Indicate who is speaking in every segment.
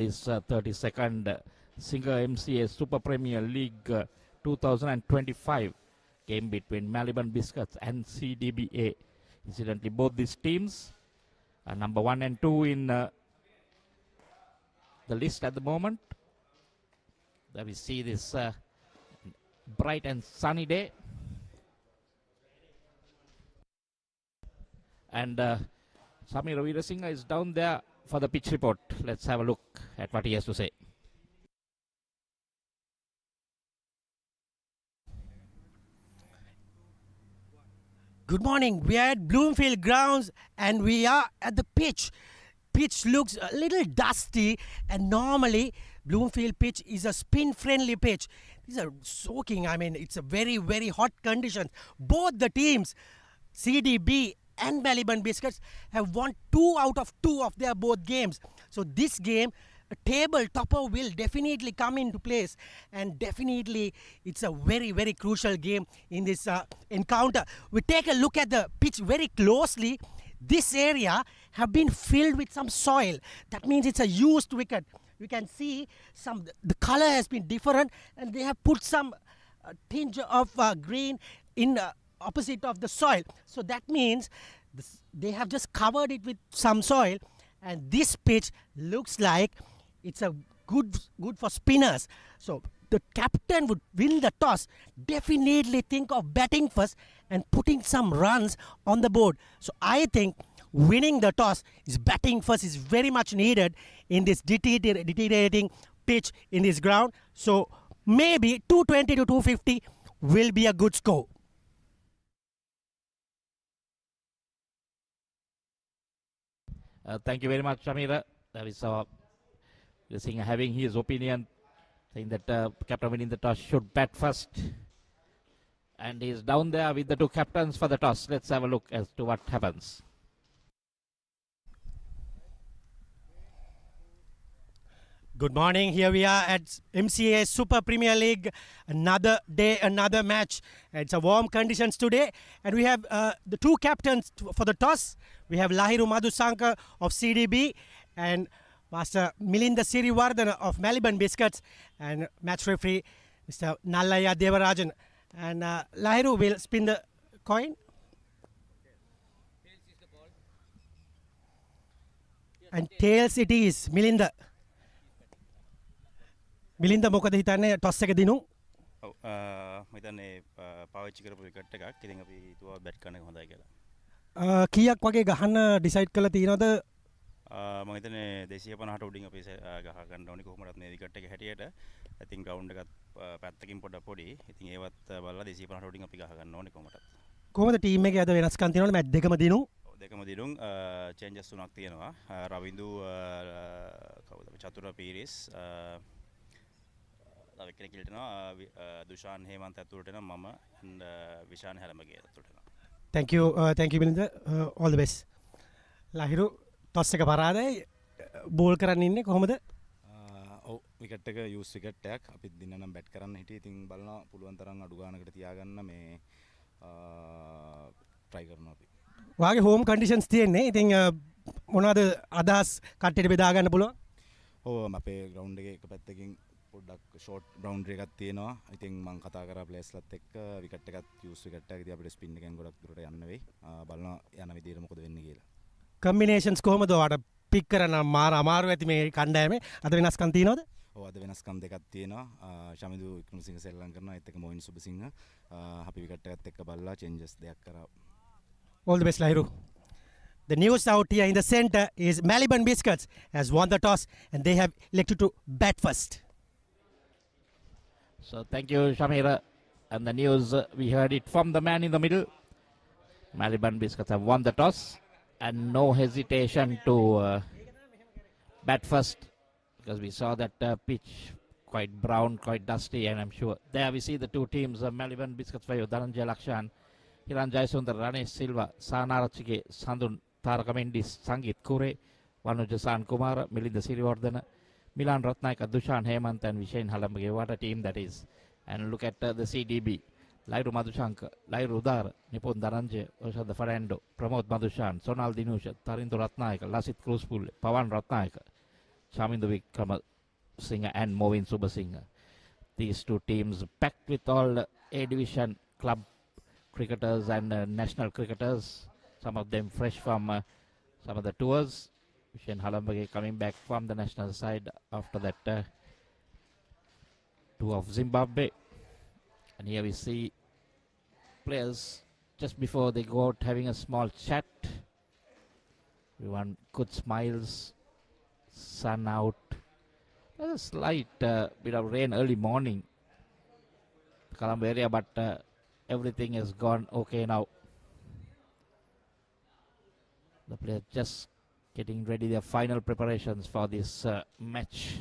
Speaker 1: Is 32nd Singer-MCA Super Premier League 2025 game between Maliban Biscuits and CDB. Incidentally, both these teams are number 1 and 2 in the list at the moment. There we see this bright and sunny day. And Samir Veerasinghe is down there for the pitch report. Let's have a look at what he has to say.
Speaker 2: Good morning. We are at Bloomfield Grounds and we are at the pitch. Pitch looks a little dusty, and normally Bloomfield pitch is a spin-friendly pitch. These are soaking. I mean, it's a very, very hot conditions. Both the teams, CDB and Maliban Biscuits, have won 2 out of 2 of their both games. So this game, a table topper will definitely come into place, and definitely it's a very, very crucial game in this encounter. We take a look at the pitch very closely. This area have been filled with some soil. That means it's a used wicket. You can see the color has been different, and they have put some tinge of green in opposite of the soil. So that means they have just covered it with some soil, and this pitch looks like it's a good for spinners. So the captain would win the toss, definitely think of batting first and putting some runs on the board. So I think winning the toss is batting first is very much needed in this deteriorating pitch in this ground. So maybe 220 to 250 will be a good score.
Speaker 1: Thank you very much, Shamira. That is Veerasinghe having his opinion, saying that captain winning the toss should bat first. And he's down there with the 2 captains for the toss. Let's have a look as to what happens.
Speaker 2: Good morning. Here we are at MCA Super Premier League. Another day, another match. It's a warm conditions today. And we have the 2 captains for the toss. We have Lahiru Madhusankar of CDB and Master Milinda Siriwardana of Maliban Biscuits, and match referee Mr. Nallaya Devarajan. And Lahiru will spin the coin. And tails it is. Milinda. Milinda මොකද හිතන්නේ toss එක දිනු?
Speaker 3: ඔව් මම හිතන්නේ පාවිච්චි කරපු wicket එකක්. ඉතින් අපි හිතුවා බැට් කරන එක හොඳයි කියලා.
Speaker 2: කීයක් වගේ ගහන්න ඩිසයිඩ් කරලා තියෙනවද?
Speaker 3: මම හිතන්නේ 250ට උඩින් අපි ගහ ගන්න ඕනේ කොහොමවත් මේ විකට් එක හැටියට. I think ground එකත් පැත්තකින් පොඩ පොඩි. ඉතින් ඒවත් බලලා 250ට උඩින් අපි ගහ ගන්න ඕනේ කොහොමවත්.
Speaker 2: කොහොමද ටීම් එකේ අද වෙනස්කම් තියෙනවද මැච් දෙකම දිනු?
Speaker 3: දෙකම දිනුම් චේන්ජස් තුනක් තියෙනවා. රවින්දු කවුද? චතුර පීරිස් තව කෙනෙක් ඉල්ලනවා දුෂාන් හේමන්ත ඇතුළට එනවා මම and විශාන් හැලමගේ ඇතුළට එනවා.
Speaker 2: Thank you Milinda. All the best. Lahiru toss එක පරාදයි බෝල් කරන්න ඉන්නේ කොහොමද?
Speaker 3: ඔව් විකට් එක යූස් විකට් එකක්. අපි දින නම් බැට් කරන්න හිටියේ. ඉතින් බලනවා පුළුවන් තරම් අඩු ගානකට තියාගන්න මේ try කරනවා අපි.
Speaker 2: ඔයාගේ home conditions තියෙන්නේ. ඉතින් මොනවද අදහස් කට්ටියට බෙදා ගන්න පුළුවන්?
Speaker 3: ඔව් අපේ ground එකේ එක පැත්තකින් පොඩ්ඩක් ෂෝට් බවුන්ඩරි එකක් තියෙනවා. ඉතින් මම කතා කරා ප්ලේස්ලත් එක්ක විකට් එකත් යූස් විකට් එකක්. ඉතින් අපිට ස්පින් එකෙන් ගොඩක් දුරට යන්න වෙයි. බලනවා යන විදියට මොකද වෙන්නේ කියලා.
Speaker 2: කම්බිනේෂන්ස් කොහොමද ඔයාට පික් කරන්න අමාරු ඇති මේ කණ්ඩායමේ? අද වෙනස්කම් තියෙනවද?
Speaker 3: ඔව් අද වෙනස්කම් දෙකක් තියෙනවා. ශමිදු වික්‍රමසිංහ සෙල්ලම් කරනවා. ඒත් එක මොයින් සුබසිංහ අපි විකට් එකත් එක්ක බලලා චේන්ජස් දෙයක් කරා.
Speaker 2: All the best, Lahiru. The news out here in the center is Maliban Biscuits has won the toss and they have elected to bat first.
Speaker 1: So thank you, Shamira. And the news, we heard it from the man in the middle. Maliban Biscuits have won the toss and no hesitation to bat first, because we saw that pitch quite brown, quite dusty, and I'm sure there we see the 2 teams, Maliban Biscuits by Dhananjaya Lakshan, Hiran Jayasundar, Ranesh Silva, Sanarachike, Sandun, Taraka Mendis, Sangit Kure, Vanujasan Kumar, Milinda Siriwardana, Milan Ratnayaka, Dushan Hemant, and Vishen Halamage. What a team that is. And look at the CDB. Lairu Madhushankar, Lairu Udar, Nipon Dhananjaya, Oshada Fernando, Pramod Madhushan, Sonal Dinusha, Tarindu Ratnayaka, Lasit Cruzpul, Pawan Ratnayaka, Chaminda Wickramasinghe and Movin Subasinghe. These two teams packed with all A Division club cricketers and national cricketers. Some of them fresh from some of the tours. Vishen Halambage coming back from the national side after that tour of Zimbabwe. And here we see players just before they go out having a small chat. Everyone good smiles. Sun out. There's a slight bit of rain early morning, Colombo area, but everything has gone okay now. The players just getting ready their final preparations for this match.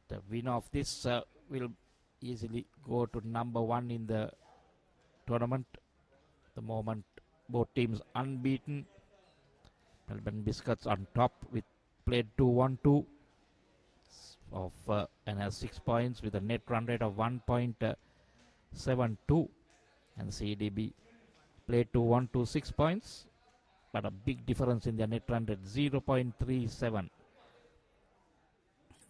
Speaker 1: The winner of this will easily go to number 1 in the tournament. The moment both teams unbeaten. Maliban Biscuits on top with played 2-1-2 of and has 6 points with a net run rate of 1.72, and CDB played 2-1-2 6 points, but a big difference in their net run rate 0.37.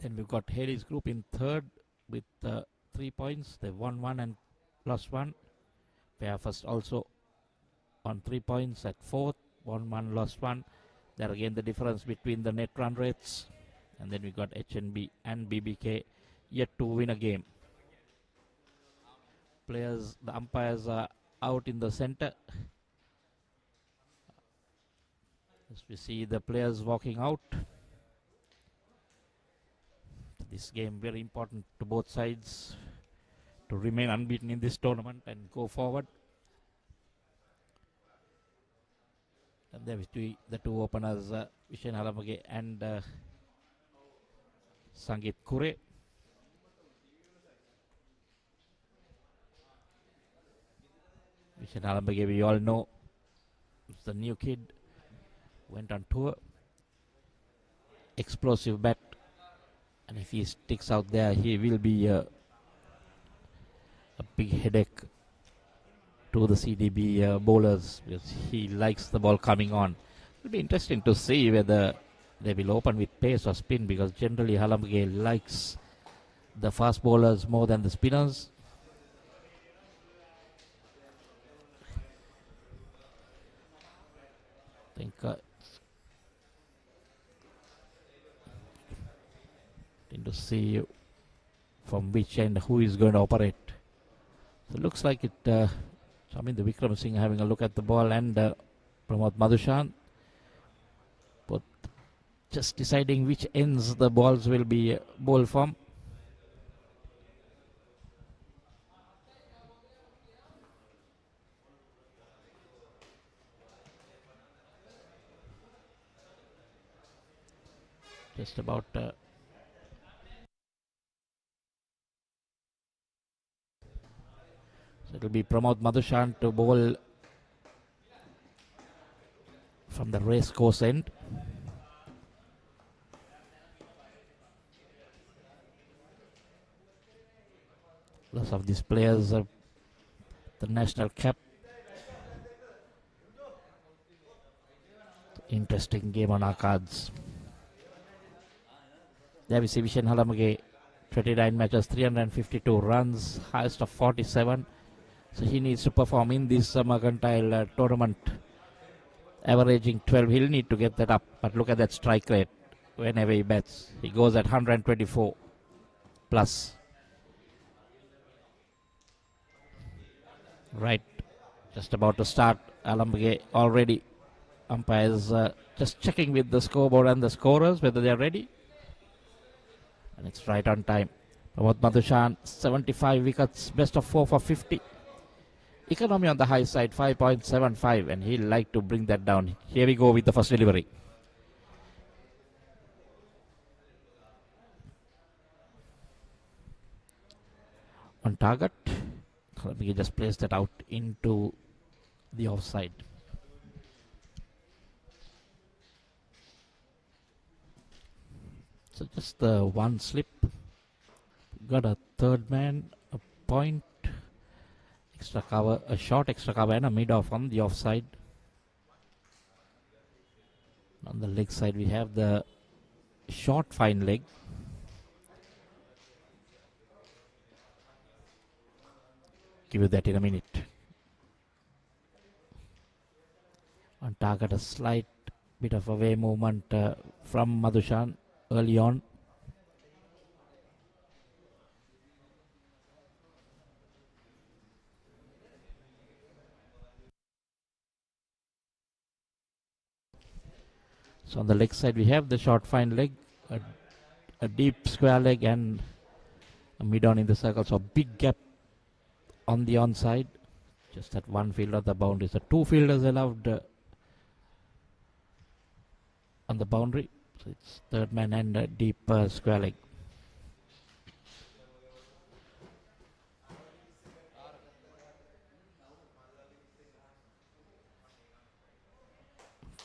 Speaker 1: Then we've got Haley's group in third with 3 points. They won 1 and lost 1. Fair first also on 3 points at fourth, won 1, lost 1. There again the difference between the net run rates. And then we got HNB and BBK yet to win a game. Players, the umpires are out in the center. As we see the players walking out. This game very important to both sides to remain unbeaten in this tournament and go forward. And there we see the two openers, Vishen Halambage and Sangit Kure. Vishen Halambage, we all know, it's the new kid, went on tour, explosive bat, and if he sticks out there, he will be a big headache to the CDB bowlers, because he likes the ball coming on. It'll be interesting to see whether they will open with pace or spin, because generally Halambage likes the fast bowlers more than the spinners. I think to see from which end who is going to operate. So it looks like it. Chaminda Wickramasinghe having a look at the ball, and Pramod Madhushan both just deciding which ends the balls will be bowled from. Just about so it will be Pramod Madhushan to bowl from the race course end. Lots of these players have the national cap. Interesting game on our cards. There we see Vishen Halambage, 29 matches, 352 runs, highest of 47. So he needs to perform in this mercantile tournament, averaging 12. He'll need to get that up. But look at that strike rate whenever he bats. He goes at 124 plus. Right, just about to start. Halambage already. Umpires just checking with the scoreboard and the scorers whether they are ready. And it's right on time. Pramod Madhushan, 75 wickets, best of 4 for 50. Economy on the high side, 5.75, and he'll like to bring that down. Here we go with the first delivery. On target, he just placed that out into the offside. So just the one slip. Got a third man, a point, extra cover, a short extra cover, and a mid off on the offside. On the leg side, we have the short fine leg. Give you that in a minute. On target, a slight bit of away movement from Madhushan early on. So on the leg side, we have the short fine leg, a deep square leg, and a mid-on in the circle. So big gap on the onside. Just that one fielder at the boundary. So two fielders allowed on the boundary. So it's third man and a deep square leg.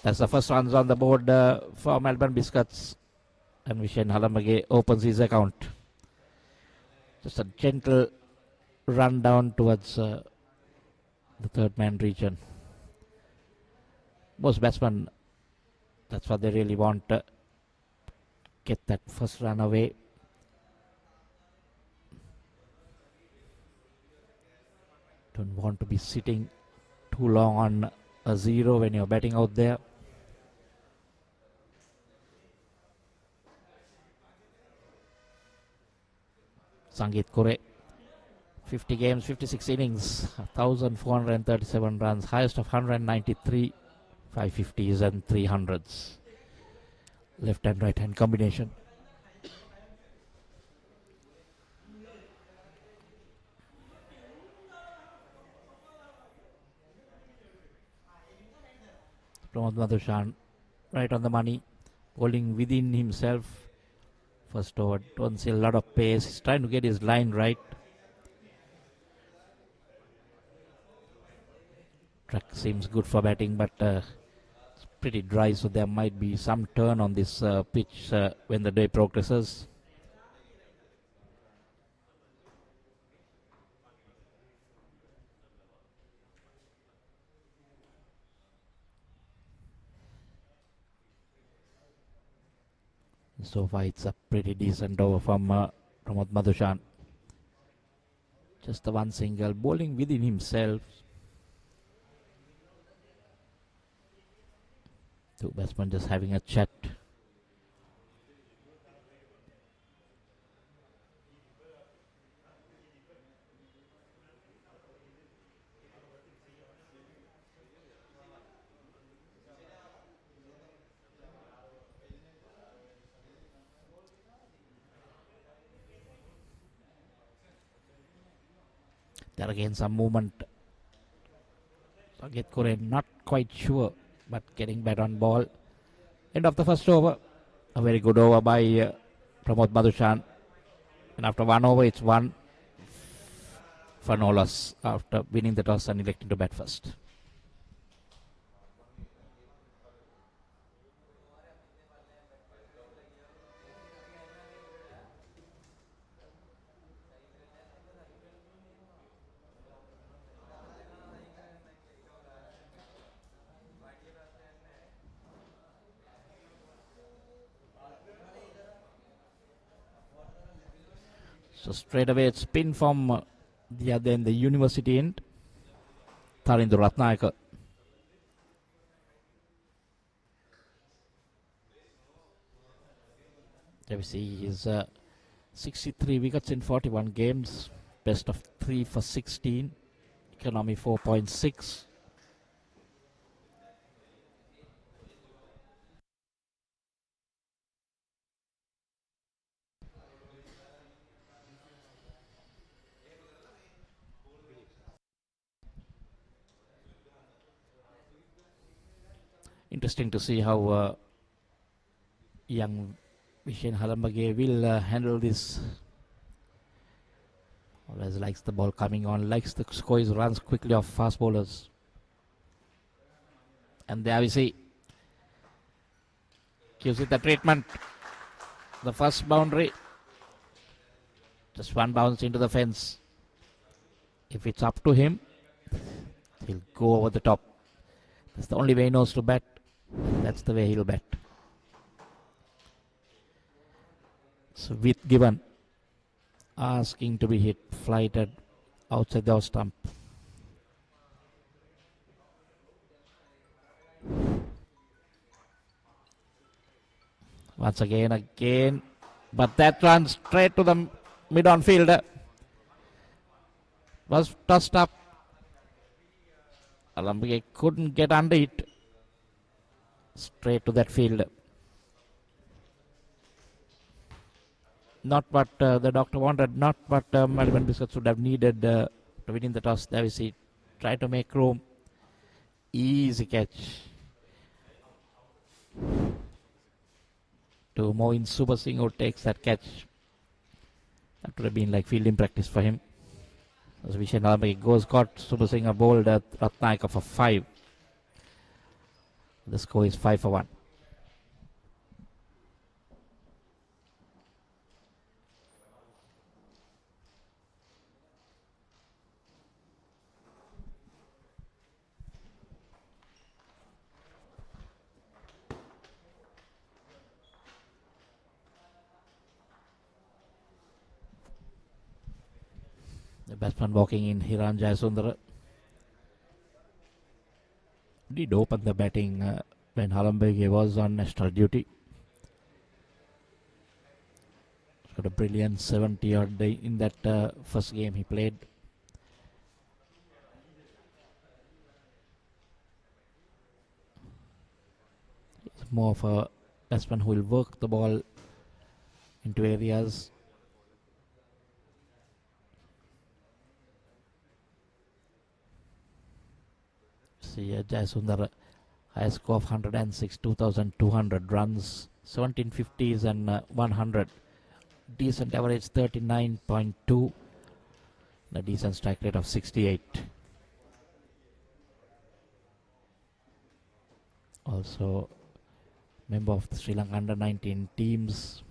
Speaker 1: That's the first runs on the board for Maliban Biscuits, and Vishen Halamage opens his account. Just a gentle run down towards the third man region. Most batsmen, that's what they really want, get that first run away. Don't want to be sitting too long on a zero when you're batting out there. Sangeet Kore, 50 games, 56 innings, 1,437 runs, highest of 193, 550s and 300s. Left and right hand combination. Pramod Madhushan, right on the money, bowling within himself. First over, don't see a lot of pace. He's trying to get his line right. Track seems good for batting, but it's pretty dry, so there might be some turn on this pitch when the day progresses. So far, it's a pretty decent over from Pramod Madhushan. Just the one single, bowling within himself. Two batsmen just having a chat. There again some movement. Sangeet Kore not quite sure, but getting back on ball. End of the first over. A very good over by Pramod Madhushan. And after one over, it's one for no loss after winning the toss and electing to bat first. So straight away it's spin from the other end, the university end. Tharindu Ratnayaka. There we see his 63 wickets in 41 games. Best of 3 for 16. Economy 4.6. Interesting to see how young Vishen Halamage will handle this. Always likes the ball coming on, likes to score his runs quickly off fast bowlers. And there we see, gives it the treatment. The first boundary, just one bounce into the fence. If it's up to him, he'll go over the top. That's the only way he knows to bat. That's the way he'll bat. So with given, asking to be hit, flighted outside the off stump. Once again, but that run straight to the mid-on field was tossed up. Olympic couldn't get under it. Straight to that field. Not what the doctor wanted, not what Maliban Biscuits would have needed to win in the toss. There we see, try to make room. Easy catch. To Moin Super Singh, who takes that catch. That would have been like fielding practice for him. As Vishen Olympic goes, got Super Singh bowled at Ratnayaka for 5. The score is 5 for 1. The batsman walking in, Hiran Jayasundara. Did open the batting when Halambege was on national duty. He's got a brilliant 70 odd day in that first game he played. He's more of a batsman who will work the ball into areas. See Jayasundar, high score of 106, 2,200 runs, 1750s and 100. Decent average 39.2. A decent strike rate of 68. Also member of the Sri Lanka under 19 teams.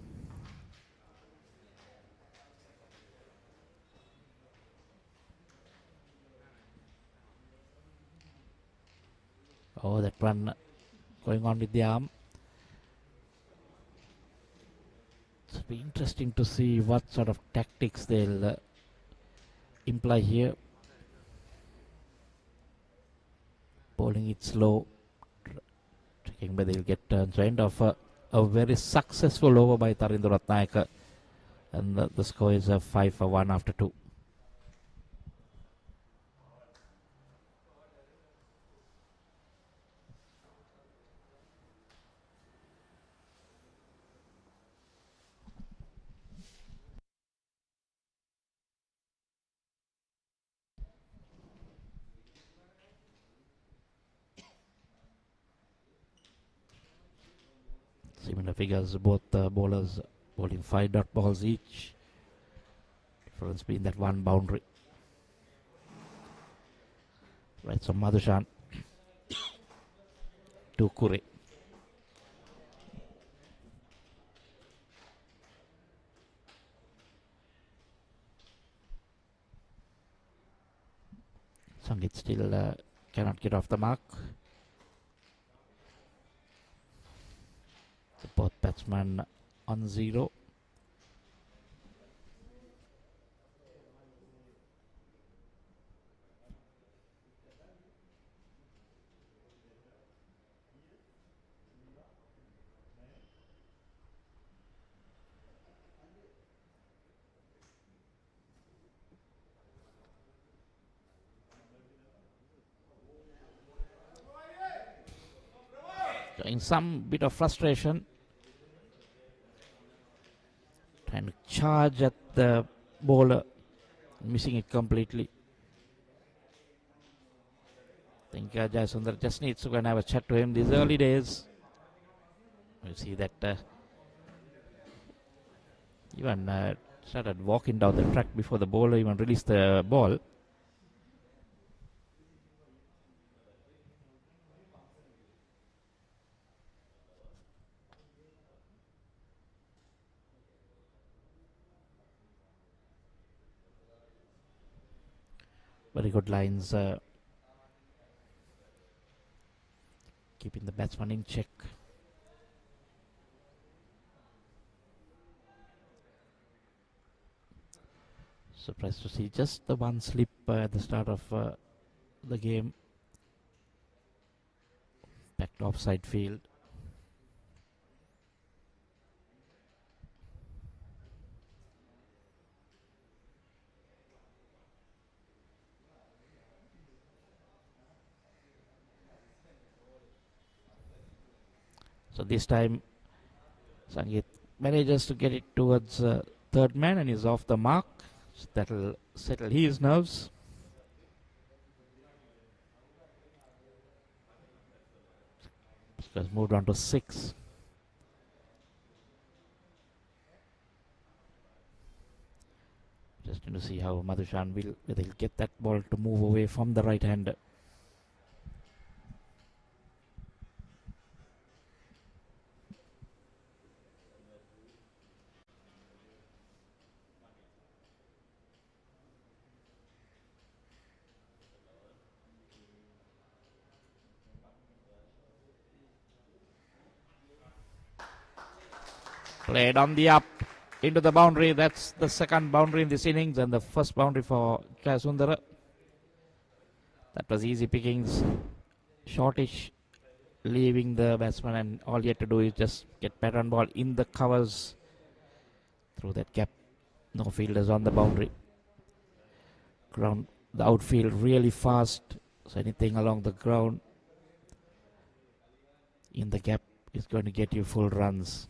Speaker 1: Oh, that one going on with the arm. It'll be interesting to see what sort of tactics they'll imply here. Bowling it slow, checking whether they'll get turns. End of a very successful over by Tarindra Ratnayaka, and the score is 5 for 1 after 2. Similar figures, both bowlers bowling 5 dot balls each. Difference being that one boundary. Right, so Madhushan to Kure. Sangit still cannot get off the mark. Both batsmen on 0. Showing some bit of frustration. Trying to charge at the bowler, missing it completely. I think Jayasundar just needs to go and have a chat to him these early days. You see that even started walking down the track before the bowler even released the ball. Very good lines, keeping the batsman in check. Surprised to see just the one slip at the start of the game. Back to offside field. So this time Sangeet manages to get it towards third man and is off the mark. So that'll settle his nerves. Has moved on to 6. Just to see how Madhushan will, whether he'll get that ball to move away from the right hander. Played on the up into the boundary. That's the second boundary in this innings and the first boundary for Jayasundara. That was easy pickings. Shortish, leaving the batsman, and all he had to do is just get pattern ball in the covers through that gap. No fielders on the boundary. Ground, the outfield really fast. So anything along the ground in the gap is going to get you full runs.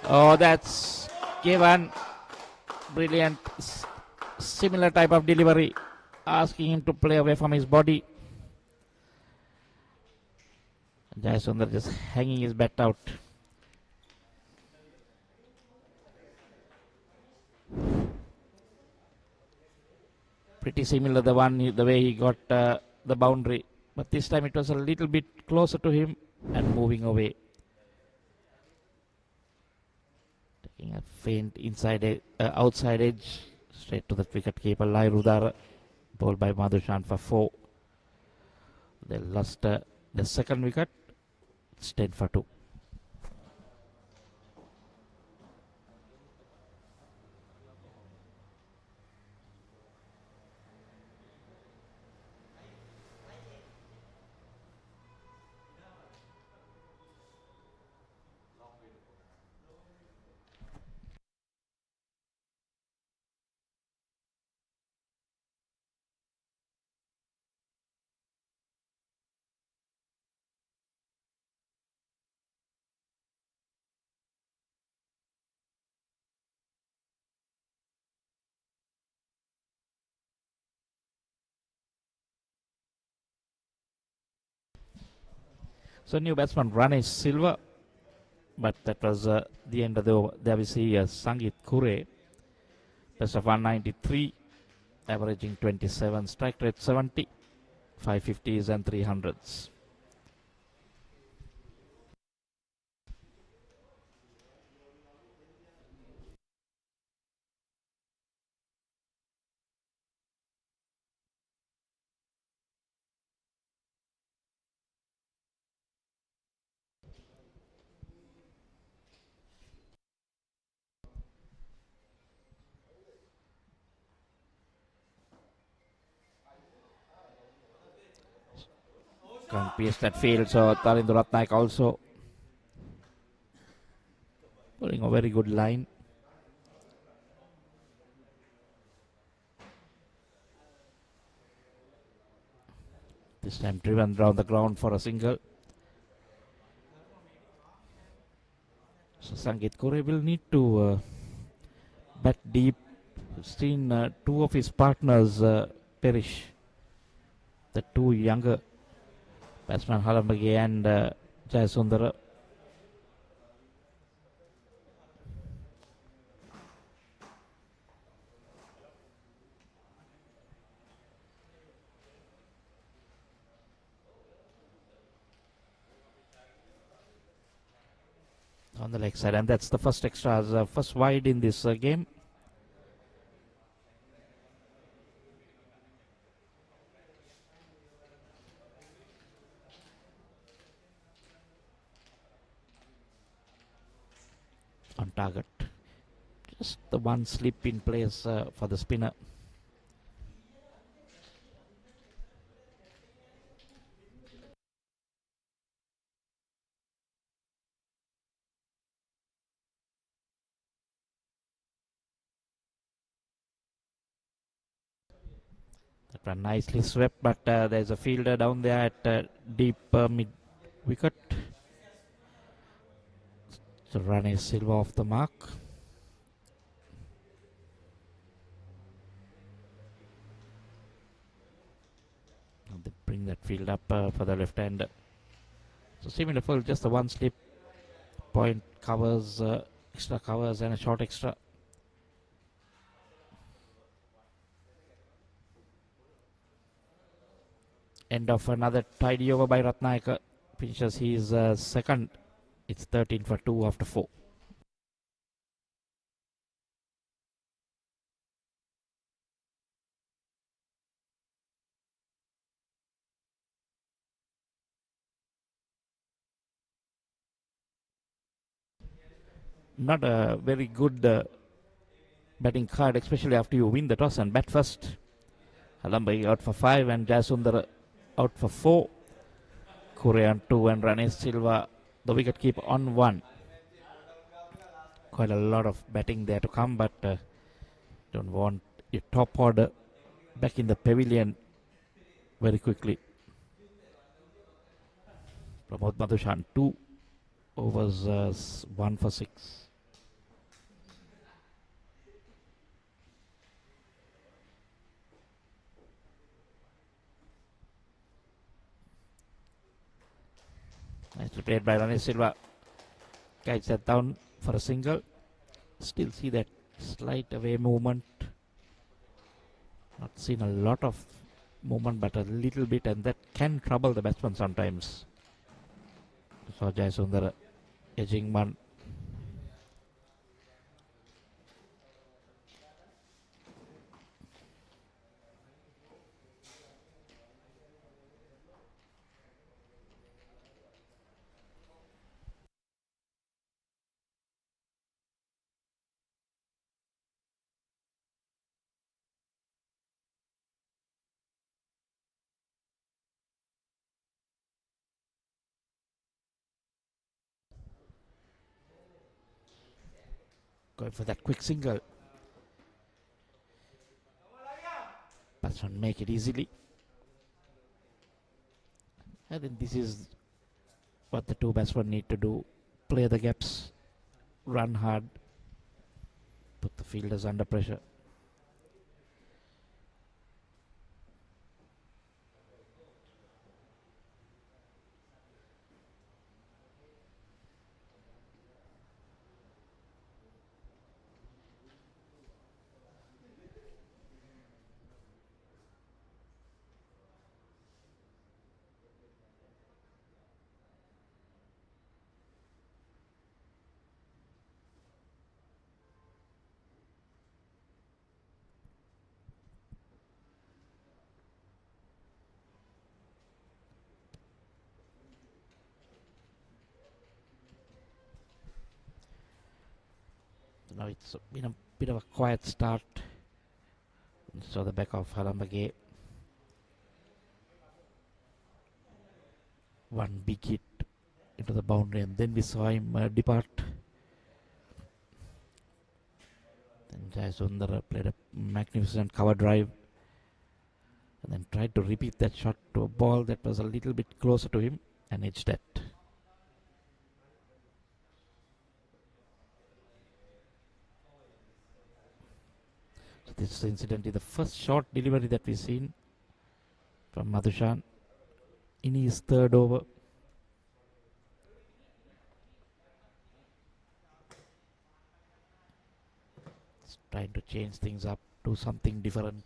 Speaker 1: Oh, that's given. Brilliant. Similar type of delivery. Asking him to play away from his body. Jayasundar just hanging his bat out. Pretty similar the way he got the boundary. But this time it was a little bit closer to him and moving away. Taking a faint outside edge straight to the wicket keeper Lai Rudara, bowled by Madhushan for 4. They lost the second wicket. It's 10 for 2. So new batsman Ranesh Silva, but that was the end of the over. There we see Sangeet Kure, best of 193, averaging 27, strike rate 70, 550s and 300s. Can't pierce that field, so Tarindu Ratnaik also putting a very good line. This time driven round the ground for a single. So Sangeet Kure will need to bat deep. We've seen 2 of his partners perish. The 2 younger batsman Halambage and Jayasundara. On the leg side, and that's the first extras, first wide in this game. target. Just the one slip in place for the spinner. That one nicely swept, but there's a fielder down there at deep mid wicket. So Rane Silva off the mark. And they bring that field up for the left hander. So similar for just the one slip. Point covers, extra covers, and a short extra. End of another tidy over by Ratnayaka. Finishes his second. It's 13 for 2 after 4. Not a very good batting card, especially after you win the toss and bat first. Halambai out for 5 and Jasundar out for 4. Kure on 2 and Rane Silva, the wicket keeper, on 1. Quite a lot of batting there to come, but don't want your top order back in the pavilion very quickly. Pramod Madhushan, 2 overs, 1 for 6. Nicely played by Rane Silva. Kites that down for a single. Still see that slight away movement. Not seen a lot of movement, but a little bit, and that can trouble the batsman sometimes. So Jayasundar edging one. Going for that quick single. Batsman make it easily. I think this is what the two batsmen need to do. Play the gaps, run hard, put the fielders under pressure. Now it's been a bit of a quiet start. So the back of Halambage. One big hit into the boundary, and then we saw him depart. Then Jayasundar played a magnificent cover drive and then tried to repeat that shot to a ball that was a little bit closer to him and edged that. So this is incidentally the first short delivery that we've seen from Madhushan in his third over. He's trying to change things up, do something different.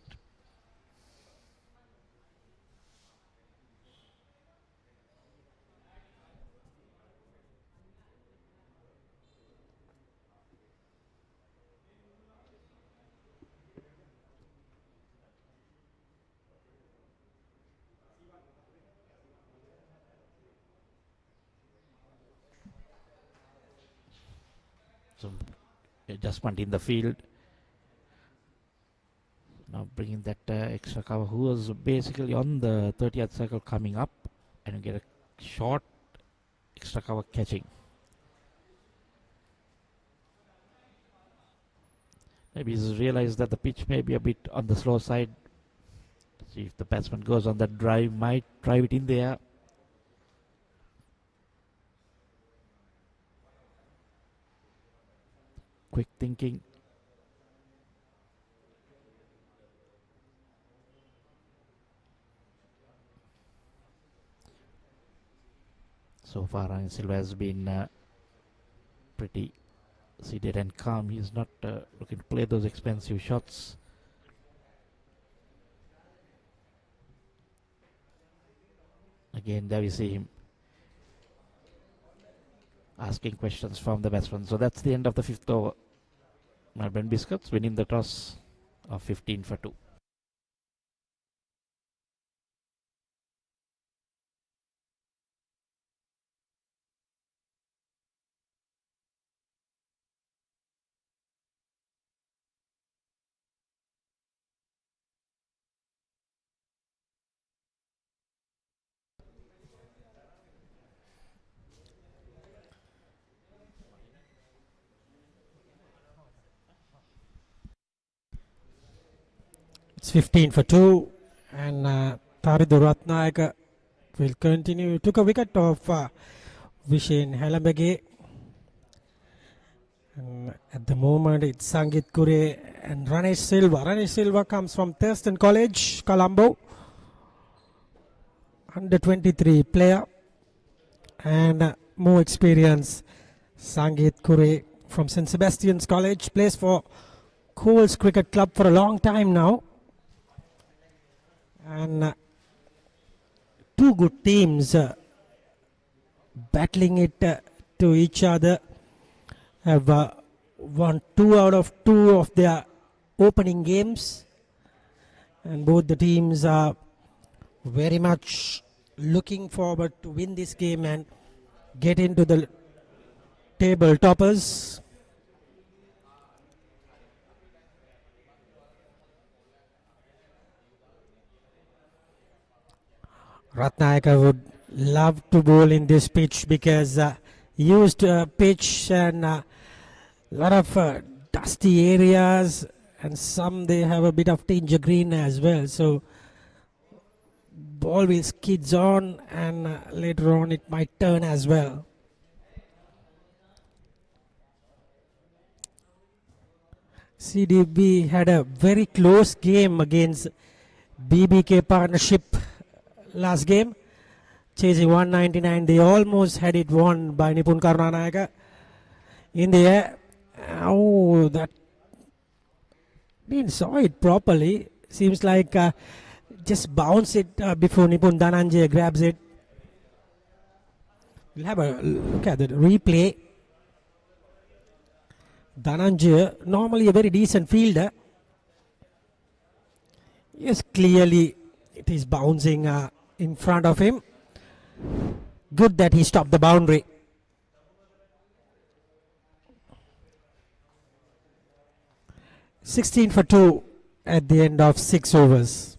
Speaker 1: So adjustment in the field. Now bringing that extra cover, who was basically on the 30th circle coming up, and you get a short extra cover catching. Maybe he's realized that the pitch may be a bit on the slow side. See if the batsman goes on that drive, might drive it in there. Quick thinking. So far, Ryan Silva has been pretty seated and calm. He's not looking to play those expensive shots. Again, there we see him asking questions from the batsman. So that's the end of the 5th over. Maliban Biscuits winning the toss of 15 for 2.
Speaker 2: It's 15 for 2, and Taridu Ratnayaka will continue. Took a wicket of Vishen Halambage. And at the moment, it's Sangit Kure and Ranesh Silva. Ranesh Silva comes from Thurston College, Colombo. Under 23 player. And more experience, Sangit Kure from St. Sebastian's College. Plays for Coles Cricket Club for a long time now. And two good teams battling it to each other. Have won 2 out of 2 of their opening games, and both the teams are very much looking forward to win this game and get into the table toppers. Ratnayaka would love to bowl in this pitch because used pitch and a lot of dusty areas, and some they have a bit of danger green as well. So ball will skids on, and later on it might turn as well. CDB had a very close game against BBK Partnership last game. Chasing 199, they almost had it won by Nipun Karunanayaka. In the air, oh, that didn't saw it properly. Seems like just bounce it before Nipun Dhananjay grabs it. We'll have a look at the replay. Dhananjay, normally a very decent fielder. Yes, clearly it is bouncing in front of him. Good that he stopped the boundary. (16 for 2) at the end of 6 overs.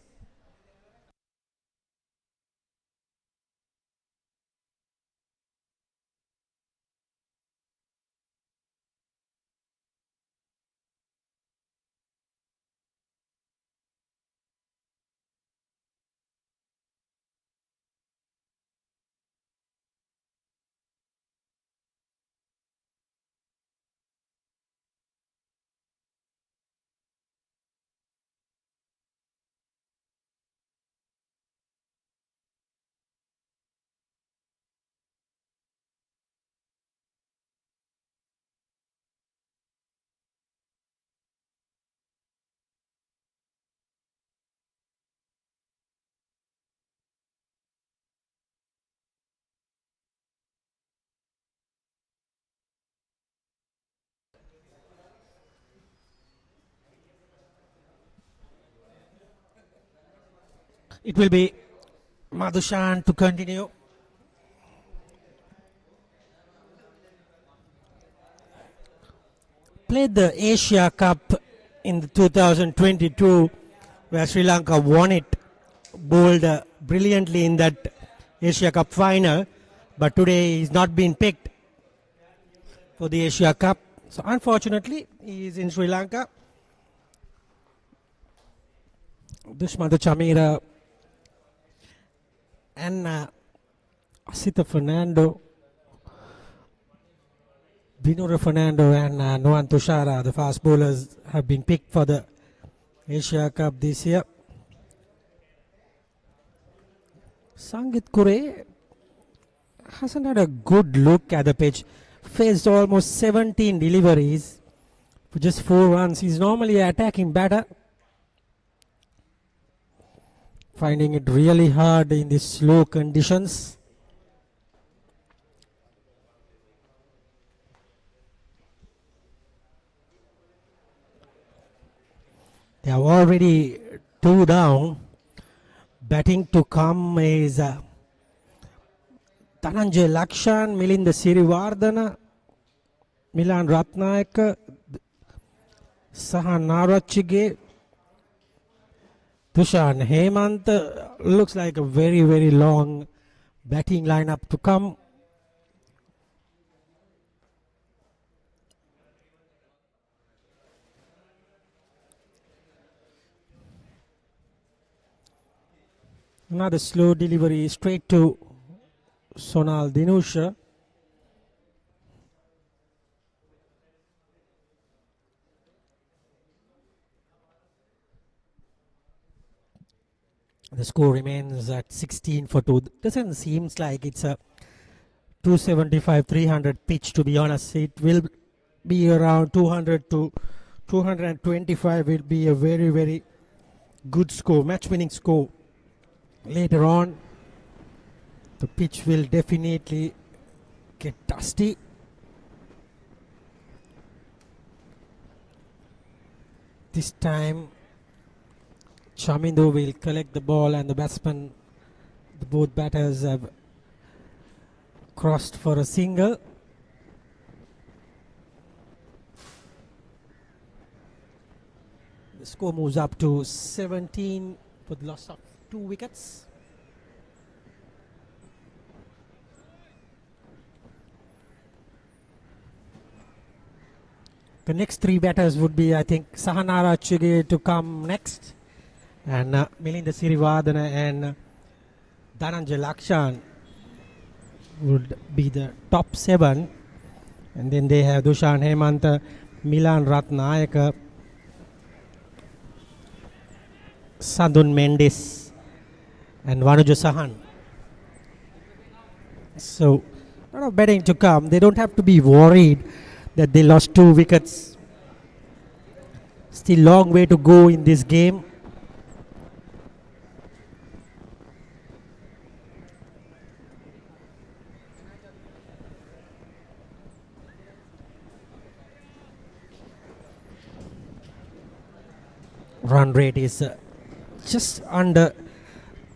Speaker 2: It will be Madhushan to continue. played the Asia Cup in 2022 where Sri Lanka won it, bowled brilliantly in that Asia Cup final, but today he's not been picked for the Asia Cup. So unfortunately, he is in Sri Lanka. Dushmantha Chamira and Asita Fernando, Binura Fernando and Noan Tushara, the fast bowlers, have been picked for the Asia Cup this year. Sangit Kure hasn't had a good look at the pitch. Faced almost 17 deliveries for just 4 runs. He's normally an attacking batter. Finding it really hard in these slow conditions. They are already 2 down. Batting to come is Dhananjay Lakshan, Milinda Sirivardhana, Milan Ratnayaka, Sahan Narachige, Tushan Hemant. Looks like a very, very long batting lineup to come. Another slow delivery straight to Sonal Dinusha. The score remains at 16 for 2. Doesn't seem like it's a 275-300 pitch, to be honest. It will be around 200 to 225. Will be a very, very good score, match-winning score. Later on, the pitch will definitely get dusty. This time, Chamindu will collect the ball and the batsman, both batters have crossed for a single. The score moves up to 17 for the loss of 2 wickets. The next 3 batters would be, I think, Sahanara Chige to come next, and Milinda Sirivardhana and Dhananjay Lakshan would be the top 7. And then they have Dushan Hemanta, Milan Ratnayaka, Sadun Mendes and Vanuja Sahan. So, a lot of betting to come. They don't have to be worried that they lost 2 wickets. Still long way to go in this game. Run rate is just under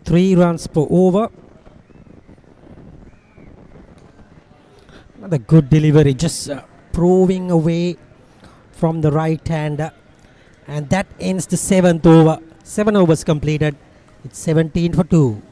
Speaker 2: 3 runs per over. Another good delivery, just proving away from the right hand, and that ends the 7th over. 7 overs completed. It's 17 for 2.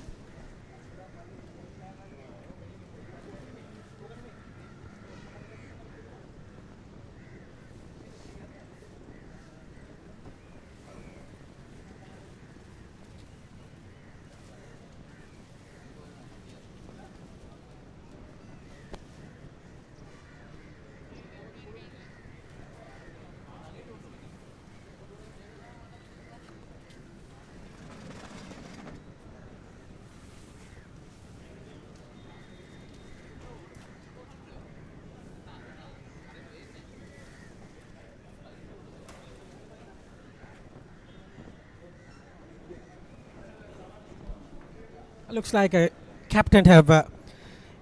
Speaker 2: Looks like a captain have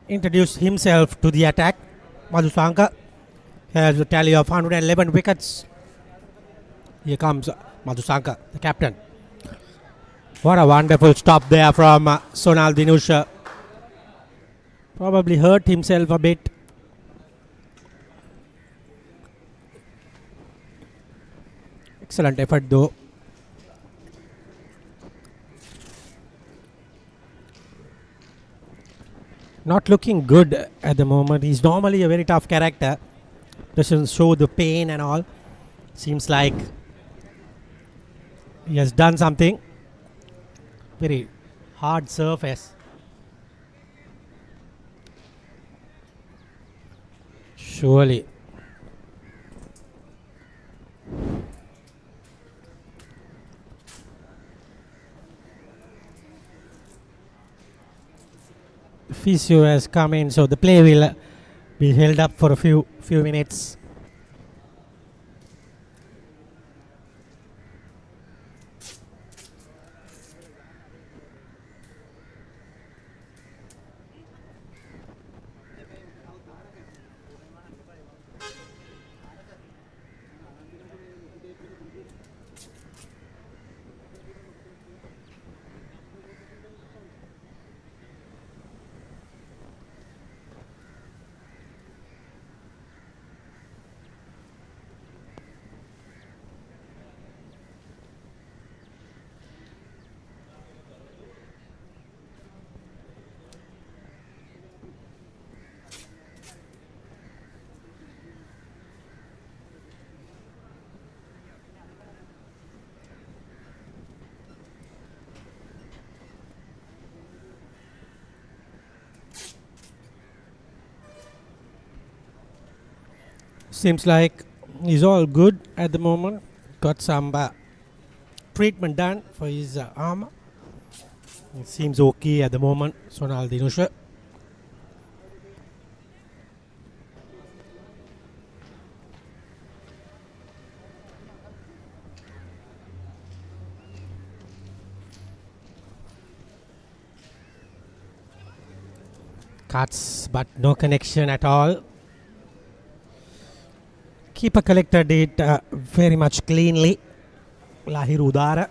Speaker 2: introduced himself to the attack. Madhusanka has a tally of 111 wickets. Here comes Madhusanka, the captain. What a wonderful stop there from Sonal Dinusha. Probably hurt himself a bit. Excellent effort though. Not looking good at the moment. He's normally a very tough character. Doesn't show the pain and all. Seems like he has done something. Very hard surface. Surely. Physio has come in, so the play will be held up for a few minutes. Seems like he's all good at the moment. Got some treatment done for his arm. It seems okay at the moment. Sonal Dinusha. Cuts, but no connection at all. Keeper collected it very much cleanly. Lahir Udara.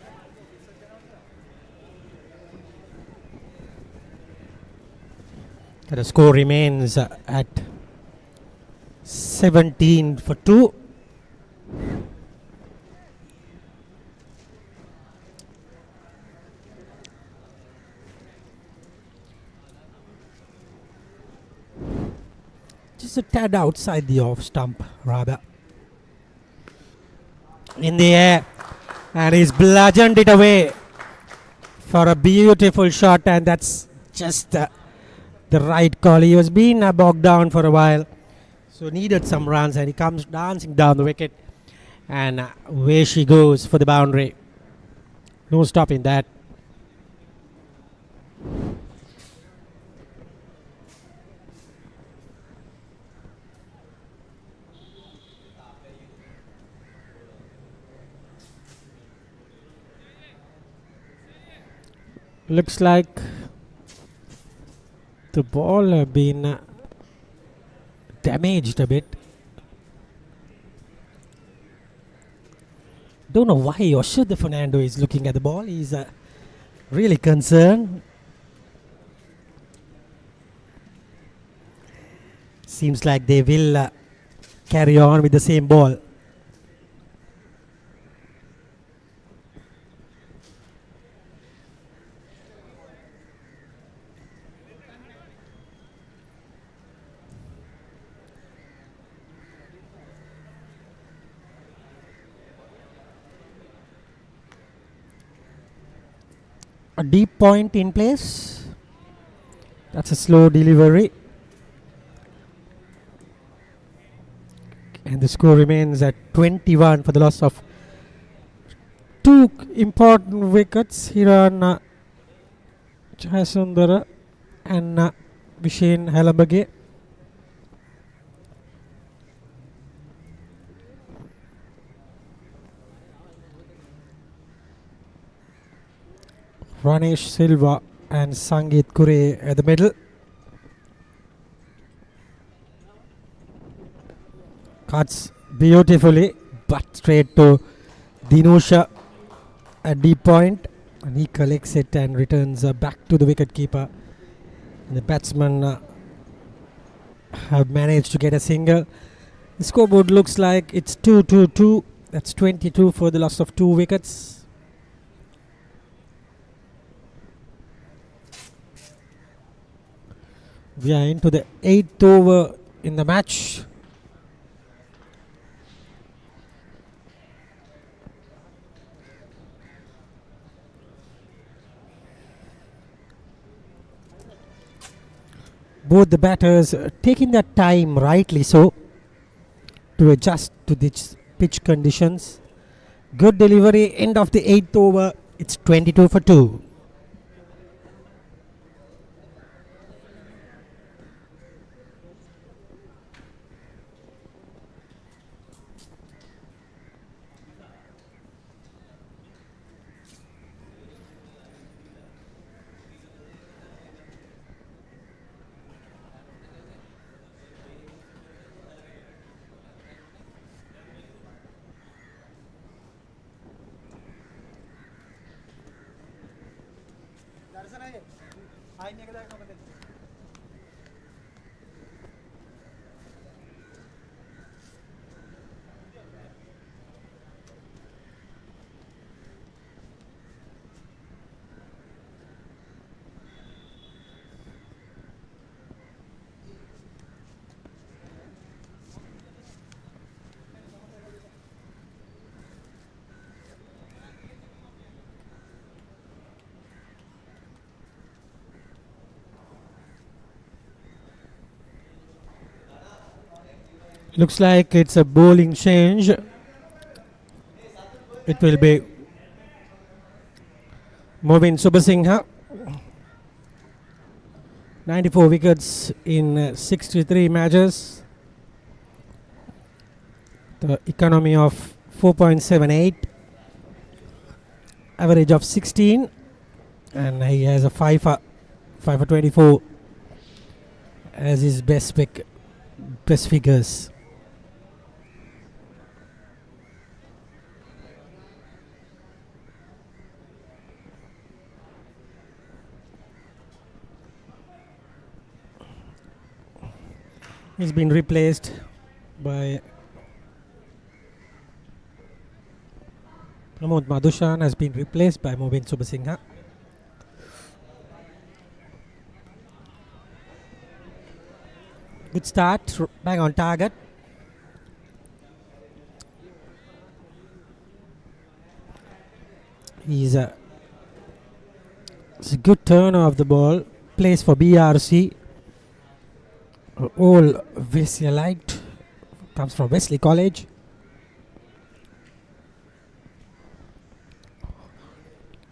Speaker 2: The score remains at 17 for 2. Just a tad outside the off stump, rather. In the air, and he's bludgeoned it away for a beautiful shot, and that's just the right call. He was being bogged down for a while, so needed some runs, and he comes dancing down the wicket, and away she goes for the boundary. No stopping that. Looks like the ball have been damaged a bit. Don't know why Yoshida Fernando is looking at the ball. He's really concerned. Seems like they will carry on with the same ball. A deep point in place. That's a slow delivery. And the score remains at 21 for the loss of two important wickets here on Jayasundara and Vishen Halabage. Ranesh Silva and Sangeet Kure at the middle. Cuts beautifully, but straight to Dinusha at deep point, and he collects it and returns back to the wicket keeper. And the batsmen have managed to get a single. The scoreboard looks like it's 2-2-2 That's 22 for the loss of 2 wickets. We are into the 8th over in the match. Both the batters taking their time, rightly so, to adjust to these pitch conditions. Good delivery, end of the 8th over. It's 22 for 2. Looks like it's a bowling change. It will be Mobin Subasinghe. 94 wickets in 63 matches. The economy of 4.78. Average of 16. And he has a 5 for 24 as his best figures. He's been replaced by Pramod Madhushan has been replaced by Mobin Subasinghe. Good start, bang on target. It's a good turn of the ball. Plays for BRC. All Wesleyite. Comes from Wesley College.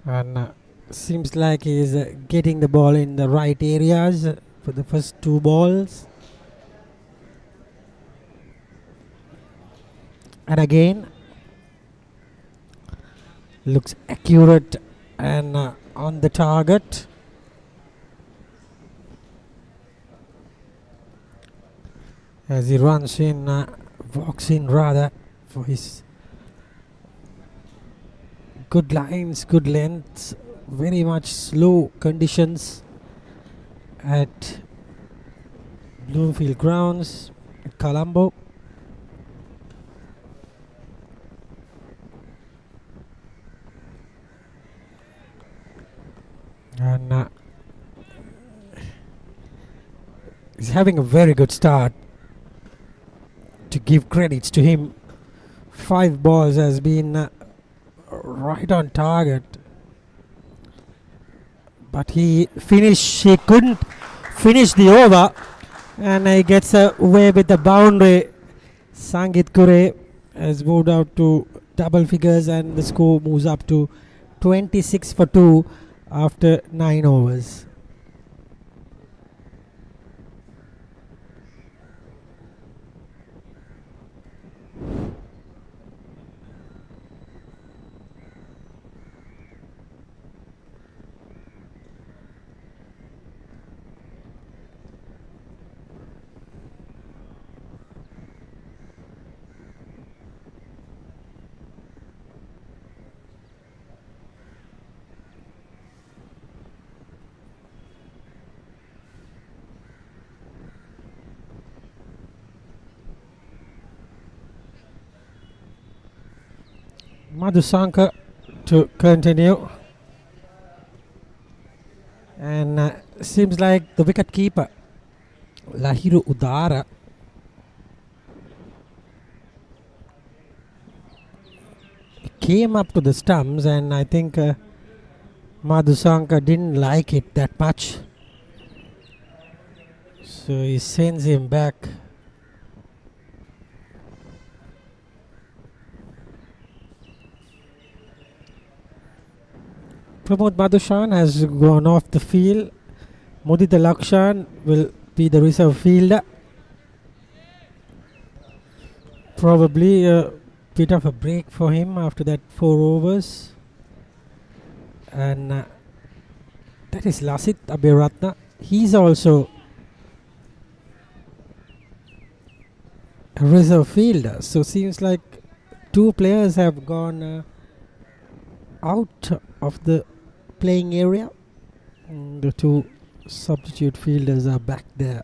Speaker 2: And seems like he's getting the ball in the right areas for the first 2 balls. And again, looks accurate and on the target. As he runs in, walks in rather, for his good lines, good lengths, very much slow conditions at Bloomfield Grounds at Colombo. And he's having a very good start. To give credits to him, 5 balls has been right on target, but he couldn't finish the over, and he gets away with the boundary. Sangit Kure has moved out to double figures, and the score moves up to 26 for 2 after 9 overs. Madhusanka to continue. And seems like the wicket keeper Lahiru Udara came up to the stumps, and I think Madhusanka didn't like it that much, so he sends him back. Pramod Madhushan has gone off the field. Mudita Lakshan will be the reserve fielder. Probably a bit of a break for him after that 4 overs. And that is Lasit Abhiratna. He's also a reserve fielder. So seems like 2 players have gone out of the playing area. The 2 substitute fielders are back there.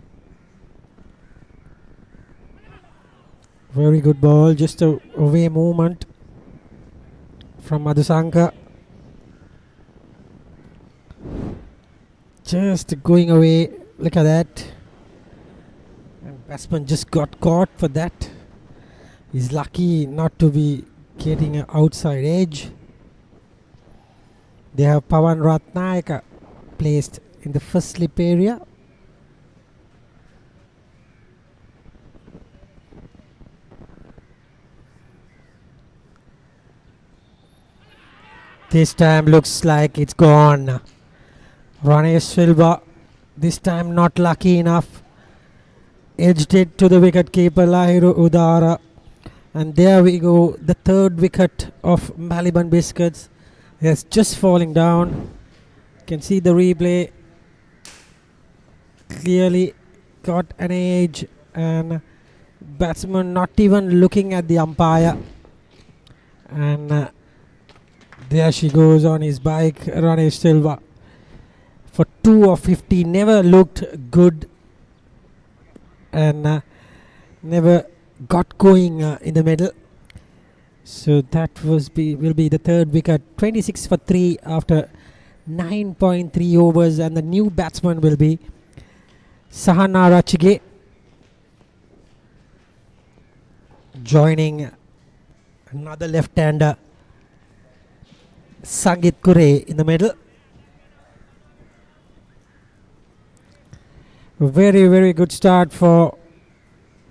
Speaker 2: Very good ball, just a away movement from Madhusanka. Just going away, look at that. And batsman just got caught for that. He's lucky not to be getting an outside edge. They have Pawan Ratnayaka placed in the first slip area. This time looks like it's gone. Ranesh Silva, this time not lucky enough. Edged it to the wicket keeper Lahiru Udara. And there we go, the 3rd wicket of Maliban Biscuits. It's just falling down. You can see the replay. Clearly got an edge, and batsman not even looking at the umpire. And there she goes on his bike, Ranesh Silva. For 2 of 50, never looked good, and never got going in the middle. So that will be the 3rd wicket. 26 for 3 after 9.3 overs, and the new batsman will be Sahana Rachige, joining another left-hander Sangit Kure in the middle. Very, very good start for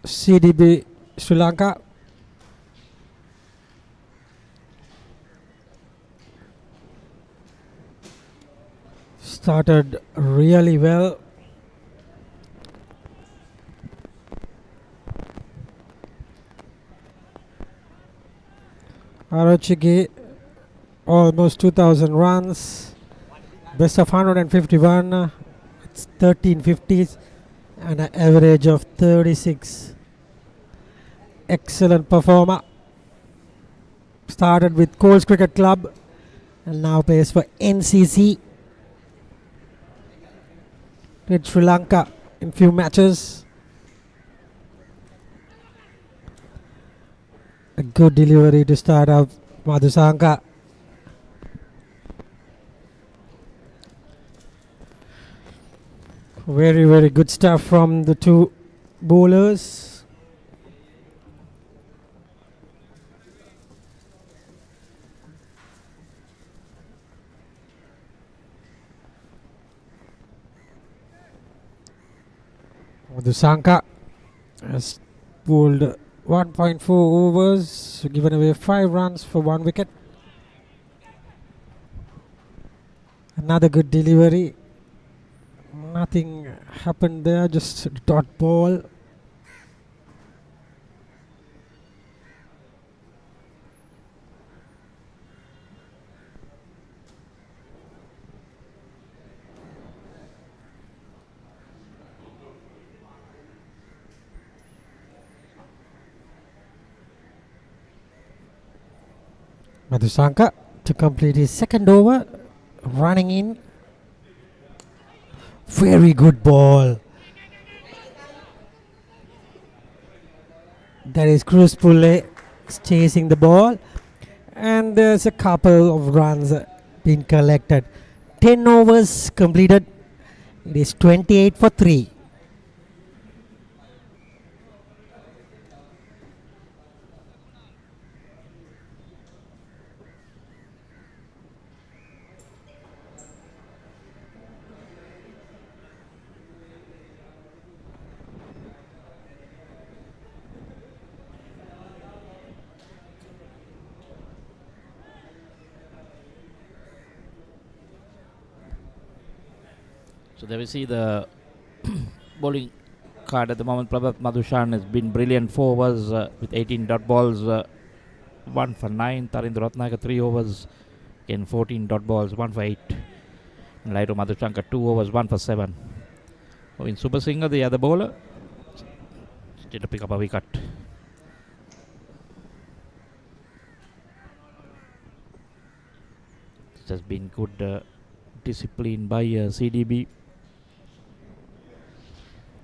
Speaker 2: CDB Sri Lanka. Started really well. Arachigi, almost 2,000 runs, best of 151, it's 13 50s and an average of 36. Excellent performer. Started with Coles Cricket Club and now plays for NCC. Played Sri Lanka in few matches. A good delivery to start off Madhusanka. Very, very good stuff from the 2 bowlers. Madhusanka has bowled 1.4 overs, given away 5 runs for 1 wicket. Another good delivery. Nothing happened there, just a dot ball. Madhusanka to complete his 2nd over, running in. Very good ball. That is Cruz Pulle chasing the ball, And there's a couple of runs being collected. 10 overs completed. It is 28 for 3.
Speaker 1: So there we see the bowling card at the moment. Prabhat Madhushan has been brilliant. 4 overs with 18 dot balls. 1 for 9. Tarindra Ratnaka 3 overs. Again 14 dot balls. 1 for 8. And Laito Madhushankar 2 overs. 1 for 7. So in Super Singer, the other bowler did to pick up a wicket. It has been good discipline by CDB.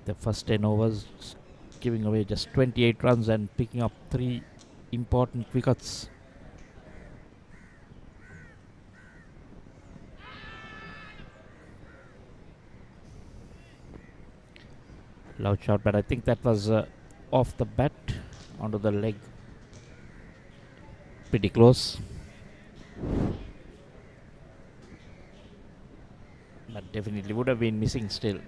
Speaker 1: The first 10 overs giving away just 28 runs and picking up 3 important wickets. Loud shot, but I think that was off the bat onto the leg. Pretty close. But definitely would have been missing still.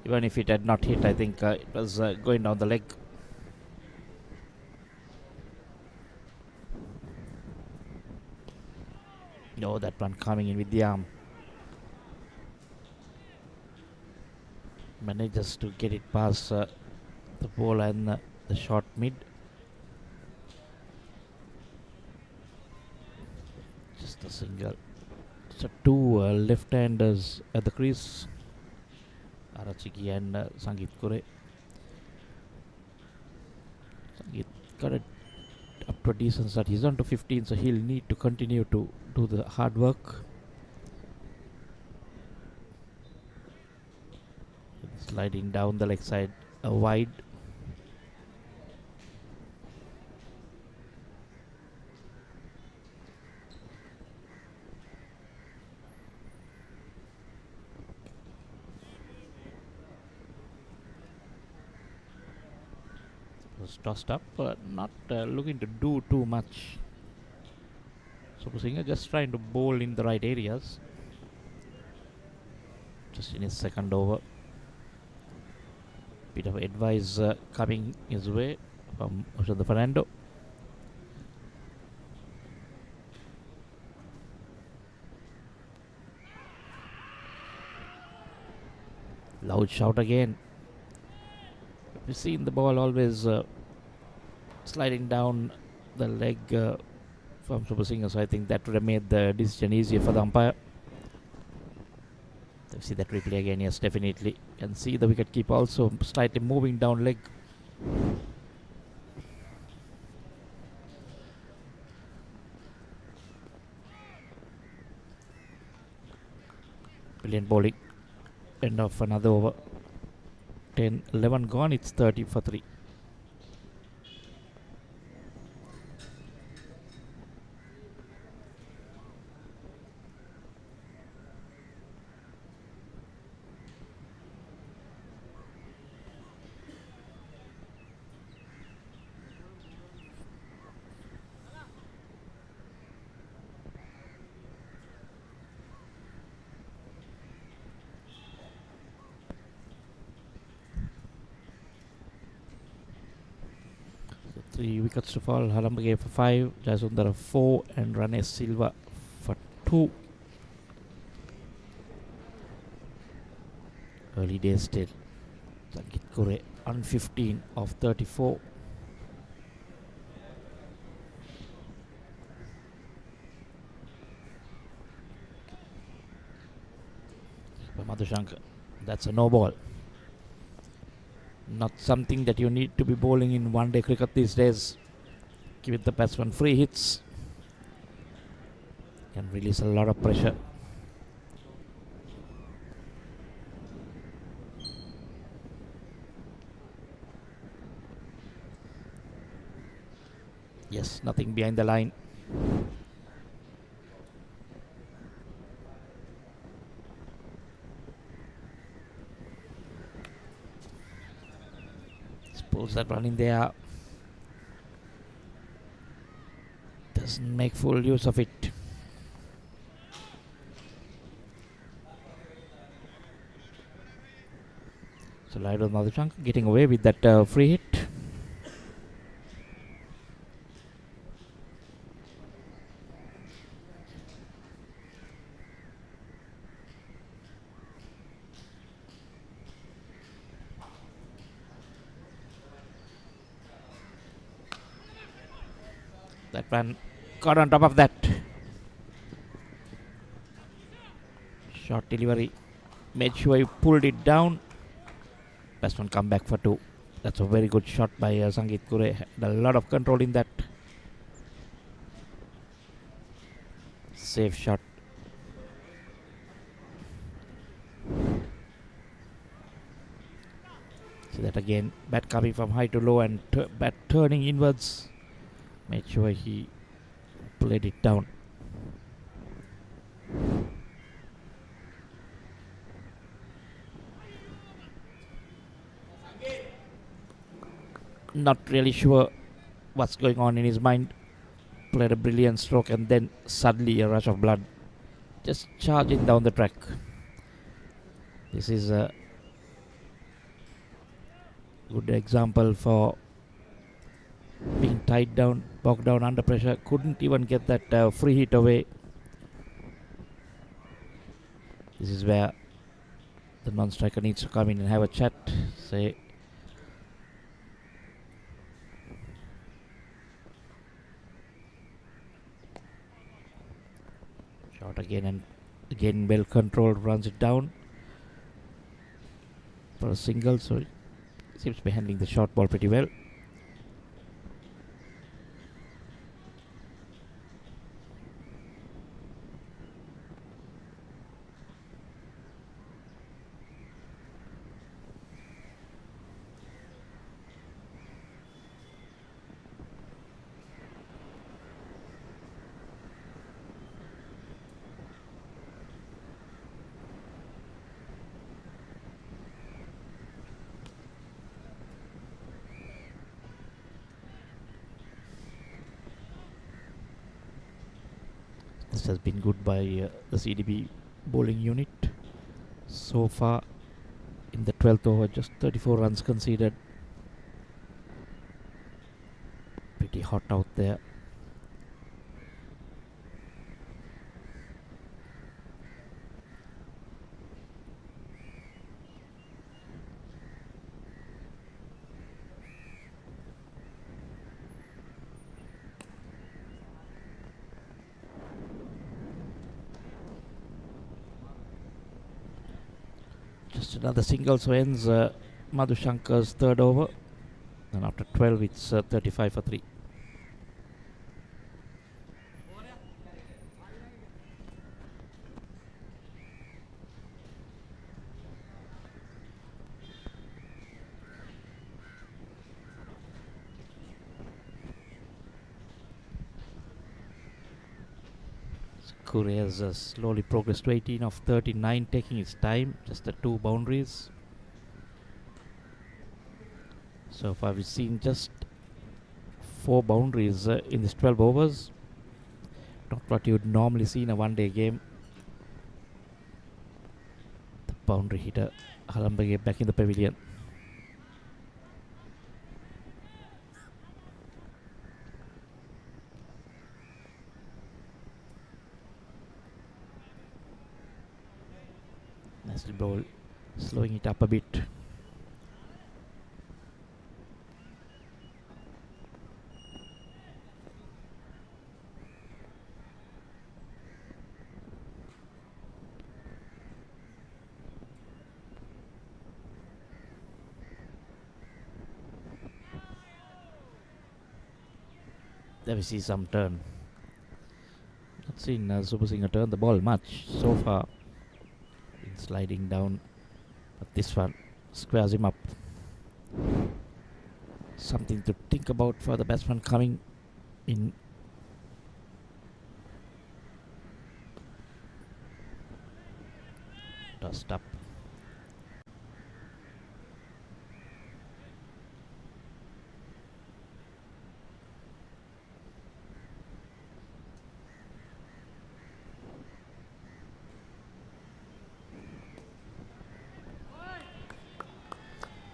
Speaker 1: Even if it had not hit, I think it was going down the leg. No, that one coming in with the arm. Manages to get it past the ball and the short mid. Just a single. So 2 left-handers at the crease. Arachiki and Sangeet Kure. Sangeet got it up to a decent start. He's on to 15, so he'll need to continue to do the hard work. Sliding down the leg side wide. Was tossed up, not looking to do too much. Super Singer just trying to bowl in the right areas. Just in his second over. Bit of advice coming his way from Ushada Fernando. Loud shout again. We've seen the ball always sliding down the leg from Super Singer, so I think that would have made the decision easier for the umpire. You see that replay again, yes, definitely. Can see the wicket keeper also slightly moving down leg. Brilliant bowling. End of another over. 10, 11 gone, it's 30 for 3. So 3 wickets to fall. Harambage for 5, Jasundara 4, and Rane Silva for 2. Early days still. Sangeet Kure on 15 of 34. Madhushankar, that's a no ball. Not something that you need to be bowling in one-day cricket these days. Give the batsman free hits. Can release a lot of pressure. Yes, nothing behind the line. Suppose that run in there. Doesn't make full use of it. So Lido Madhuchank getting away with that free hit. That man got on top of that. Short delivery. Made sure he pulled it down. Best one come back for 2. That's a very good shot by Sangeet Kure. Had a lot of control in that. Safe shot. See that again. Bat coming from high to low and bat turning inwards. Made sure he played it down. Not really sure what's going on in his mind. Played a brilliant stroke and then suddenly a rush of blood. Just charging down the track. This is a good example for being tied down, bogged down under pressure. Couldn't even get that free hit away. This is where the non-striker needs to come in and have a chat. Say, shot again and again well controlled, runs it down for a single. So he seems to be handling the short ball pretty well. This has been good by the CDB bowling unit. So far in the 12th over, just 34 runs conceded. Pretty hot out there. Just another single, so ends Madhushankar's third over. And after 12, it's 35 for 3. Kure has slowly progressed to 18 of 39, taking his time, just the 2 boundaries. So far we've seen just 4 boundaries in this 12 overs. Not what you would normally see in a one-day game. The boundary hitter, Halambage, back in the pavilion. Nicely ball, slowing it up a bit. There we see some turn. Not seen Super Singer turn the ball much so far. Been sliding down, but this one squares him up. Something to think about for the batsman coming in Tossed up.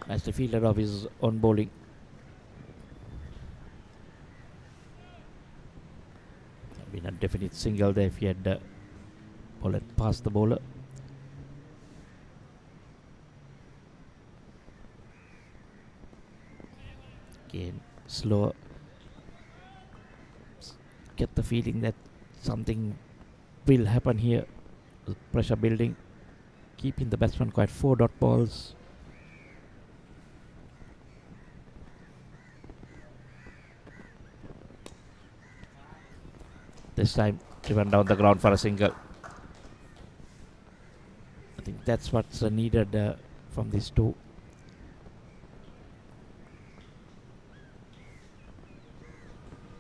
Speaker 1: Nicely fielded of his own bowling. Been a definite single there if he had bowled past the bowler. Again, slower. Get the feeling that something will happen here. Pressure building. Keeping the batsman quite 4 dot balls. This time driven down the ground for a single. I think that's what's needed from these two.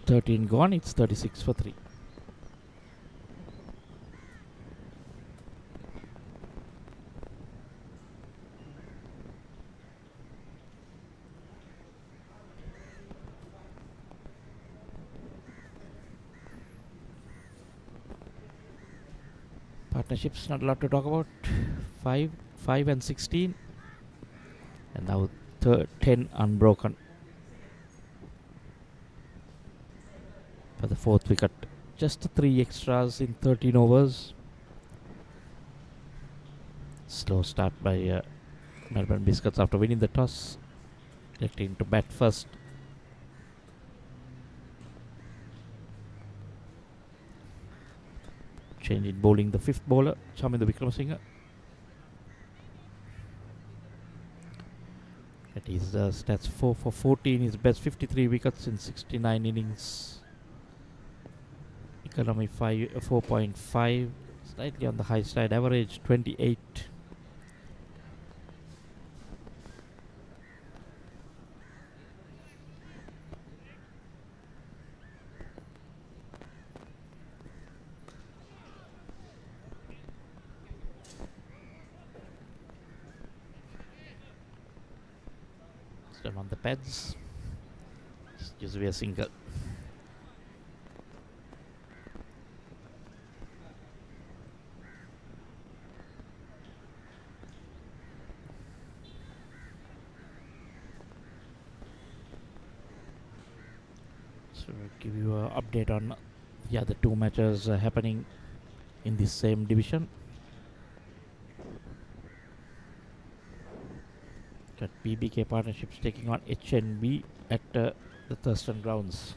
Speaker 1: $13 gone, it's 36 for 3. Partnerships, not a lot to talk about. 5 and 16. And now 10 unbroken. For the 4th wicket. Just 3 extras in 13 overs. Slow start by Maliban Biscuits after winning the toss. Electing to bat first. Change in bowling the 5th bowler, Chaminda Wickramasinghe. That is stats 4 for 14, his best 53 wickets in 69 innings. Economy 4.5, slightly on the high side, average 28. Still on the pads. Just be a single. So I'll give you an update on the other 2 matches happening in the same division. Got BBK Partnerships taking on HNB at the Thurston grounds.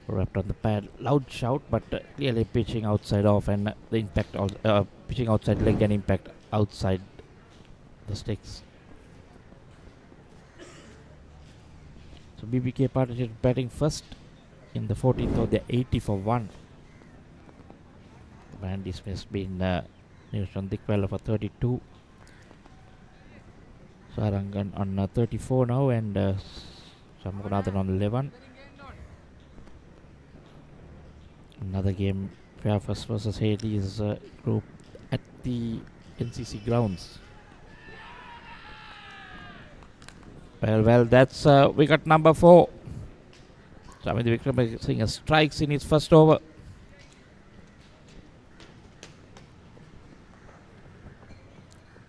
Speaker 1: Wrapped on the pad, loud shout, but clearly pitching outside off, and the impact pitching outside leg and impact outside the sticks. So BBK Partnership batting first in the 14th over, they're 80 for 1. Man dismissed been Nilsson Dickwella for 32. Sarangan on 34 now, and Samukunathan on 11. Another game, Fairfax versus Haley's group at the NCC grounds. Well, that's wicket number 4. Chaminda Wickramasinghe strikes in his first over.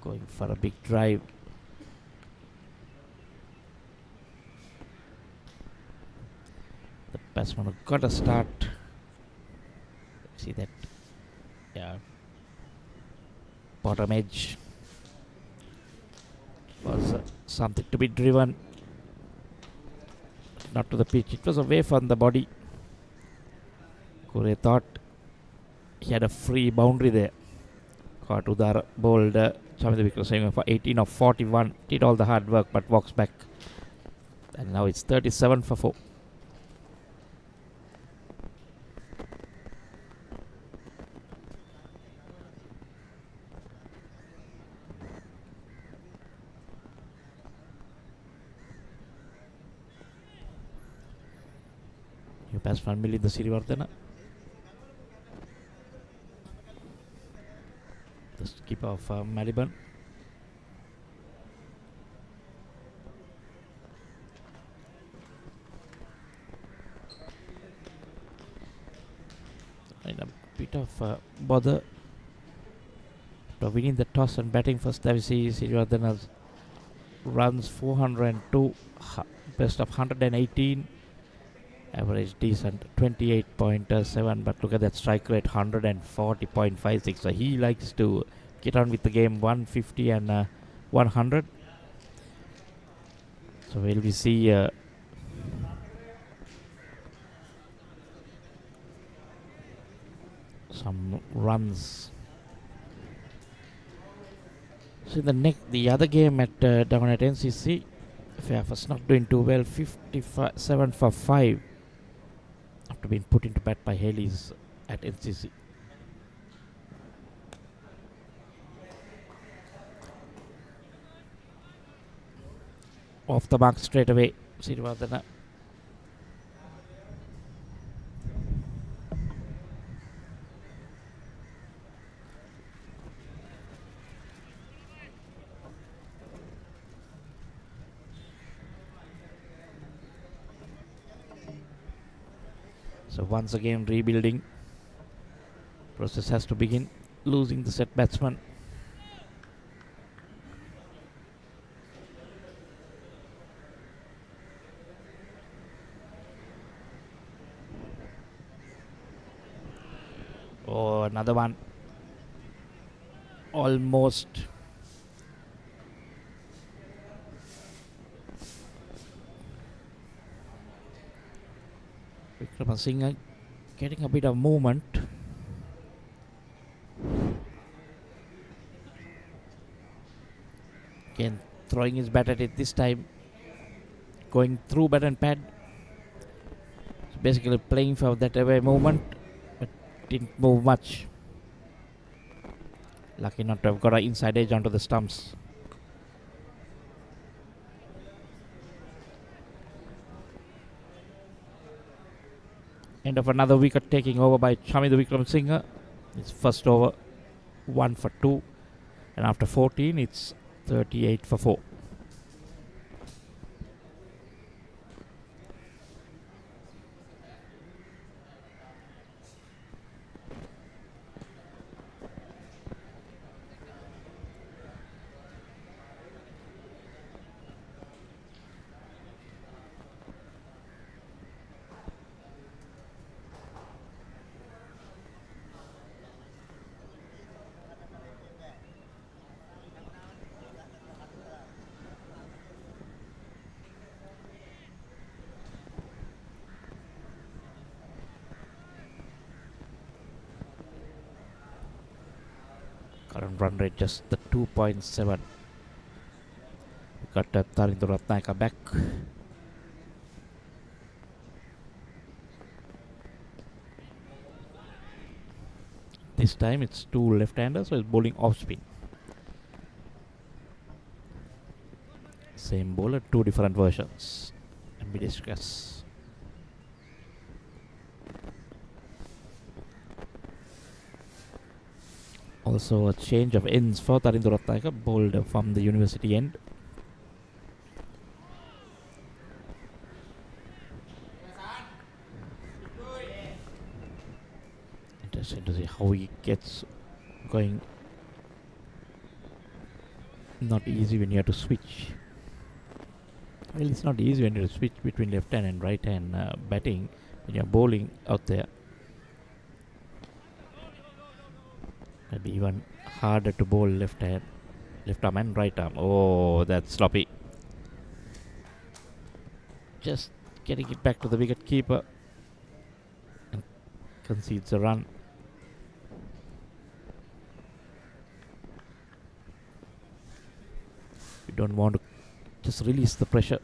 Speaker 1: Going for a big drive. The batsman got a start. See that? Yeah. Bottom edge was something to be driven. Not to the pitch. It was away from the body. Kure thought he had a free boundary there. Caught Udar bowled Chaminda Wickramasinghe for 18 of 41. Did all the hard work but walks back. And now it's 37 for 4. batsman Milinda Siriwardena. The skipper of Maliban. In a bit of bother after winning the toss and batting first, we see Siriwardena runs 402, best of 118, average decent 28.7, but look at that strike rate 140.56. So he likes to get on with the game 150 and 100. So will we see some runs? So the other game at down at NCC, Fairfax not doing too well, 57 for 5 after being put into bat by Haley's at NCC. Off the mark straight away, Siriwardena. So once again rebuilding process has to begin, losing the set batsman. Oh, another one. Almost. Vikramasinghe getting a bit of movement. Again, throwing his bat at it this time. Going through bat and pad. So basically playing for that away movement, but didn't move much. Lucky not to have got an inside edge onto the stumps. End of another wicket taking over by Chamida Vikramasinghe. It's first over 1 for 2, and after 14 it's 38 for 4. Current run rate just the 2.7. We got Tharindu Ratnayaka back. This time it's two left-handers, so it's bowling off spin. Same bowler, two different versions. Ambidextrous. Also a change of ends for Tharindu Ratnayaka, bowled from the university end. Interesting to see how he gets going. Not easy when you have to switch. Well, it's not easy when you switch between left hand and right hand batting when you're bowling out there. Maybe even harder to bowl left arm and right arm. Oh, that's sloppy. Just getting it back to the wicket keeper and concedes a run. We don't want to just release the pressure.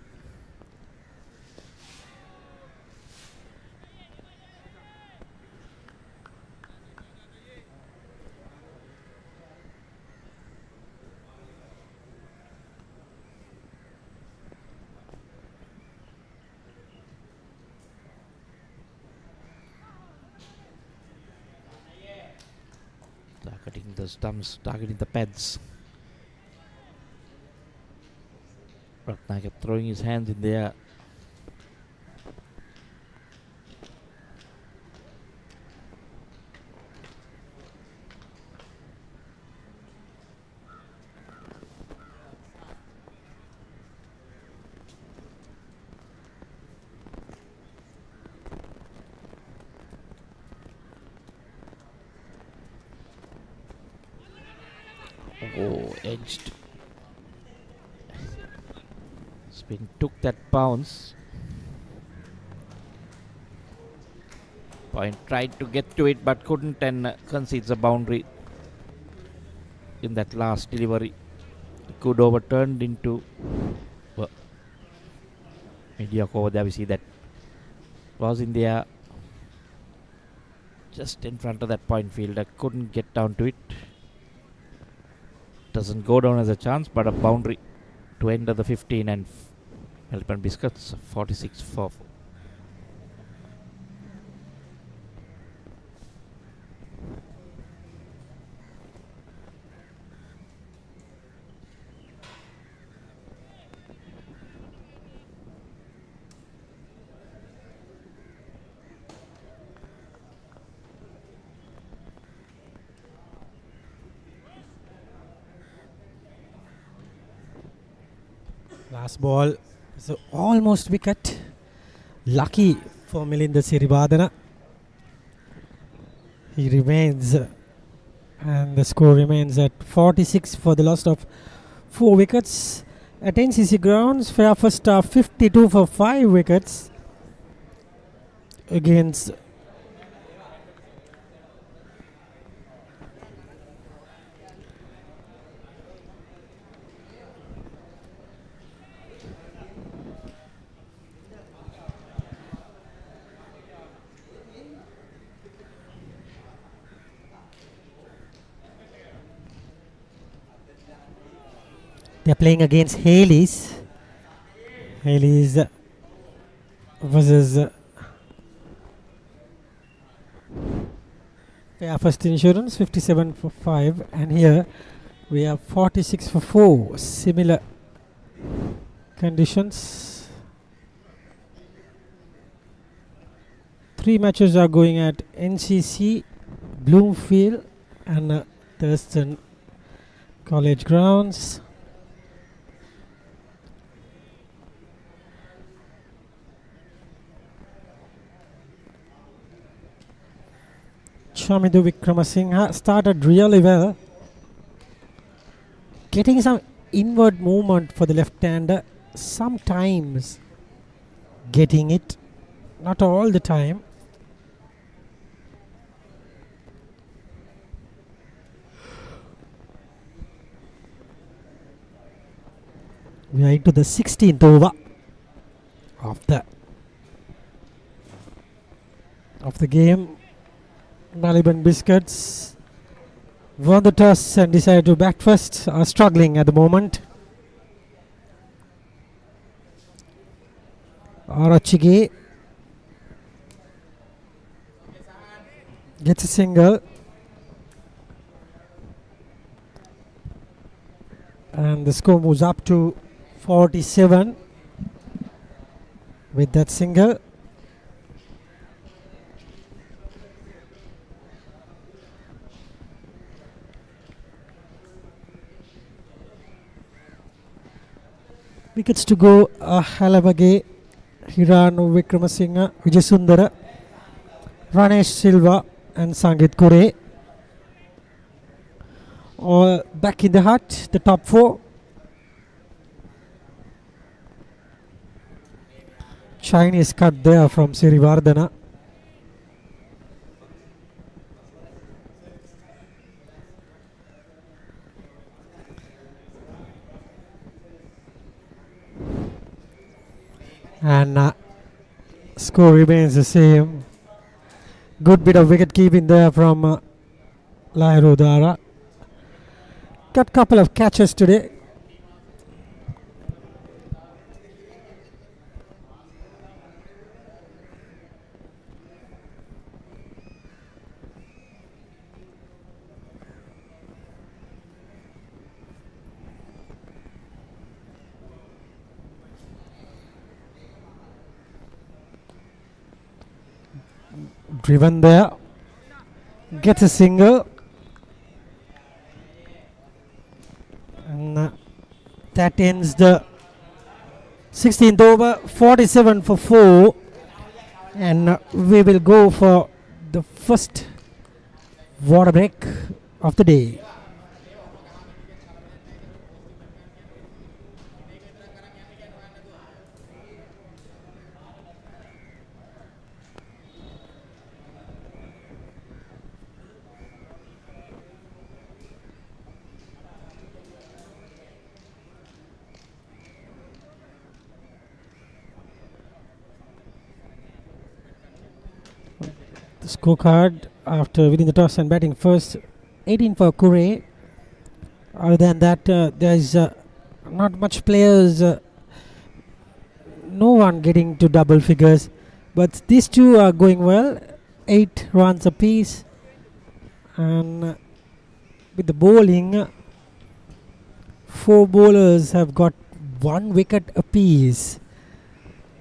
Speaker 1: cutting the stumps, targeting the pads. Ratnakar throwing his hands in the air. Oh, edged. Spin took that bounce. Point tried to get to it but couldn't, and concedes a boundary in that last delivery. Could overturned into mediocre over there. We see that was in the air just in front of that point fielder. Couldn't get down to it. Doesn't go down as a chance, but a boundary to end of the 15, and Maliban Biscuits 46 for 4.
Speaker 2: Last ball, so almost wicket. Lucky for Milinda Sirivadana. He remains, and the score remains at 46 for the loss of 4 wickets. At NCC grounds, fair first 52 for 5 wickets against they're playing against Haley's. Haley's versus Fair First Insurance, 57 for 5. And here we have 46 for 4. Similar conditions. 3 matches are going at NCC, Bloomfield and Thurston College grounds. Shamidu Vikramasinghe started really well, getting some inward movement for the left-hander, sometimes getting it, not all the time. We are into the 16th over of the game. Maliban Biscuits won the toss and decided to bat first. Are struggling at the moment. Arachige gets a single, and the score moves up to 47 with that single. Wickets to go: Halabage, Hiranu Vikramasinghe, Vijayasundara, Ranesh Silva and Sangit Kure. All back in the hut, the top 4. Chinese cut there from Sirivardhana. And score remains the same. Good bit of wicket keeping there from Lairu Dara. Got a couple of catches today. driven there, gets a single, and that ends the 16th over, 47 for 4, and we will go for the first water break of the day. The scorecard after winning the toss and batting first, 18 for Kure. Other than that, there is not much players, no one getting to double figures, but these two are going well, 8 runs apiece, and with the bowling, 4 bowlers have got 1 wicket apiece.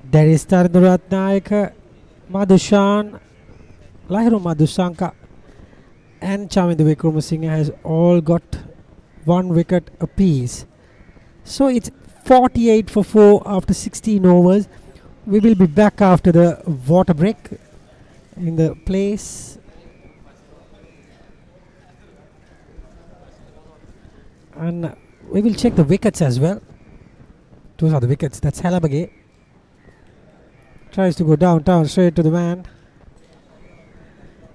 Speaker 2: There is Tarindra Ratnayaka, Madhushan, Lahiru Madhusanka and Chamindu Wickramasinghe has all got 1 wicket apiece. So it's 48 for 4 after 16 overs. We will be back after the water break in the place. And we will check the wickets as well. Those are the wickets. That's Halabage. Tries to go downtown straight to the man.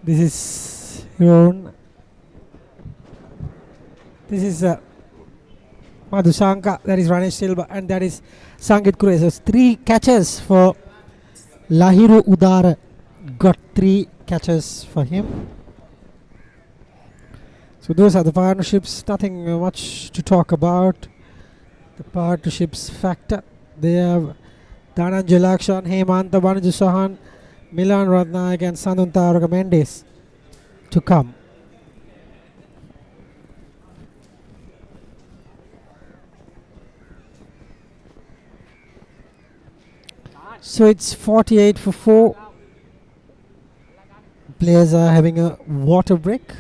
Speaker 2: This is Hiron. This is Madhusanka. That is Ranesh Silva. And that is Sangit Kure. So 3 catches for Lahiru Udara. Got 3 catches for him. So those are the partnerships. Nothing much to talk about. The partnerships factor. They have Dhananjay Lakshan, Hemanta Banaju Sahan, Milan Ratnayak and Sandun Taraka Mendes to come. So it's 48 for 4. Players are having a water break.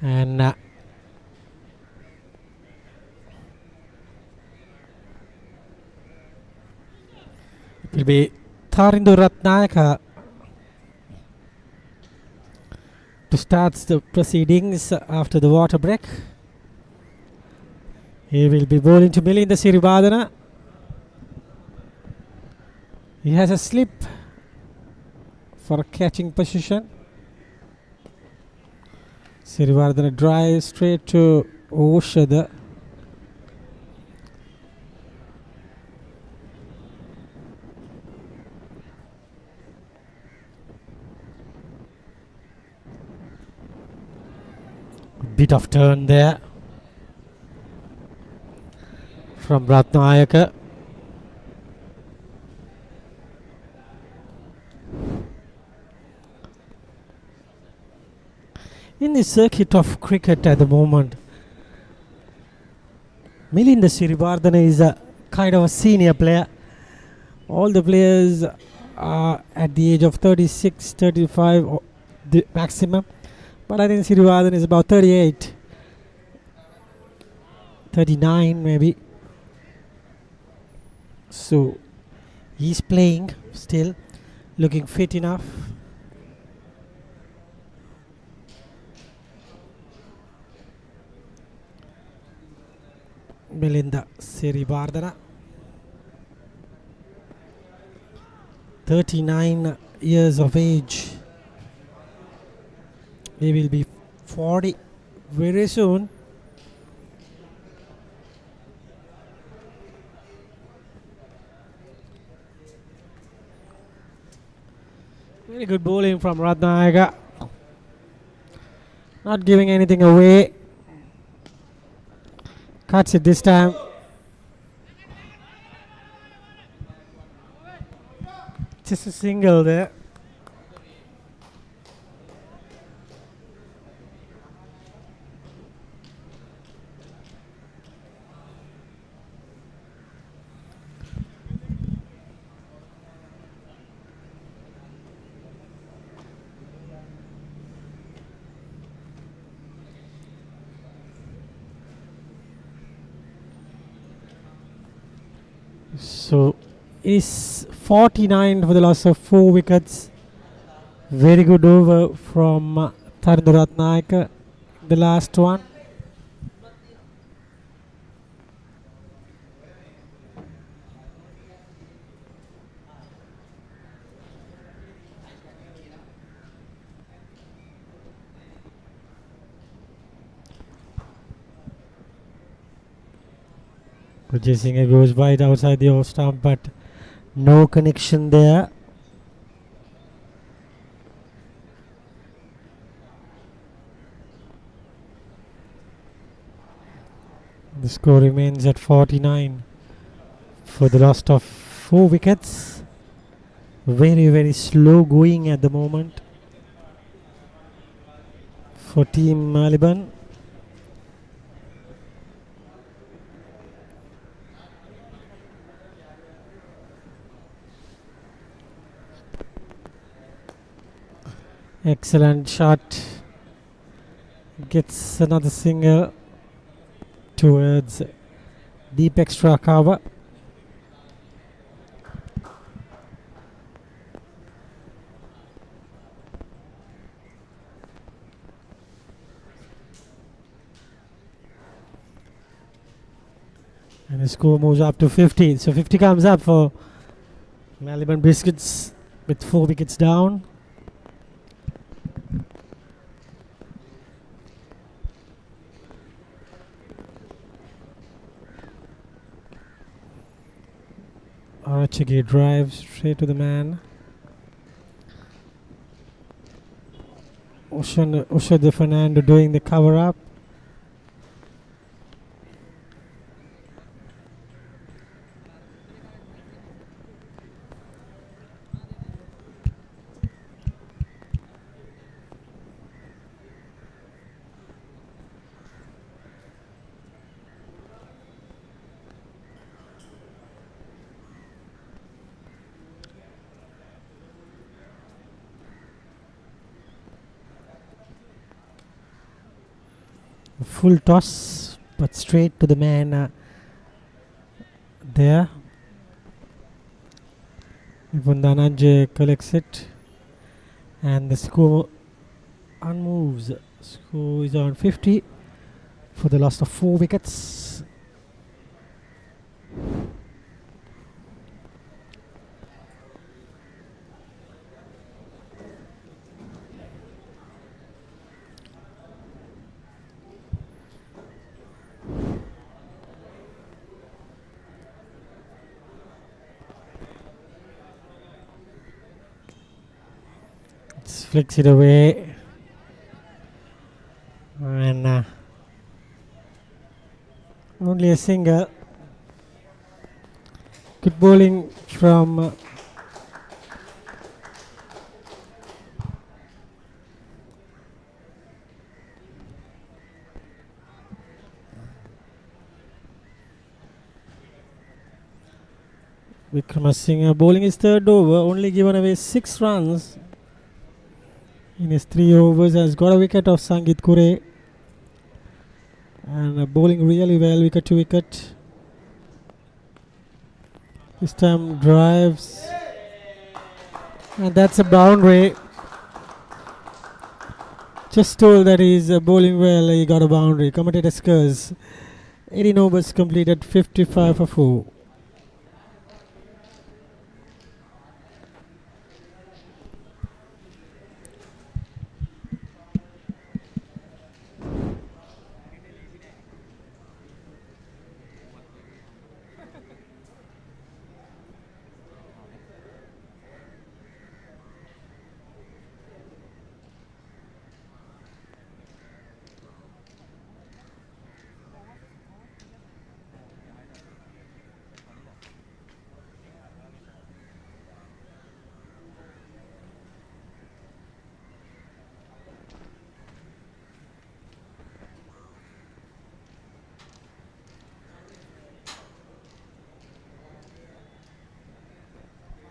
Speaker 2: And it will be Tharindu Ratnayaka to start the proceedings after the water break. He will be bowling to Milinda Sirivardhana. He has a slip for a catching position. Sirivardhana drives straight to Oshada. Bit of turn there from Ratnayaka. In the circuit of cricket at the moment, Milinda Sirivardhana is a kind of a senior player. All the players are at the age of 36, 35 or the maximum. But I think Sirivardhana is about 38, 39 maybe. So he's playing still, looking fit enough. Milinda Sirivardhana, 39 years of age. He will be 40 very soon. Very good bowling from Ratnayaka. Not giving anything away. Cuts it this time. Just a single there. So it is 49 for the loss of 4 wickets. Very good over from Tharindra Ratnayaka, the last one. Vijay Singh goes wide outside the off stump, but no connection there. The score remains at 49 for the loss of 4 wickets. Very, very slow going at the moment for Team Maliban. Excellent shot. Gets another single towards deep extra cover. And the score moves up to 50. So 50 comes up for Maliban Biscuits with 4 wickets down. Archie drives straight to the man. Ushad Fernando doing the cover up. Full toss, but straight to the man there. Ivundanaj collects it, and the score unmoves. Score is on 50 for the loss of 4 wickets. Flicks it away, and only a single. Good bowling from Vikramasinghe. Bowling his third over, only given away 6 runs in his 3 overs. Has got a wicket of Sangeet Kure, and bowling really well, wicket to wicket. This time drives, and that's a boundary. Just told that he's bowling well, he got a boundary. Commentator scores. 18 overs completed, 55 for 4.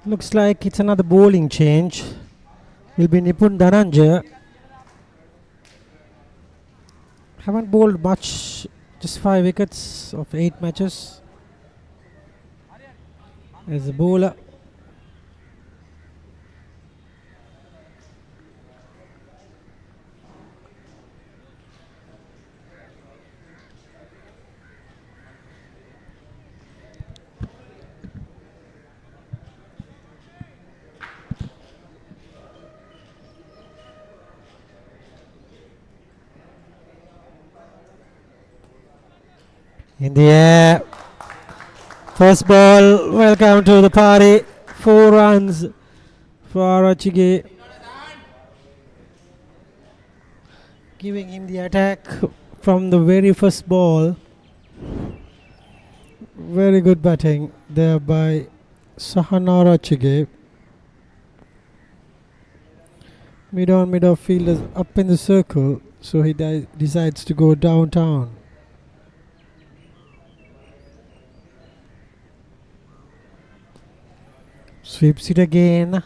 Speaker 2: Looks like it's another bowling change. Will be Nipun Dhananjay. Haven't bowled much, just 5 wickets of 8 matches. As a bowler, in the air. First ball, welcome to the party. 4 runs for Arachige, giving him the attack from the very first ball. Very good batting there by Sahana Arachige. Mid-on, mid-off fielders up in the circle, so he decides to go downtown. Sweeps it again.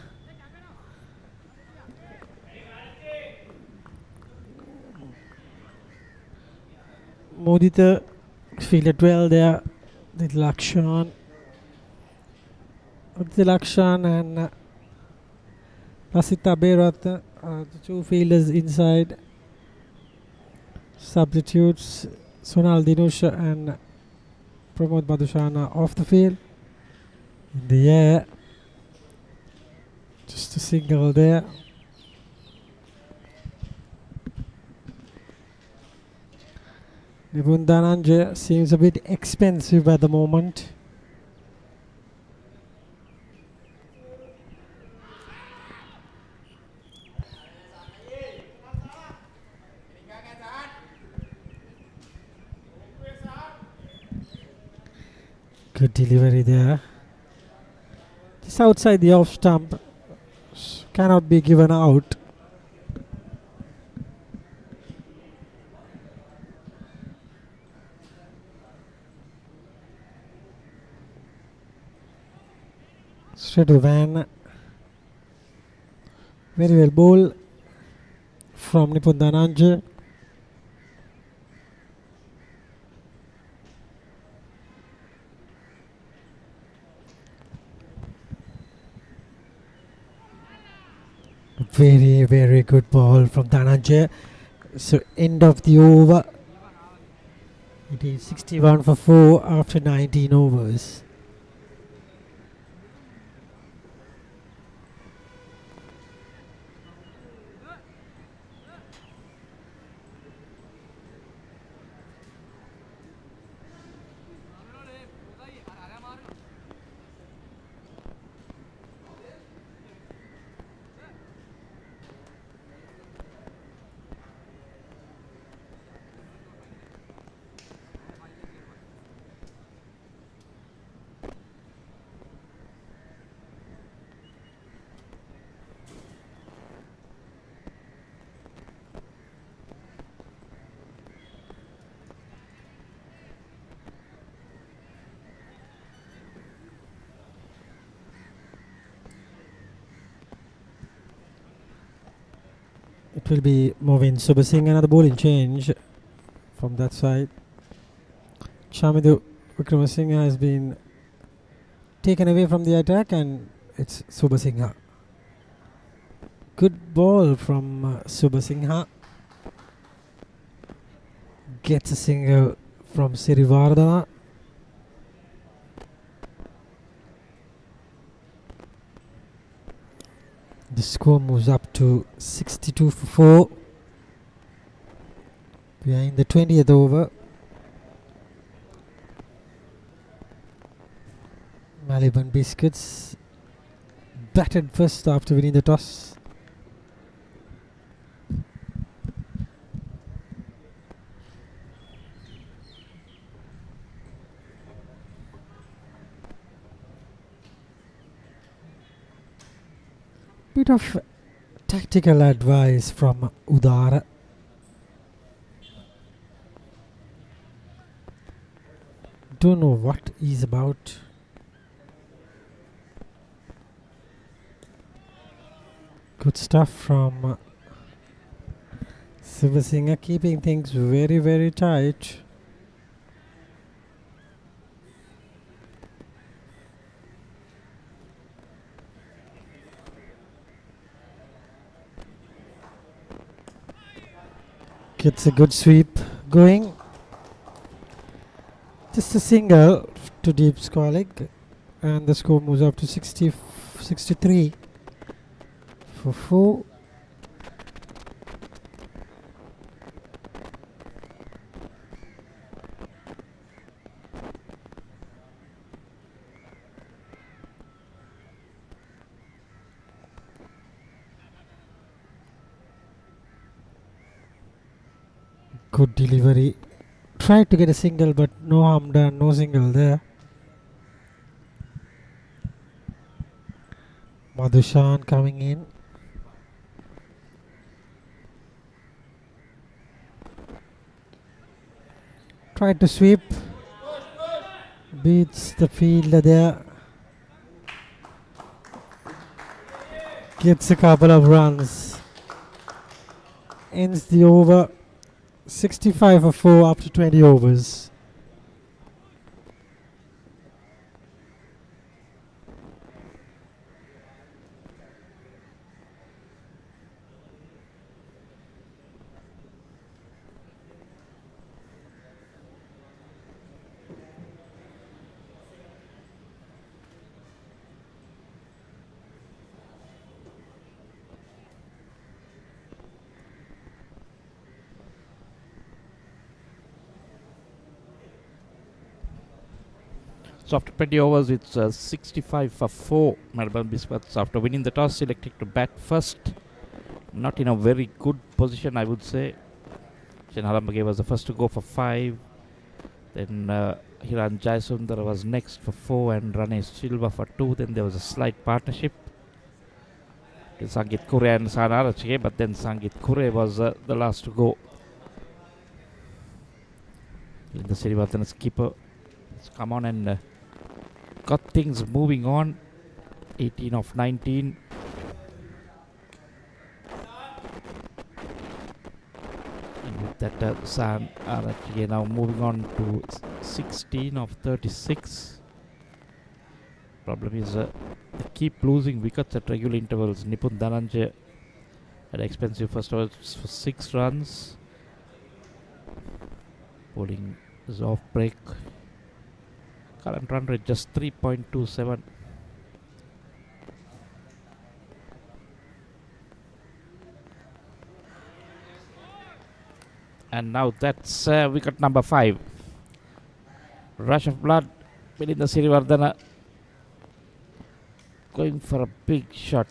Speaker 2: Mudita fielded well there. Little action. Little action and Lasita Berat, the 2 fielders inside. Substitutes Sonal Dinusha and Pramod Badushana off the field. In the air. Just a single there. Nipun Dhananjay seems a bit expensive at the moment. Good delivery there. Just outside the off stump. Cannot be given out. Straight to the van. Very well bowled from Nipun Dhananjay. Very, very good ball from Dhananjay. So end of the over. It is 61 for 4 after 19 overs. It will be Movin Subasinghe, another bowling change from that side. Shamidu Wickramasinghe has been taken away from the attack, and it's Subasinghe. Good ball from Subasinghe. Gets a single from Sirivardhana. The score moves up to 62 for 4. We are in the 20th over. Maliban Biscuits batted first after winning the toss. Bit of tactical advice from Udara. Don't know what he's about. Good stuff from Subasinghe, keeping things very, very tight. Gets a good sweep going. Just a single to deep Sportylk, and the score moves up to 63 for 4. Good delivery. Tried to get a single, but no harm done. No single there. Madhushan coming in. Tried to sweep. Beats the fielder there. Gets a couple of runs. Ends the over. 65 for 4 after 20 overs.
Speaker 1: So after 20 overs, it's 65 for 4. Maliban Biscuits, after winning the toss, selected to bat first. Not in a very good position, I would say. Chen Halambage was the first to go for 5. Then Hiran Jayasundar was next for 4 and Ranesh Silva for 2. Then there was a slight partnership. Sangit Kure and Sanarachige, but then Sangit Kure was the last to go. The Sirivardhana's keeper has come on and got things moving on. 18 of 19. And with that, San Arachige now moving on to 16 of 36. Problem is they keep losing wickets at regular intervals. Nipun Dhananjay An expensive first over for 6 runs. Bowling is off break. Current run rate just 3.27. And now that's wicket number 5. Rush of blood within the Sirivardhana. Going for a big shot.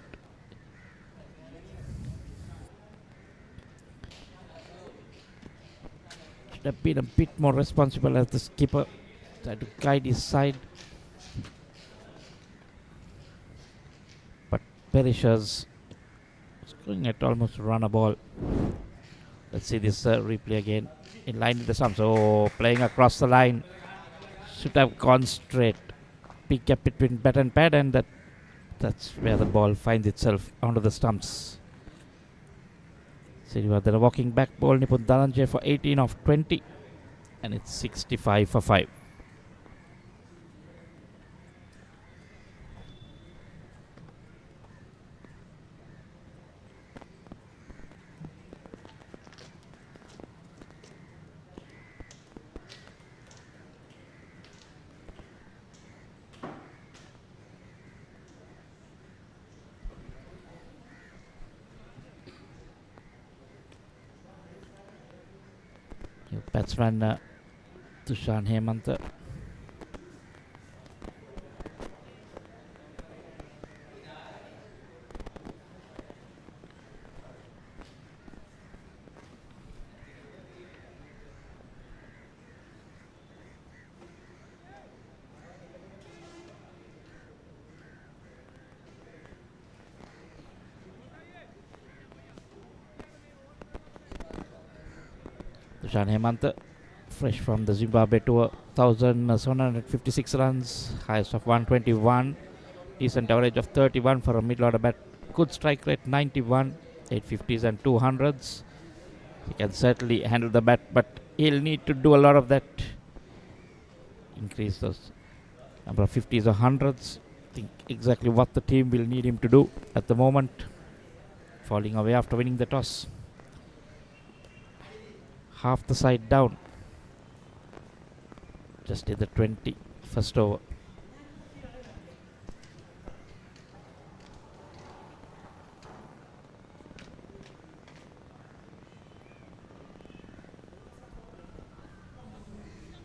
Speaker 1: Should have been a bit more responsible as the skipper. Tried to guide his side. But Perishers is going at almost run a ball. Let's see this replay again. In line with the stumps. Oh, playing across the line. Should have gone straight. Big gap between bat and pad, and that's where the ball finds itself onto the stumps. Sirivardhana walking back ball. Nipun Dhananjay for 18 of 20. And it's 65 for 5. Batsman Tushan Hemantha. Tushan Hemantha, fresh from the Zimbabwe tour, 1,756 runs, highest of 121, decent average of 31 for a middle order bat, good strike rate 91, 850s and 200s. He can certainly handle the bat, but he'll need to do a lot of that. Increase those number of 50s or 100s. Think exactly what the team will need him to do at the moment. Falling away after winning the toss. Half the side down. Just in the 21st over.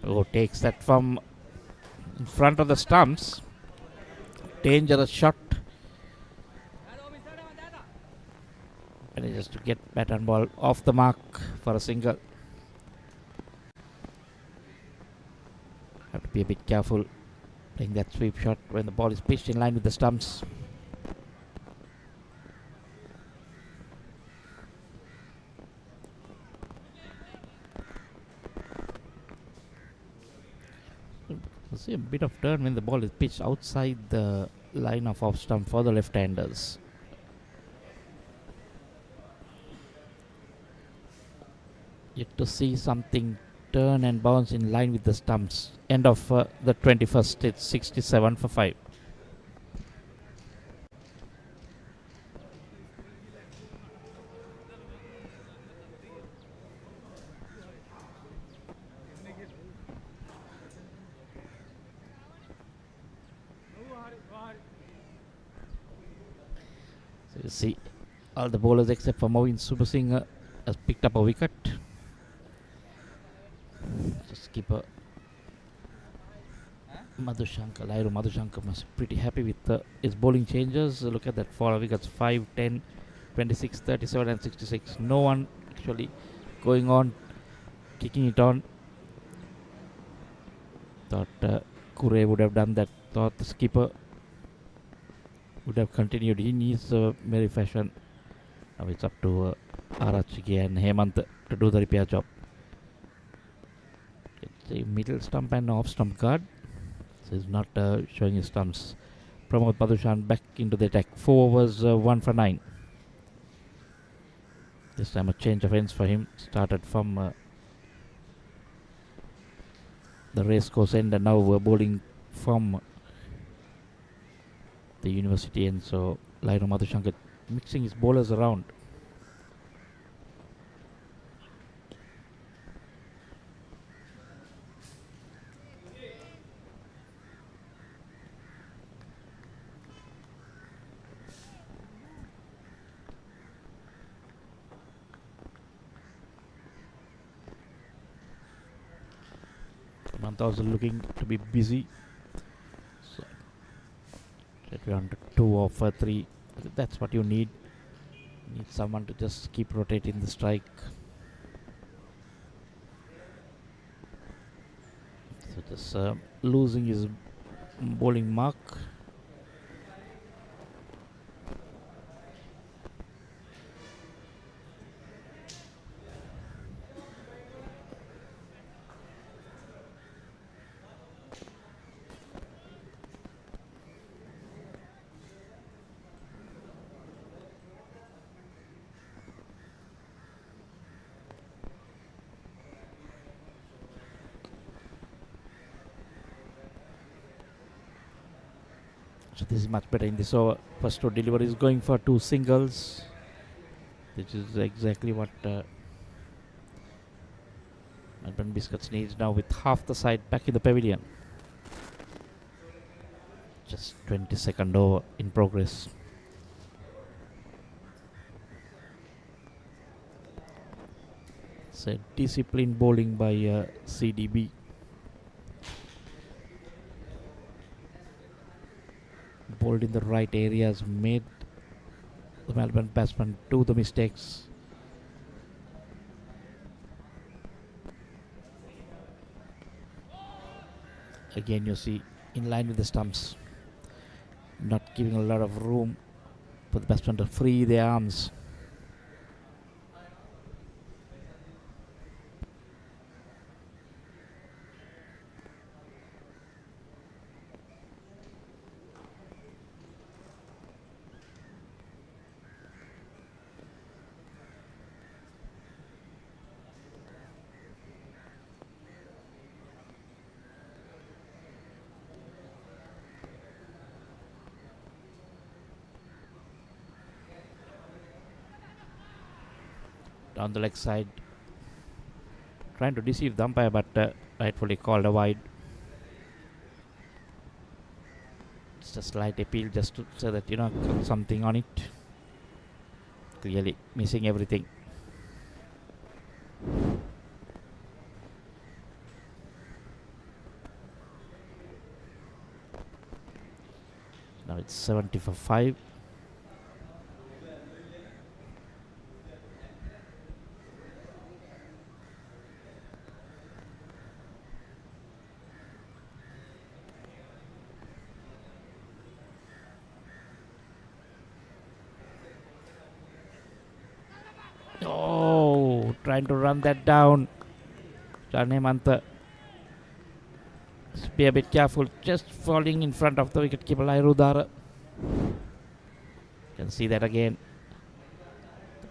Speaker 1: Oh, takes that from in front of the stumps. Dangerous shot. Manages to get bat and ball off the mark for a single. Have to be a bit careful playing that sweep shot when the ball is pitched in line with the stumps. You see a bit of turn when the ball is pitched outside the line of off stump for the left-handers. Yet to see something turn and bounce in line with the stumps. End of the 21st, it's 67 for 5. So you see all the bowlers except for Moeen Subasinghe has picked up a wicket. Skipper Lairu Madhushankar must be pretty happy with his bowling changes. Look at that, 4 wickets, 5, 10, 26, 37 and 66. No one actually going on, kicking it on. Thought Kure would have done that. Thought the skipper would have continued in his merry fashion. Now it's up to Arachige and Hemant to do the repair job. The middle stump and off stump guard. So he's not showing his stumps. Pramod Madhushan back into the attack. 4 overs, 1 for 9. This time a change of ends for him. Started from the racecourse end and now we're bowling from the university end. So Lairu Madhushankar mixing his bowlers around. Shanth also looking to be busy. So we're on to 2 or 3. That's what you need. You need someone to just keep rotating the strike. So just losing his bowling mark. So this is much better in this over. First to delivery is going for 2 singles. Which is exactly what Maliban Biscuits needs now with half the side back in the pavilion. Just 22nd over in progress. It's a disciplined bowling by CDB. Bowled in the right areas, made the Maliban batsman do the mistakes. Again you see in line with the stumps, not giving a lot of room for the batsman to free their arms. Down the leg side, trying to deceive the umpire, but rightfully called a wide. It's a slight appeal just to say that, you know, something on it. Clearly missing everything. Now it's 70 for 5. Oh, trying to run that down. Mantha. Be a bit careful, just falling in front of the wicketkeeper Lairudara. Can see that again.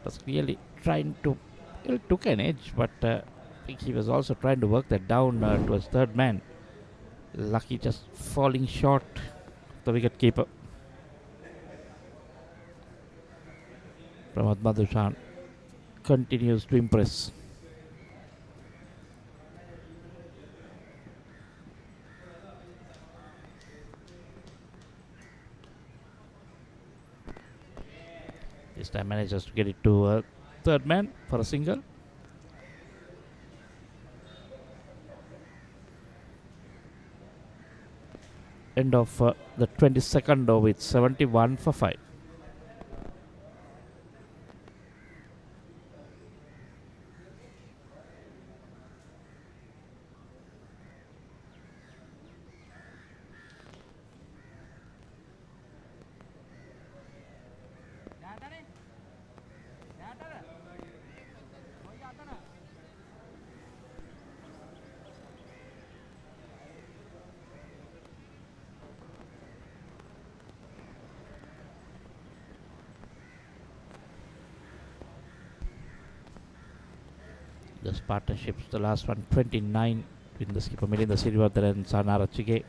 Speaker 1: Was clearly trying to, he took an edge, but I think he was also trying to work that down towards third man. Lucky just falling short of the wicketkeeper. Pramod Madhushan continues to impress. This time manages to get it to third man for a single. End of the 22nd over with 71 for 5. This partnerships, the last one 29 between the skipper Milinda Sirivardhan and Sanara Chige.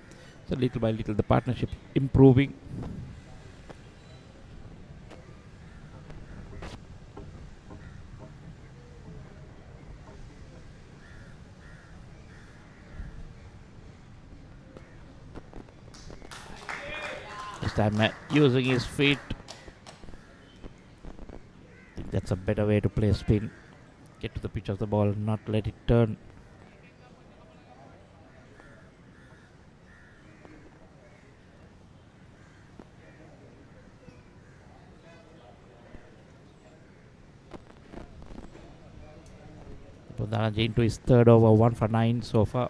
Speaker 1: So little by little the partnership improving. This time using his feet. I think that's a better way to play spin. Get to the pitch of the ball, not let it turn. Pundalanche into his third over, 1 for 9 so far.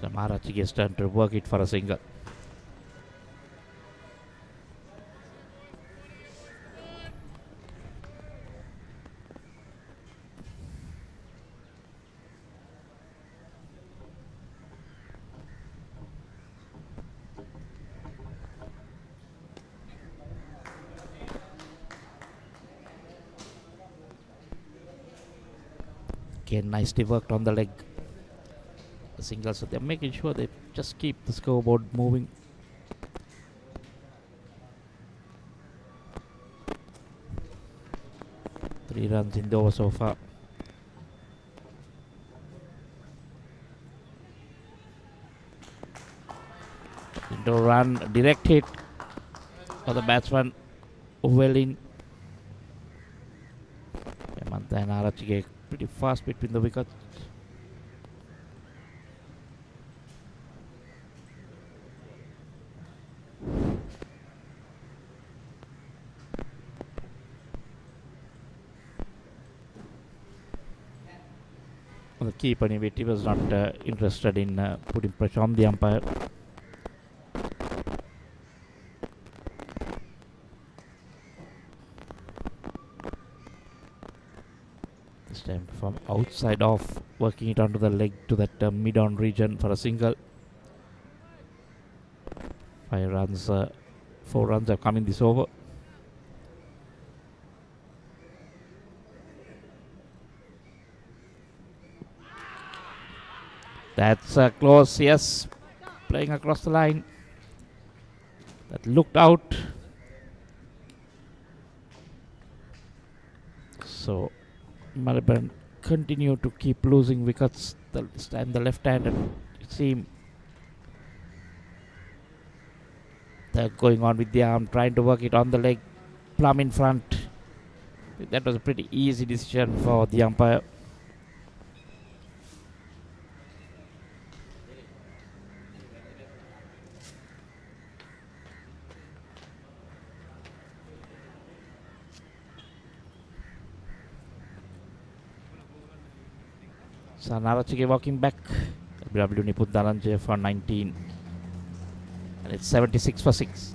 Speaker 1: So Marachige's turn to work it for a single. Again, nicely worked on the leg. The single, so they're making sure they just keep the scoreboard moving. Three runs in the over so far. Into run, direct hit for the batsman, well in. Hemantha and Arachige pretty fast between the wickets. The keeper Niviti was not interested in putting pressure on the umpire. This time from outside off, working it onto the leg to that mid-on region for a single. 5 runs, 4 runs have come in this over. That's close, yes. Playing across the line. That looked out. So Maliban continue to keep losing wickets. This time the left-handed team, they're going on with the arm, trying to work it on the leg, plumb in front. That was a pretty easy decision for the umpire. So Narachike walking back. WW Pundalanche for 19. And it's 76 for 6.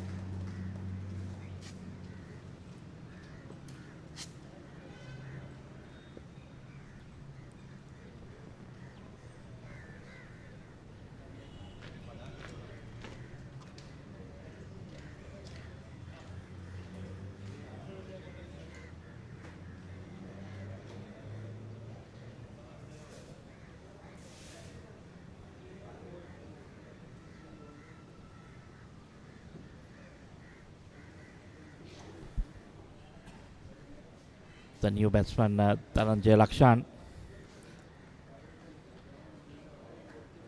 Speaker 1: The new batsman Dhananjay Lakshan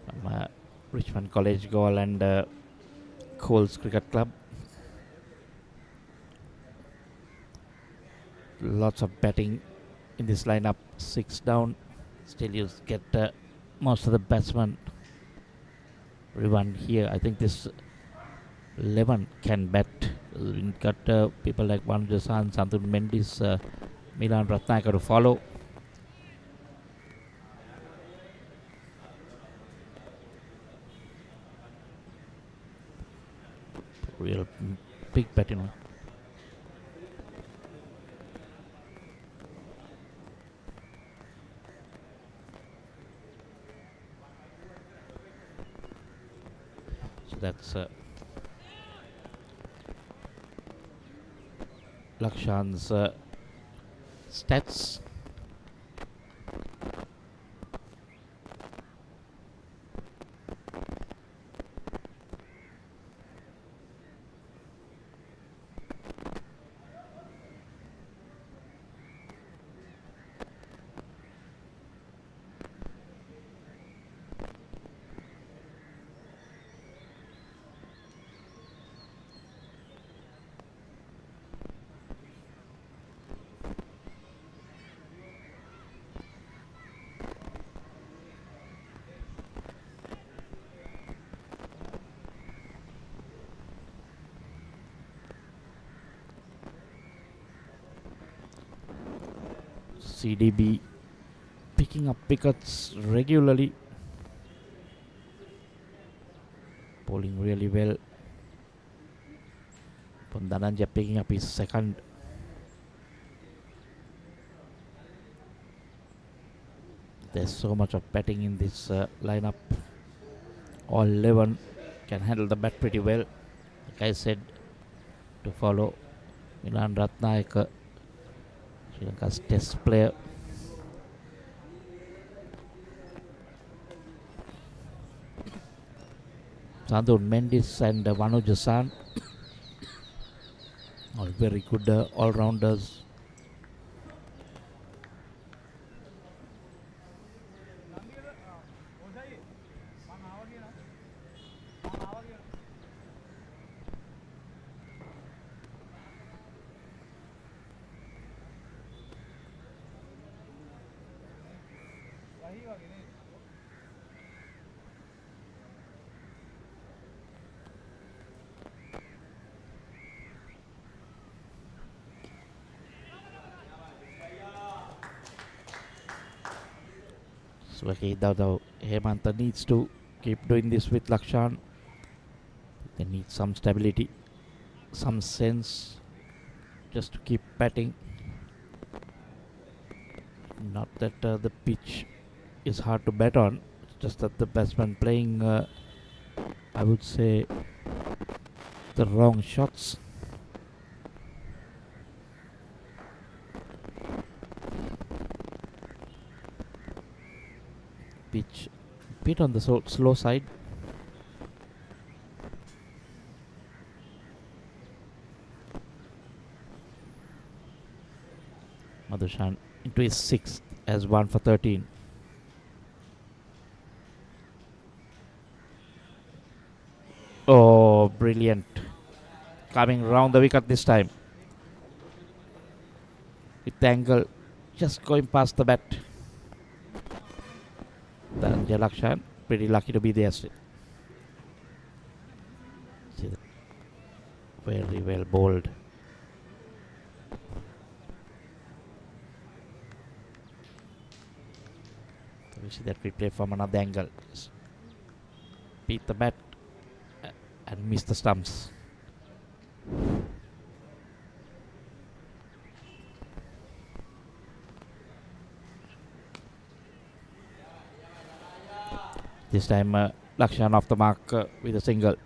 Speaker 1: from Richmond College Goal and Coles Cricket Club. Lots of batting in this lineup. 6 down. Still you get most of the batsmen. Everyone here, I think this 11 can bat. We've got people like Vanujasan, Santun Mendis, Milan Ratnakar to follow. Real big bet, you know. So that's Lakshan's stats. CDB picking up wickets regularly, bowling really well. Dhananjay picking up his second. There's so much of batting in this lineup. All 11 can handle the bat pretty well. Like I said, to follow Milan Ratnayaka, Sri Lanka's test player. Sandun Mendis and Vanu Jasan, all very good all-rounders. So Hemanta needs to keep doing this with Lakshan. They need some stability, some sense, just to keep batting. Not that the pitch is hard to bat on, it's just that the batsman playing, I would say, the wrong shots. Pitch bit on the slow side. Madhushan into his sixth as 1 for 13. Oh, brilliant. Coming round the wicket this time. With the angle just going past the bat. Dhananjay Lakshan, pretty lucky to be there still. See that? Very well bowled. So we see that we play from another angle. Just beat the bat and miss the stumps. This time Lakshan off the mark with a single.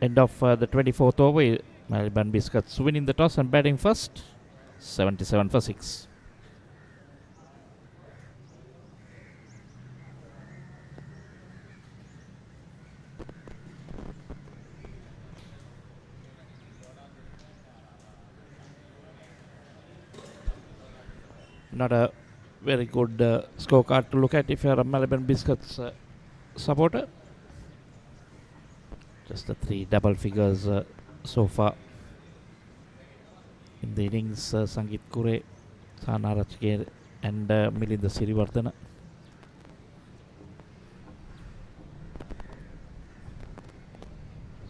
Speaker 1: End of the 24th over. Maliban Biscuits winning the toss and batting first. 77 for 6. Not a very good scorecard to look at if you're a Maliban Biscuits supporter. Just the 3 double figures so far in the innings. Sangeet Kure, Sana Rachke and Milinda Siriwardana.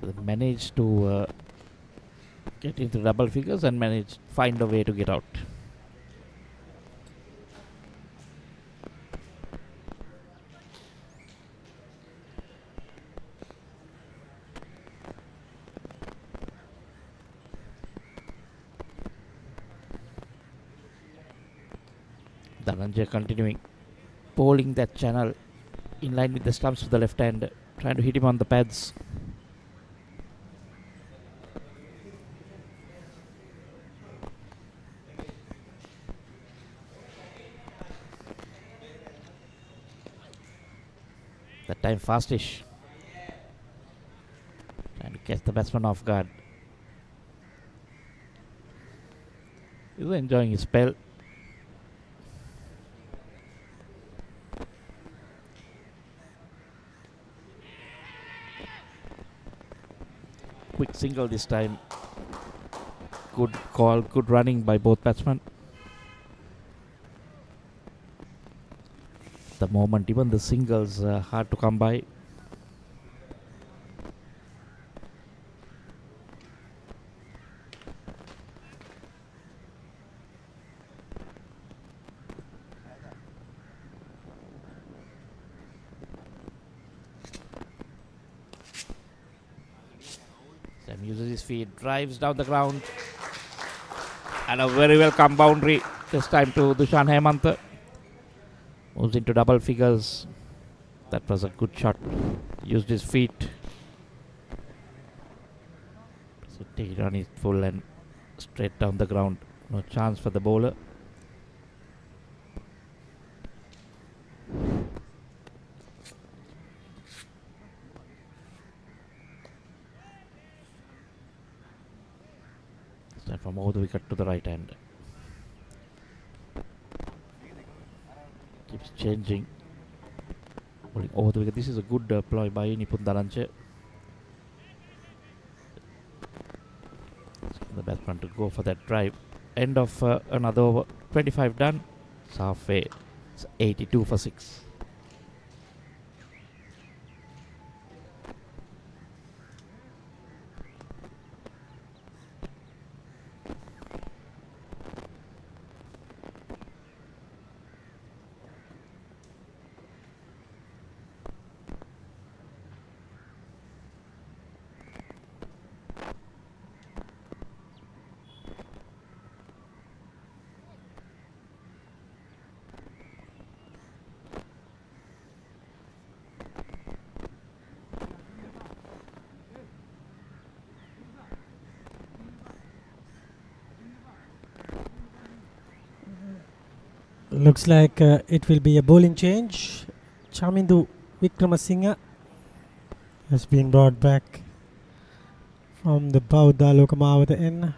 Speaker 1: So they managed to get into double figures and find a way to get out. Dhananjay continuing bowling that channel in line with the stumps with the left hand, trying to hit him on the pads. That time fastish, trying to catch the batsman off guard. He's enjoying his spell. Quick single this time. Good call, good running by both batsmen. The moment, even the singles hard to come by. Uses his feet, drives down the ground. And a very welcome boundary this time to Dushan Hemant. Moves into double figures. That was a good shot. Used his feet. So take it on his full and straight down the ground. No chance for the bowler. Start from over the wicket to the right hand. Keeps changing. Bowling over the wicket. This is a good ploy by Nipun Daranche. The batsman to go for that drive. End of another over. 25 done. It's halfway. It's 82 for 6.
Speaker 2: Looks like it will be a bowling change. Chamindu Wickramasinghe has been brought back from the Bauda Lokamawata end.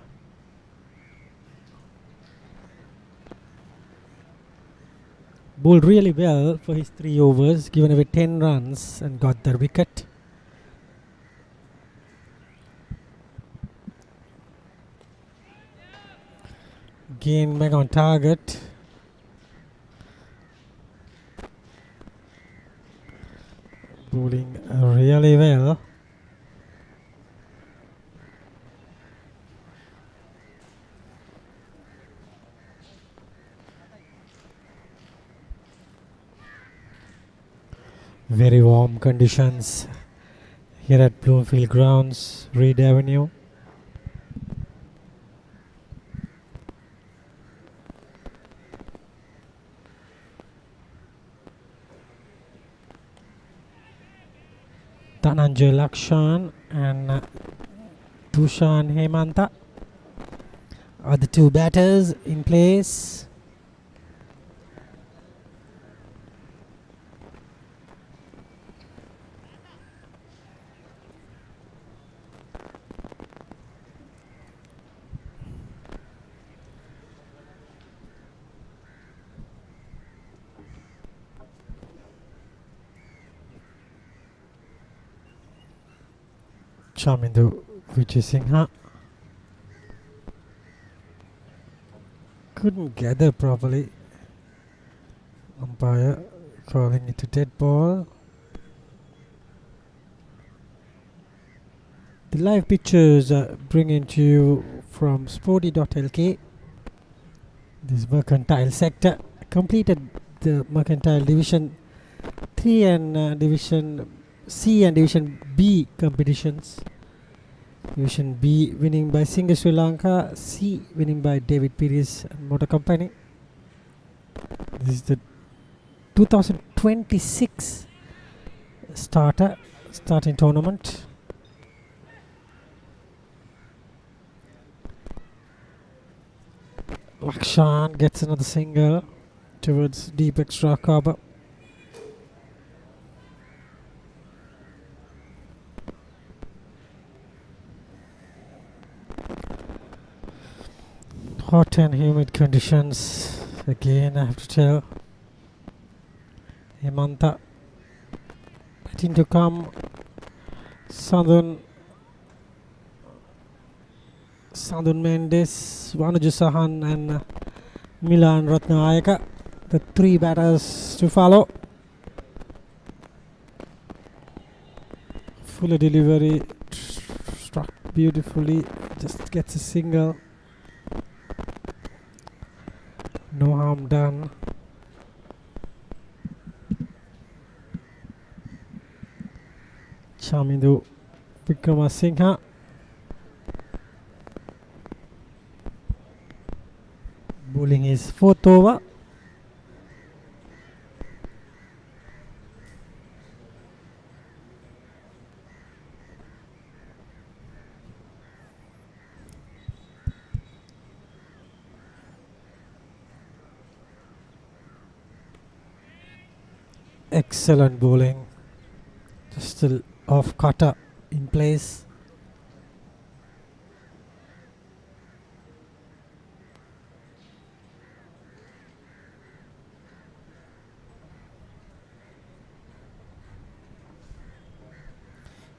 Speaker 2: Bowled really well for his 3 overs, given away 10 runs and got the wicket. Again back on target. Bowling really well. Very warm conditions here at Bloomfield Grounds, Reed Avenue. Dhananjay Lakshan and Dushan Hemanta are the 2 batters in place. Chamindu Vijayasinghe couldn't gather properly. Umpire calling it a dead ball. The live pictures are bringing to you from Sporty.lk. This mercantile sector completed the mercantile division 3 and division C and division B competitions. Division B winning by Singer Sri Lanka, C winning by David Pires and Motor Company. This is the 2026 starting tournament. Lakshan gets another single towards deep extra cover. Hot and humid conditions again, I have to tell. Hemanta batting to come. Southern Mendes, Vanuju Sahan and Milan Ratnayaka, the 3 batters to follow. Fuller delivery, struck beautifully, just gets a single. No harm done. Chamindu Wickramasinghe Fourth over. Excellent bowling. Just a off cutter in place.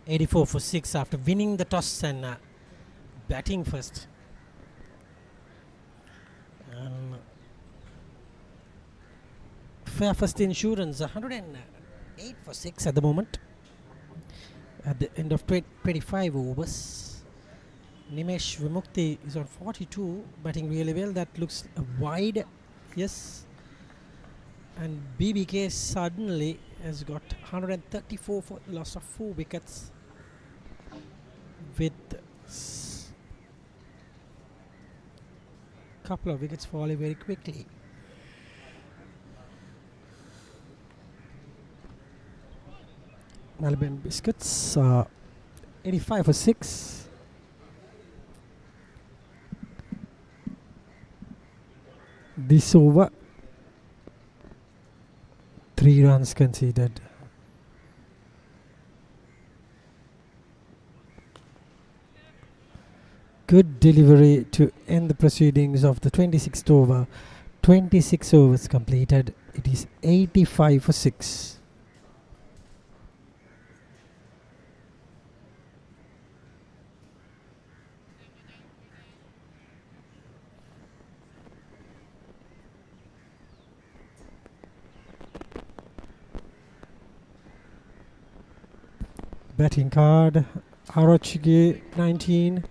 Speaker 2: .84 for 6 after winning the toss and batting first. Fair first insurance 108 for 6 at the moment. At the end of 25 overs. Nimesh Vimukti is on 42, batting really well. That looks wide, yes. And BBK suddenly has got 134 for the loss of 4 wickets, with couple of wickets falling very quickly. Maliban Biscuits 85 for 6. This over 3 runs conceded. Good delivery to end the proceedings of the 26th over. 26 overs completed. It is 85 for 6. Batting card, Arochige 19,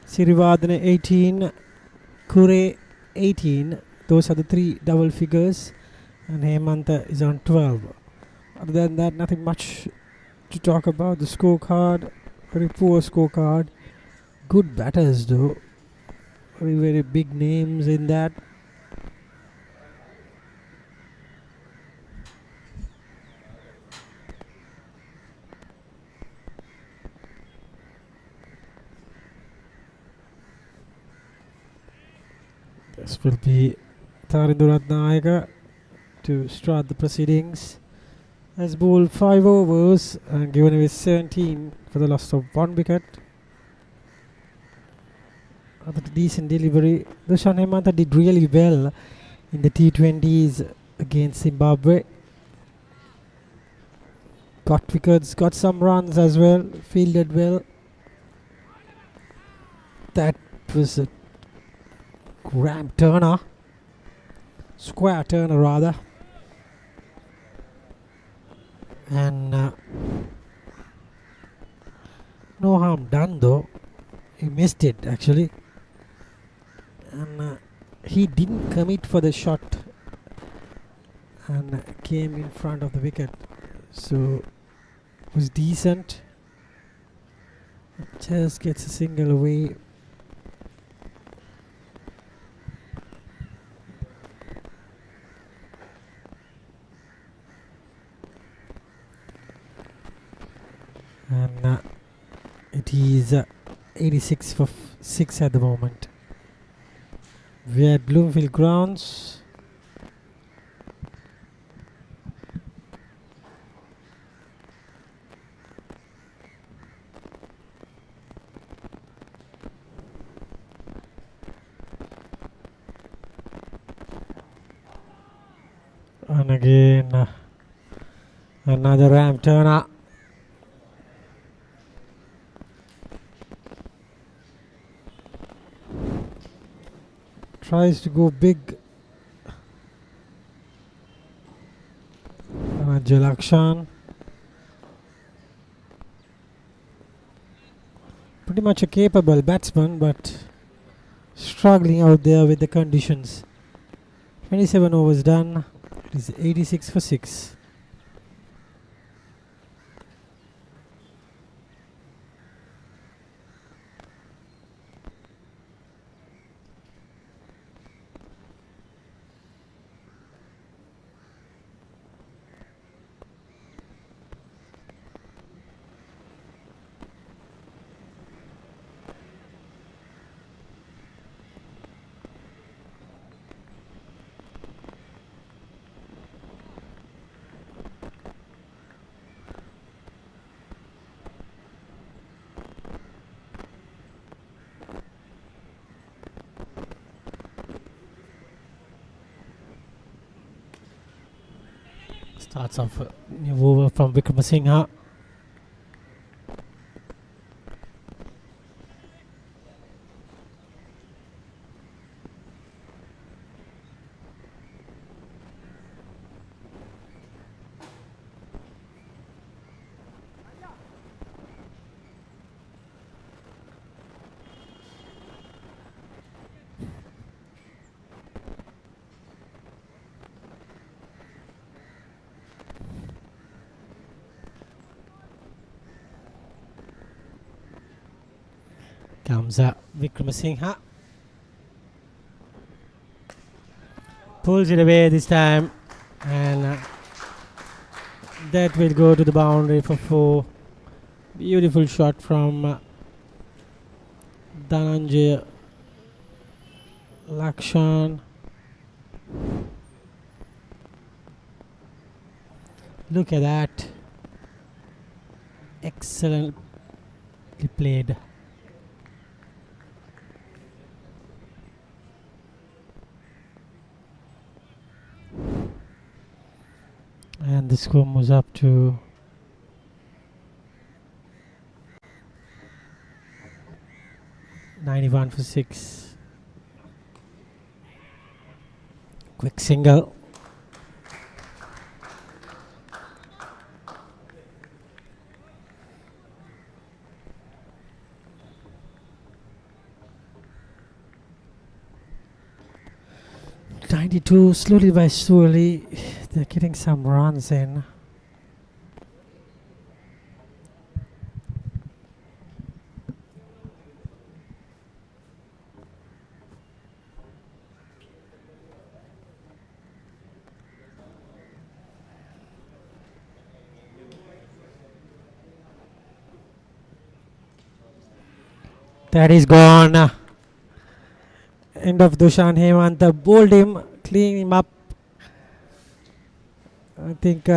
Speaker 2: Sirivadane 18, Kure 18. Those are the 3 double figures, and Hemanta is on 12. Other than that, nothing much to talk about. The scorecard, very poor scorecard. Good batters though, very, very big names in that. This will be Tarindurat Nayaka to start the proceedings. Has bowled 5 overs and given away 17 for the loss of 1 wicket. Other decent delivery. Dushan Hemanta did really well in the T20s against Zimbabwe. Got wickets, got some runs as well, fielded well. That was a Graham Turner, square Turner rather, and no harm done though. He missed it actually, and he didn't commit for the shot and came in front of the wicket, so it was decent. Just gets a single away. And it is 86 for 6 at the moment. We are at Bloomfield Grounds. And again, another Ram Turner. Tries to go big. Jalakshan. Pretty much a capable batsman, but struggling out there with the conditions. 27 overs done. It is 86 for 6. Starts off a new over from Wickramasinghe. Comes up Wickramasinghe. Pulls it away this time, and that will go to the boundary for 4. Beautiful shot from Dhananjay Lakshan. Look at that. Excellently played. And the score moves up to 91 for 6. Quick single. Slowly by slowly, they're getting some runs in. That is gone. End of Dushan Hemanta. Bowled him, clean him up. I think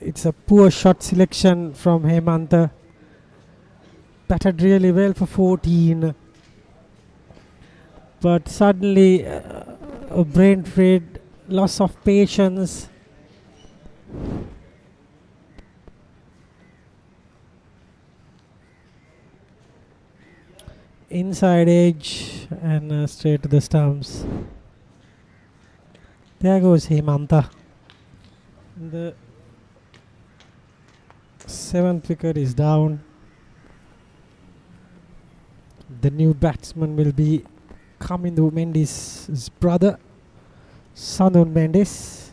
Speaker 2: it's a poor shot selection from Hemanta. Batted really well for 14. But suddenly a brain fade, loss of patience. Inside edge and straight to the stumps. There goes Hemanta. The 7th wicket is down. The new batsman will be Kamindu Mendes' brother, Sanun Mendes.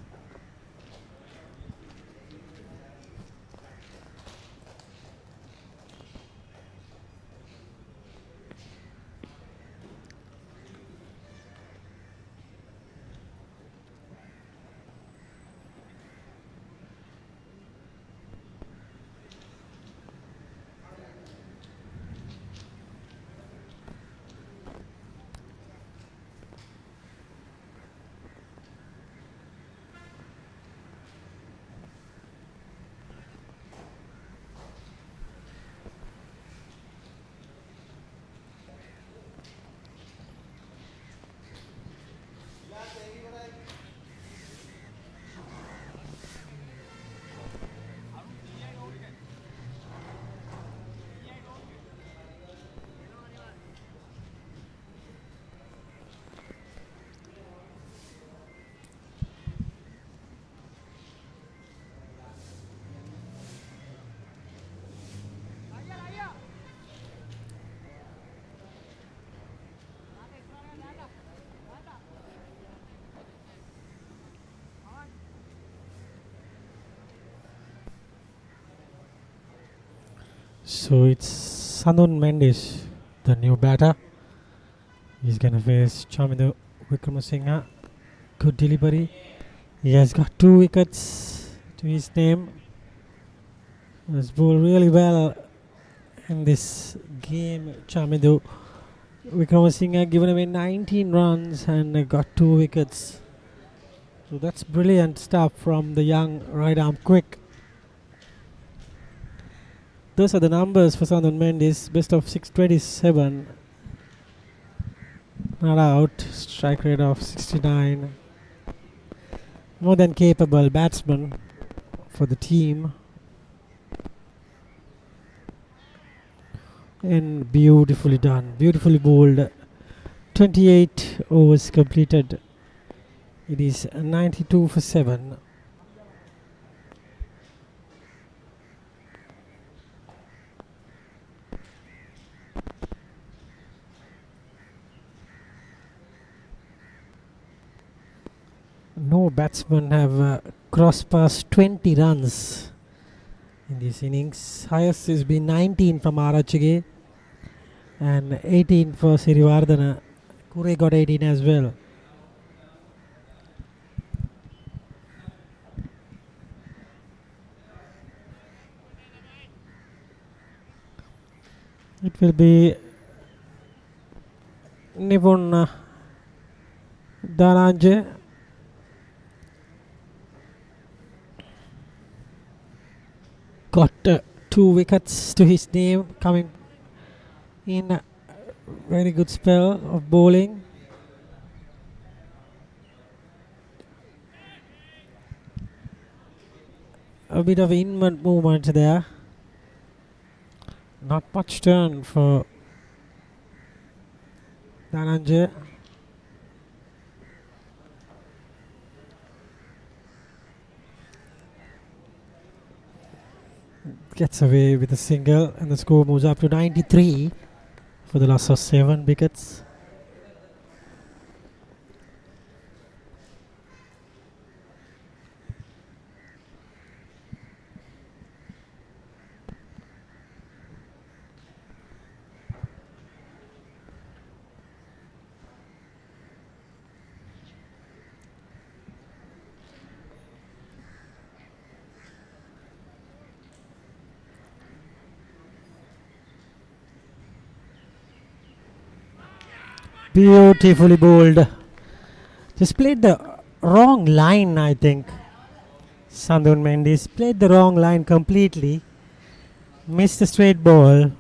Speaker 2: So it's Sanun Mendes, the new batter. He's gonna face Chamindu Wickramasinghe. Good delivery. He has got 2 wickets to his name. Has bowled really well in this game. Chamindu Wickramasinghe given away 19 runs and got 2 wickets. So that's brilliant stuff from the young right arm quick. Those are the numbers for Sanun Mendes. Best of 627. Not out. Strike rate of 69. More than capable batsman
Speaker 4: for the team. And beautifully done, beautifully bowled. 28 overs completed. It is 92 for 7. No batsmen have crossed past 20 runs in this innings. Highest has been 19 from Arachige and 18 for Sirivardhana. Kure got 18 as well. It will be Nipun Dhananjay. Got 2 wickets to his name, coming in a very good spell of bowling. A bit of inward movement there. Not much turn for Dhananjay. Gets away with a single, and the score moves up to 93 for the loss of 7 wickets. Beautifully bowled. Just played the wrong line, I think. Sandhu Mendes played the wrong line completely. Missed the straight ball.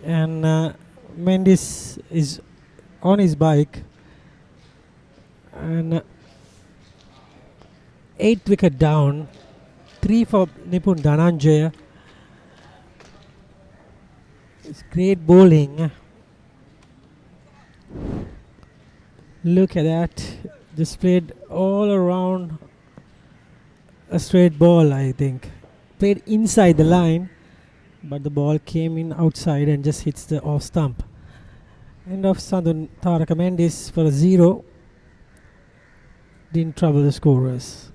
Speaker 4: And Mendes is on his bike. And 8th wicket down. 3 for Nipun Dhananjay. It's great bowling. Look at that. Just played all around a straight ball, I think. Played inside the line, but the ball came in outside and just hits the off stump. End of Sandhu Taraka Mendes for a 0. Didn't trouble the scorers.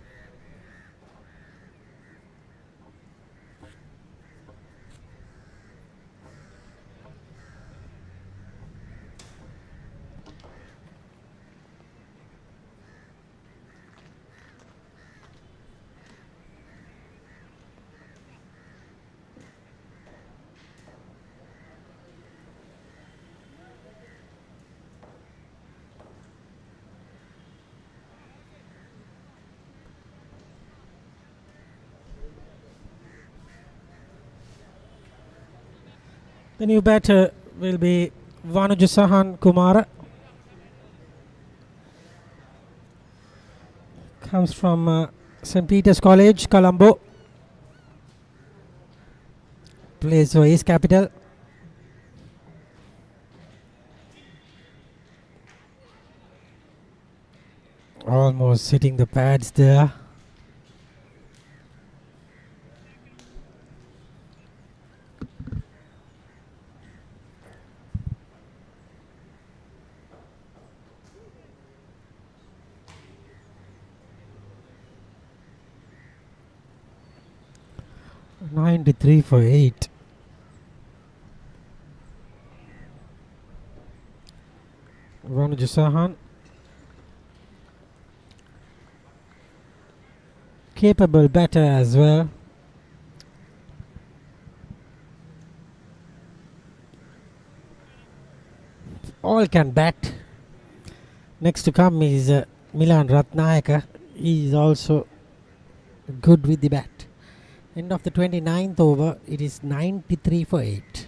Speaker 4: The new batter will be Vanujasahan Kumara. Comes from St. Peter's College, Colombo. Plays for East Capital. Almost hitting the pads there. .93 for 8. Vanujasahan. Capable batter as well. All can bat. Next to come is Milan Ratnayaka. He is also good with the bat. End of the 29th over, it is 93 for 8.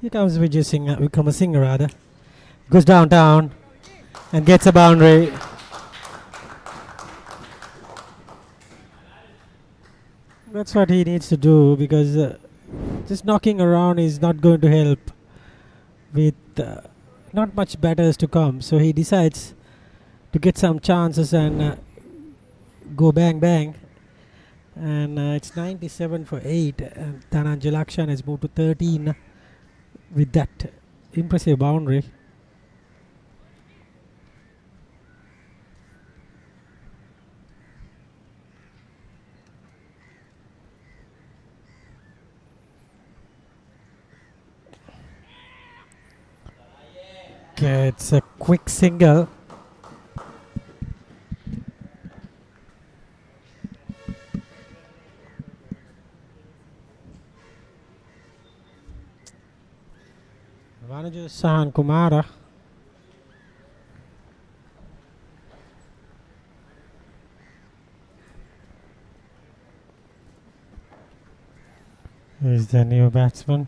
Speaker 4: Here comes Vikramasinghe rather. Goes downtown and gets a boundary. That's what he needs to do, because just knocking around is not going to help with not much batters to come. So he decides to get some chances and go bang bang. And it's 97 for 8. And Dhananjay Lakshan has moved to 13 with that impressive boundary. It's a quick single. Manager Sahan Kumara. Is the new batsman.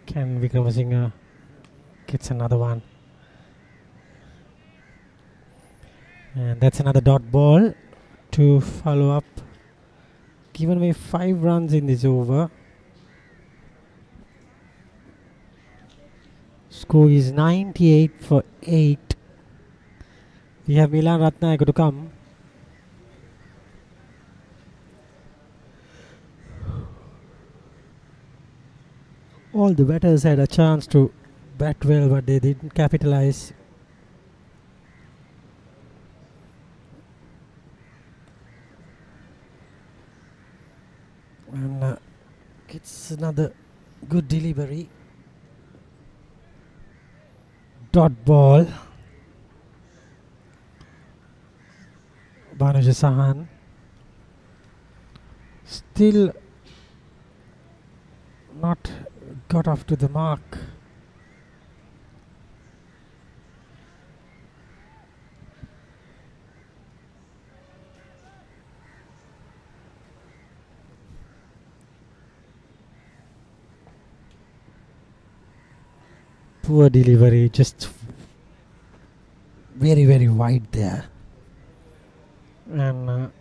Speaker 4: Can Vikramasinghe gets another one? And that's another dot ball to follow up. Given away 5 runs in this over. Score is 98 for 8. We have Milan Ratnayaka to come. All the batters had a chance to bat well, but they didn't capitalize. And gets another good delivery. Dot ball. Banuja Sahan still not got off to the mark. Poor delivery, just very, very wide there. And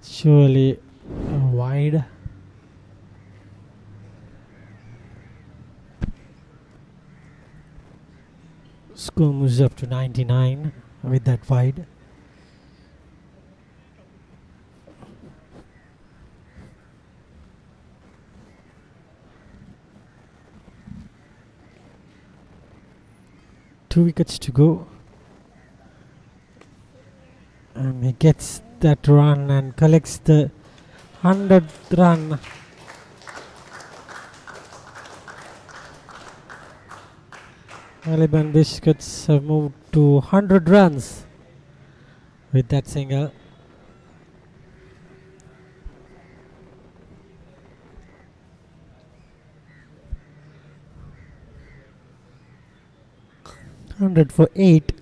Speaker 4: surely wide. Score moves up to 99 with that wide. Two wickets to go, and he gets that run and collects the 100th run. Maliban Biscuits have moved to 100 runs with that single. Hundred for 8.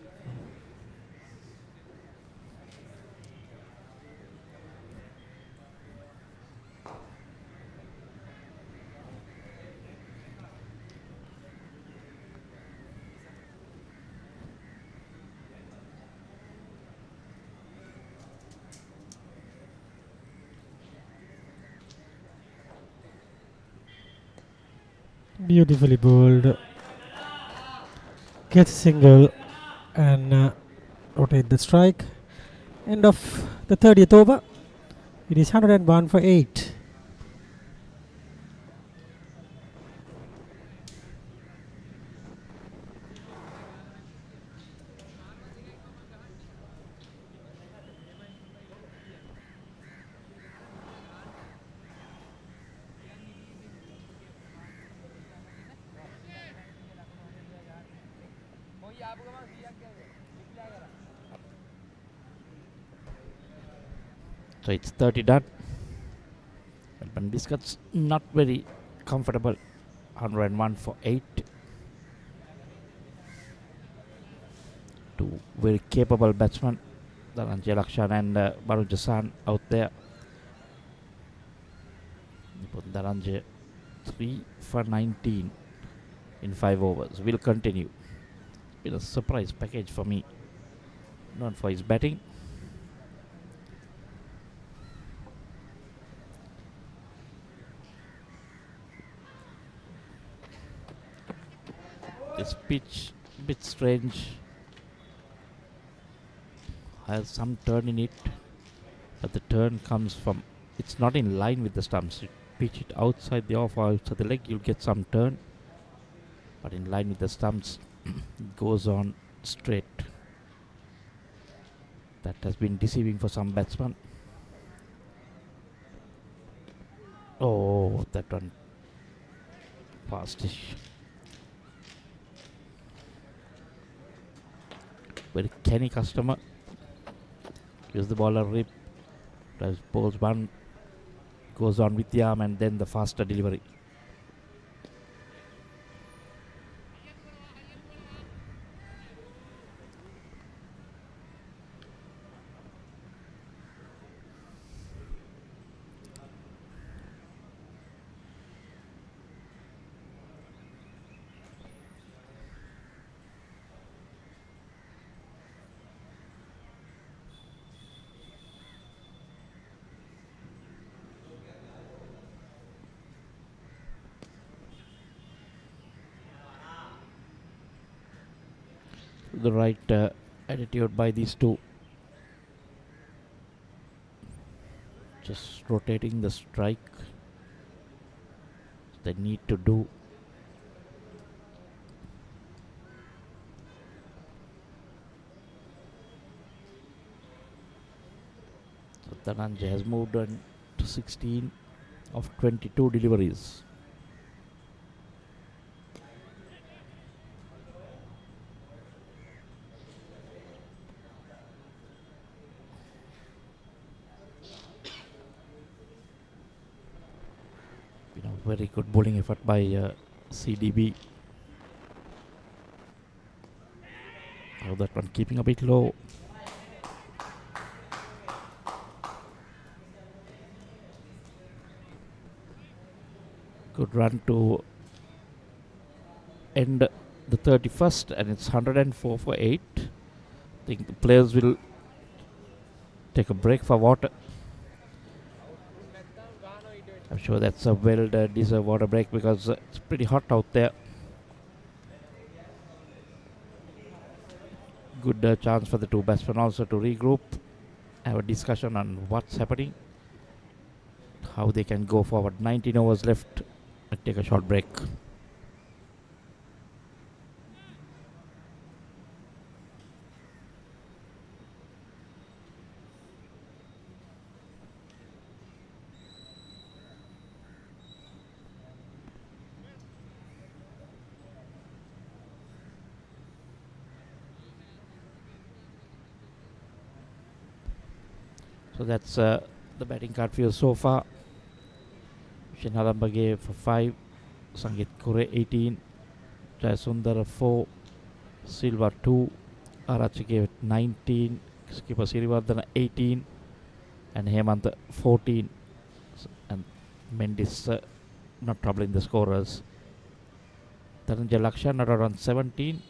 Speaker 4: Beautifully bowled. Gets a single and rotate the strike. End of the 30th over. It is 101 for 8.
Speaker 1: So it's 30 done. Maliban Biscuits not very comfortable 101 for 8. Two very capable batsmen, Dhananjay Lakshan and Baru Jasan out there. Dhananjay 3 for 19 in 5 overs. Will continue. Been a surprise package for me. Not for his batting. This pitch, bit strange. Has some turn in it, but the turn comes from, it's not in line with the stumps. You pitch it outside the off or outside the leg, you'll get some turn, but in line with the stumps, it goes on straight. That has been deceiving for some batsmen. Oh, that one fastish. Very canny customer. Gives the ball a rip. Does bowls one. Goes on with the arm and then the faster delivery. The right attitude by these two. Just rotating the strike. They need to do. So Dhananjay has moved on to 16 of 22 deliveries. Very good bowling effort by CDB. Oh, that one keeping a bit low. Good run to end the 31st, and it's 104 for 8. I think the players will take a break for water. I'm sure that's a well-deserved water break because it's pretty hot out there. Good chance for the two batsmen also to regroup, have a discussion on what's happening, how they can go forward. 19 overs left and take a short break. So that's the batting card for you so far. Shinalambage for 5, Sangeet Kure 18, Jayasundar 4, Silva 2, Arachike 19, Skipper Sirivardhana 18, and Hemant 14. And Mendis not troubling the scorers. Dhananjay Lakshan not around 17,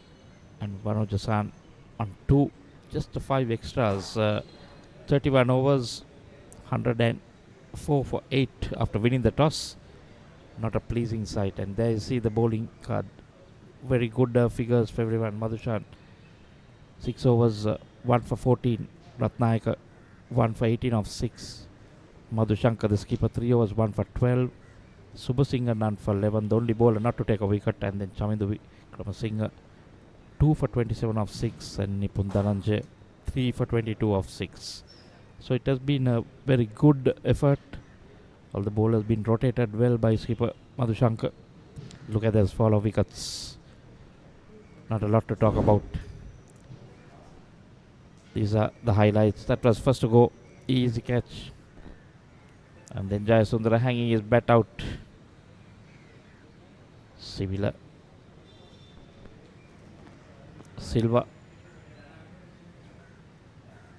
Speaker 1: and Vanu Jasan on 2. Just 5 extras. 31 overs, 104 for 8 after winning the toss. Not a pleasing sight. And there you see the bowling card. Very good figures for everyone. Madhushan, 6 overs, 1 for 14. Ratnayaka, 1 for 18 of 6. Madhushankar, the skipper, 3 overs, 1 for 12. Subhasingha, none for 11. The only bowler not to take a wicket. And then Chamindu Kramasingha, 2 for 27 of 6. And Nipun Dhananjay, 3 for 22 of 6. So it has been a very good effort. All the bowlers been rotated well by skipper Madhushankar. Look at this fall of wickets. Not a lot to talk about. These are the highlights. That was first to go. Easy catch. And then Jayasundara hanging his bat out. Silva.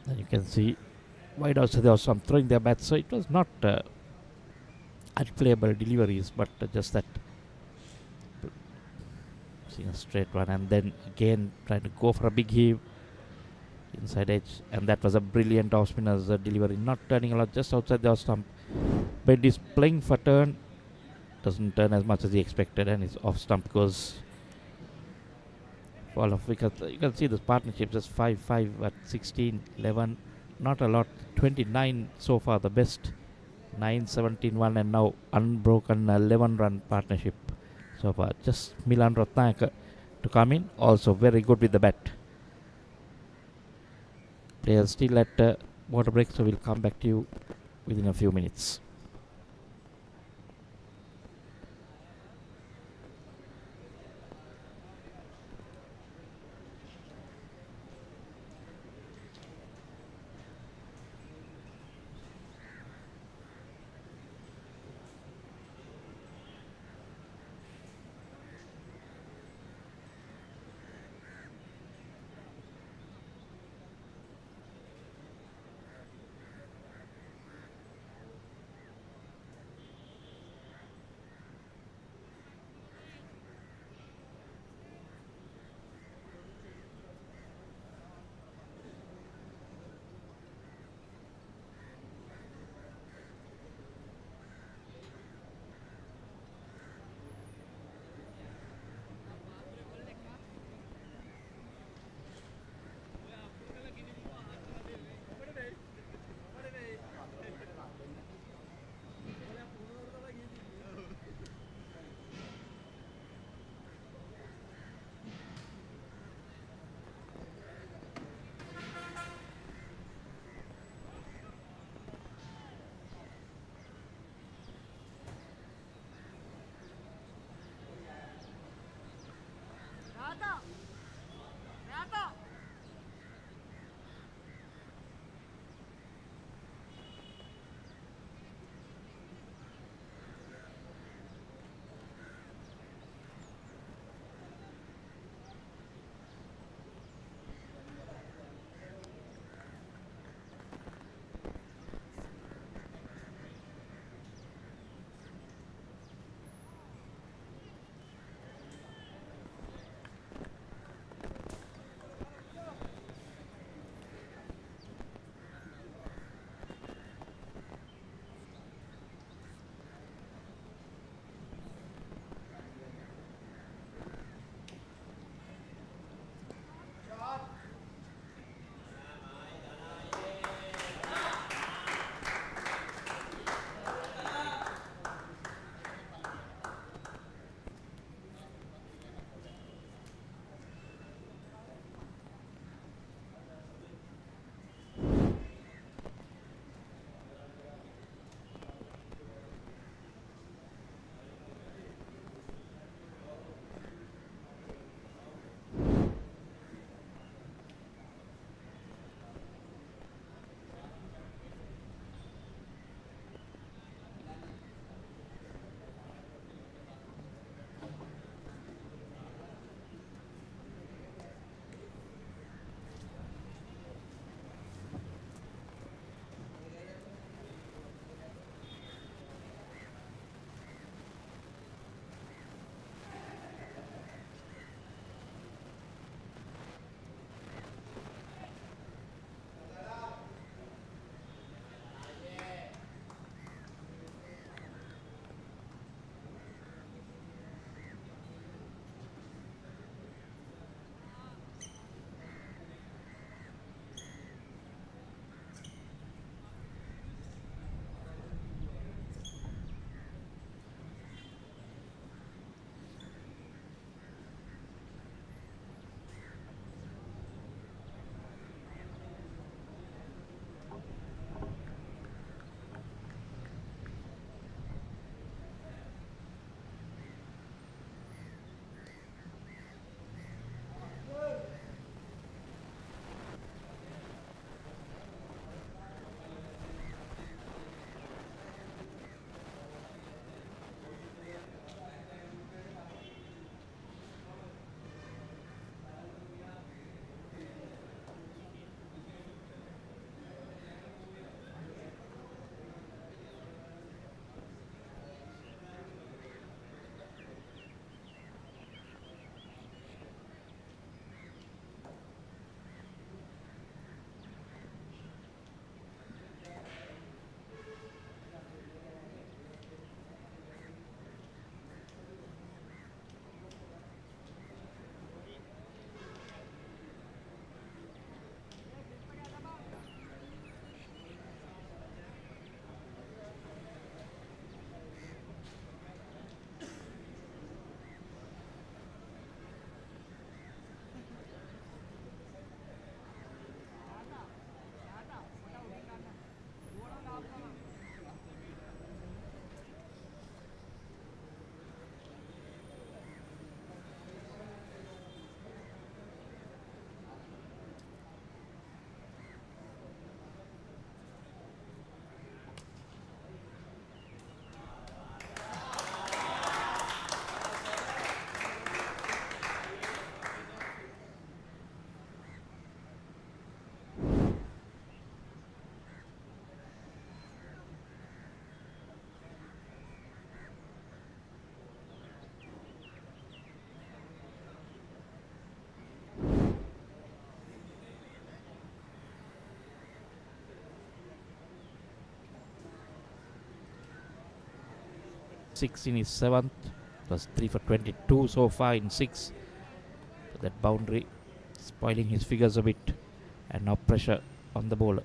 Speaker 1: And you can see wide also there was some throwing their bats, so it was not unplayable deliveries, but just that seeing a straight one and then again trying to go for a big heave inside edge, and that was a brilliant off spinner's delivery, not turning a lot, just outside the off stump. But he's playing for turn, doesn't turn as much as he expected, and his off stump goes fall off wicket. You can see this partnership just 5 at 16, 11, not a lot, 29 so far, the best 9, 17, 1, and now unbroken 11 run partnership so far. Just Milan Ratnayaka to come in, also very good with the bat. Players still at water break, so we'll come back to you within a few minutes. 6 in his 7th. Plus 3 for 22 so far in 6. So that boundary spoiling his figures a bit. And now pressure on the bowler.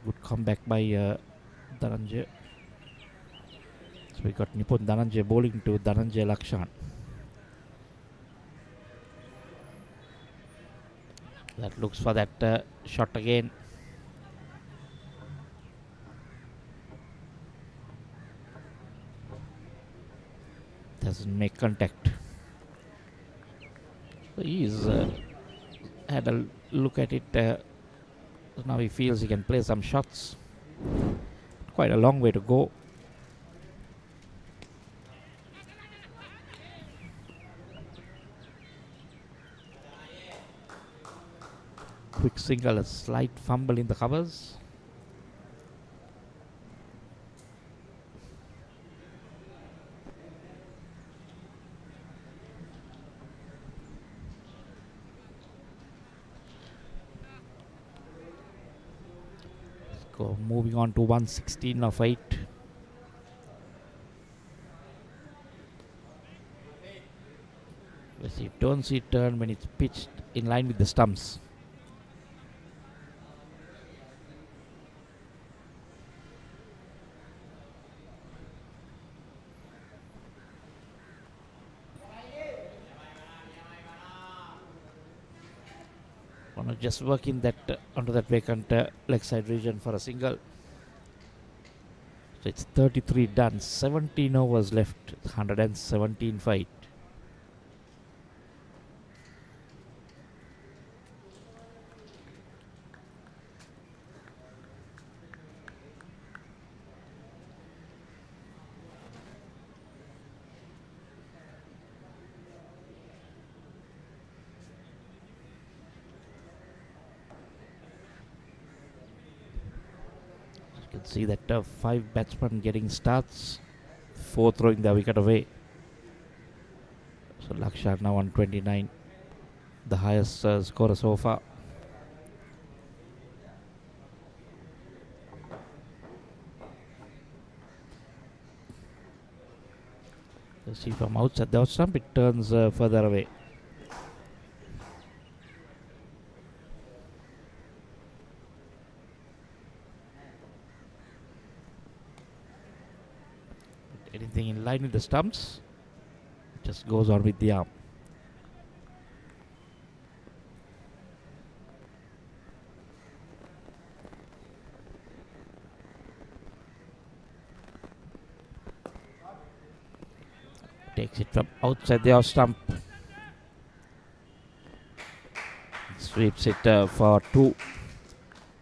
Speaker 1: Good comeback by Dhananjay. So we got Nipun Dhananjay bowling to Dhananjay Lakshan. That looks for that shot again. Doesn't make contact. So he's had a look at it. Now he feels he can play some shots. Quite a long way to go. Quick single, a slight fumble in the covers. Go moving on to 116 of 8. You don't see turn when it's pitched in line with the stumps. Just working that onto that vacant leg side region for a single. So it's 33 done, 17 overs left, 117 for 8. See that 5 batsmen getting starts, 4 throwing the wicket away. So Lakshan now on 29, the highest scorer so far. You see from outside the stump, it turns further away. Anything in line with the stumps, just goes on with the arm. Takes it from outside the off stump. Sweeps it for 2.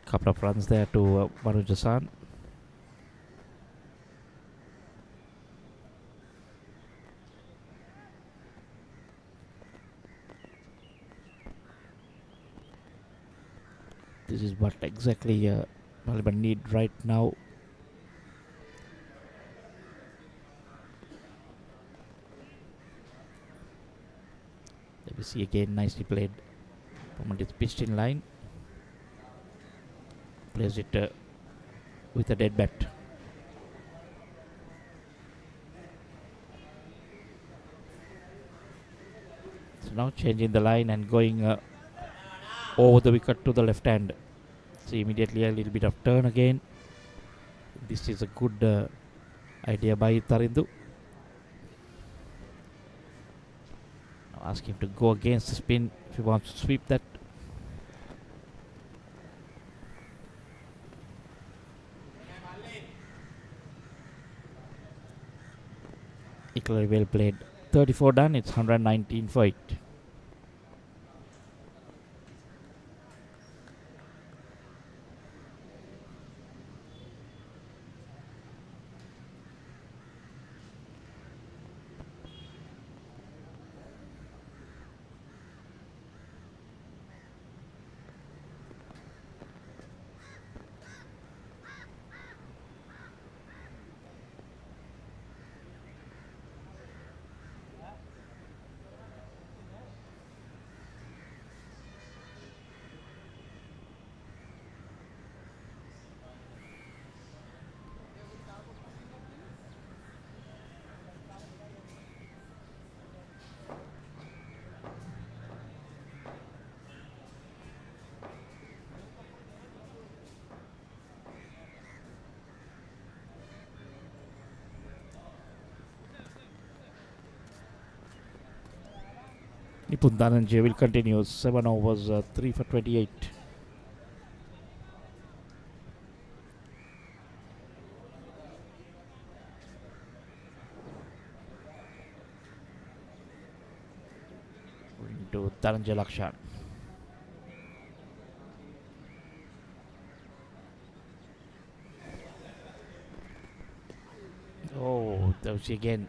Speaker 1: Couple of runs there to Manoj Hassan. This is what exactly Maliban need right now. Let me see again, nicely played. Moment it's pitched in line. Plays it with a dead bat. So now changing the line and going over the wicket to the left hand. See immediately a little bit of turn again. This is a good idea by Tarindu. Now ask him to go against the spin if he wants to sweep that. Equally well played. 34 done, it's 119 for 8. Nipun Dhananjay will continue. 7 overs, 3 for 28. Into Dhananjay Lakshan. Oh, that was again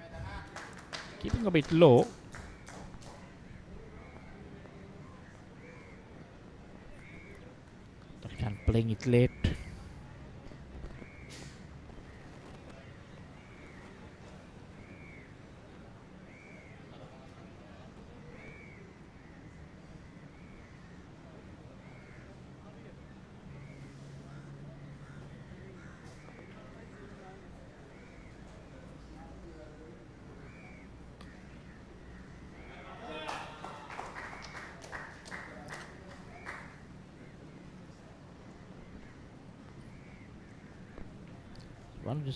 Speaker 1: keeping a bit low. Lakshan playing it late.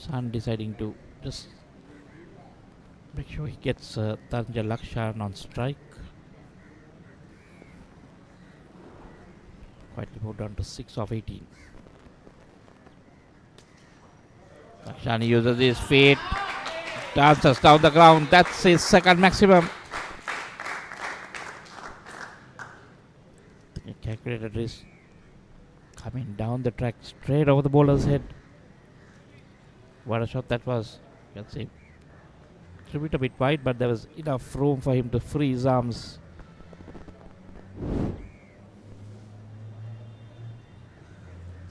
Speaker 1: One deciding to just make sure he gets Dhananjay Lakshan on strike. Quietly moved down to 6 of 18. Lakshan uses his feet, dances down the ground. That's his second maximum. He calculated this coming down the track straight over the bowler's head. What a shot that was. You can see threw it a bit wide, but there was enough room for him to free his arms.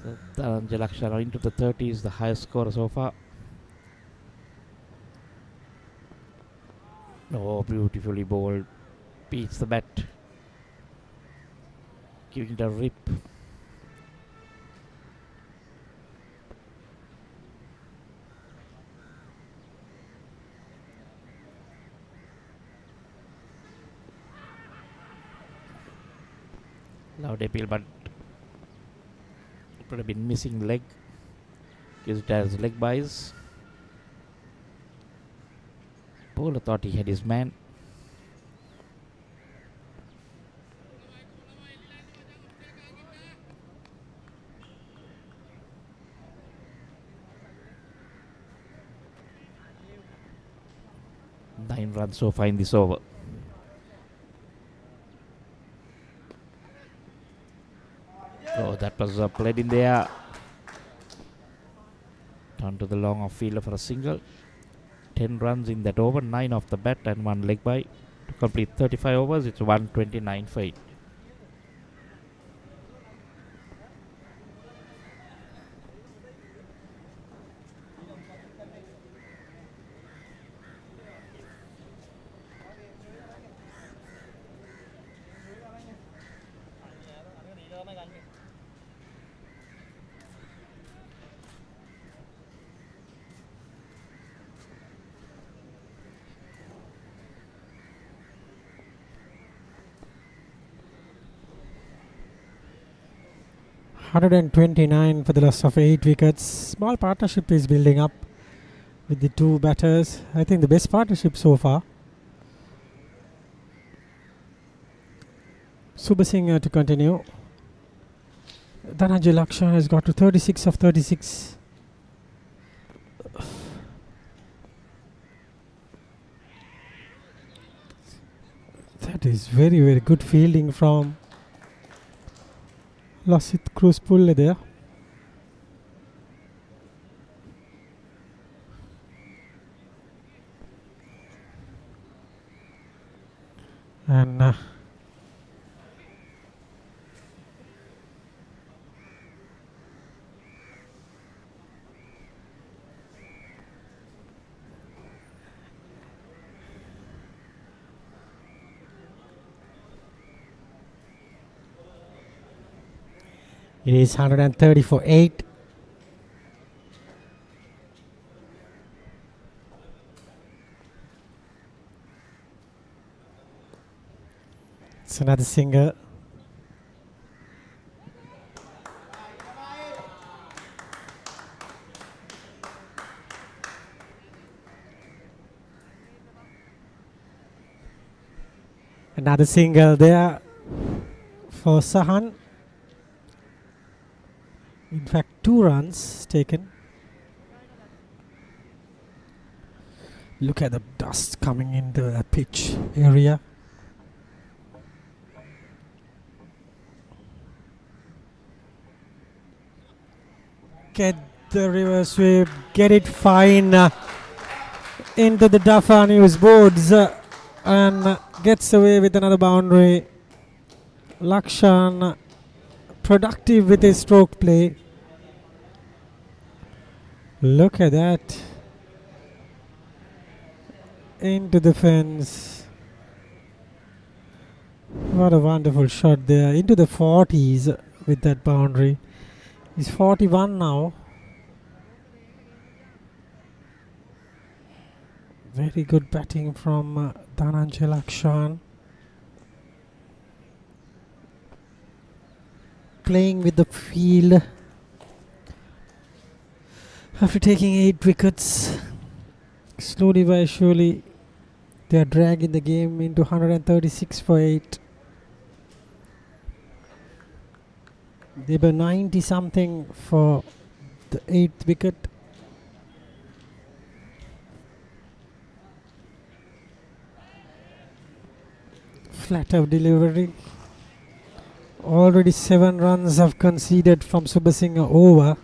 Speaker 1: So Dhananjay Lakshan into the 30s, the highest scorer so far. Oh, beautifully bowled. Beats the bat. Giving it a rip. Loud appeal, but it would have been missing leg. Gives it as leg buys. Bowler thought he had his man. Nine runs so far in this over. Oh, that was played in the air. Down to the long off fielder for a single. 10 runs in that over, 9 off the bat and 1 leg by. To complete 35 overs, it's 129 for 8.
Speaker 4: $129 for the loss of 8 wickets. Small partnership is building up with the two batters. I think the best partnership so far. Subasinghe to continue. Dhananjay Lakshan has got to 36 of 36. That is very, very good fielding from Lasith Cruz Pulle there. And it is 130 for 8. It's another singer. Another single there for Sahan. In fact, 2 runs taken. Look at the dust coming into the pitch area. Get the reverse sweep, get it fine into the Dafani's boards and gets away with another boundary. Lakshan productive with his stroke play. Look at that. Into the fence. What a wonderful shot there. Into the 40s with that boundary. He's 41 now. Very good batting from Dhananjay Lakshan. Playing with the field after taking 8 wickets. Slowly but surely they are dragging the game into 136 for 8. They were 90 something for the 8th wicket. Flat out delivery. Already 7 runs have conceded from Subhasinghe over.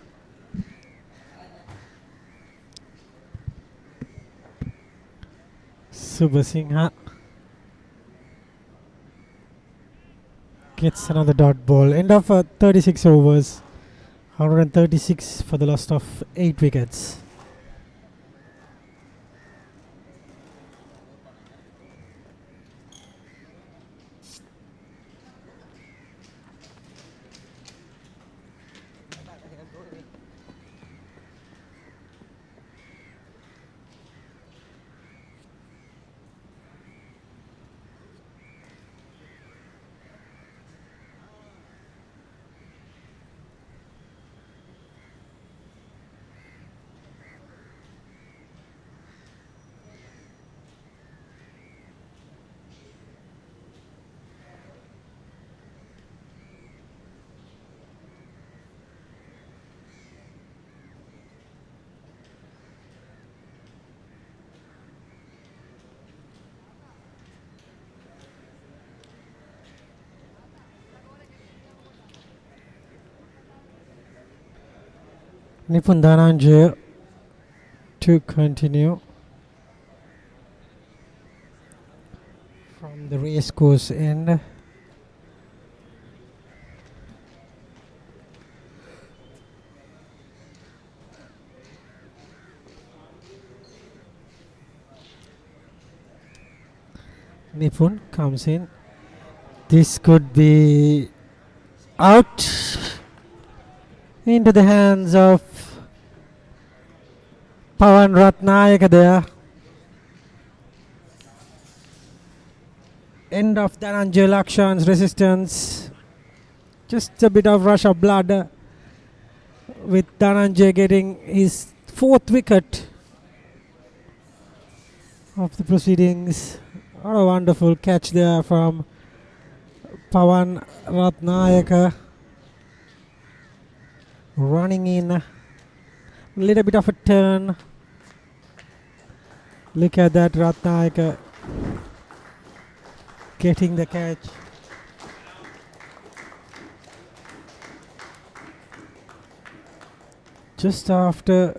Speaker 4: Subhasinghe gets another dot ball. End of 36 overs. 136 for the loss of 8 wickets. Nipun Dhananjay to continue from the race course end. Nipun comes in. This could be out into the hands of Pawan Ratnayaka there. End of Dhananjay Lakshan's resistance. Just a bit of rush of blood with Dhananjay getting his 4th wicket of the proceedings. What a wonderful catch there from Pawan Ratnayaka. Running in, a little bit of a turn. Look at that, Ratnayaka getting the catch. Just after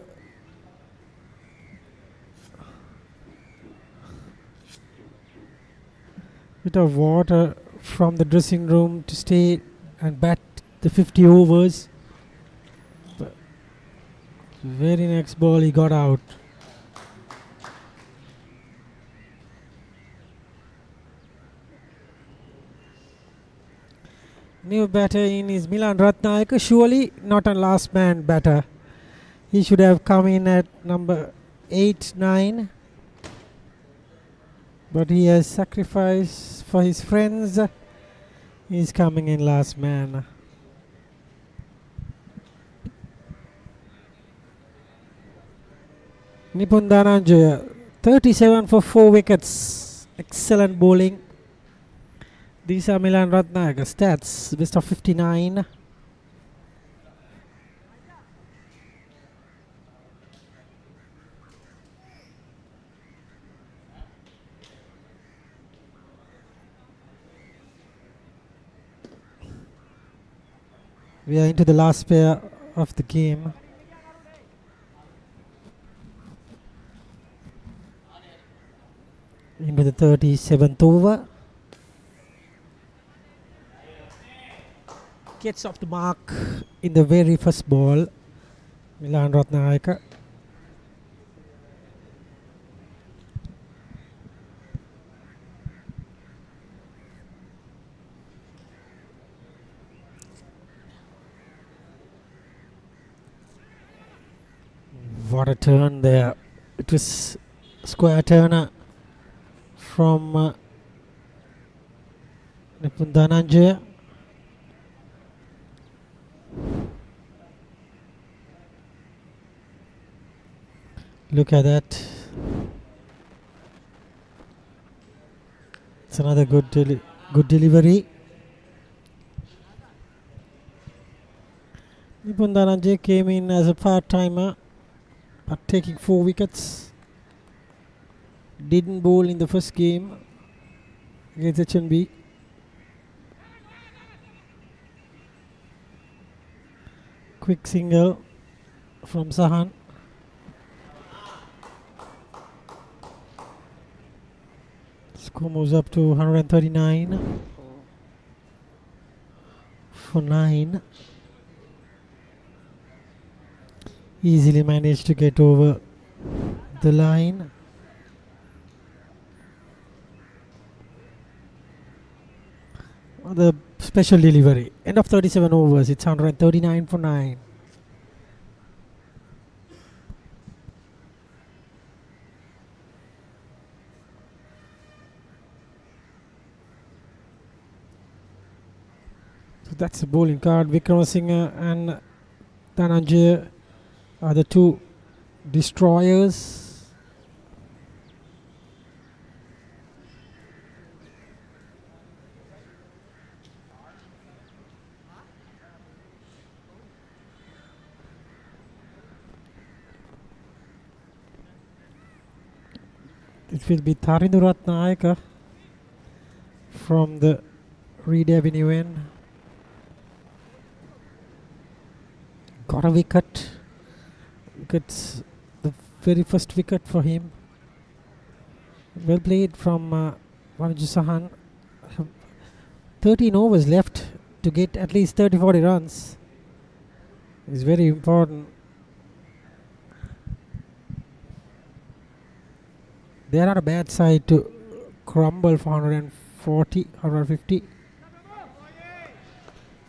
Speaker 4: bit of water from the dressing room to stay and bat the 50 overs. But very next ball he got out. New batter in is Milan Ratnayaka, surely not a last man batter. He should have come in at number 8, 9. But he has sacrificed for his friends. He's coming in last man. Nipun Dhananjay, 37 for 4 wickets. Excellent bowling. These are Milan Ratnayaka stats. Best of 59. We are into the last pair of the game. Into the 37th over. Gets off the mark in the very first ball. Milan Ratnayaka. What a turn there. It was square turner from Nipun Dhananjaya. Look at that. It's another good delivery. Nipun Dhananjaya came in as a part-timer, but taking 4 wickets. Didn't bowl in the first game against HNB. Quick single from Sahan. Score moves up to 139 for 9. Easily managed to get over the line. The special delivery. End of 37 overs. It's 139 for 9. So that's the bowling card. Vikramasinghe and Dhananjaya are the two destroyers. It will be Tharindu Ratnayaka from the Reed Avenue end. Got a wicket. Gets the very first wicket for him. Well played from Vanuju Sahan. 13 overs left to get at least 30-40 runs. It's very important. They are not a bad side to crumble for 140, 150.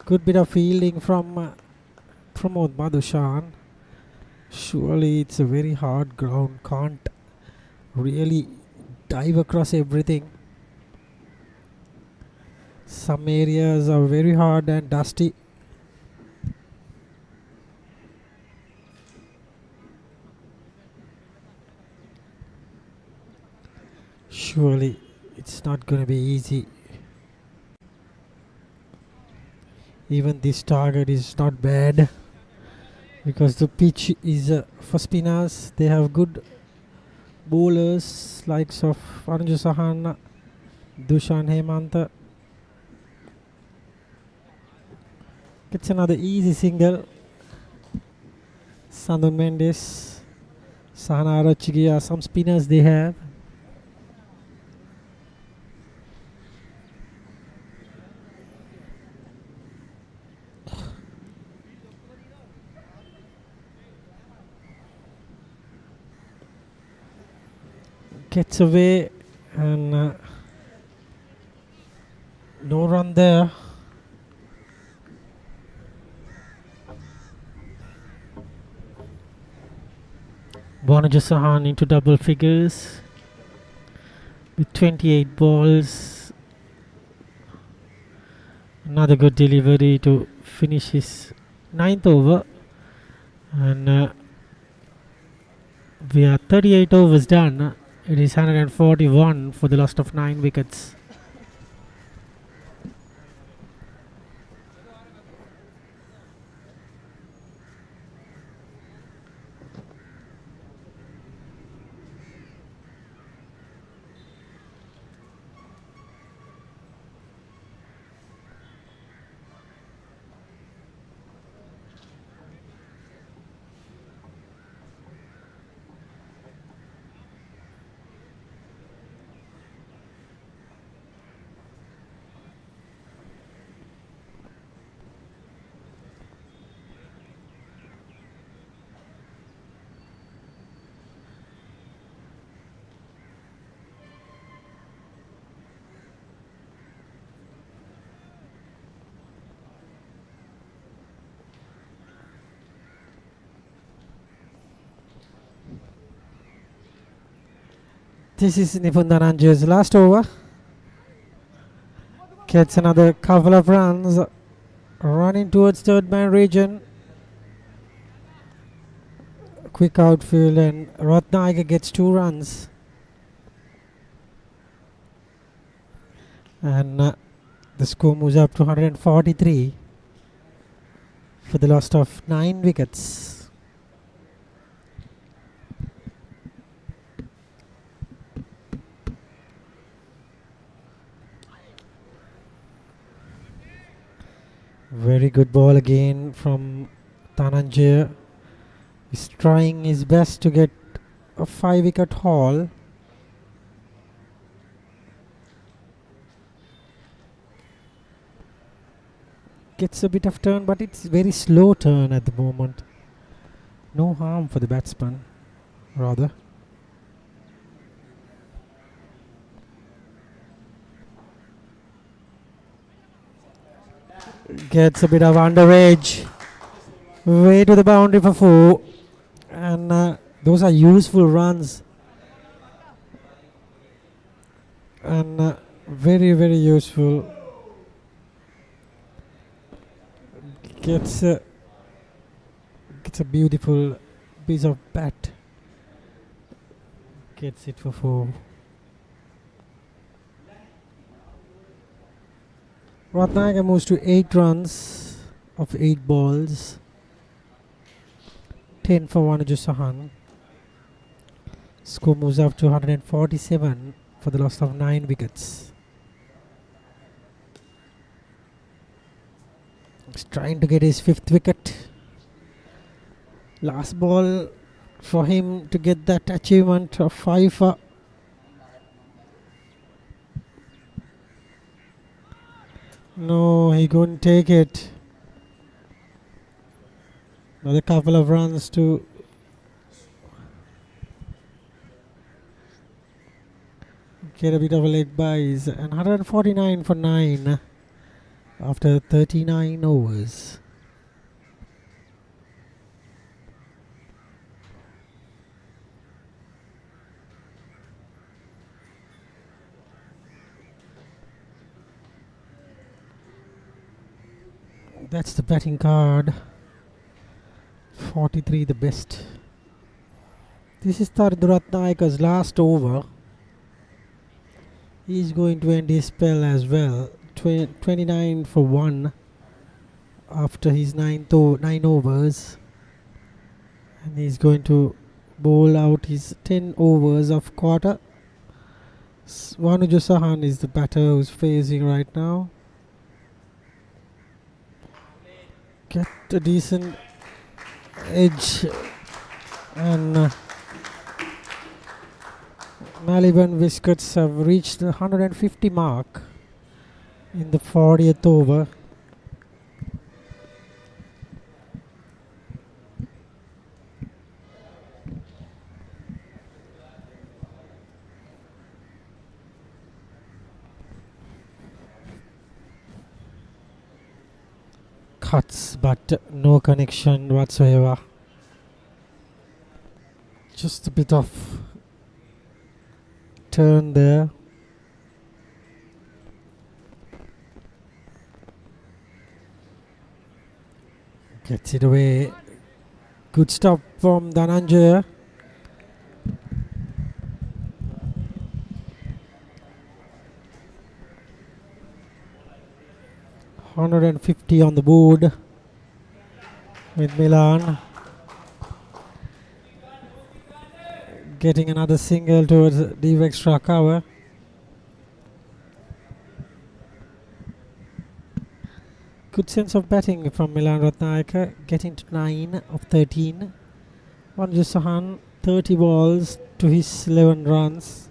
Speaker 4: Good bit of fielding from Pramod Madhushan. Surely it's a very hard ground. Can't really dive across everything. Some areas are very hard and dusty. Surely it's not going to be easy. Even this target is not bad because the pitch is for spinners. They have good bowlers likes of Vanuju Sahan, Dushan Hemanta. Gets another easy single. Sandun Mendes, Sahana Arachigia, some spinners they have. Gets away and no run there. Vanuju Sahan into double figures with 28 balls. Another good delivery to finish his 9th over. And we are 38 overs done. It is 141 for the loss of 9 wickets. This is Nipun Dhananjay's last over. Gets another couple of runs. Running towards third man region. Quick outfield and Ratnayaka gets 2 runs. And the score moves up to 143 for the loss of 9 wickets. Very good ball again from Dhananjaya. He's trying his best to get a 5-wicket haul. Gets a bit of turn, but it's very slow turn at the moment. No harm for the batsman, rather. Gets a bit of underage. Way to the boundary for 4. And those are useful runs. And very, very useful. Gets a beautiful piece of bat. Gets it for 4. Ratnayaka moves to 8 runs of 8 balls. 10 for Wanuju Sahan. Score moves up to 147 for the loss of 9 wickets. He's trying to get his 5th wicket. Last ball for him to get that achievement of 5 for. No, he couldn't take it. Another couple of runs to get a bit of a leg byes. And 149 for 9 after 39 overs. That's the batting card. 43 the best. This is Tardu Ratnayaka's last over. He's going to end his spell as well. 29 for 1 after his 9 overs. And he's going to bowl out his 10 overs of quarter. Wanuju Sahan is the batter who's facing right now. Get a decent edge, and Maliban Biscuits have reached the 150 mark in the 40th over. Cuts, but no connection whatsoever. Just a bit of turn there. Gets it away. Good stop from Dhananjaya. $150 on the board with Milan. Getting another single towards deep extra cover. Good sense of batting from Milan Ratnayaka, getting to 9 of 13. Wanuju Sahan, 30 balls to his 11 runs.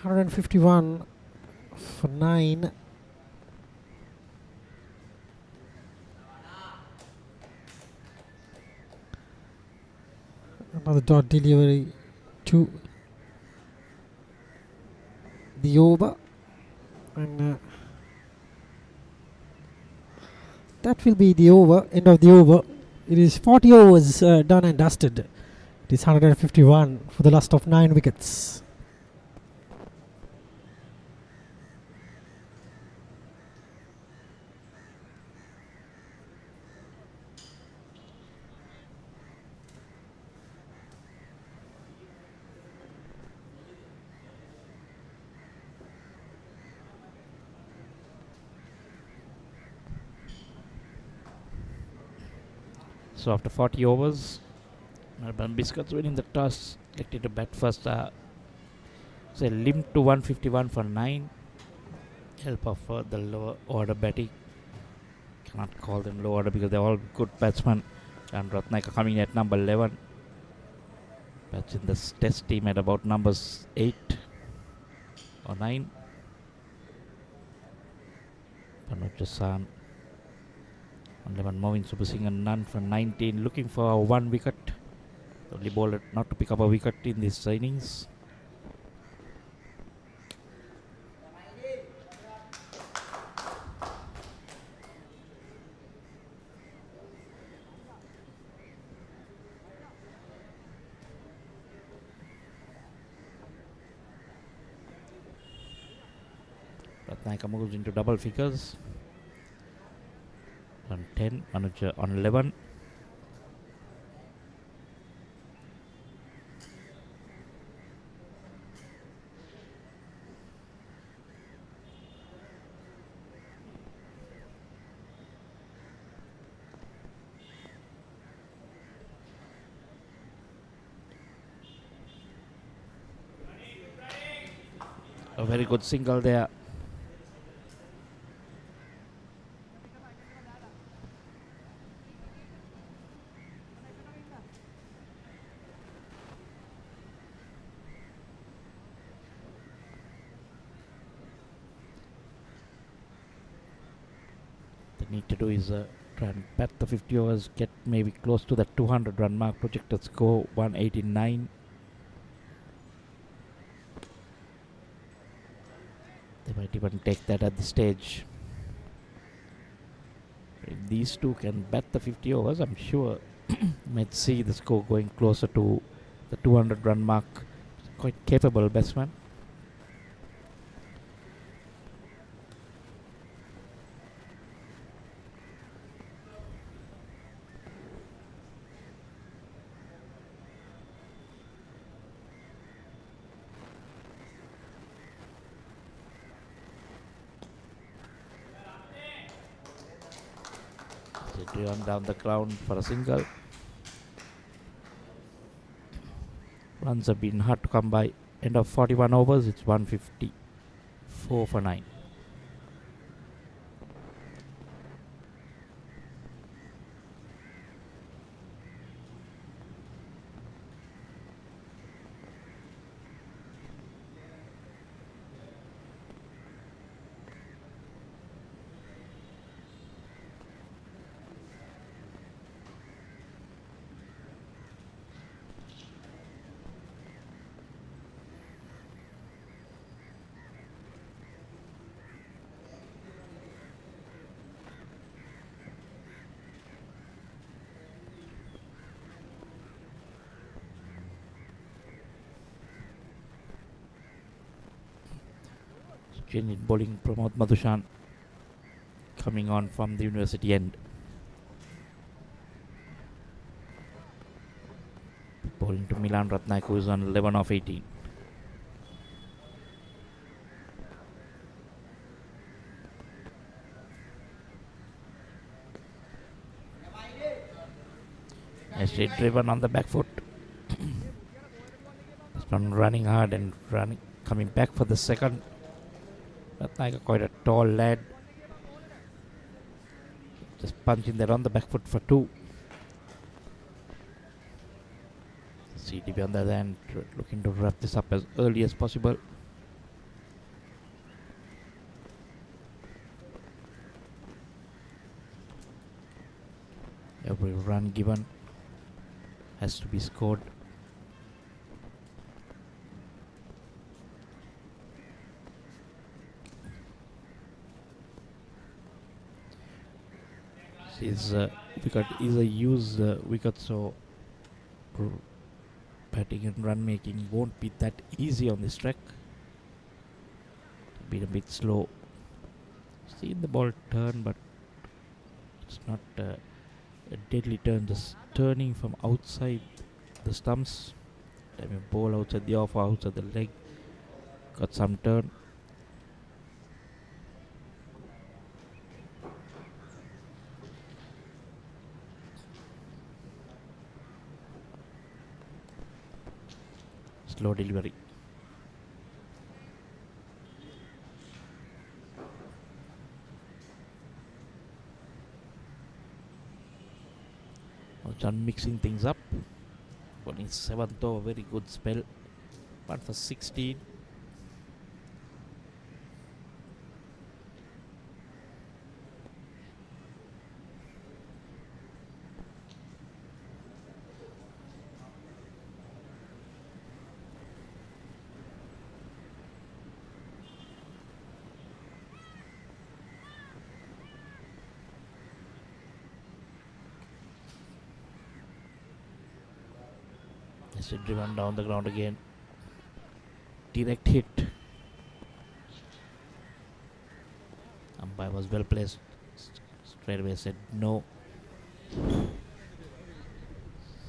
Speaker 4: 151 for 9. Another dot delivery to the over, and that will be the over, end of the over. It is 40 overs done and dusted. It is 151 for the last of 9 wickets.
Speaker 1: So after 40 overs, Maliban Biscuits winning the toss, elected to bat first. So limp to 151 for 9. Help of the lower order batting. Cannot call them low order because they're all good batsmen. And Ratnayaka coming at number 11. Bats in this test team at about numbers 8 or 9. Panuj Jasan on 11, Movin Subusingh and none for 19. Looking for 1 wicket. Only bowler not to pick up a wicket in this innings. Ratnayaka moves into double figures. On 10, Manuj on 11. A very good single there. Need to do is try and bat the 50 overs, get maybe close to the 200 run mark. Projected score 189. They might even take that at this stage. If these two can bat the 50 overs, I'm sure might see the score going closer to the 200 run mark. Quite capable batsman. Driven down the ground for a single. Runs have been hard to come by. End of 41 overs, it's 154 for 9. Change in bowling, Pramod Madhushan coming on from the university end. Bowling to Milan Ratnayaka, who is on 11 of 18. Nicely driven on the back foot. This one running hard and coming back for the second. Ratnayaka quite a tall lad. Just punching that on the back foot for 2. CDB on the other end, looking to wrap this up as early as possible. Every run given has to be scored. His wicket is a used wicket, so batting and run making won't be that easy on this track. Been a bit slow. Seen the ball turn, but it's not a deadly turn, just turning from outside the stumps. I mean, ball outside the off, outside the leg. Got some turn. Slow delivery. John mixing things up. On his 7th over, very good spell. 1 for 16. Driven down the ground again. Direct hit. Umpire was well placed. Straight away said no.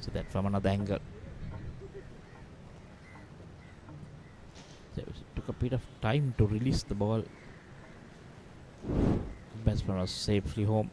Speaker 1: See that from another angle. So it took a bit of time to release the ball. Batsman was safely home.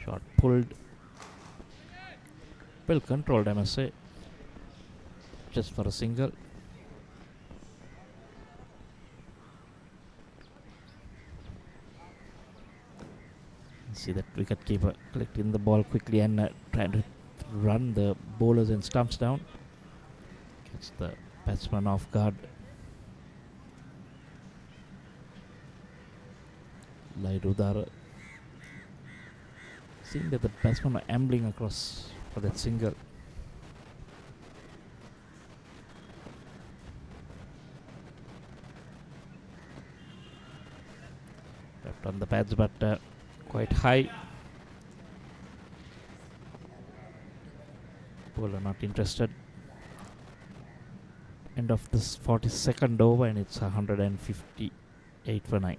Speaker 1: Shot pulled. Well controlled, I must say. Just for a single. See that wicket keeper collecting the ball quickly and trying to run the bowlers and stumps down. Catch the batsman off guard. Lairudara. Seeing that the batsmen are ambling across for that single. Left on the pads, but quite high. Bowler not interested. End of this 42nd over, and it's 158 for 9.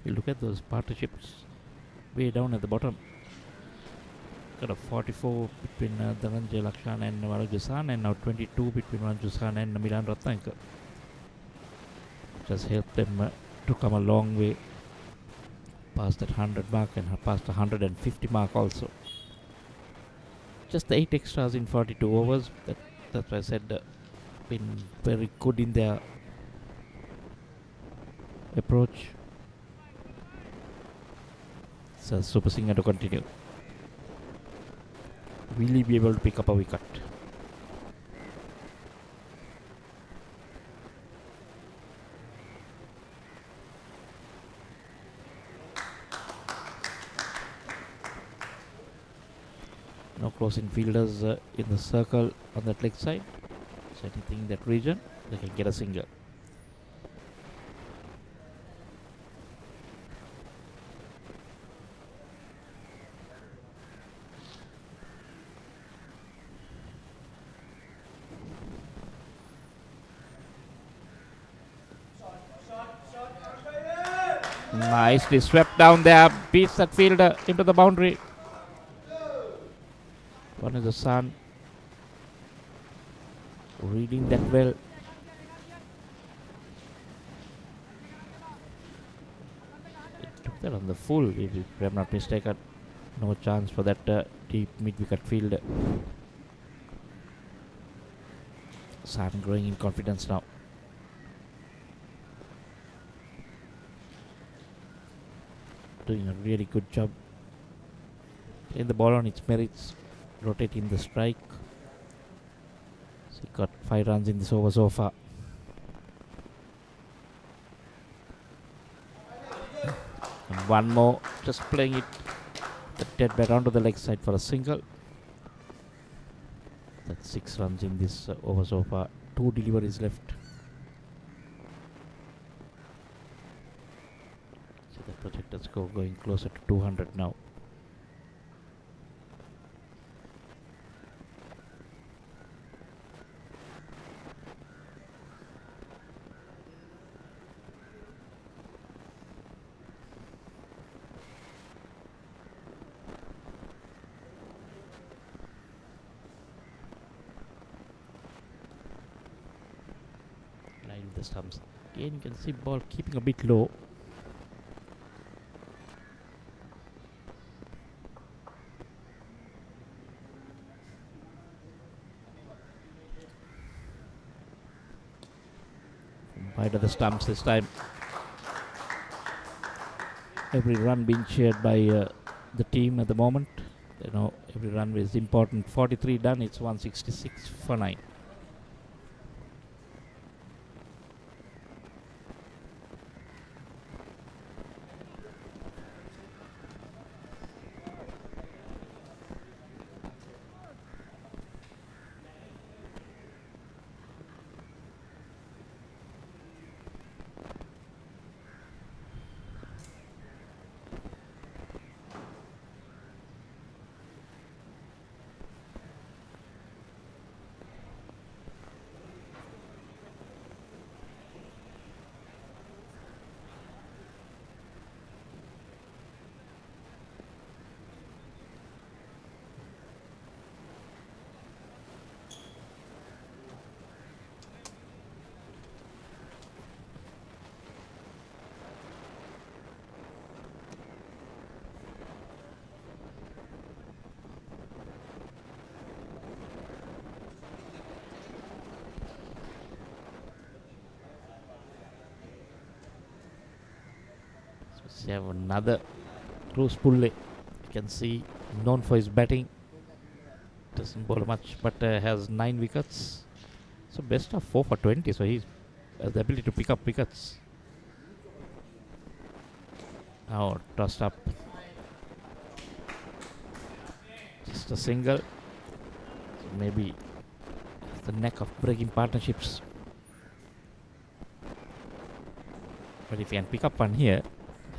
Speaker 1: You look at those partnerships way down at the bottom. Got a 44 between Dhananjay Lakshan and Varajasan, and now 22 between Varajasan and Milan Ratnakar. Just helped them to come a long way past that 100 mark and past the 150 mark also. Just the 8 extras in 42 overs. That's why I said been very good in their approach. So Super Singer to continue. Will he be able to pick up a wicket? No closing fielders in the circle on that leg side. So anything in that region, they can get a single. Nicely swept down there, beats that fielder into the boundary. One is the Sun. Reading that well. It took that on the full, if I'm not mistaken. No chance for that deep mid-wicket field. Sam growing in confidence now. Doing a really good job. Playing the ball on its merits. Rotating the strike. So he got 5 runs in this over so far. And one more. Just playing it. The dead bat onto the leg side for a single. That's 6 runs in this over so far. 2 deliveries left. So the projected score going closer to 200 now. The stumps. Again, you can see ball keeping a bit low. Wide of the stumps this time. Every run being shared by the team at the moment. You know, every run is important. 43 done. It's 166 for 9. We have another Pulle. You can see known for his batting. Doesn't bowl much, but has 9 wickets. So best of 4 for 20. So he has the ability to pick up wickets. Now tossed up. Just a single. So maybe the neck of breaking partnerships. But if he can pick up one here,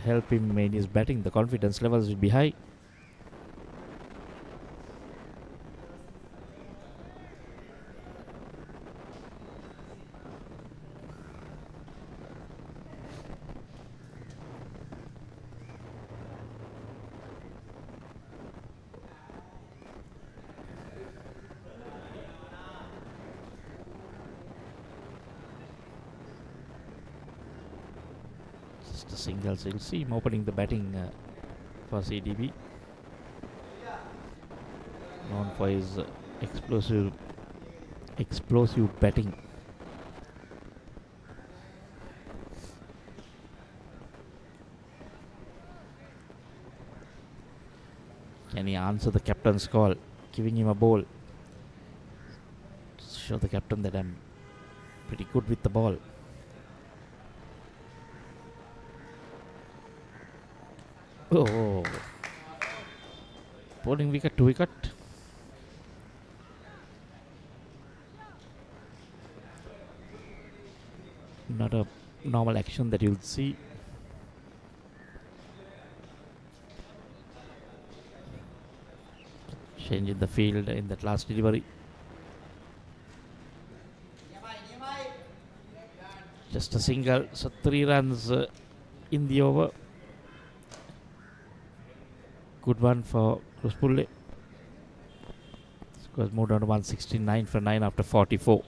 Speaker 1: help him in his batting, the confidence levels will be high. Just a single, so you'll see him opening the batting for CDB. Known for his explosive batting. Can he answer the captain's call, giving him a ball? Show the captain that I'm pretty good with the ball. Oh, bowling wicket to wicket. Not a normal action that you'll see. Change in the field in that last delivery. Just a single, so 3 runs in the over. Good one for Pulle. Score's moved on to 169 for 9 after 44.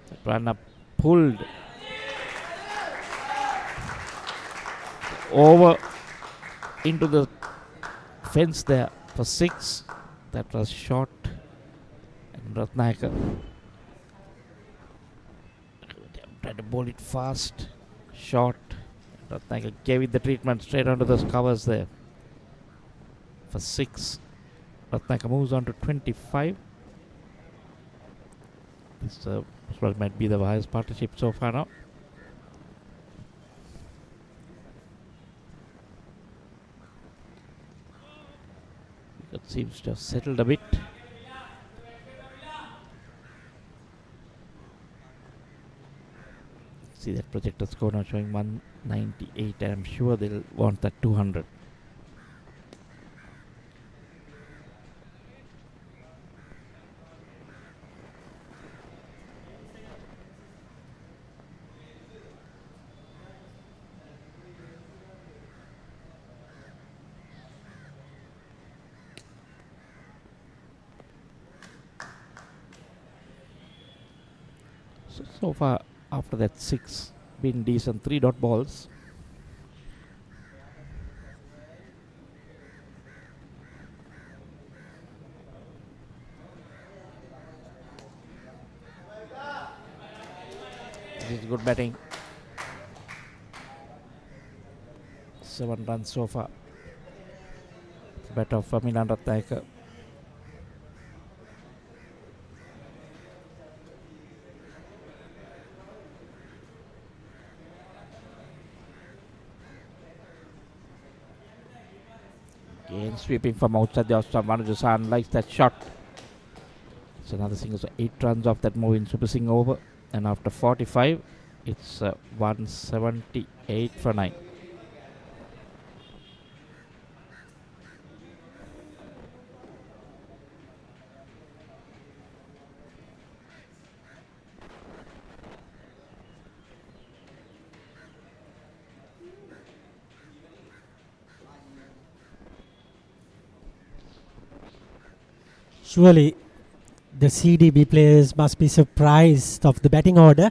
Speaker 1: That runner pulled over into the fence there for 6. That was short. And Ratnayaka tried to bowl it fast. Short. Ratnayaka gave it the treatment straight onto those covers there for 6. Ratnayaka moves on to 25. This might be the highest partnership so far now. It seems to have settled a bit. See that projector score now showing 198, and I'm sure they'll want that 200. So far, after that 6, been decent 3 dot balls. This is good batting. 7 runs so far. Better for Milan Ratnayaka. Again sweeping from outside the off-stump. Manujasan likes that shot. It's another single, so 8 runs off that move in Super Singh over. And after 45, it's 178 for 9.
Speaker 4: Surely the CDB players must be surprised of the batting order,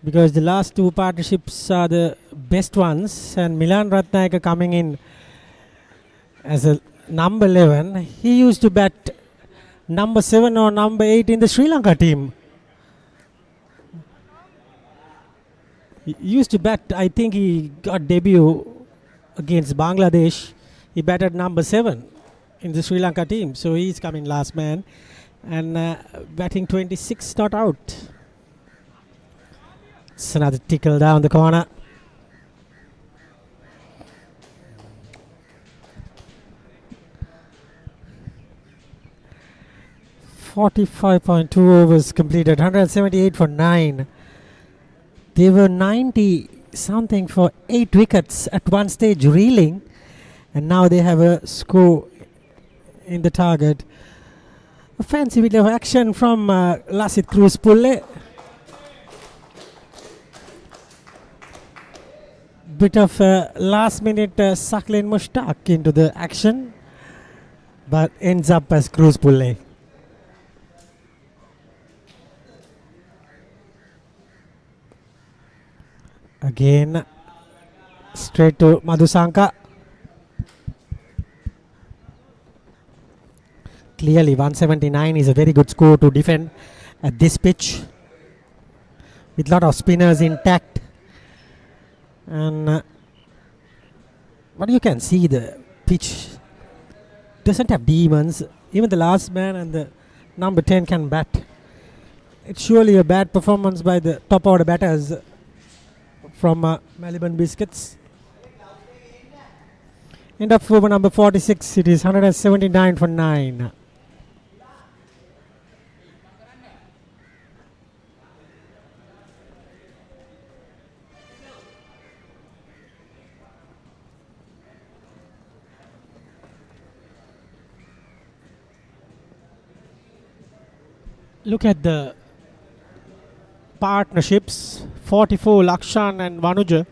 Speaker 4: because the last 2 partnerships are the best ones, and Milan Ratnayaka coming in as a number 11. He used to bat number 7 or number 8 in the Sri Lanka team. He used to bat, I think he got debut against Bangladesh. He batted number 7 in the Sri Lanka team, so he's coming last man, and batting 26 not out. It's another tickle down the corner. .2 overs completed, 178 for 9. They were 90 something for 8 wickets at one stage, reeling, and now they have a score in the target. A fancy bit of action from Lasit Cruz-Pulle. Bit of last minute Sakleen Mushtaq into the action, but ends up as Cruz-Pulle. Again, straight to Madhusanka. Clearly 179 is a very good score to defend at this pitch, with a lot of spinners intact. And but you can see the pitch doesn't have demons. Even the last man and the number 10 can bat. It's surely a bad performance by the top order batters from Maliban Biscuits. End of over number 46, it is 179 for 9. Look at the partnerships. 44 Lakshan and Vanuja,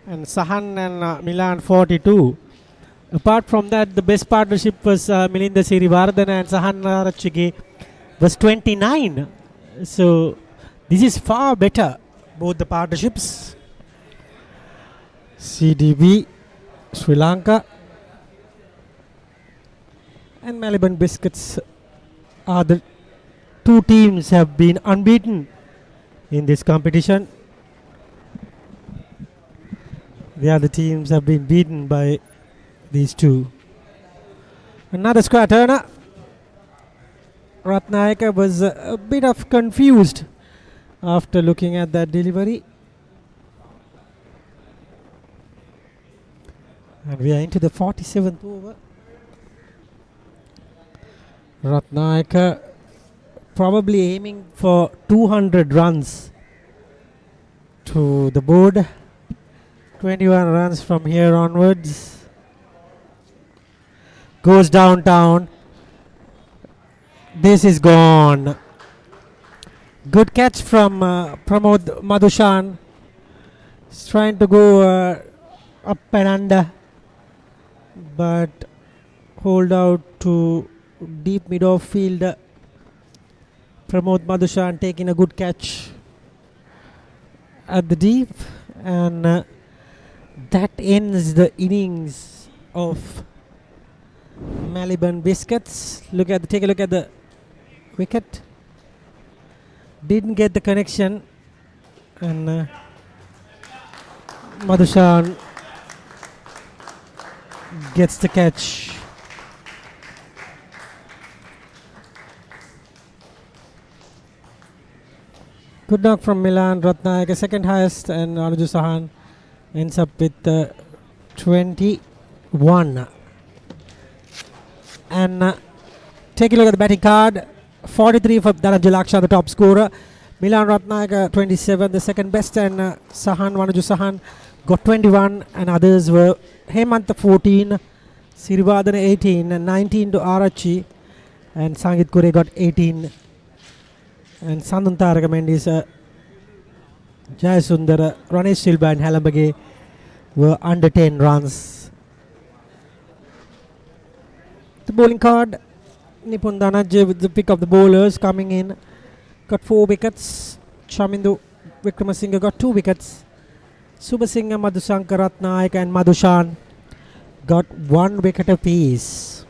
Speaker 4: and Sahan and Milan 42. Apart from that, the best partnership was Milinda Sirivardhana and Sahan Narachige was 29. So This is far better, both the partnerships. CDB, Sri Lanka, and Maliban Biscuits are the two teams have been unbeaten in this competition. The other teams have been beaten by these two. Another square turner. Ratnayaka was a bit of confused after looking at that delivery. And we are into the 47th over. Ratnayaka probably aiming for 200 runs to the board. 21 runs from here onwards. Goes downtown. This is gone. Good catch from Pramod Madhushan. He's trying to go up and under, but hold out to deep mid-off field. Pramod Madhushan taking a good catch at the deep, and that ends the innings of Maliban Biscuits. Take a look at the wicket. Didn't get the connection, and Madhushan gets the catch. Good knock from Milan Ratnayaka, second highest, and Anuju Sahan ends up with 21. And take a look at the batting card. 43 for Dhananjay Laksha, the top scorer. Milan Ratnayaka 27, the second best, and Anuju Sahan got 21, and others were Hemantha 14, Sirivadana 18, and 19 to Arachi, and Sangit Kure got 18. And Sandun Taraka Mendis, Jayasundara, Ranesh Silva and Halambage were under 10 runs. The bowling card, Nipun Dhananjay with the pick of the bowlers coming in, got 4 wickets. Chamindu Wickramasinghe got 2 wickets. Subhasinghe, Madhusankar Ratnayaka and Madhushan got 1 wicket apiece.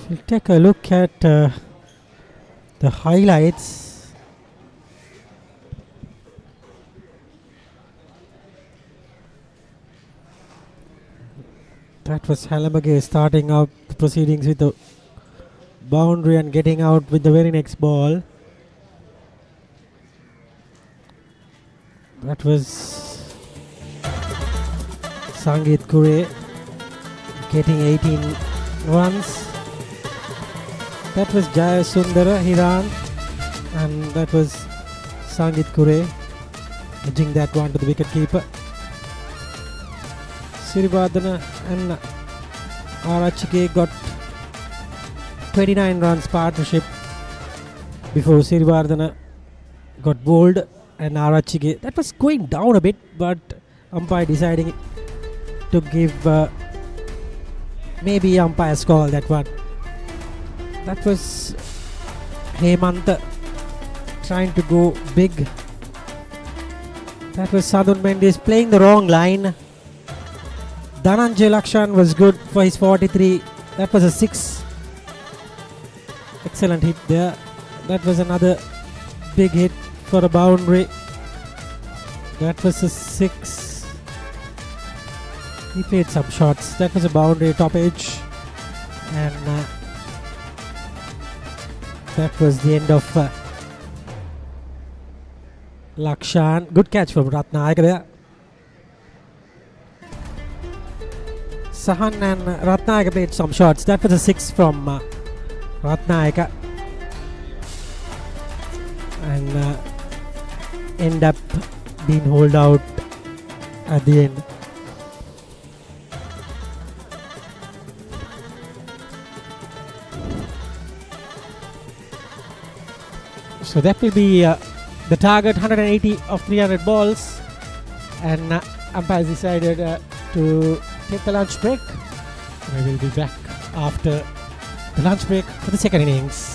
Speaker 4: We'll take a look at the highlights. That was Halambage starting out the proceedings with the boundary and getting out with the very next ball. That was Sangit Kure getting 18 runs. That was Jayasundara Hiran, and that was Sangit Kure edging that one to the wicket keeper. Sirivadana and Arachike got 29 runs partnership before Sirivadana got bowled, and Arachike, that was going down a bit, but umpire deciding to give maybe umpire's call that one. That was Hemantha trying to go big. That was Sadhun Mendes playing the wrong line. Dhananjay Lakshan was good for his 43. That was a 6. Excellent hit there. That was another big hit for a boundary. That was a 6. He played some shots. That was a boundary top edge. And that was the end of Lakshan. Good catch from Ratnayaka there. Sahan and Ratnayaka played some shots. That was a 6 from Ratnayaka. And end up being hauled out at the end. So that will be The target 180 of 300 balls, and umpires decided to take the lunch break. We will be back after the lunch break for the second innings.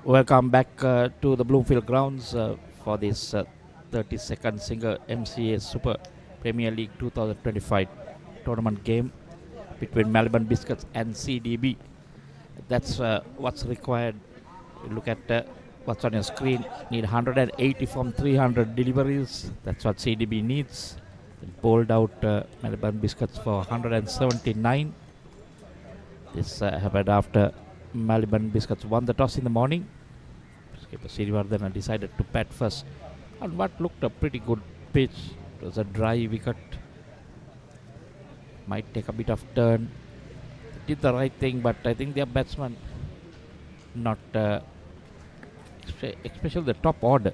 Speaker 1: Welcome back to the Bloomfield grounds for this 32nd Singer-MCA Super Premier League 2025 tournament game between Maliban Biscuits and CDB. That's what's required. You look at what's on your screen. Need 180 from 300 deliveries. That's what CDB needs. It bowled out Maliban Biscuits for 179. This happened after Maliban Biscuits won the toss in the morning. Skipper Sirivardhana decided to bat first on what looked a pretty good pitch. It was a dry wicket. Might take a bit of turn. Did the right thing, but I think their batsmen not, especially the top order,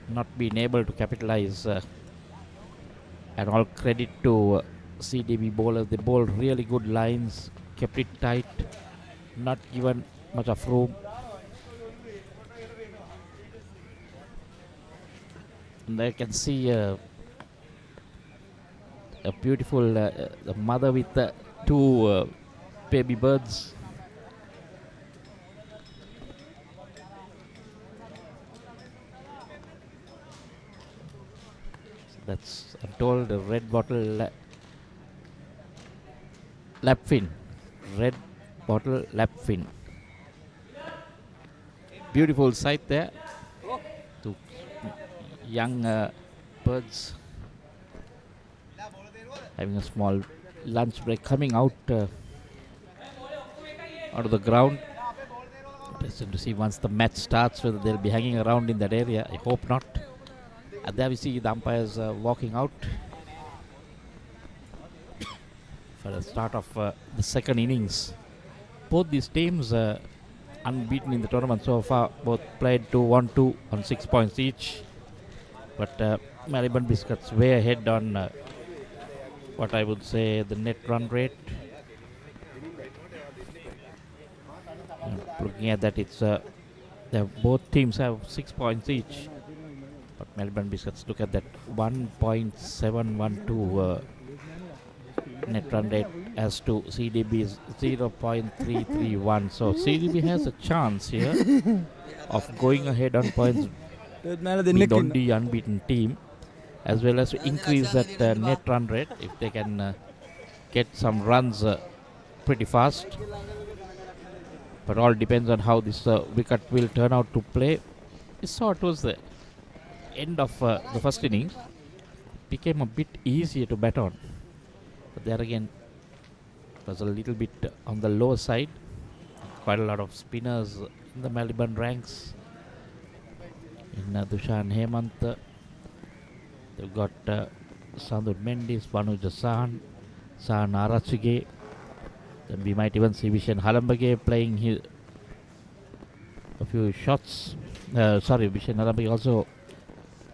Speaker 1: not being able to capitalize. And all credit to CDB bowlers. They bowled really good lines, kept it tight, not given much of room. And I can see a beautiful the mother with two baby birds. So that's, I'm told, a red bottle lap fin. Red bottle lap fin. Beautiful sight there. Two young birds having a small lunch break, coming out of the ground. Interesting to see once the match starts whether they'll be hanging around in that area. I hope not. And there we see the umpires walking out for the start of the second innings. Both these teams unbeaten in the tournament so far. Both played 2-1-2 on 6 points each. But Maliban Biscuits way ahead on what I would say the net run rate. Looking at that, it's both teams have 6 points each. But Maliban Biscuits, look at that, 1.712 net run rate as to CDB's 0.331. So CDB has a chance here of going ahead on points with only unbeaten team, as well as to increase that net run rate if they can get some runs pretty fast. But all depends on how this wicket will turn out to play. We saw towards the end of the first innings, became a bit easier to bat on. But there again, it was a little bit on the lower side. Quite a lot of spinners in the Maliban ranks. In Dushan Hemant, they've got Sandur Mendis, Banuja Sahan Arachige. Then we might even see Vishen Halambage playing a few shots. Vishen Halambage also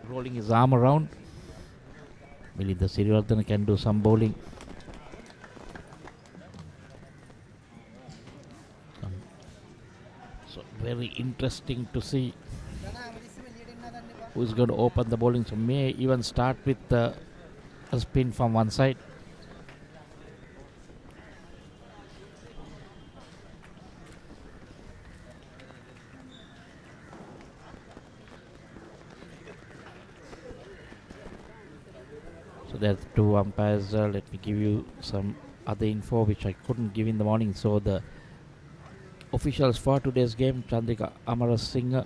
Speaker 1: rolling his arm around. Milinda Sirivardhana can do some bowling. So very interesting to see who's going to open the bowling. So may even start with a spin from one side. So there's two umpires. Let me give you some other info which I couldn't give in the morning. So the officials for today's game, Chandrika Amarasinghe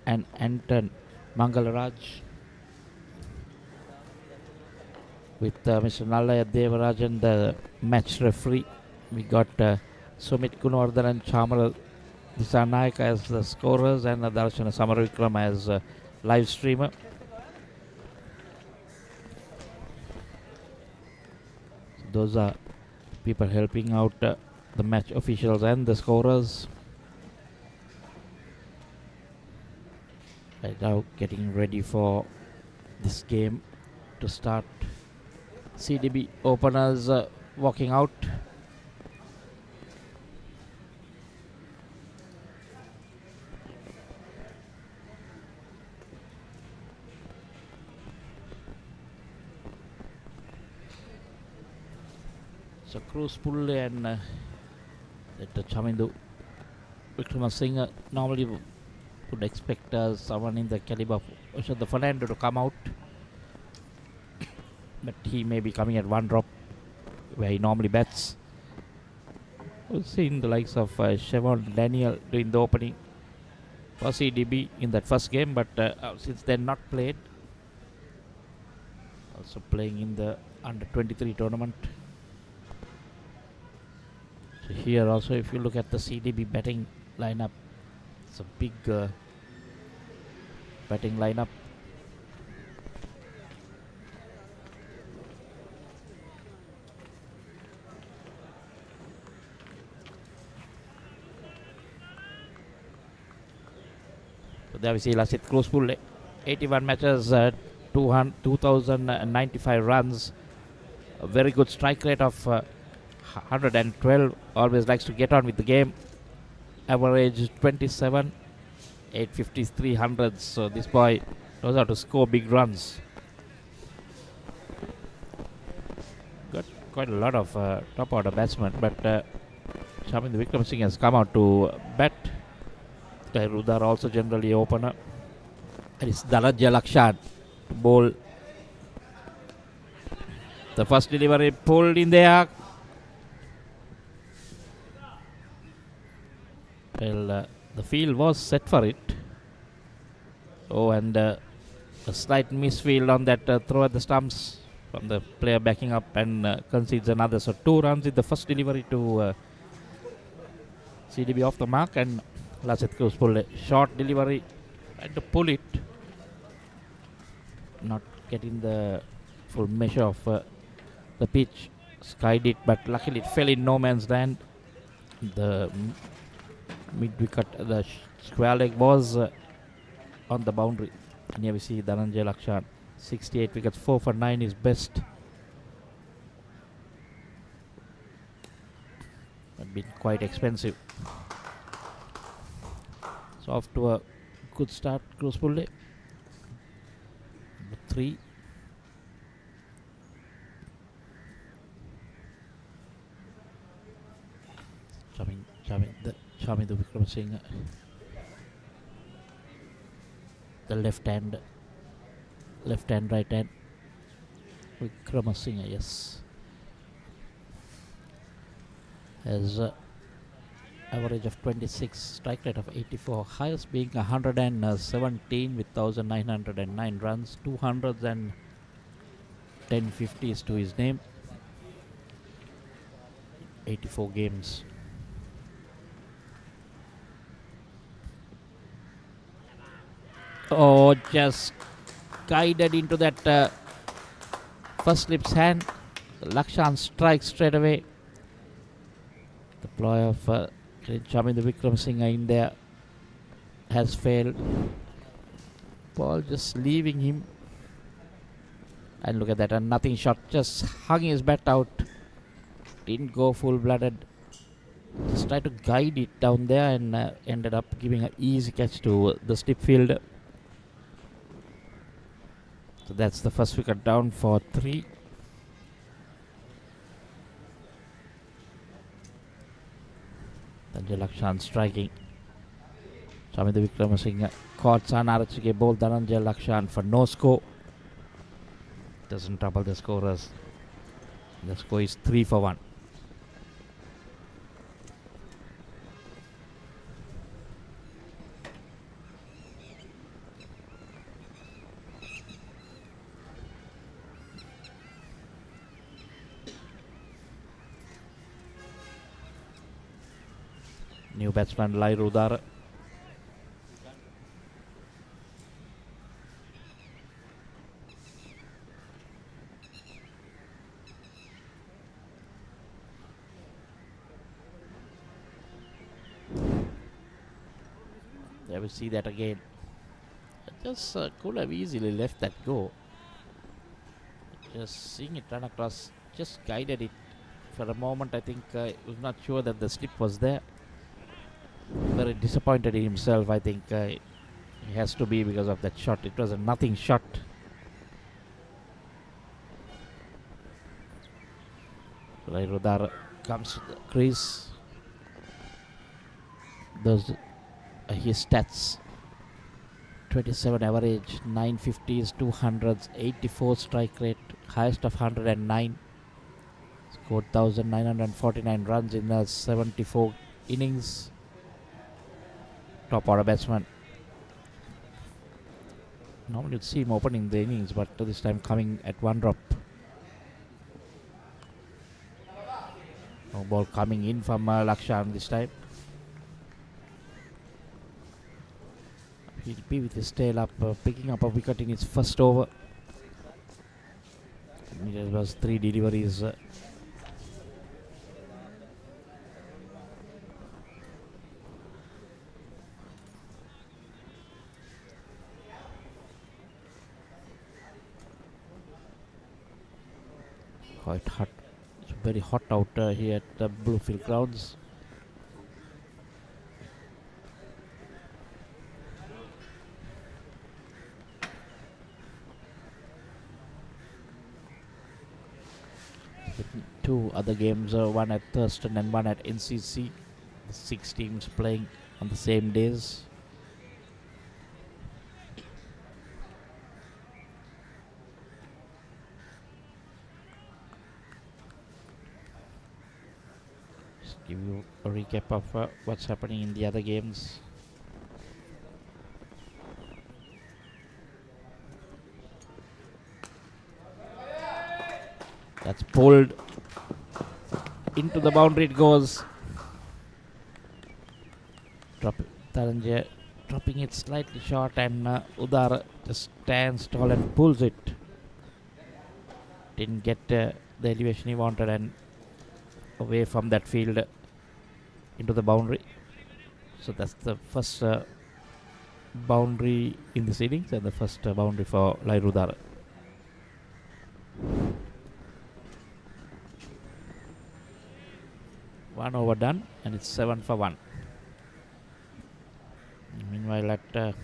Speaker 1: and Anton Mangalaraj, with Mr. Nallaya Devarajan, the match referee. We got Sumit Gunawardhan and Chamara Disanayaka as the scorers, and Darshana Samaravikram as live streamer. So those are people helping out the match officials and the scorers. Right now getting ready for this game to start. CDB openers walking out. So Cruz Pulle and Chamindu Vikramasinghe normally would expect someone in the caliber of Oshada Fernando to come out. But he may be coming at one drop where he normally bats. We've seen the likes of Chevon Daniel doing the opening for CDB in that first game, but since they're not played, also playing in the under 23 tournament. So here also, if you look at the CDB batting lineup, it's a big batting lineup. So there we see Lasit Cruzpool, 81 matches, 2,095 runs, a very good strike rate of 112. Always likes to get on with the game. Average 27, 853 hundreds. So this boy knows how to score big runs. Got quite a lot of top order batsmen, but Chaminda Wickramasinghe has come out to bat. Rudar also generally opener. And it's Dhananjaya Lakshan to bowl. The first delivery pulled in there. Well, the field was set for it. Oh, and a slight misfield on that throw at the stumps from the player backing up and concedes another. So 2 runs in the first delivery to CDB off the mark, and Lasit Cruzpool a short delivery and to pull it. Not getting the full measure of the pitch. Skied it, but luckily it fell in no man's land. The mid-wicket, the square leg was on the boundary. And here we see Dhananjaya Lakshan, 68 wickets, 4 for 9 is best. But been quite expensive. So off to a good start, Cruzpool. Number 3. Chaminda Wickramasinghe. The left hand, right hand. Wickramasinghe, yes. Has average of 26, strike rate of 84, highest being 117 with 1,909 runs, 210 50s to his name, 84 games. Oh, just guided into that first slip's hand. Lakshan strikes straight away. The ploy of Chaminda Wickramasinghe in there has failed. Ball just leaving him. And look at that, a nothing shot. Just hung his bat out. Didn't go full-blooded. Just tried to guide it down there and ended up giving an easy catch to the slip fielder. So that's the first wicket down for 3. Dhananjaya Lakshan striking. Chaminda Wickramasinghe caught Sanarachike, bowled Dhananjaya Lakshan for no score. Doesn't trouble the scorers. The score is 3 for 1. New batsman Lai Rudar. There we see that again. Just could have easily left that go. Just seeing it run across, just guided it. For a moment I think was not sure that the slip was there. Very disappointed in himself, I think. He has to be because of that shot. It was a nothing shot. Lai Rudar comes to the crease. Those are his stats. 27 average, 950s, 200s, 84 strike rate, highest of 109. Scored 1,949 runs in 74 innings. Top order batsman. Normally you'd see him opening the innings, but this time coming at one drop. No ball coming in from Lakshan this time. He'll be with his tail up, picking up a wicket in his first over. It was 3 deliveries. Quite hot. It's very hot out here at the Bluefield grounds. Two other games, one at Thurston and one at NCC. 6 teams playing on the same days. Just give you a recap of what's happening in the other games. That's pulled into the boundary. It goes. Taranjay dropping it slightly short, and Udar just stands tall and pulls it. Didn't get the elevation he wanted, and away from that field into the boundary. So that's the first boundary in this innings, and the first boundary for Lair Udar. One over done, and it's 7 for 1. Meanwhile, at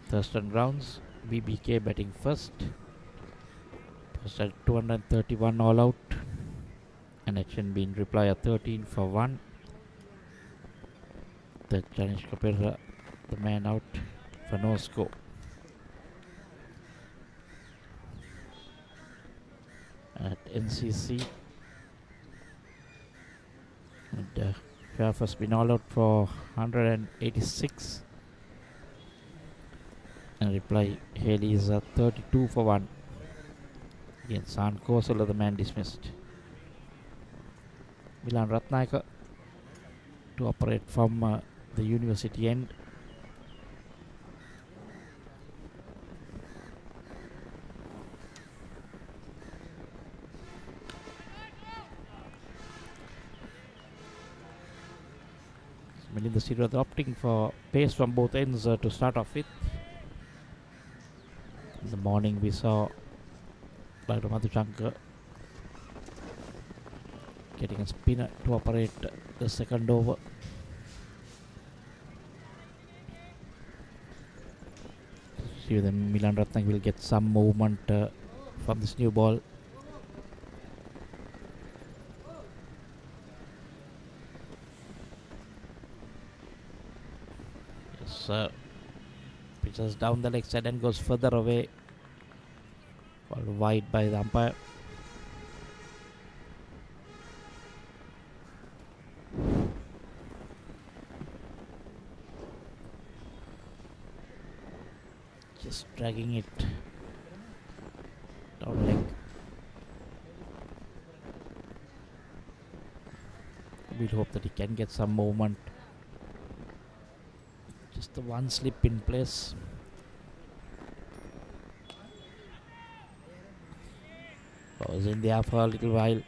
Speaker 1: Thurston grounds, BBK batting first. Posted 231 all out, and HNB in reply at 13 for 1. The Janish Kapil, the man out for no score. At NCC, and Shaf has been all out for 186, and reply Haley is 32 for 1. Again, San Kosala, the man dismissed. Milan Ratnayaka to operate from the university end. Milinda Sirwat opting for pace from both ends to start off with. In the morning we saw Dr. Madhuchanka getting a spinner to operate the second over. See whether Milan Ratnayaka will get some movement from this new ball. Pitches down the leg side and goes further away. Called wide by the umpire. Just dragging it down leg. We'll hope that he can get some movement. Just the one slip in place. Was in the air for a little while.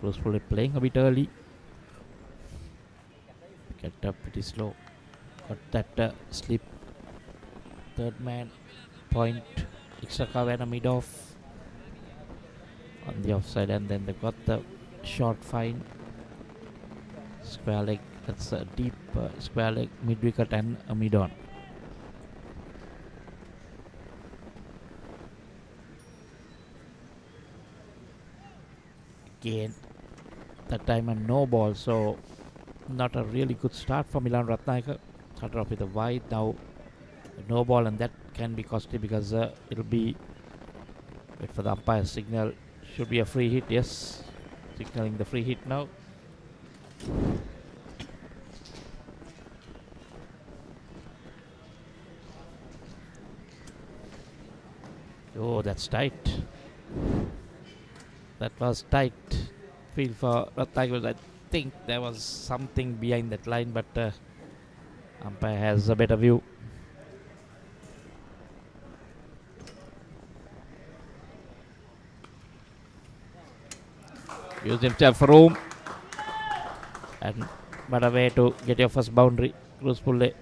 Speaker 1: Closely playing a bit early. Get up pretty slow. Got that slip. Third man point. Extra cover and a mid off on the offside, and then they got the short fine. Square leg. That's a deep square leg, mid wicket and a mid on. Again, That time a no ball, so not a really good start for Milan Ratnayaka. Started off with a wide, now a no ball, and that can be costly because it'll be, wait for the umpire signal, should be a free hit. Yes, signaling the free hit now. Oh, that's tight. That was tight field for Ratnayaka. I think there was something behind that line, but umpire has a better view. Use himself for room, and but a way to get your first boundary. Cruz Pulle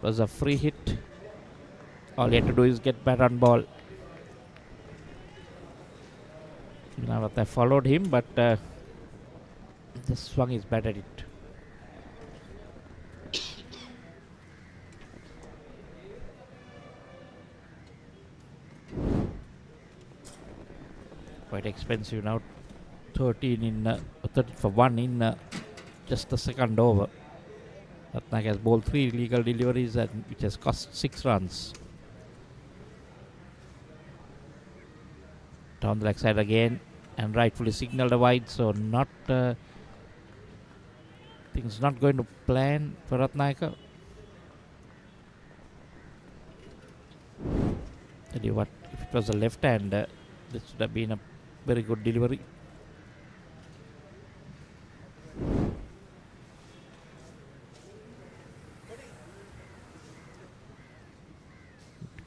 Speaker 1: was a free hit. All you have to do is get bat on ball. Now I followed him, but just swung his bat at it. Quite expensive now. 13 for 1 in just the second over. Ratnayaka has bowled 3 illegal deliveries, and which has cost 6 runs. Down the leg side again, and rightfully signaled a wide, so not things not going to plan for Ratnayaka. Tell you what, if it was a left hand, this would have been a very good delivery.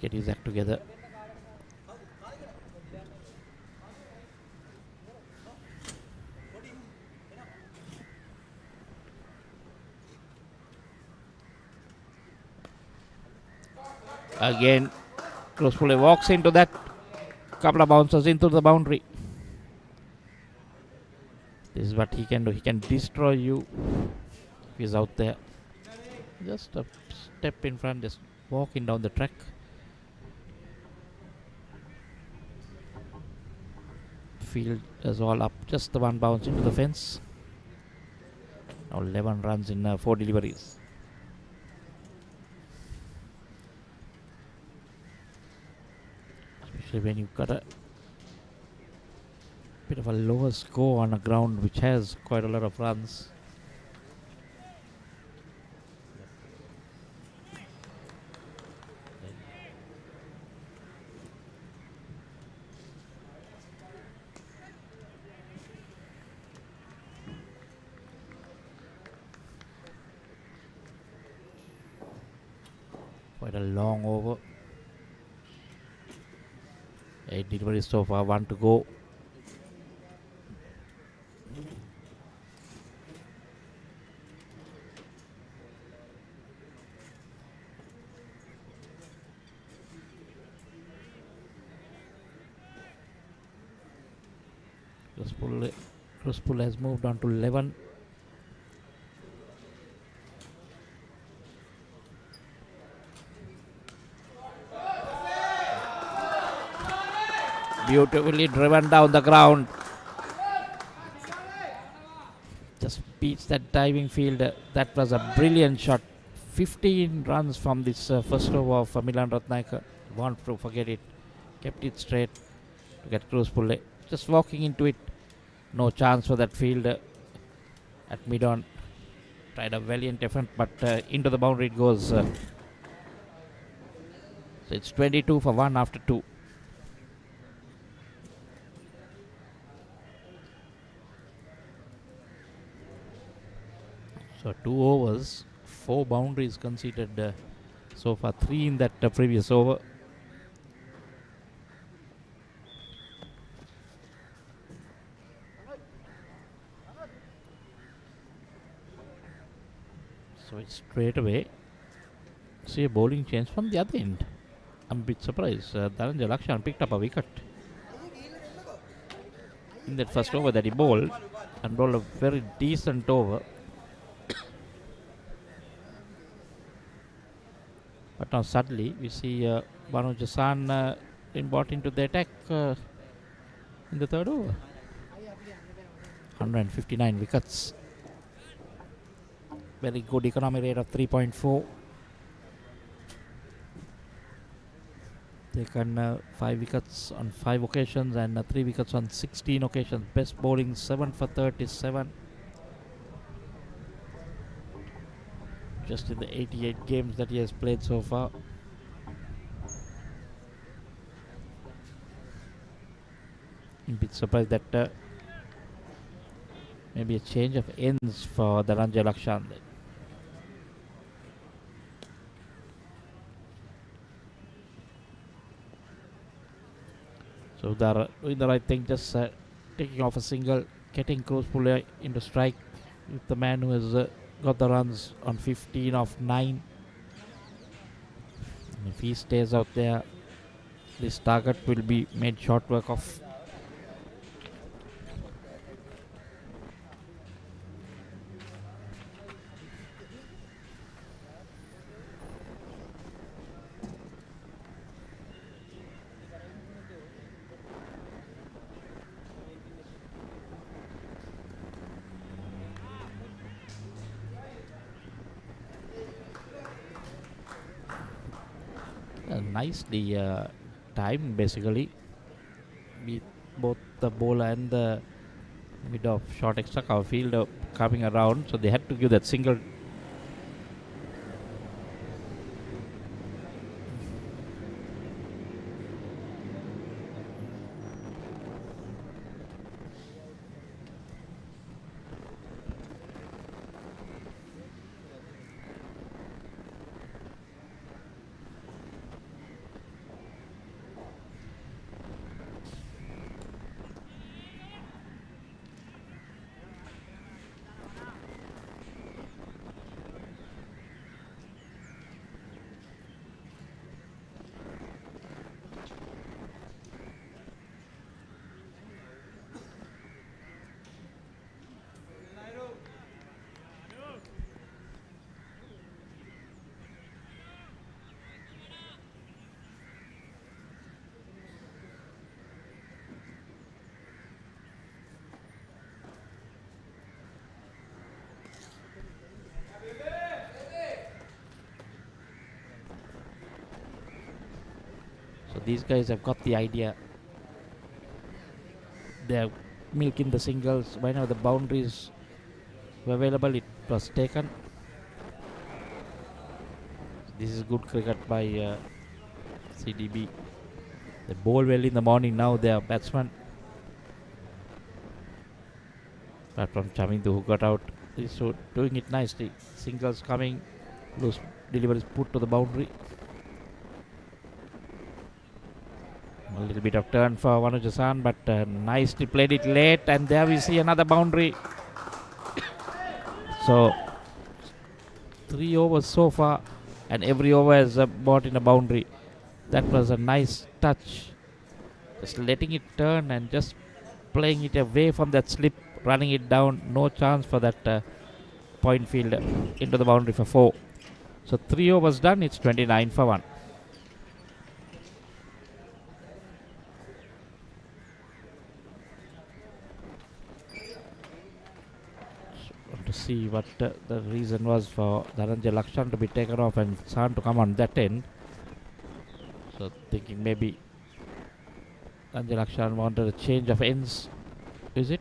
Speaker 1: Get his act together. Again, Cruz Pulle walks into that. Couple of bounces into the boundary. This is what he can do. He can destroy you if he's out there. Just a step in front, just walking down the track. Field is all up. Just the one bounce into the fence. Now 11 runs in 4 deliveries. Especially when you've got a bit of a lower score on a ground which has quite a lot of runs. Quite a long over. 8 deliveries so far, 1 to go. Cruz Pulle has moved on to 11. Beautifully driven down the ground. Just beats that diving field. That was a brilliant shot. 15 runs from this first over of Milan Ratnayaka. Won't forget it. Kept it straight to get Cruz Pulle. Just walking into it. No chance for that field at mid-on. Tried a valiant effort, but into the boundary it goes. So it's 22 for 1 after 2. So 2 overs, 4 boundaries conceded so far, 3 in that previous over. So it's straight away. See a bowling change from the other end. I'm a bit surprised. Dhananjay Lakshan picked up a wicket in that first over that he bowled, and bowled a very decent over. But now suddenly we see Banu Jasan being brought into the attack in the third over. 159 wickets. Very good economy rate of 3.4. Taken 5 wickets on 5 occasions and 3 wickets on 16 occasions. Best bowling 7 for 37. Just in the 88 games that he has played so far. I'm a bit surprised that maybe a change of ends for Dhananjay Lakshan. So they're doing the right thing, just taking off a single, getting Cruz Pulle into strike with the man who has got the runs on 15 of 9. And if he stays out there, this target will be made short work of. Nicely timed basically with both the bowler and the mid of short extra cover field coming around, so they had to give that single. So these guys have got the idea. They're milking the singles. Whenever the boundaries were available, it was taken. This is good cricket by CDB. They bowl well in the morning now, they are batsmen. Apart from Chamindu who got out, he's doing it nicely. Singles coming, loose deliveries put to the boundary. A little bit of turn for Vanujasan, but nicely played it late, and there we see another boundary. So 3 overs so far, and every over has brought in a boundary. That was a nice touch. Just letting it turn and just playing it away from that slip, running it down. No chance for that point field into the boundary for 4. So 3 overs done, it's 29 for 1. To see what the reason was for Dhananjay Lakshan to be taken off and San to come on that end. So thinking maybe Dhananjay Lakshan wanted a change of ends. Is it?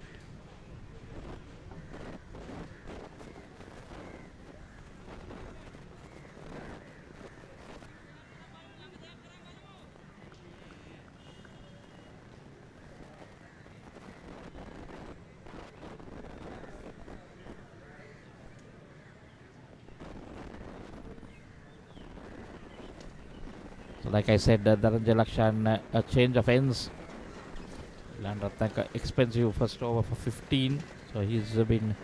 Speaker 1: So like I said, Dhananjay Lakshan, a change of ends. Ratnaka expensive first over for 15. So he's been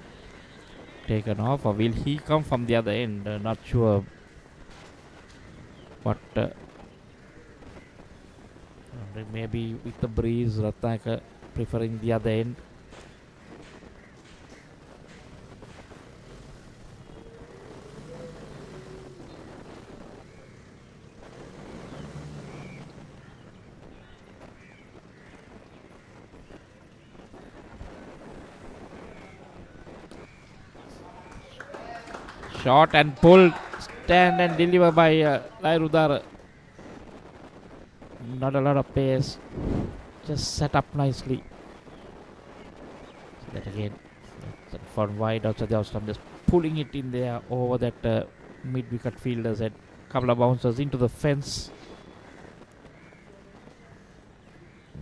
Speaker 1: taken off. Or will he come from the other end? Not sure. But maybe with the breeze, Ratnaka preferring the other end. Shot and pulled. Stand and deliver by Lairudara. Not a lot of pace. Just set up nicely. So that again. For wide outside the outstop. Just pulling it in there over that mid-wicket fielder's head. Couple of bouncers into the fence.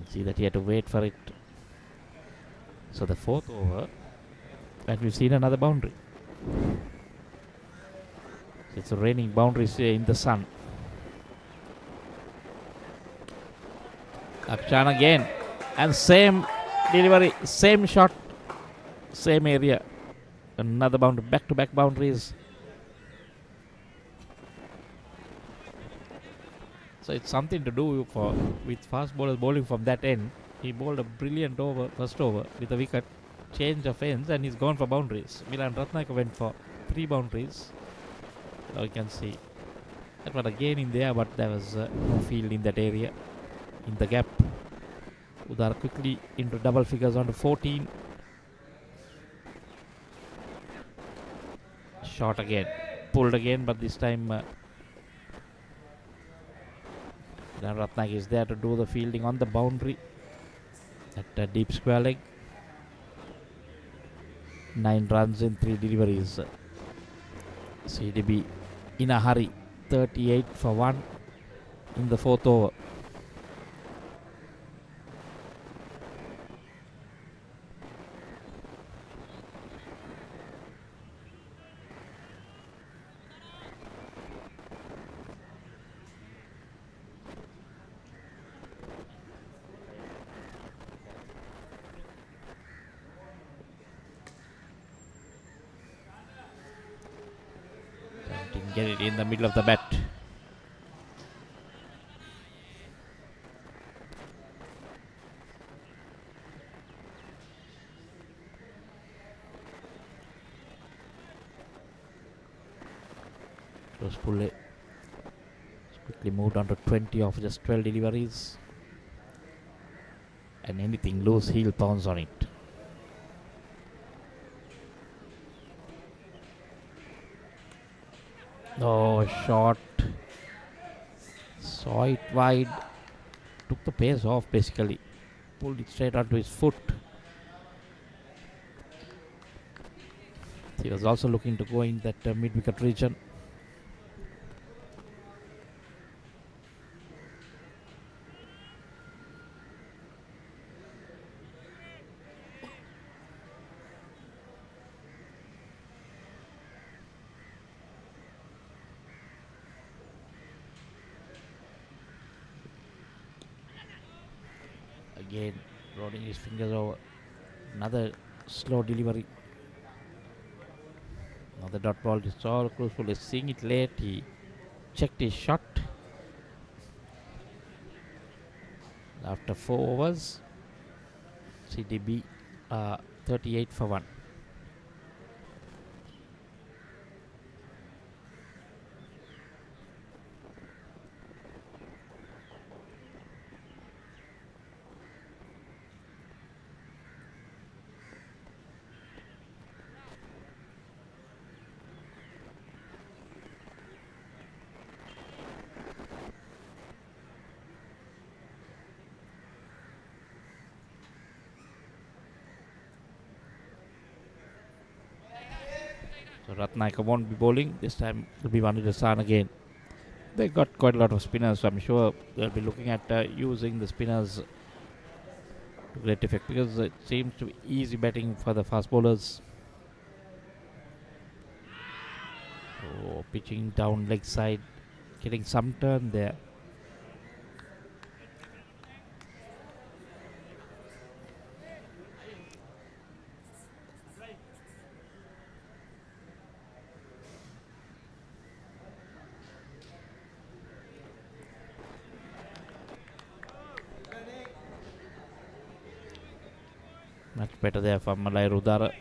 Speaker 1: See that he had to wait for it. So the fourth over, and we've seen another boundary. It's raining boundaries in the sun. Akshan again, and same delivery, same shot, same area. Another boundary, back-to-back boundaries. So it's something to do with fast bowlers bowling from that end. He bowled a brilliant over, first over with a wicket, change of ends, and he's gone for boundaries. Milan Ratnayaka went for 3 boundaries. Now you can see that one again in there, but there was no field in that area, in the gap. Udar quickly into double figures onto 14. Shot again, pulled again, but this time Ratnayaka is there to do the fielding on the boundary at a deep square leg. 9 runs in 3 deliveries. CDB in a hurry, 38 for 1 in the 4th over. Didn't get it in the middle of the bat. Pulle quickly moved on to 20 of just 12 deliveries, and anything loose he'll pounce on it. Oh, shot. Saw it wide. Took the pace off basically. Pulled it straight onto his foot. He was also looking to go in that mid-wicket region. Again, rolling his fingers over. Another slow delivery. Another dot ball. It's all close. Seeing it late, he checked his shot. After 4 overs, CDB 38 for 1. So Ratnayaka won't be bowling. This time it'll be Vanida San again. They got quite a lot of spinners, so I'm sure they'll be looking at using the spinners to great effect, because it seems to be easy betting for the fast bowlers. Oh, pitching down leg side, getting some turn there. Much better there for Malai Rudara.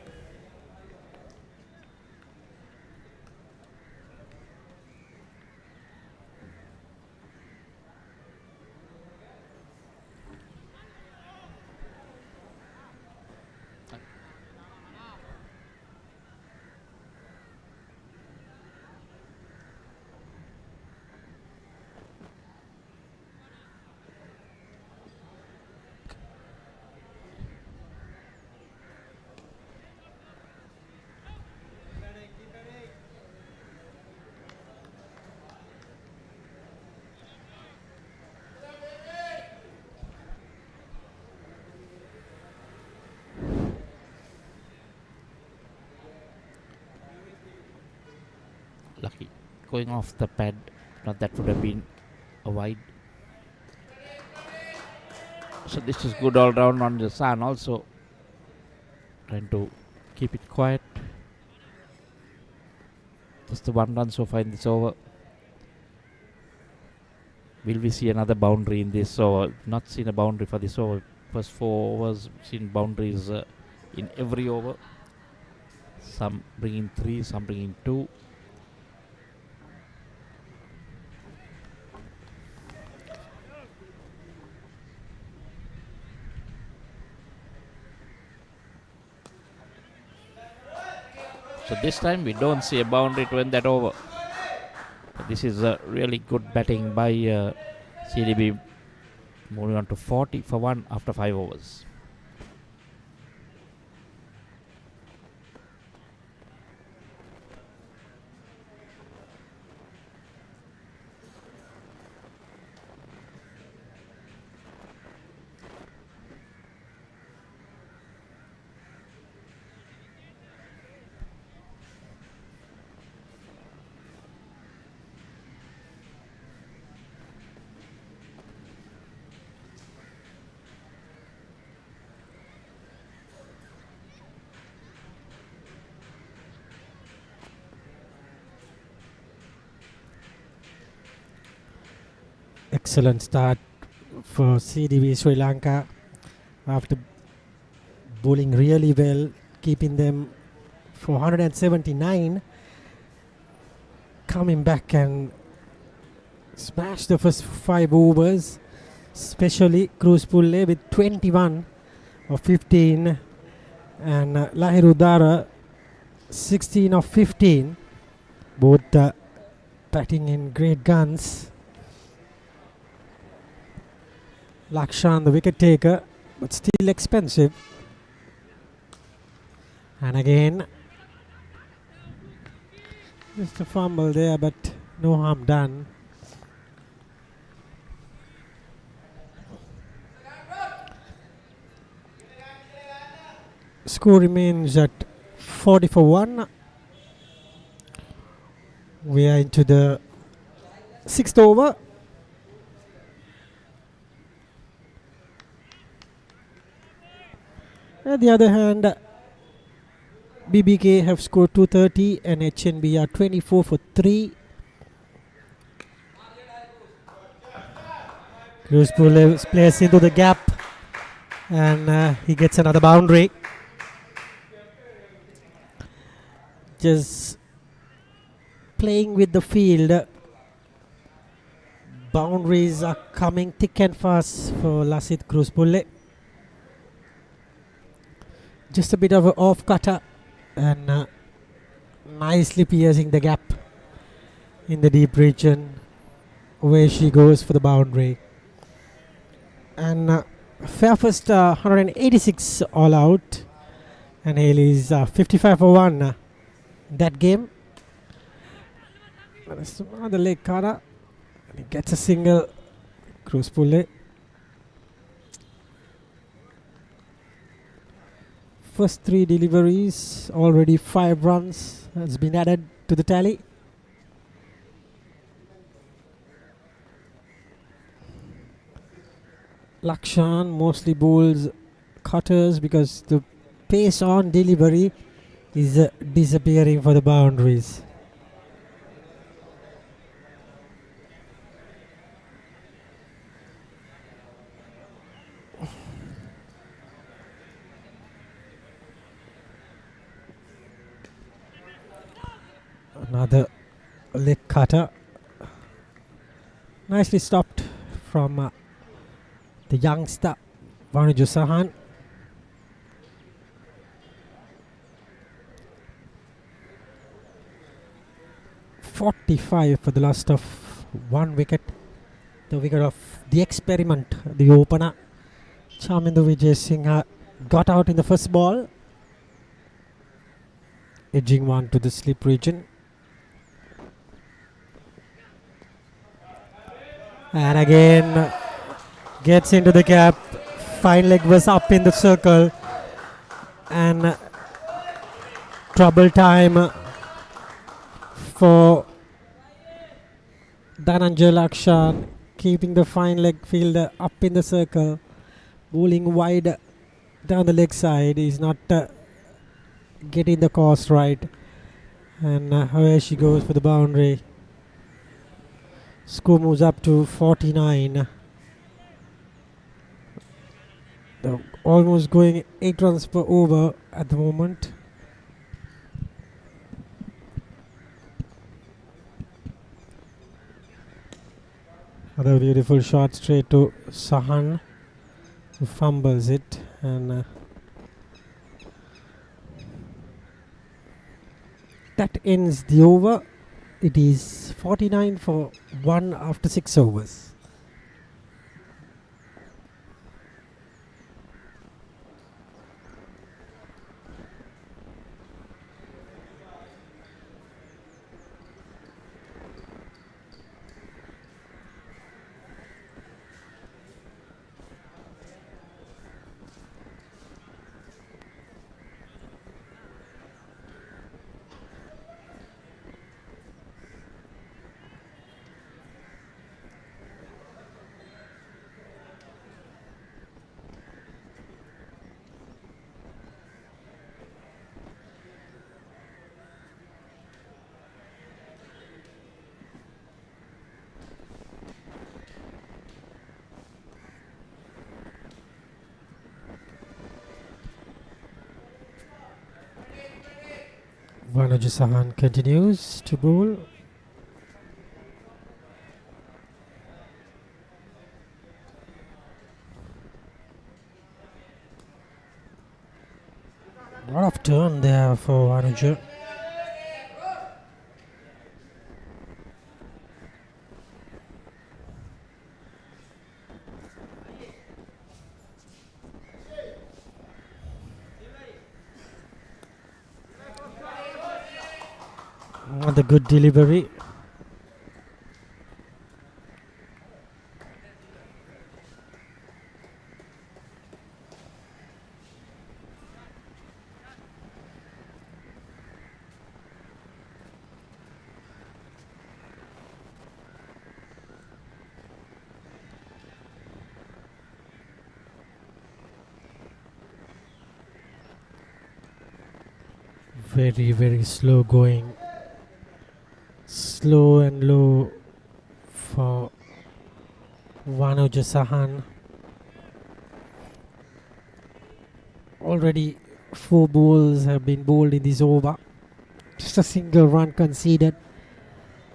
Speaker 1: Lucky going off the pad. Not that would have been a wide. So this is good all round on the sun also. Trying to keep it quiet. Just the 1 run so far in this over. Will we see another boundary in this over? Not seen a boundary for this over. First 4 overs, seen boundaries in every over. Some bringing 3, some bringing 2. So this time we don't see a boundary to end that over. But this is really good batting by CDB, moving on to 40 for 1 after 5 overs.
Speaker 4: Excellent start for CDB Sri Lanka after bowling really well, keeping them for 179, coming back and smash the first 5 overs, especially Cruspule with 21 of 15 and Lahiru Dara 16 of 15, both batting in great guns. Lakshan, the wicket taker, but still expensive. And again, just a fumble there, but no harm done. Score remains at 40 for 1. We are into the 6th over. On the other hand, BBK have scored 230 and HNB are 24 for 3. Cruspule plays into the gap and he gets another boundary. Just playing with the field. Boundaries are coming thick and fast for Lasith Cruspule. Just a bit of an off cutter and nicely piercing the gap in the deep region where she goes for the boundary. And fair first 186 all out, and Haley's 55 for 1 that game. Another leg cutter, and he gets a single. Cruspule. First 3 deliveries, already 5 runs has been added to the tally. Lakshan mostly bowls cutters because the pace on delivery is disappearing for the boundaries. Another leg cutter, nicely stopped from the youngster Vanuju Sahan. .45 for the loss of 1 wicket, the wicket of the experiment, the opener Chamindu Vijay Singh got out in the first ball, edging one to the slip region. And again gets into the gap. Fine leg was up in the circle and trouble time for Dhananjay Lakshan, keeping the fine leg fielder up in the circle, bowling wide down the leg side. He's not getting the course right, and away she goes for the boundary. Score moves up to 49. They're almost going 8 runs per over at the moment. Another beautiful shot straight to Sahan, who fumbles it, and that ends the over. It is 49 for 1 after 6 overs. Vanuja Sahan continues to bowl. A lot of turn there for Vanuja. Another good delivery. Very, very slow going. Slow and low for Vanuja Sahan. Already 4 balls have been bowled in this over. Just a single run conceded.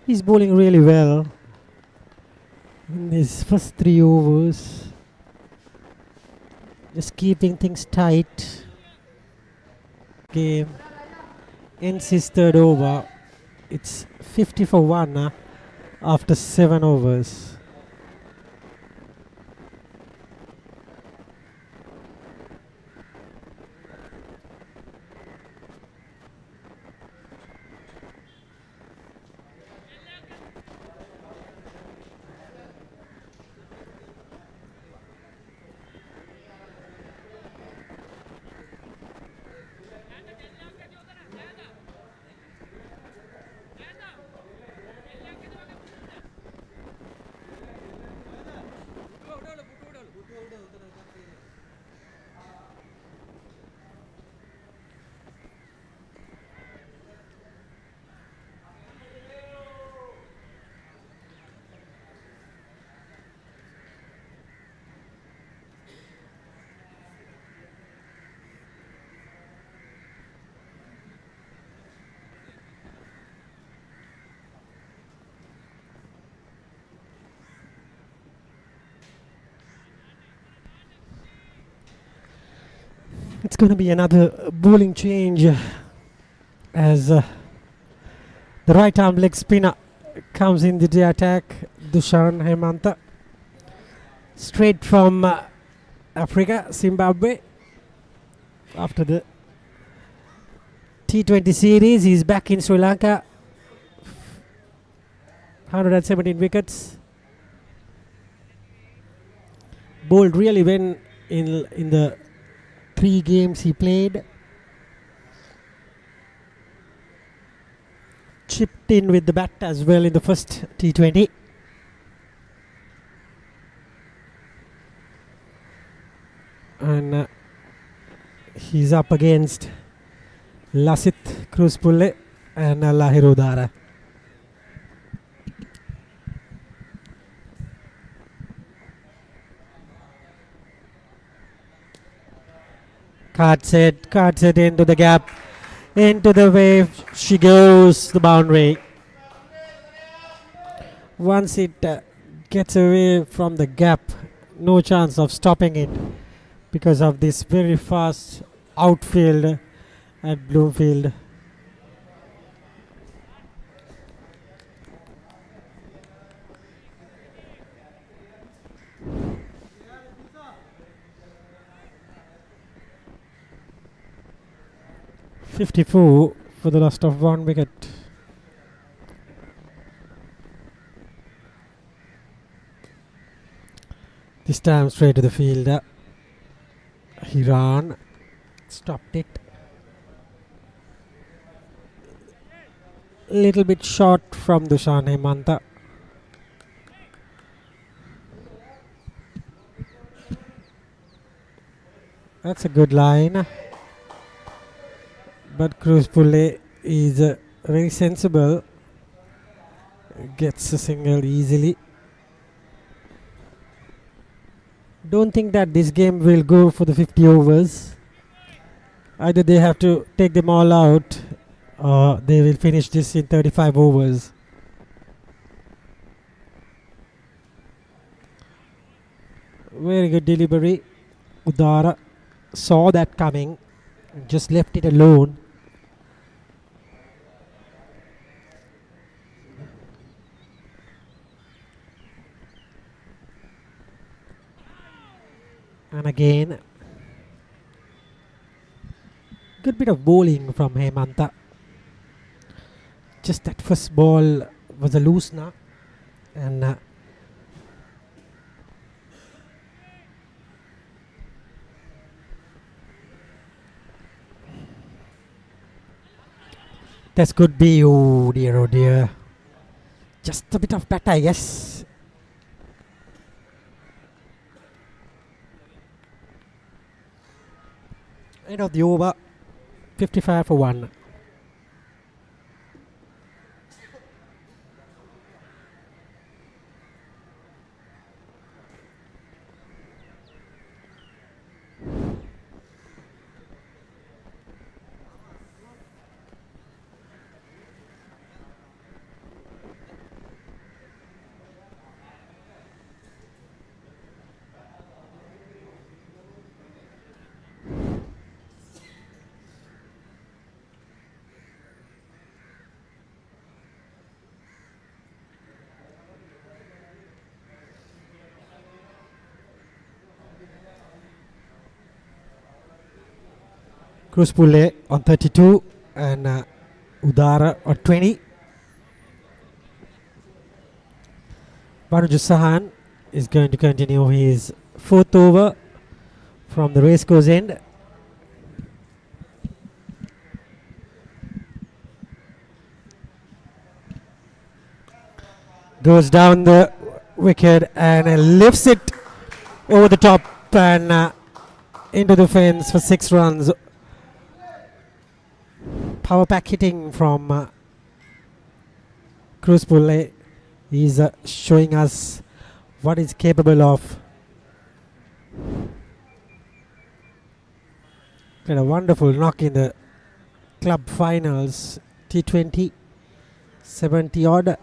Speaker 4: He's bowling really well in his first 3 overs. Just keeping things tight. Game ends his 3rd over. It's 50 for 1 after 7 overs. It's going to be another bowling change as the right arm leg spinner comes in the attack. Dushan Hemanta, straight from Africa, Zimbabwe. After the T20 series, he's back in Sri Lanka. 117 wickets. Bowled really well in the 3 games he played. chipped in with the bat as well in the first T20. And he's up against Lasit Kruspulle and Lahir Udara. Card set into the gap, into the wave, she goes, the boundary. Once it gets away from the gap, no chance of stopping it because of this very fast outfield at Bloomfield. .54 for the loss of 1 wicket. This time straight to the fielder. He ran, stopped it. Little bit short from Dushan Hemanta. That's a good line. But Kruspulle is very sensible. Gets a single easily. Don't think that this game will go for the 50 overs. Either they have to take them all out or they will finish this in 35 overs. Very good delivery. Udara saw that coming, just left it alone. And again, good bit of bowling from Hemanta. Just that first ball was a loosener, and this could be, oh dear. Just a bit of bat, I guess. End of the over, 55 for 1. Kruspulle on 32 and Udara on 20. Banuj Sahan is going to continue his 4th over from the racecourse end. Goes down the wicket and lifts it over the top and into the fence for 6 runs. Power pack hitting from Kruspulle. He's showing us what he's capable of. Got a wonderful knock in the club finals, T20, 70 odd.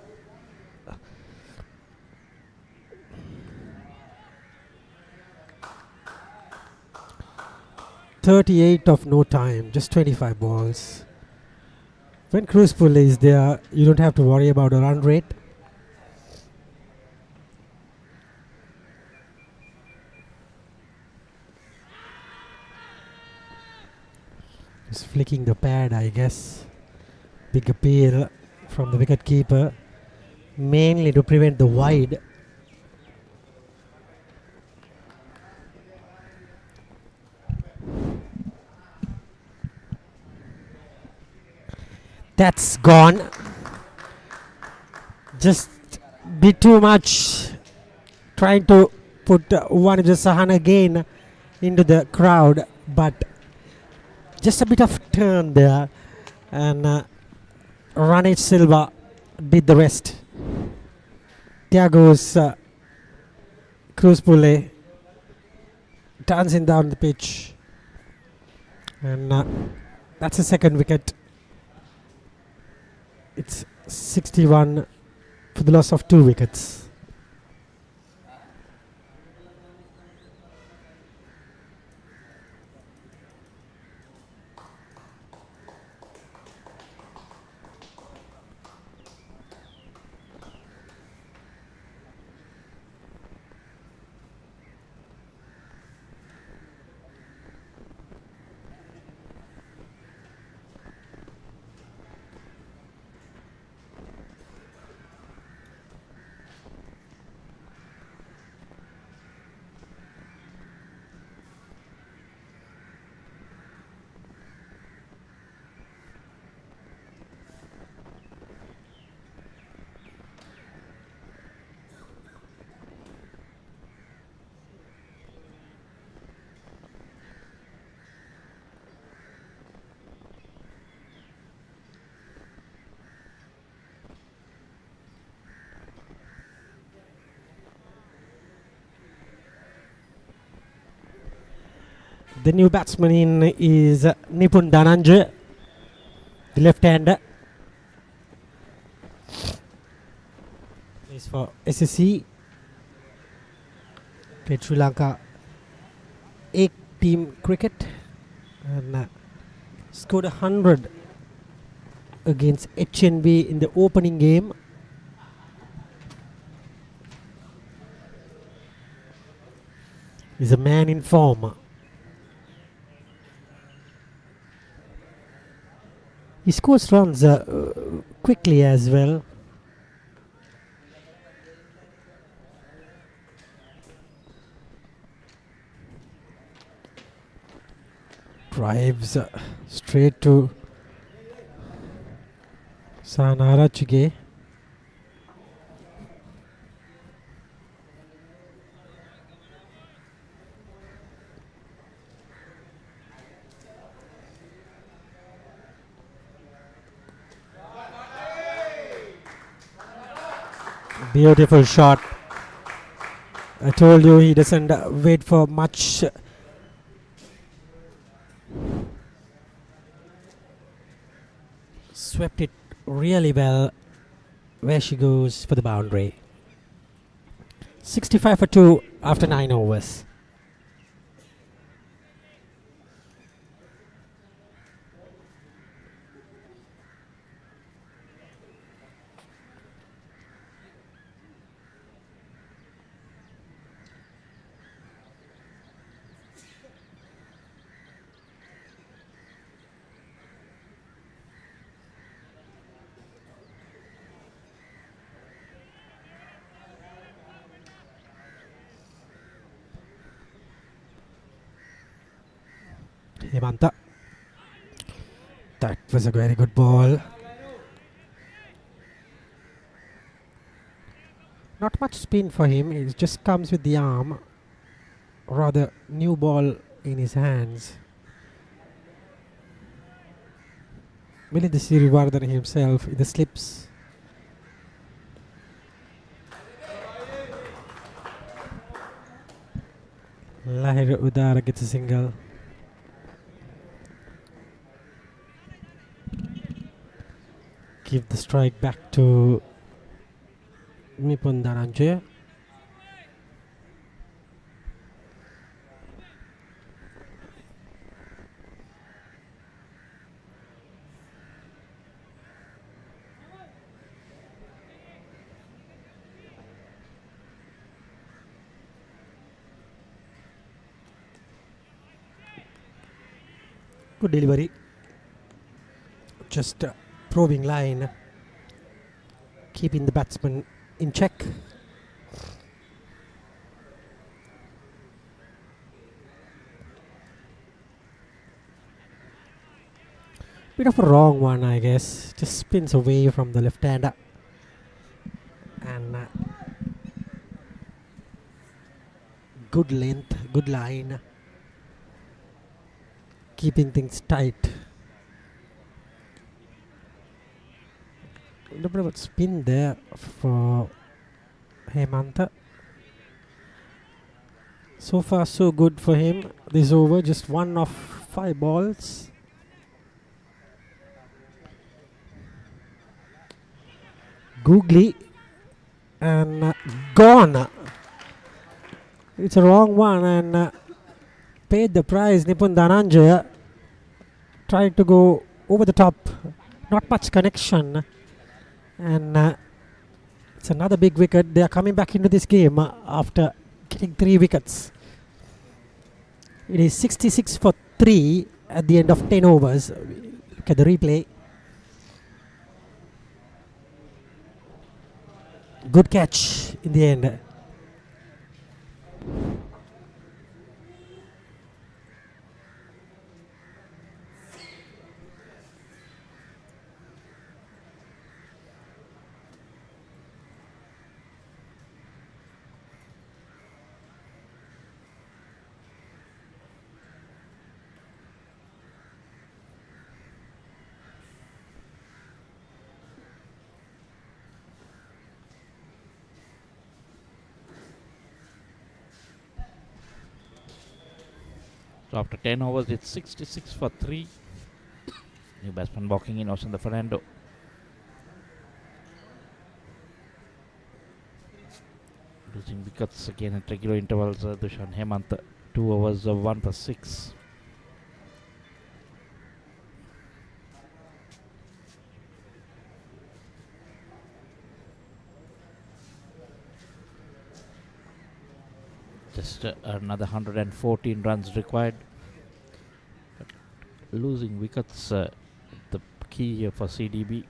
Speaker 4: .38 of no time, just 25 balls. When Kruspulle is there, you don't have to worry about a run rate. Just flicking the pad, I guess. Big appeal from the wicket keeper, mainly to prevent the wide. That's gone. Just bit too much. Trying to put one of the Sahan again into the crowd, but just a bit of turn there, and Ranit Silva did the rest. There goes Cruz Pule, turns him down the pitch, and that's the second wicket. It's 61 for the loss of 2 wickets. The new batsman in is Nipun Dhananjay, the left-hander. Plays for SSC. Played Sri Lanka 8 team cricket and scored 100 against HNB in the opening game. He's a man in form. He scores runs quickly as well. Drives straight to Sanara Chige. Beautiful shot. I told you he doesn't wait for much. Swept it really well. Where she goes for the boundary. 65 for 2 after 9 overs. Hemanta. That was a very good ball. Not much spin for him. It just comes with the arm. Rather new ball in his hands. Milind Sirivardhan himself in the slips. Lahir Udara gets a single. Give the strike back to Nipun Dhananjay. Good delivery. Just probing line, keeping the batsman in check. Bit of a wrong one, I guess. Just spins away from the left-hander. good length, good line, keeping things tight. A little bit of a spin there for Hemantha. So far so good for him this over, just 1 of 5 balls. Googly and gone. It's a wrong one and paid the price. Nipun Dhananjaya tried to go over the top, not much connection, and it's another big wicket. They are coming back into this game after getting 3 wickets. It is 66 for 3 at the end of 10 overs. Look at the replay. Good catch in the end.
Speaker 1: So after 10 overs, it's 66 for 3. New batsman walking in, Osanda Fernando. Losing wickets again at regular intervals. Dushan Hemantha, 2 overs of 1 for 6. Just another 114 runs required. But losing wickets, the key here for CDB.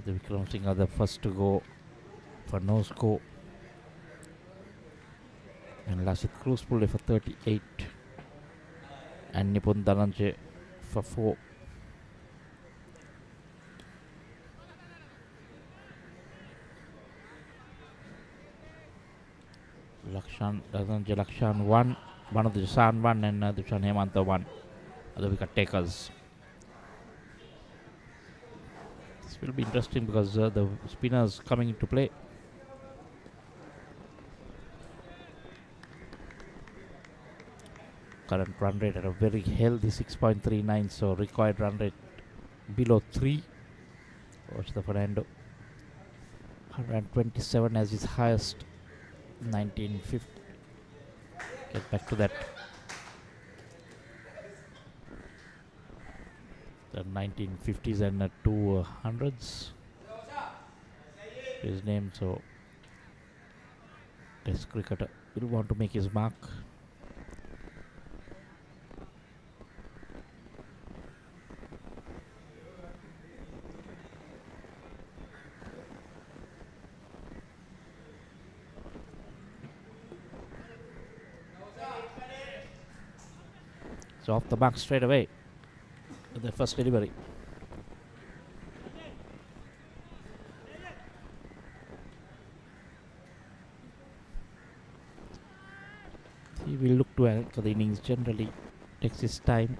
Speaker 1: The Vikram Singh are the first to go for no score. And Lasith Cruz pulled for 38. And Nipun Dhananjaya for 4. Lakshan 1. One of the Jasan 1 and Dushan Hemantha 1. Other wicket takers. Will be interesting because the spinners coming into play. Current run rate at a very healthy 6.39, so required run rate below 3. Watch the Fernando. 127 as his highest. 1950. Get back to that. The 1950s and 200s. His name, so Test cricketer will want to make his mark. So off the mark straight away. The first delivery. He will look to anchor the innings, generally takes his time.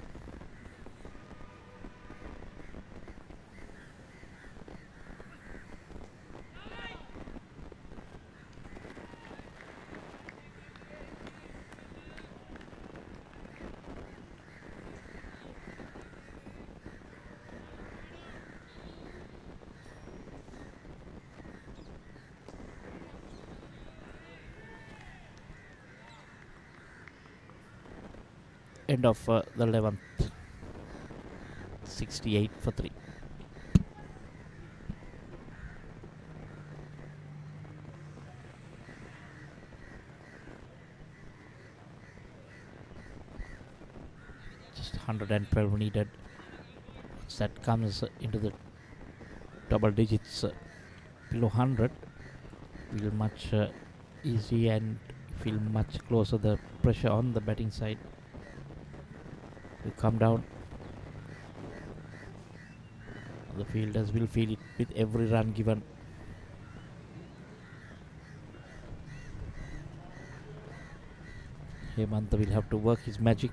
Speaker 1: End of the 11th. 68 for 3. Just 112 needed. Once that comes into the double digits, below 100, feel much easy and feel much closer the pressure on the batting side will come down. The fielders will feel it with every run given. Hemanta will have to work his magic.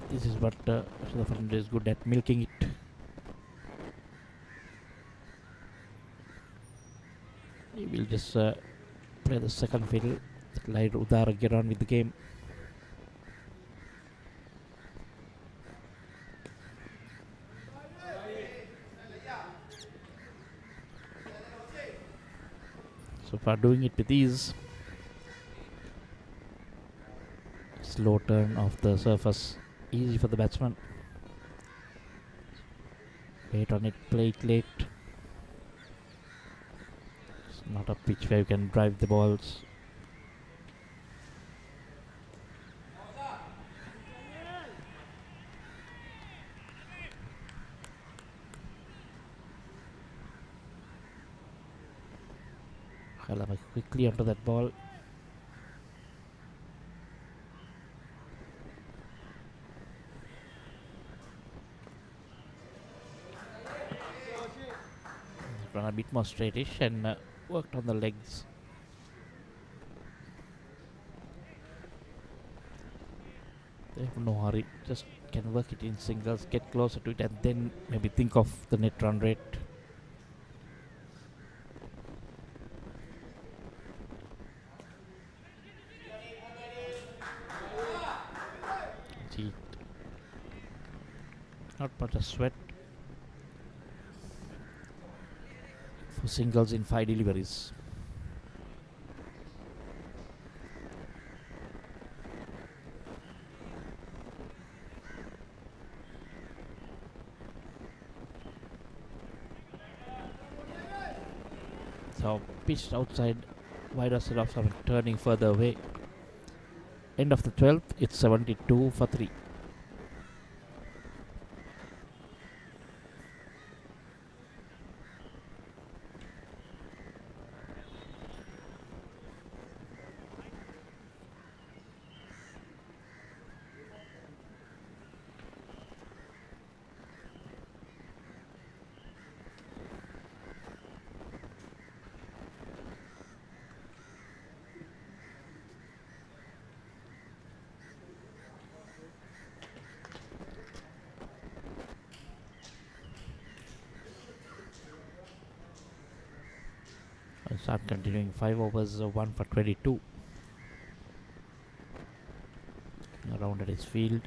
Speaker 1: This is what Sudhapan is good at, milking it. He will just play the second fiddle, let Udara get on with the game. So far doing it with ease. Slow turn of the surface, easy for the batsman. Wait on it, play it late. It's not a pitch where you can drive the balls. Halama quickly onto that ball. Run a bit more straightish and worked on the legs. They have no hurry, just can work it in singles, get closer to it, and then maybe think of the net run rate. See, not much of sweat for singles in 5 deliveries. So pitched outside, wider set of turning further away. End of the 12th, it's 72 for 3. Start continuing 5 overs, 1 for 22. Around at his field.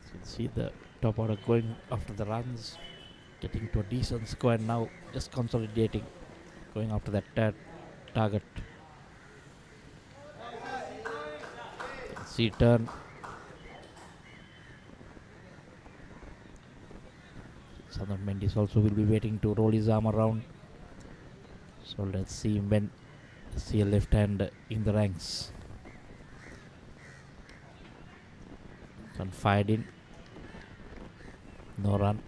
Speaker 1: So you see the top order going after the runs, getting to a decent score, and now just consolidating, going after that target. See turn. Southern Mendes also will be waiting to roll his arm around. So let's see when see a left hand in the ranks. And fired in. No run.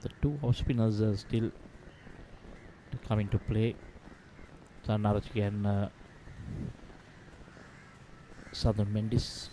Speaker 1: The two off spinners are still to come into play. Sanarachki and Southern Mendes.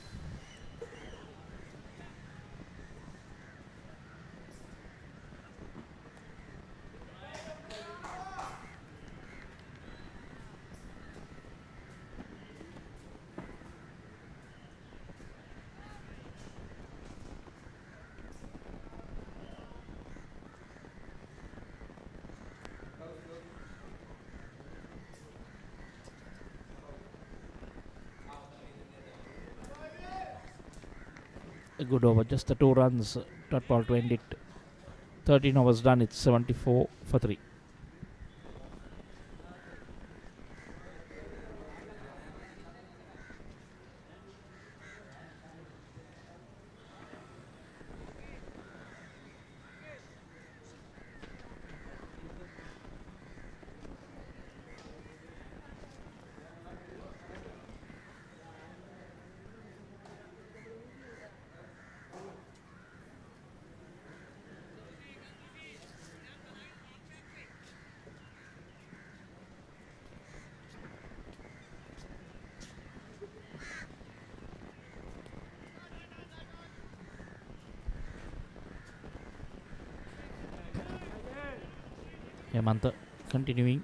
Speaker 1: a good over. Just the 2 runs. Dot ball to end it. 13 overs done. It's 74 for 3. Hemantha continuing.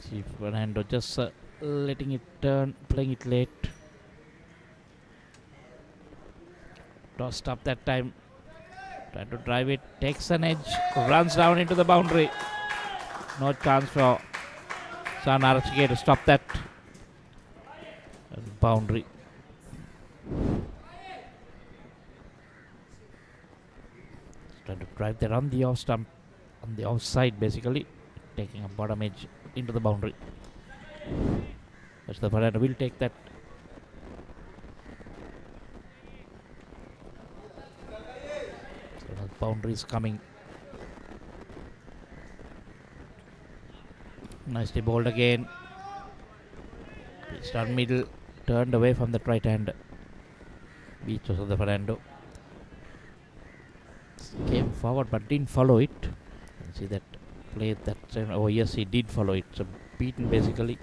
Speaker 1: See Fernando just letting it turn, playing it late. Tossed up that time. Trying to drive it, takes an edge, runs down into the boundary. No chance for San Archige to stop that. And boundary. Trying to drive that on the off stump, on the offside basically, taking a bottom edge into the boundary. That's the Fernando will take that. So the boundary is coming. Nicely bowled again. Pitched on middle, turned away from the right hand. Beach of the Fernando. Came forward but didn't follow it. You see that play that time. Oh yes, he did follow it. So beaten basically.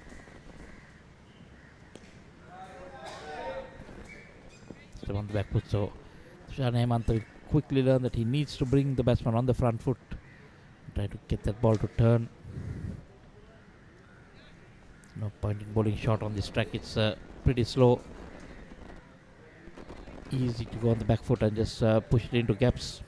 Speaker 1: So on the back foot. So Shan Hemantha will quickly learn that he needs to bring the batsman on the front foot. Try to get that ball to turn. No point in bowling shot on this track. It's pretty slow. Easy to go on the back foot and just push it into gaps.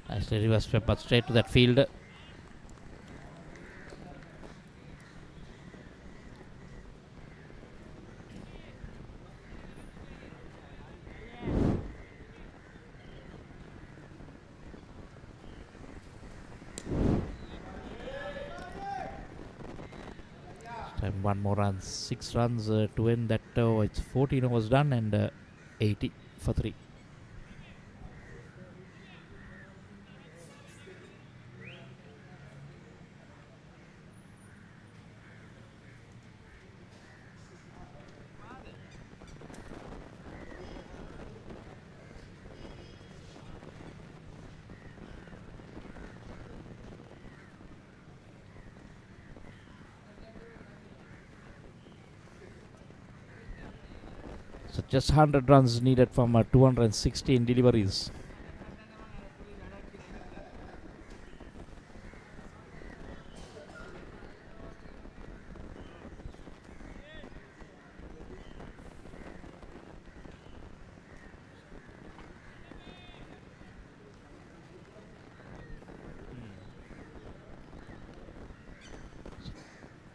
Speaker 1: Nicely reverse sweep, but straight to that field. Time 1 more run, 6 runs to end that. It's 14 overs done and 80 for 3. So just 100 runs needed from 216 deliveries.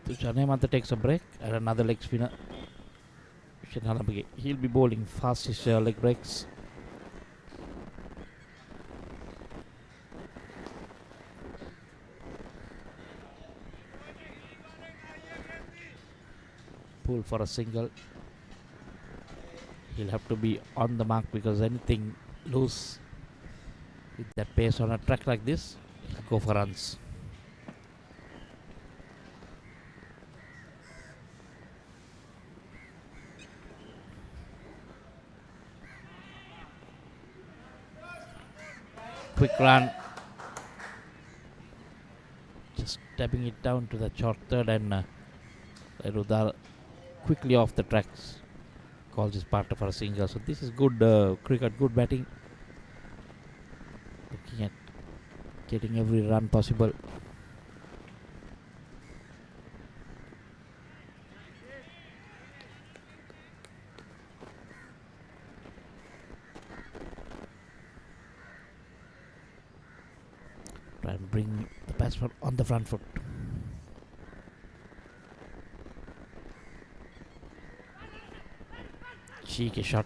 Speaker 1: So Shan Hemantha takes a break and another leg spinner. He'll be bowling fastest leg breaks. Pull for a single. He'll have to be on the mark because anything loose with that pace on a track like this, he'll go for runs. Quick run, just tapping it down to the short third, and Rudar quickly off the tracks, calls his partner for a single. So this is good cricket, good batting, looking at getting every run possible. Try and bring the batsman on the front foot. cheeky shot.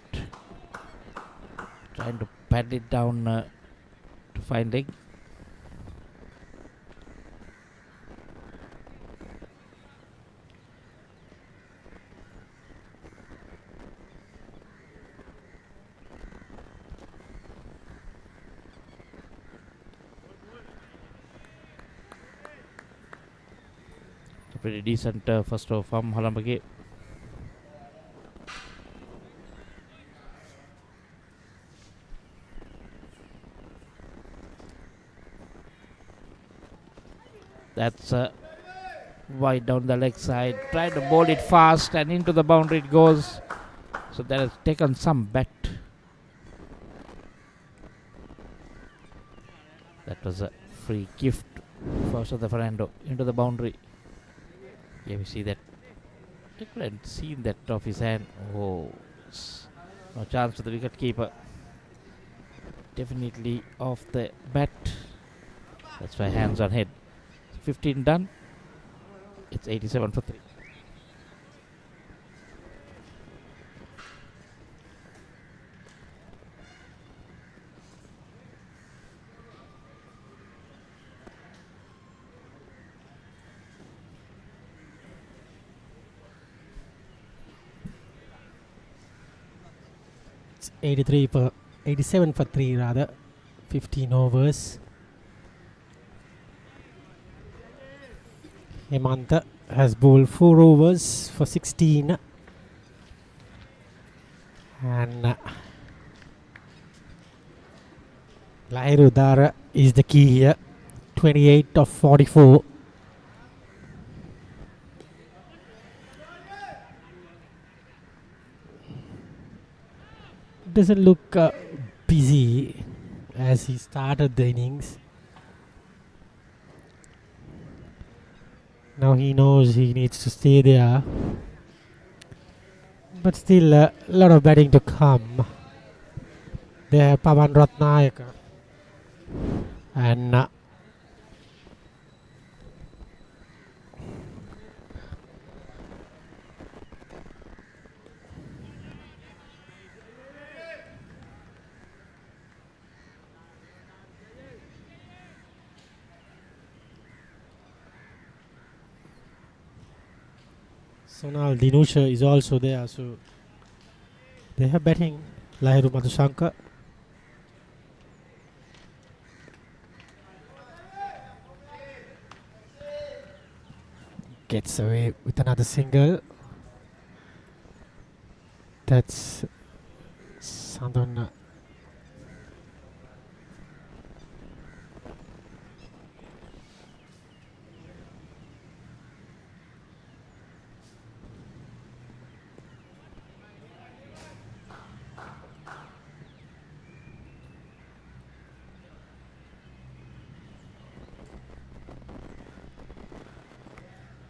Speaker 1: Trying to pad it down to find leg. Pretty decent first over from Halambage. That's wide down the leg side. Try to bowl it fast and into the boundary it goes. So that has taken some bet. That was a free gift for the Fernando into the boundary. Yeah, we see that. I couldn't see that off his hand. Oh, no chance for the wicket keeper. Definitely off the bat. That's why hands on head. 15 done. It's 87 for 3.
Speaker 4: It's 87 for 3 rather. 15 overs. Hemanta has bowled 4 overs for 16. And Lahiru Dara is the key here. 28 of 44. Doesn't look busy as he started the innings. Now he knows he needs to stay there. But still a lot of batting to come. They have Pavan Ratnayaka. And Sonal Dinusha is also there, so they have batting. Lahiru Madhusankar. Gets away with another single. That's Sandon.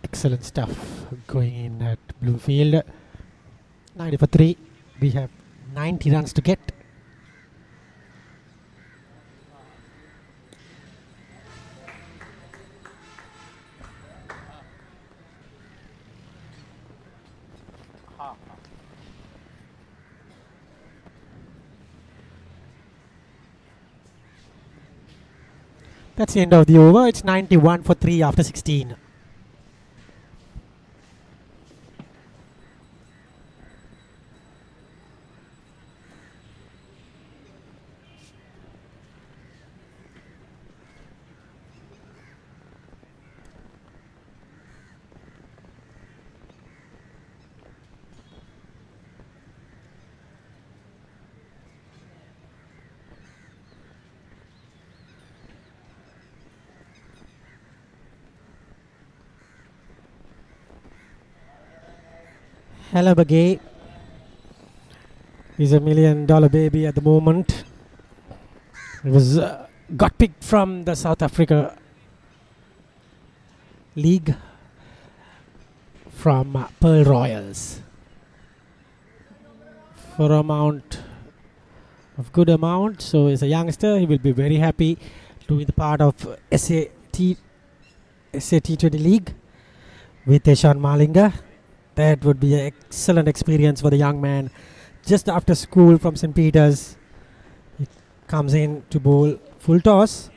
Speaker 4: Excellent stuff going in at Bloomfield. 90 for 3. We have 90 runs to get. That's the end of the over. It's 91 for 3 after 16. Halabagay is $1 million baby at the moment. It was got picked from the South Africa League from Pearl Royals for amount of good amount. So as a youngster, he will be very happy to be the part of SAT20 League with Eshan Malinga. That would be an excellent experience for the young man just after school from St. Peter's. He comes in to bowl full toss.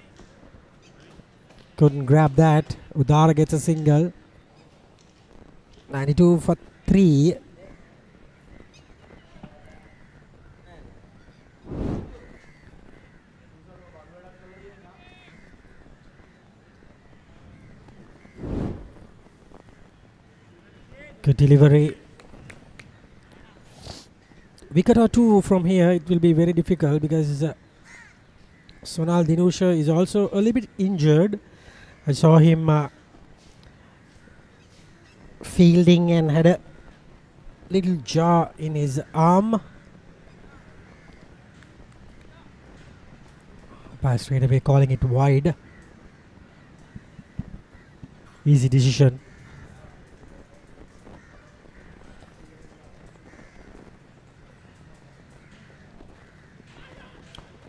Speaker 4: Couldn't grab that. Udara gets a single. 92 for 3. Good delivery. Wicket or two from here, it will be very difficult because Sonal Dinusha is also a little bit injured. I saw him fielding and had a little jar in his arm. By straight away calling it wide. Easy decision.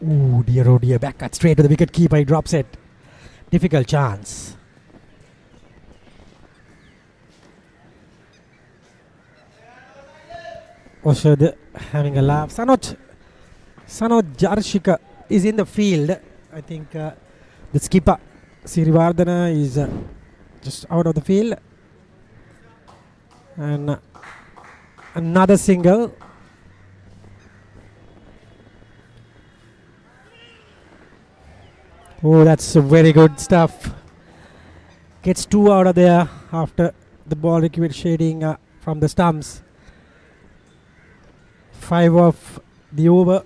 Speaker 4: Ooh, dear, oh dear. Back cut straight to the wicket keeper. He drops it. Difficult chance. Oshad having a laugh. Sanot Jarshika is in the field. I think the skipper Sirivardhana is just out of the field. And another single. Oh, that's very good stuff. Gets 2 out of there after the ball ricocheting from the stumps. 5 off the over.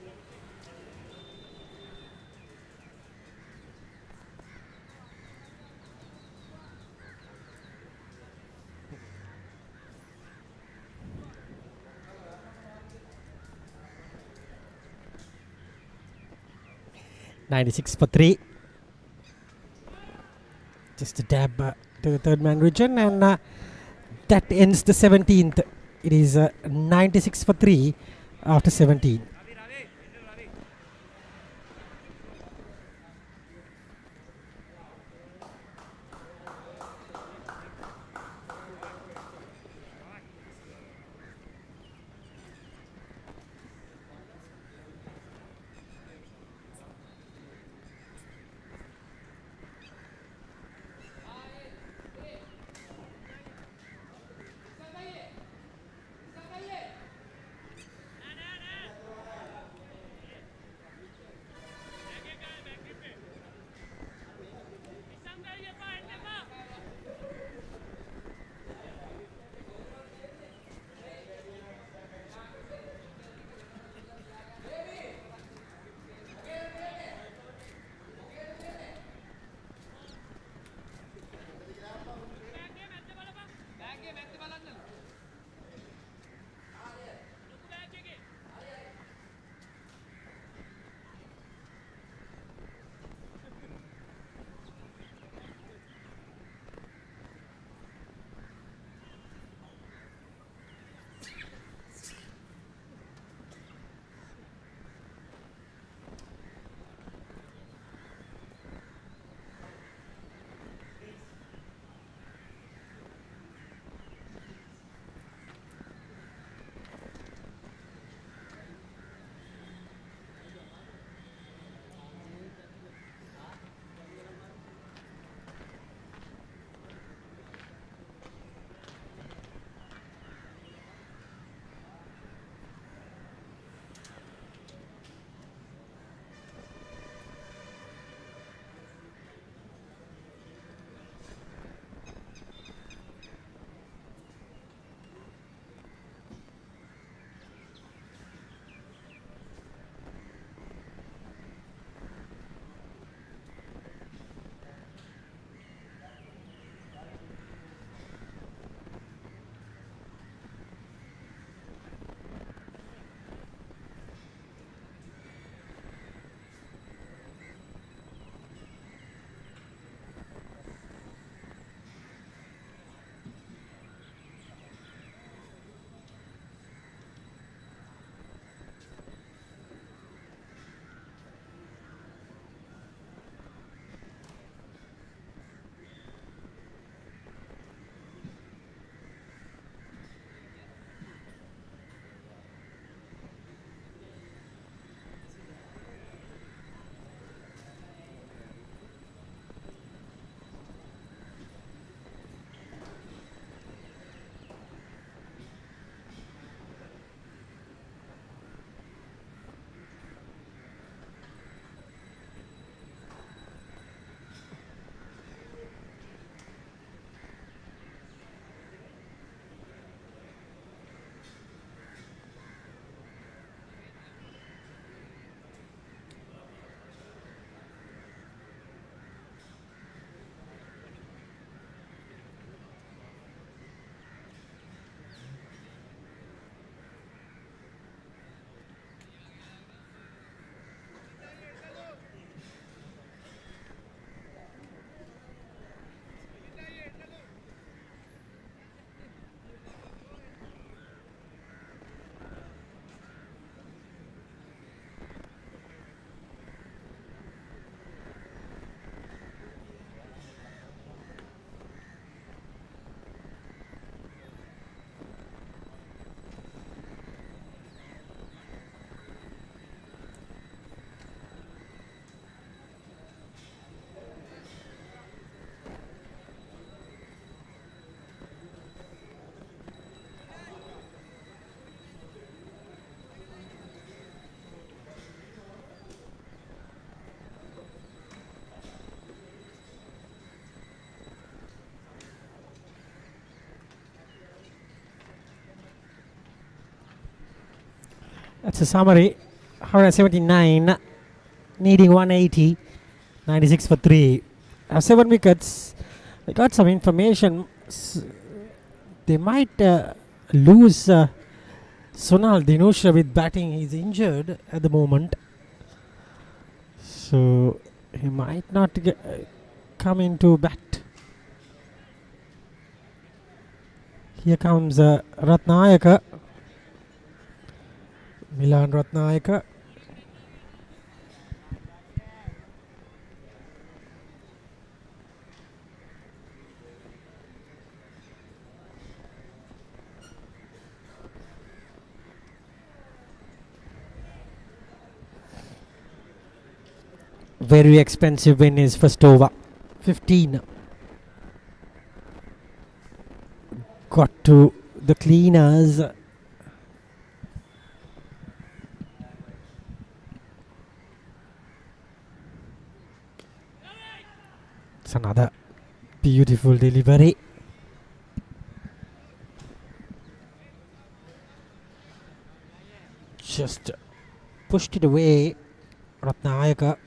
Speaker 4: .96 for 3. Just a dab to the third man region, and that ends the 17th. It is 96 for 3 after 17. That's a summary. 179, needing 180, 96 for 3. 7 wickets. I got some information. They might lose Sonal Dinusha with batting. He's injured at the moment. So he might not come into bat. Here comes Ratnayaka. Milan Ratnayaka. Very expensive win is first over. 15. Got to the cleaners. It's another beautiful delivery. Just pushed it away. Ratnayaka.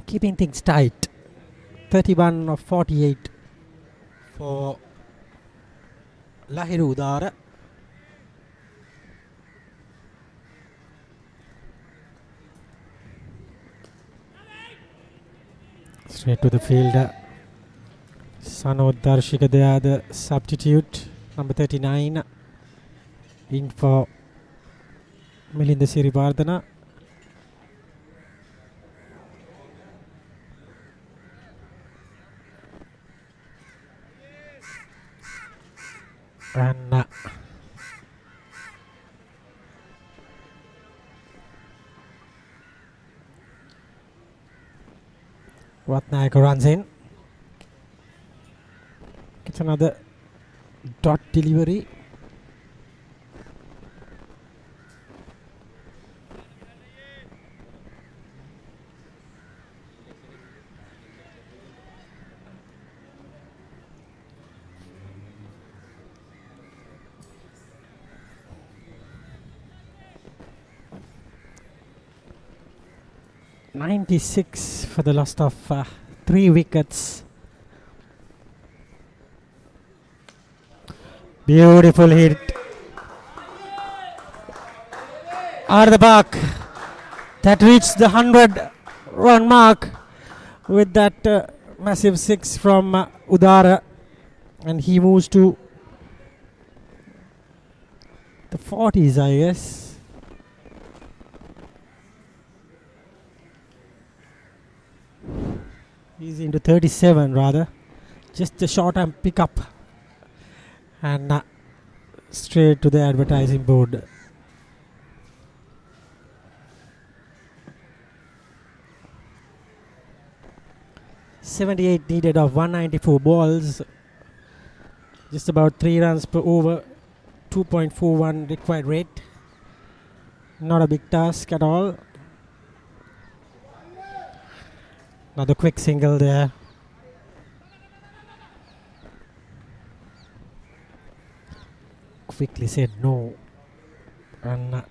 Speaker 4: Keeping things tight. 31 of 48 for Lahiru Udara. Straight to the fielder. Sanod Darshika, they are the substitute. Number 39. In for Milinda Sirivardhana. And Ratnayaka runs in. It's another dot delivery. .96 for the loss of 3 wickets. Beautiful hit. Out of the park. That reached the 100-run mark with that massive 6 from Udara. And he moves to the 40s, I guess. He's into 37 rather. Just a short arm pickup. And straight to the advertising board. .78 needed of 194 balls. Just about 3 runs per over. 2.41 required rate. Not a big task at all. Another quick single there. Quickly said no. And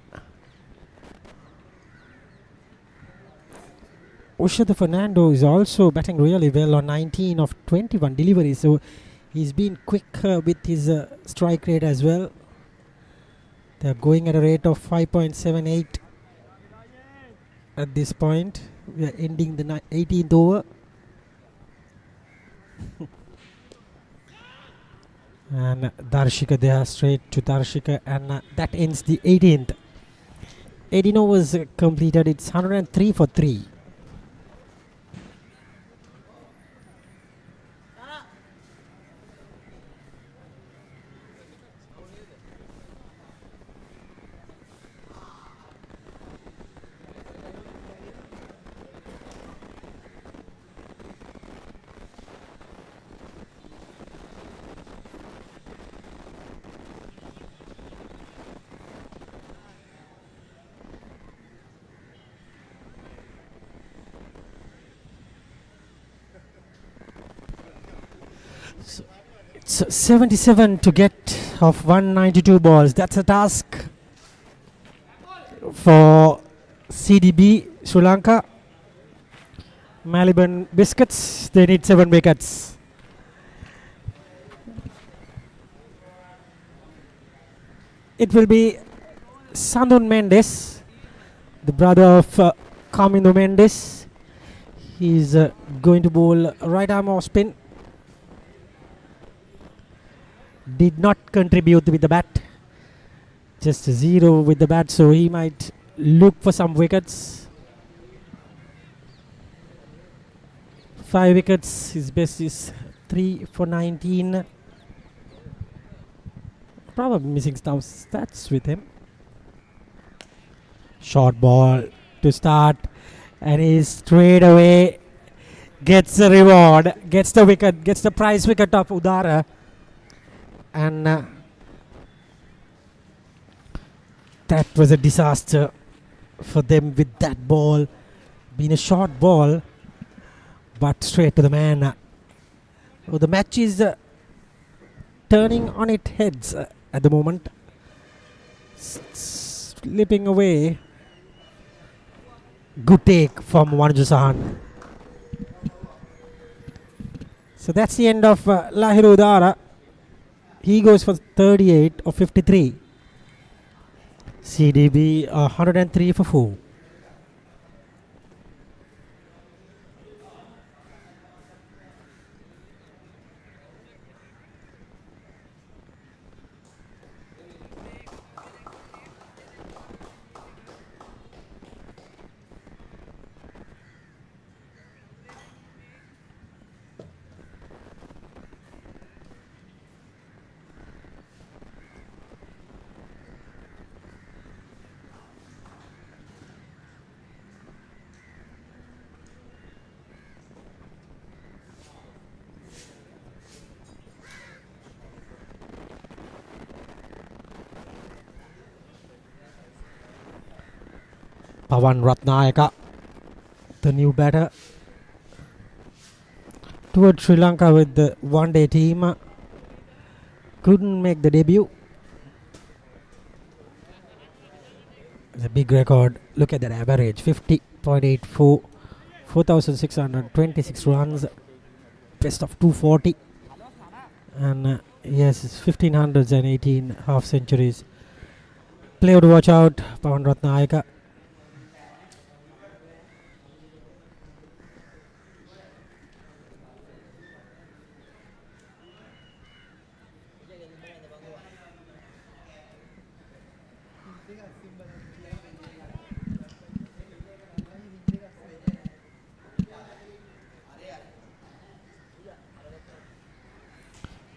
Speaker 4: Ushad Fernando is also batting really well on 19 of 21 deliveries. So he's been quick with his strike rate as well. They're going at a rate of 5.78 at this point. We are ending the 18th over. And Darshika there, straight to Darshika, and that ends the 18th. 18 overs completed. It's 103 for 3. It's 77 to get off 192 balls. That's a task for CDB Sri Lanka. Maliban Biscuits, they need 7 wickets. It will be Sandun Mendes, the brother of Kamindo Mendes. He's going to bowl right arm off spin. Did not contribute with the bat. Just a 0 with the bat, so he might look for some wickets. 5 wickets, his best is 3 for 19. Probably missing some stats with him. Short ball to start, and he straight away gets the reward, gets the wicket, gets the prize wicket of Udara. And that was a disaster for them with that ball. Being a short ball, but straight to the man. So the match is turning on its heads at the moment. Slipping away. Good take from Wanuja Sahan. So that's the end of Lahiru Udara. He goes for 38 of 53. CDB 103 for 4. Pawan Ratnayaka, the new batter, towards Sri Lanka with the one-day team. Couldn't make the debut. It's a big record. Look at that average, 50.84, 4,626 runs, best of 240. And yes, it's 1,518 half centuries. Player to watch out, Pawan Ratnayaka.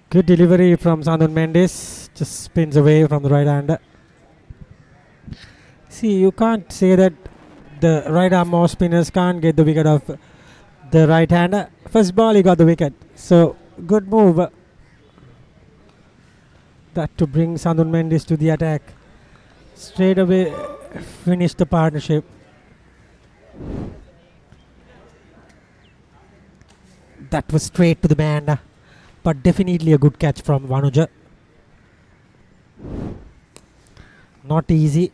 Speaker 4: Good delivery from Sandun Mendes. Just spins away from the right hander. See, you can't say that the right arm off spinners can't get the wicket of the right hander. First ball, he got the wicket. So, good move. That to bring Sandun Mendes to the attack. Straight away, finish the partnership. That was straight to the man. But definitely a good catch from Wanuja. Not easy.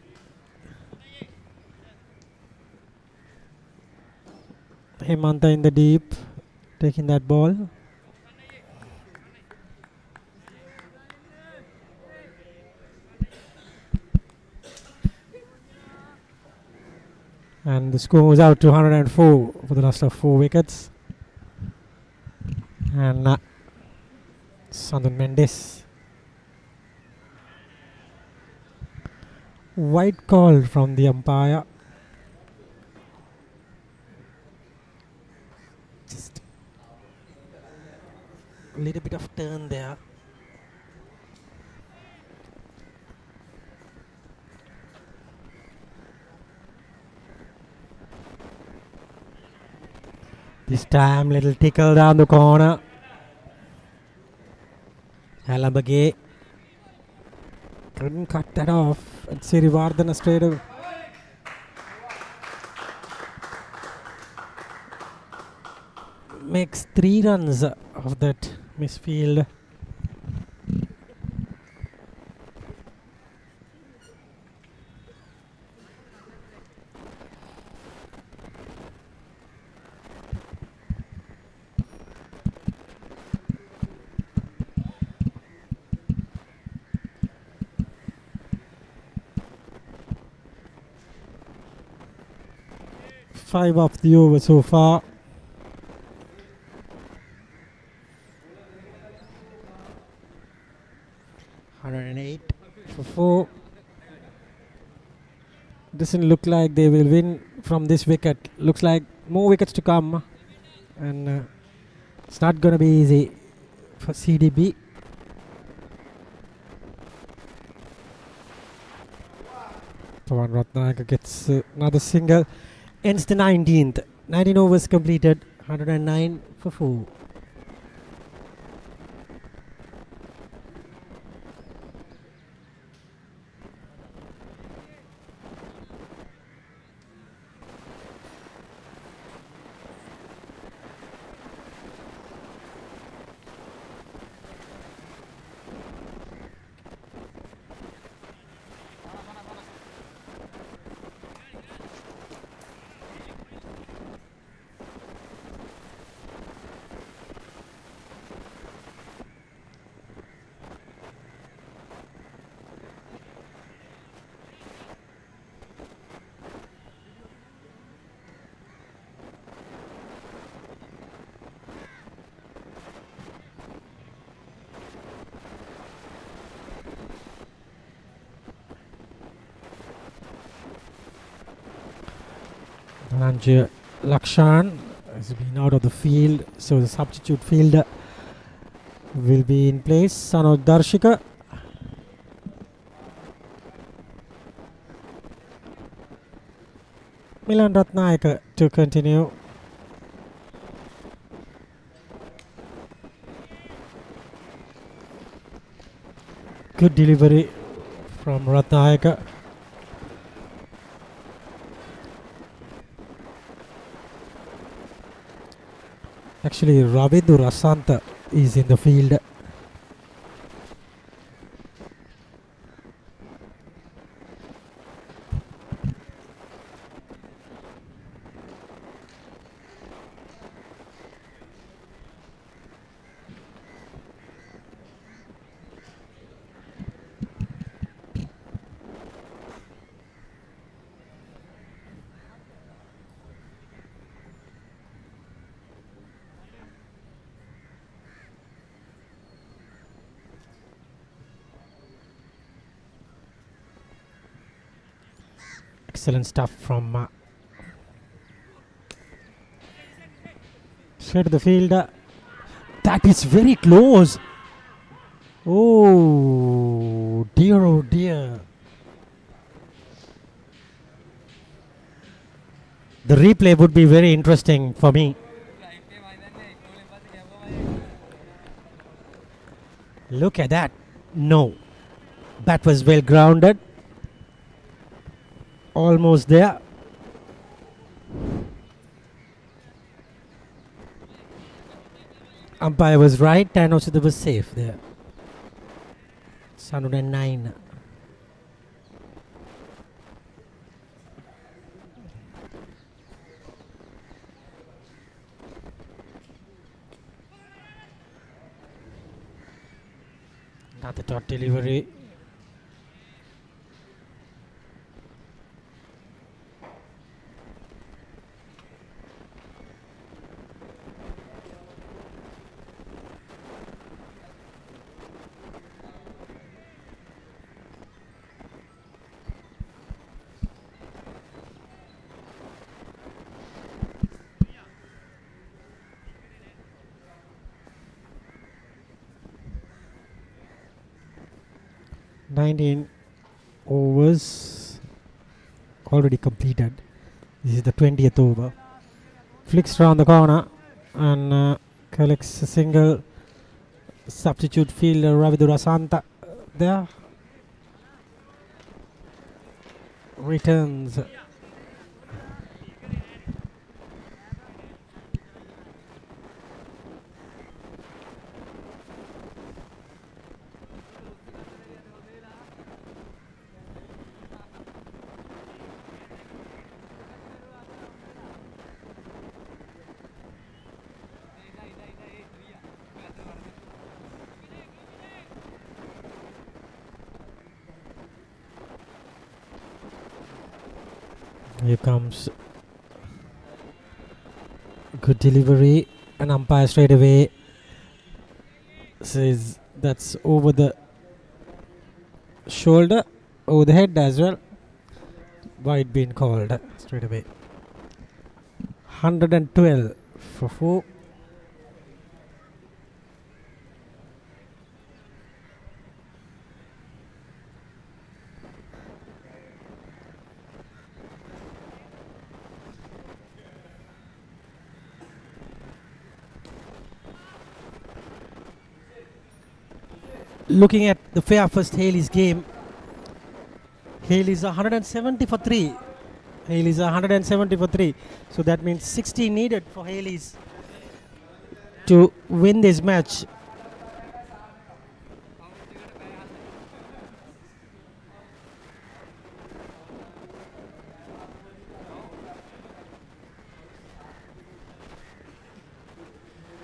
Speaker 4: Hemanta in the deep, taking that ball. And the score was out to 104 for the last of 4 wickets. And Sandun Mendes. White call from the umpire. Just a little bit of turn there. This time, little tickle down the corner. Halambage couldn't cut that off. And Sirivardhana straight away. Makes 3 runs of that Misfield. Five of the over so far. $108 for 4. Doesn't look like they will win from this wicket. Looks like more wickets to come, and it's not gonna be easy for CDB. Pawan Ratnayaka gets another single. Ends the 19th. 19 overs completed. 109 for 4. Ranjir Lakshan has been out of the field, so the substitute fielder will be in place. Sanoj Darshika. Milan Ratnayaka to continue. Good delivery from Ratnayaka. Actually, Ravindu Rasanta is in the field. Excellent stuff from straight to the field. That is very close. Oh dear, oh dear. The replay would be very interesting for me. Look at that. No. That was well grounded. Almost there. Umpire was right, and also they was safe there. It's 109. Not the dot delivery. Overs already completed. This is the 20th over. Flicks around the corner and collects a single. Substitute fielder Ravidura Santa there. Returns. Here comes good delivery, and umpire straight away says that's over the shoulder, over the head as well. Wide being called straight away. 112 for 4. Looking at the fair first Haley's game, Haley's 170 for 3. Haley's 170 for 3. So that means 60 needed for Haley's to win this match.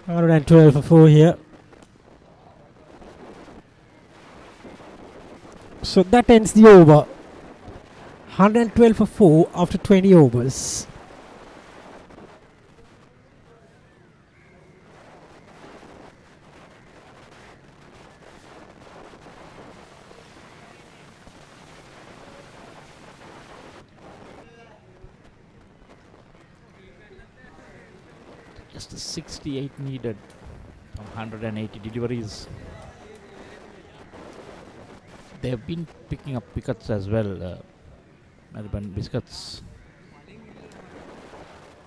Speaker 4: $112 for 4 here. So that ends the over. 112 for 4 after 20 overs.
Speaker 1: Just a 68 needed from 180 deliveries. They've been picking up wickets as well, Maliban Biscuits.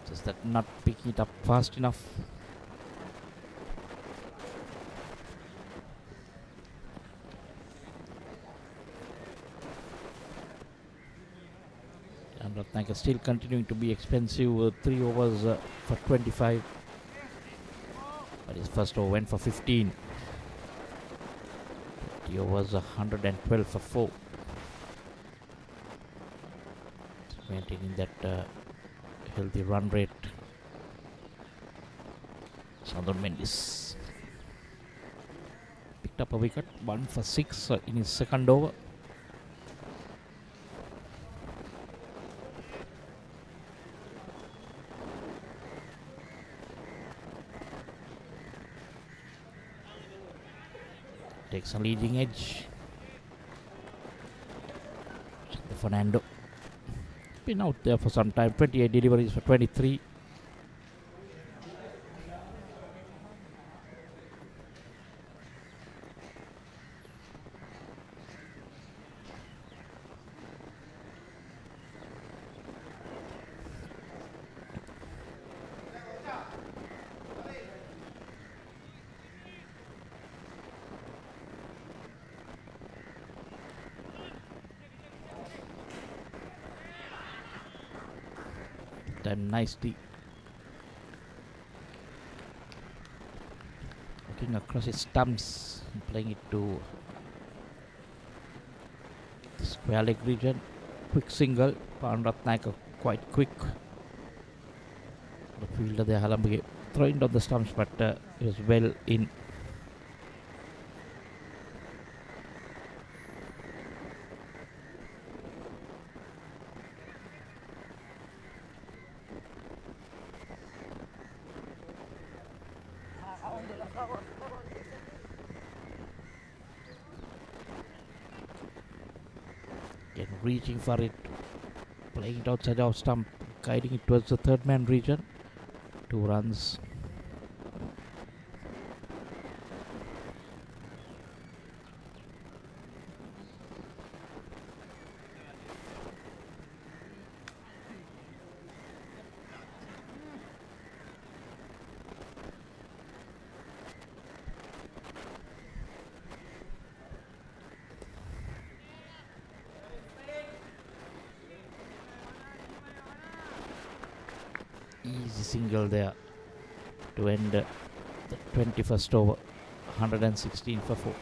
Speaker 1: Just that not picking it up fast enough. And Ratnaka still continuing to be expensive. 3 overs for 25. But his first over went for 15. The overs 112 for 4. Maintaining that healthy run rate. Sandor Mendes picked up a wicket, 1 for 6 in his second over. Takes a leading edge. Fernando been out there for some time. 28 deliveries for 23. Time nicely. Looking across his stumps and playing it to the square leg region. Quick single. Ratnaka quite quick. The fielder there, Halambage, throwing down the stumps, but it was well in. Again, reaching for it, playing it outside our stump, guiding it towards the third man region. 2 runs. Easy single there to end the 21st over. 116 for 4.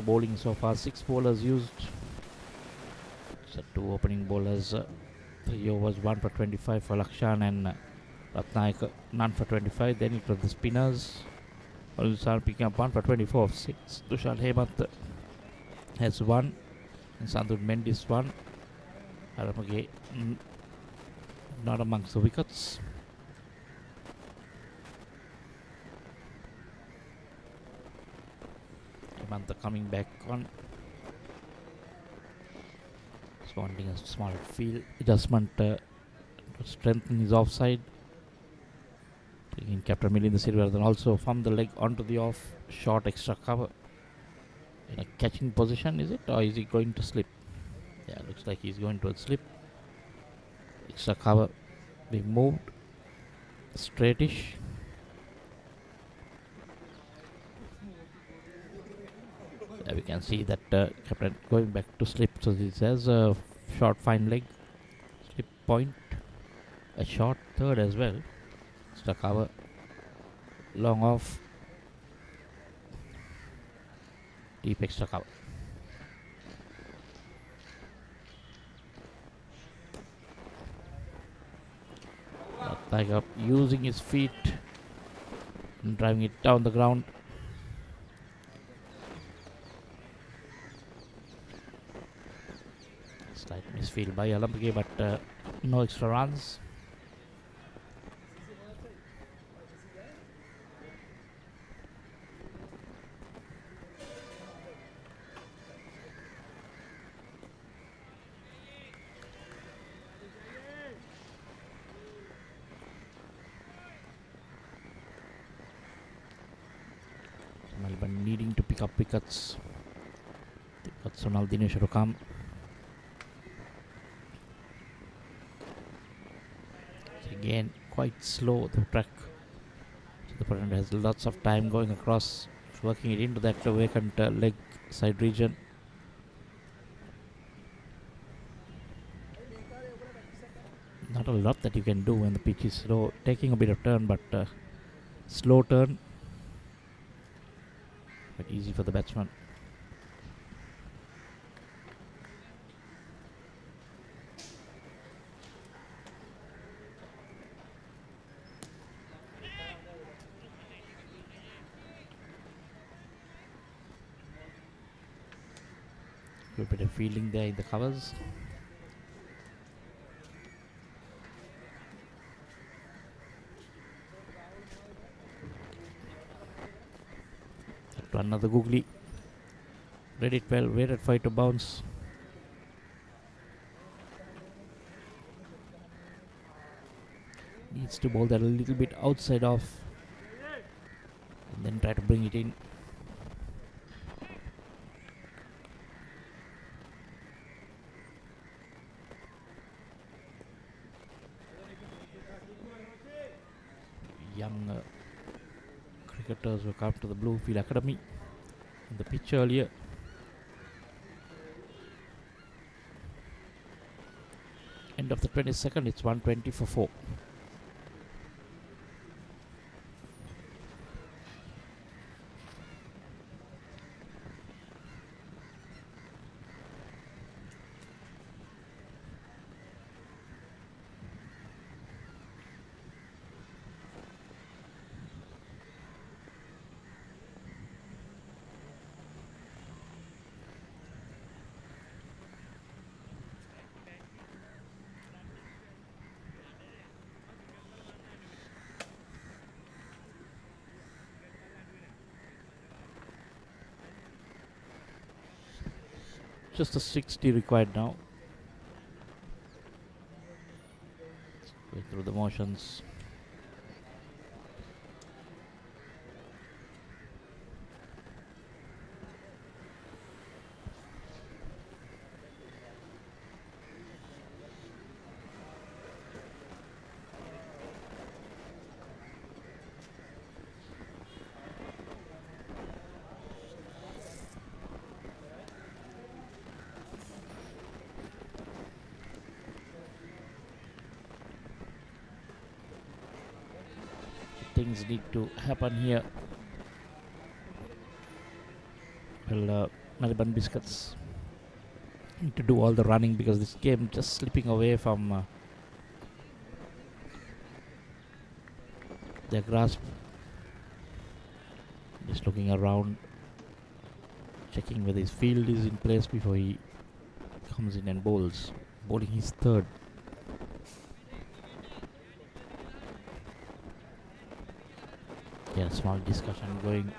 Speaker 1: Bowling so far, 6 bowlers used. So two opening bowlers, 3 overs, 1 for 25 for Lakshan and Ratnaik, none for 25. Then it was the spinners. Ulsan picking up 1 for 24 of 6. Tushar Hemant has 1. And Sandhu Mendis 1. Aramage not amongst the wickets. Hemant coming back on. Wanting a small field adjustment to strengthen his offside. Taking Captain Mill in the silver, then also from the leg onto the off, short extra cover. In a catching position, is it? Or is he going to slip? Yeah, looks like he's going to slip. Extra cover being moved. Straightish. We can see that Captain going back to slip. So this has a short fine leg, slip point, a short third as well. Extra cover, long off, deep extra cover. Tiger using his feet and driving it down the ground. Slight misfield by Alampage, but no extra runs. Maliban needing to pick up wickets. But Sonal Dinesh to come. Again, quite slow the track. So the opponent has lots of time going across, working it into that vacant leg side region. Not a lot that you can do when the pitch is slow, taking a bit of turn, but slow turn, but easy for the batsman. A bit of fielding there in the covers. To another googly. Read it well, waited for it to bounce. Needs to bowl that a little bit outside off and then try to bring it in. Young cricketers will come to the Bloomfield Academy in the pitch earlier. End of the 22nd, it's 120 for 4. Just a 60 required now. Going through the motions. Things need to happen here. Well, Maliban Biscuits need to do all the running because this game just slipping away from their grasp. Just looking around, checking whether his field is in place before he comes in and bowls. Bowling his third. Yeah, small discussion going.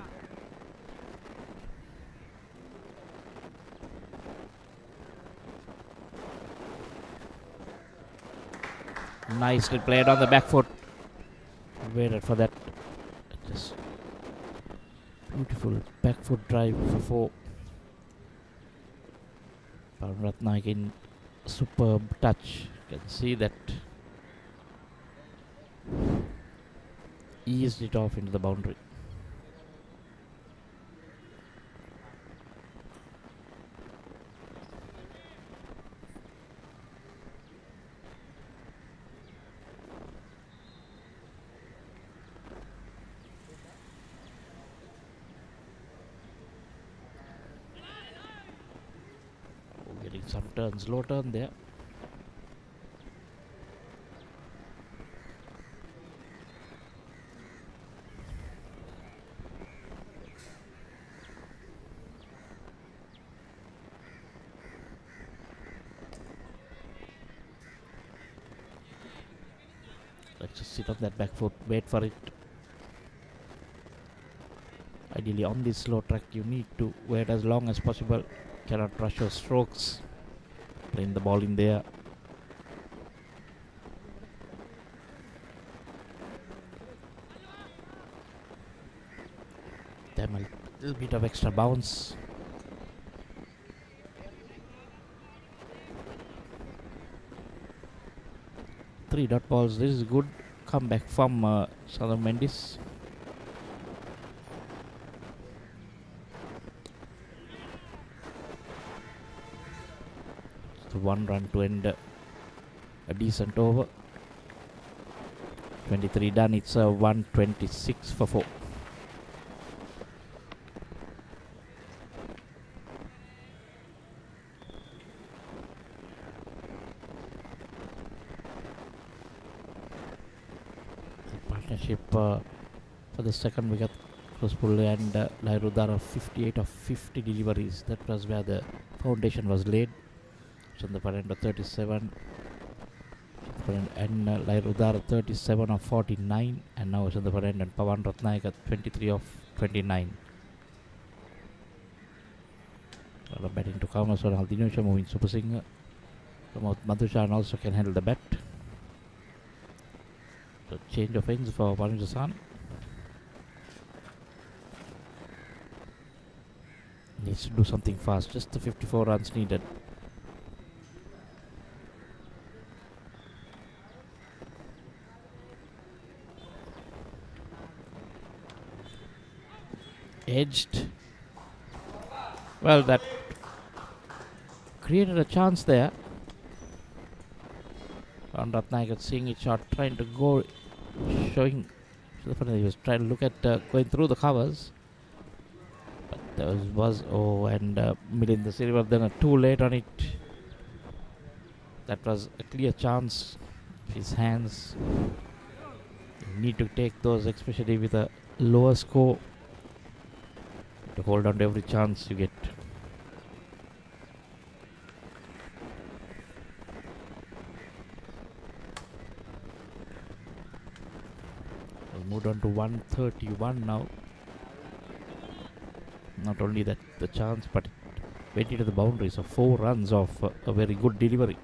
Speaker 1: Nicely played on the back foot. Waited for that. Just beautiful back foot drive for 4. Ratnaik in superb touch. You can see that eased it off into the boundary. Getting some turns, low turn there. Let's just sit on that back foot, wait for it. Ideally on this slow track you need to wait as long as possible. Cannot rush your strokes. Playing the ball in there. Damn, a little bit of extra bounce. Three dot balls. This is good comeback from Southern Mendes. So 1 run to end a decent over. 23 done. It's a 126 for 4. Partnership for the second wicket, Crosspull and Lairudara 58 of 50 deliveries. That was where the foundation was laid. Chandaparenda 37 and Lairudara 37 of 49, and now Chandaparenda and Pawan Ratnaik at 23 of 29. A lot of batting to come. So Aldinosha moving Super Singer. Madhushan also can handle the bat. So change of ends for Panujasan. Needs to do something fast. Just the 54 runs needed. Edged. Well, that created a chance there. Ratnaik seeing it shot, trying to go, showing. He was trying to look at going through the covers. But there was and Milind Sirivardhana too late on it. That was a clear chance. His hands. You need to take those, especially with a lower score, to hold on to every chance you get. We'll move on to 131 now. Not only that the chance, but it went into the boundary. So 4 runs off a very good delivery.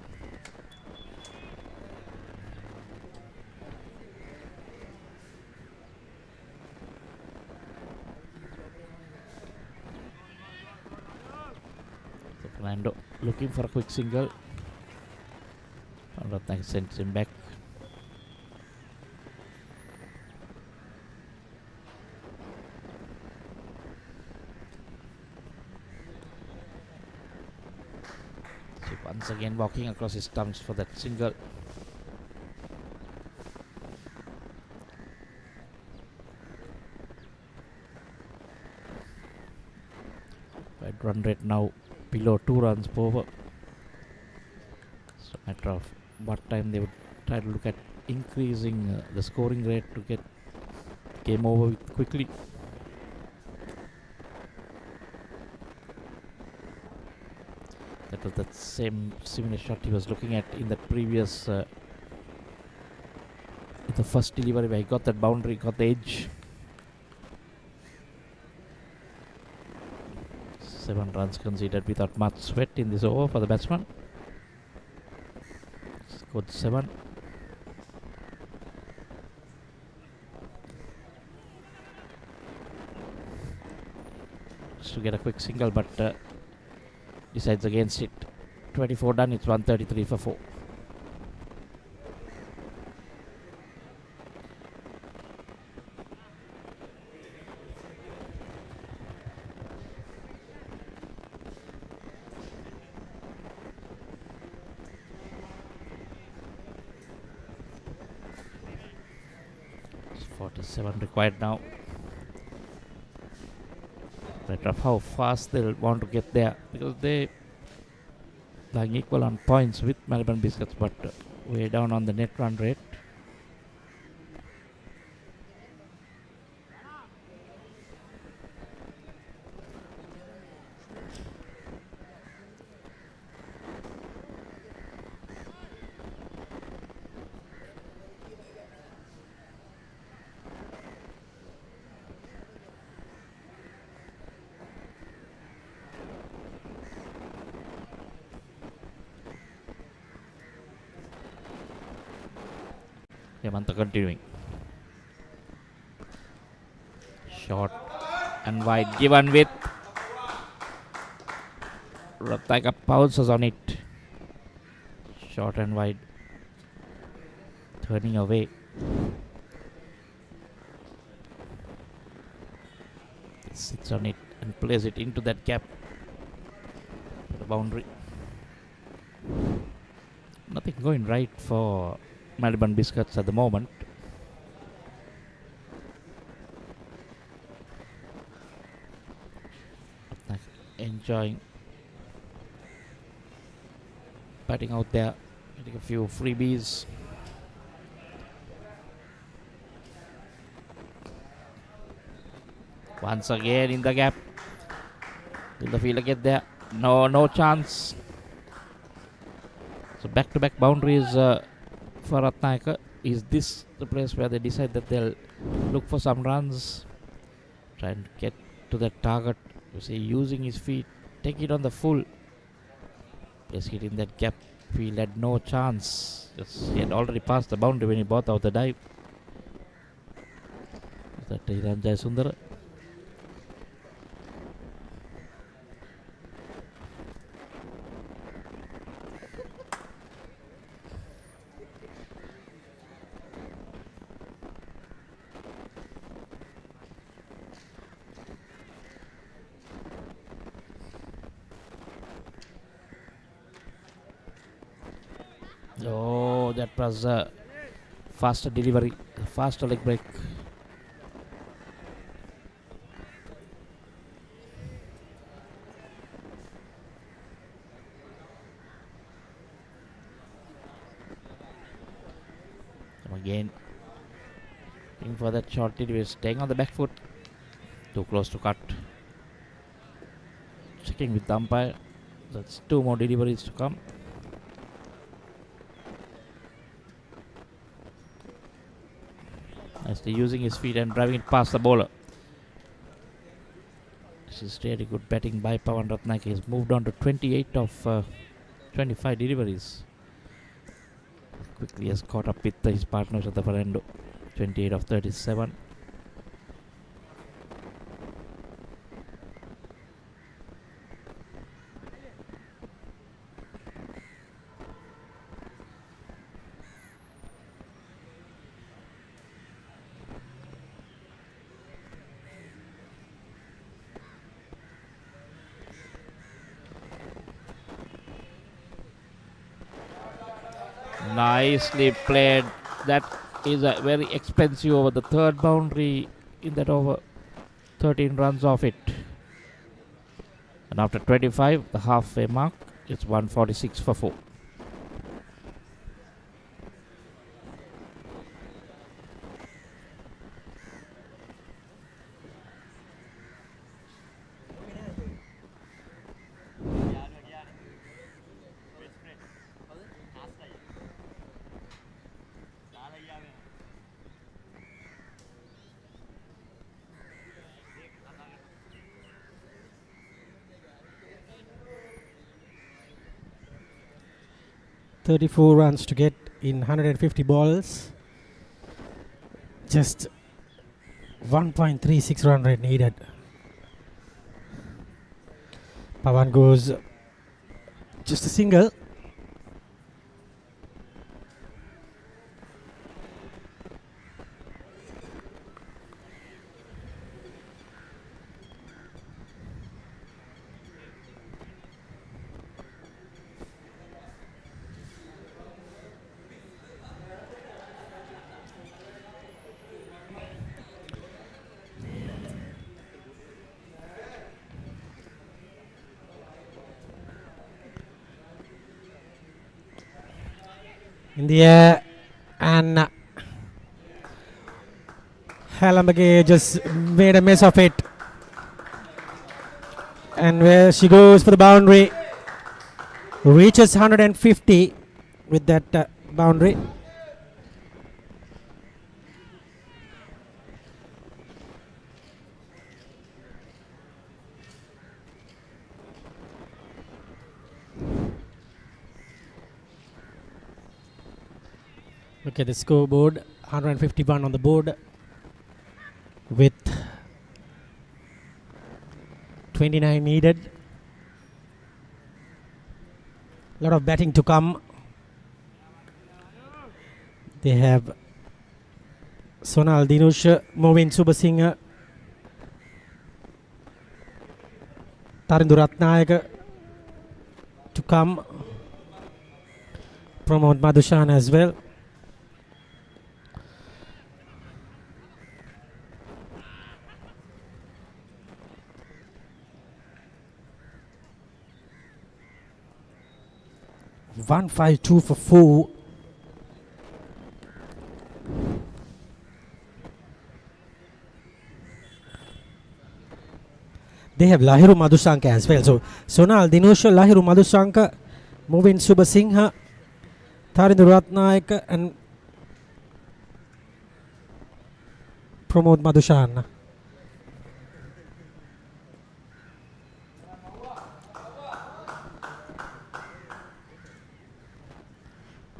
Speaker 1: Fernando looking for a quick single. Ratnaik sends him back. So once again walking across his stumps for that single. Run rate now below 2 runs per over. It's a matter of what time they would try to look at increasing the scoring rate to get game over with quickly. That was that same similar shot he was looking at in the previous in the first delivery where he got that boundary, got the edge. 7 runs conceded without much sweat in this over for the batsman. Scored 7. Just to get a quick single, but decides against it. 24 done, it's 133 for 4. It's 47 required now. Matter of how fast they'll want to get there, because they lying equal on points with Maliban Biscuits, but way down on the net run rate. Hemantha continuing. Short and wide given with Ratnaka pounces on it. Short and wide. Turning away. Sits on it and plays it into that gap for the boundary. Nothing going right for Maliban Biscuits at the moment. Enjoying batting out there, getting a few freebies. Once again in the gap. Will the fielder get there? No chance. So back-to-back boundaries for Ratnaka. Is this the place where they decide that they'll look for some runs, try and get to that target? You see, using his feet, take it on the full. Place it in that gap. Field had no chance. He had already passed the boundary when he brought out the dive. That Hiran Jayasundara. Oh, that was a faster delivery, faster leg break. Again, looking for that short delivery, staying on the back foot, too close to cut. Checking with the umpire, that's 2 more deliveries to come. Nicely using his feet and driving it past the bowler. This is really good batting by Pawan Ratnaka. He's moved on to 28 of 25 deliveries. Quickly has caught up with his partners at the Fernando. 28 of 37. Nicely played. That is a very expensive over. The third boundary in that over. 13 runs off it. And after 25, the halfway mark, it's 146 for 4.
Speaker 4: 34 runs to get in 150 balls. Just 1.36 run rate needed. Pawan goes just a single. In the air, and Halambage just made a mess of it, and where she goes for the boundary, reaches 150 with that boundary. Look at the scoreboard, 151 on the board with 29 needed. A lot of batting to come. They have Sonal Dinush, Movin Subasinghe, Tarindu Ratnayaka to come. Pramod Madhushan as well. One 5-2 for 4. They have Lahiru Madhushanka as well. So Sonal Dinush, Lahiru Madhushanka, Movin Subasinghe, Tarindu Ratnayaka and Pramod Madhushan.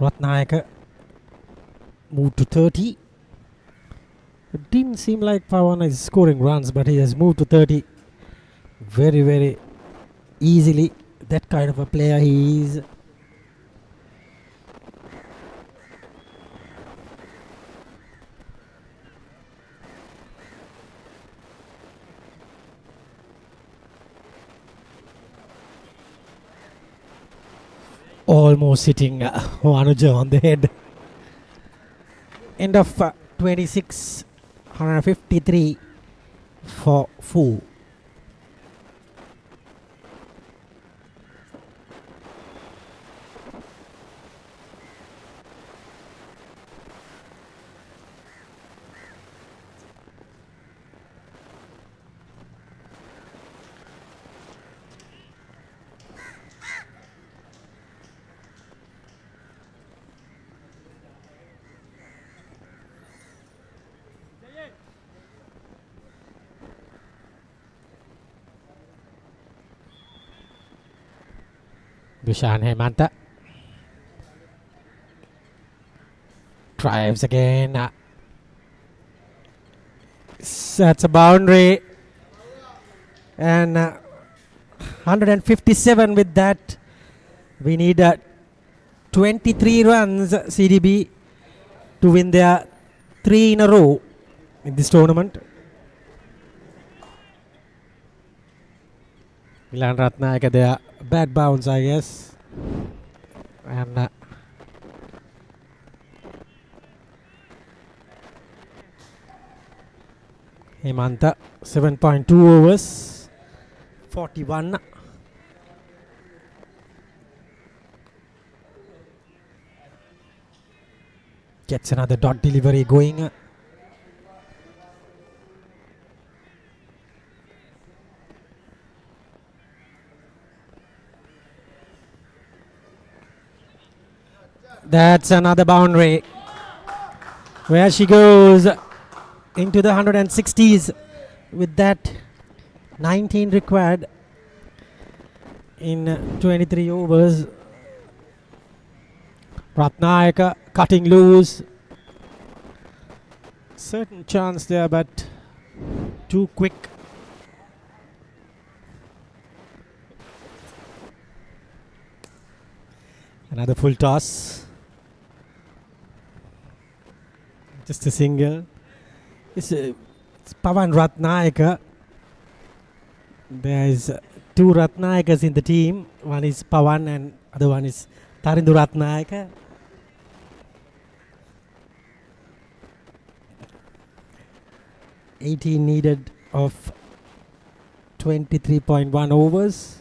Speaker 4: Ratnayaka moved to 30. It didn't seem like Pawan is scoring runs, but he has moved to 30 very, very easily. That kind of a player he is. Almost hitting Anuja on the head. End of 26, 153 for 4. Dushan Hemanta drives again. That's a boundary, and 157 with that. We need 23 runs CDB to win their 3 in a row in this tournament. Milan Ratnayaka there, bad bounce I guess, and Hemanta 7.2 overs, 41. Gets another dot delivery going. That's another boundary where she goes into the 160s with that 19 required in 23 overs. Ratnayaka cutting loose. Certain chance there, but too quick. Another full toss. Just a single. It's Pavan Ratnayaka. There is two Ratnayakas in the team. One is Pavan and other one is Tarindu Ratnayaka. $18 needed of 23.1 overs.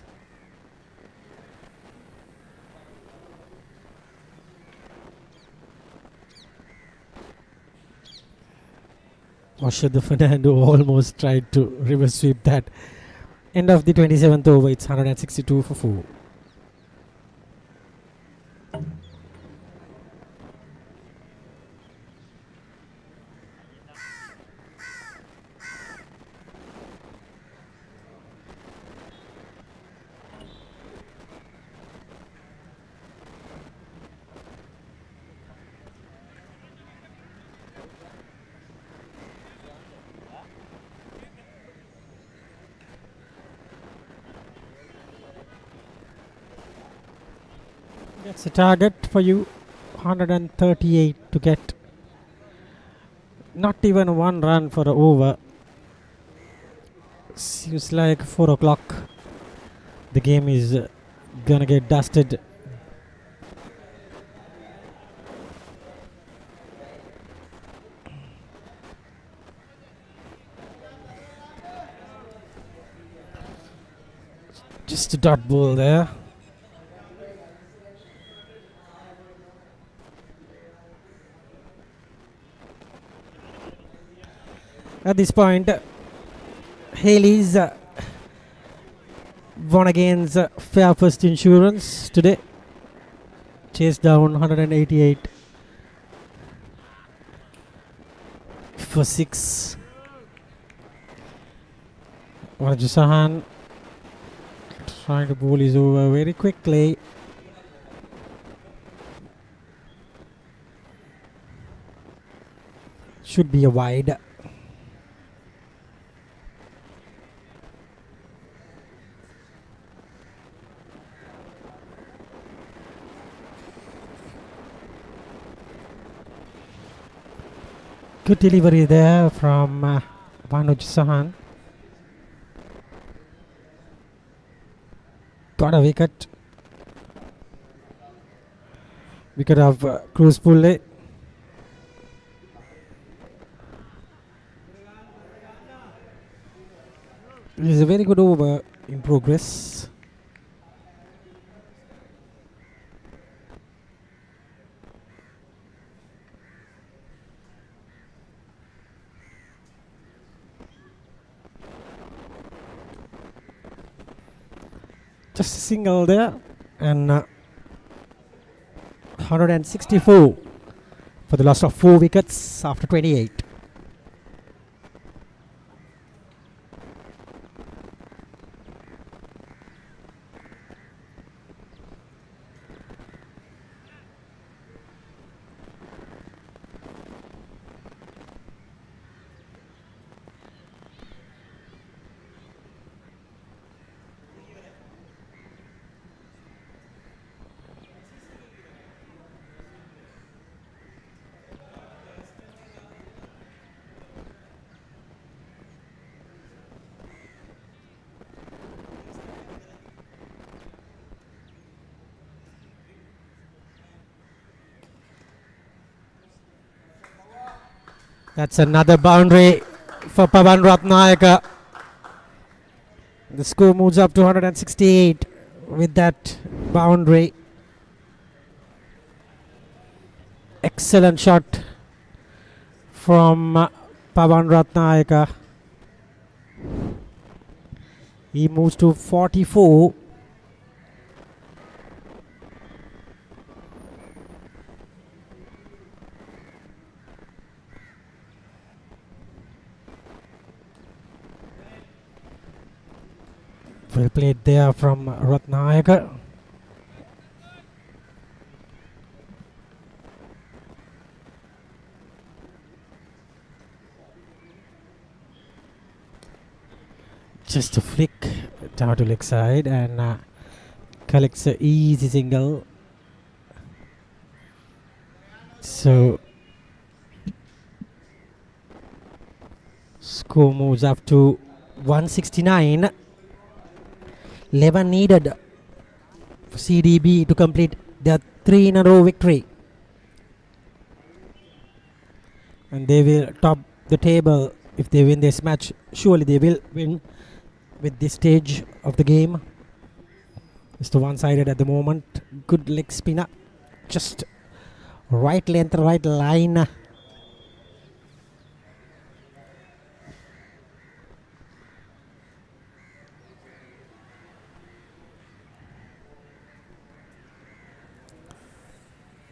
Speaker 4: Washada Fernando almost tried to reverse sweep that. End of the 27th over, it's 162 for 4. That's a target for you. 138 to get. Not even one run for the over. Seems like 4 o'clock. The game is gonna get dusted. Just a dot ball there. At this point, Haley's won against Fair First Insurance today. Chased down 188 for 6. Warjusahan trying to bowl his over very quickly. Should be a wide. Good delivery there from Vanuj Sahan. Got a wicket. Wicket of Cruz Pulle. It is a very good over in progress. Just a single there, and 164 for the loss of 4 wickets after 28. That's another boundary for Pavan Ratnayaka. The score moves up to 168 with that boundary. Excellent shot from Pavan Ratnayaka. He moves to 44. Well played there from Ratnayaka. Just a flick down to leg side and collects a easy single. So score moves up to 169. 11 needed for CDB to complete their 3-in-a-row victory. And they will top the table if they win this match. Surely they will win with this stage of the game. It's the one-sided at the moment. Good leg spinner. Just right length, right line.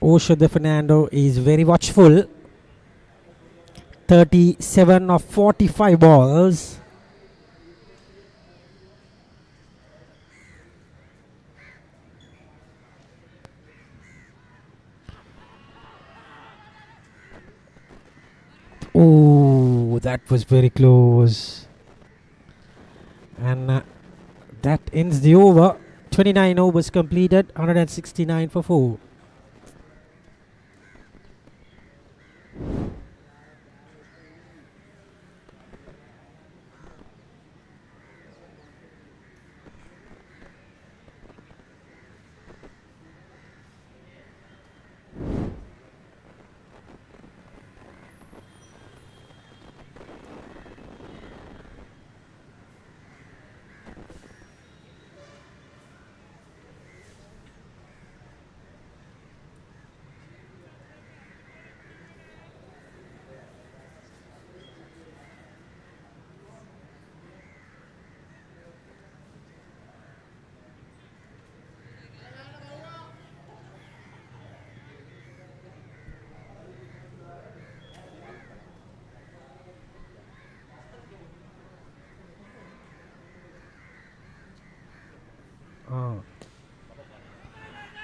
Speaker 4: Osho De Fernando is very watchful. 37 of 45 balls. Oh, that was very close. And that ends the over. 29 overs completed, 169 for 4.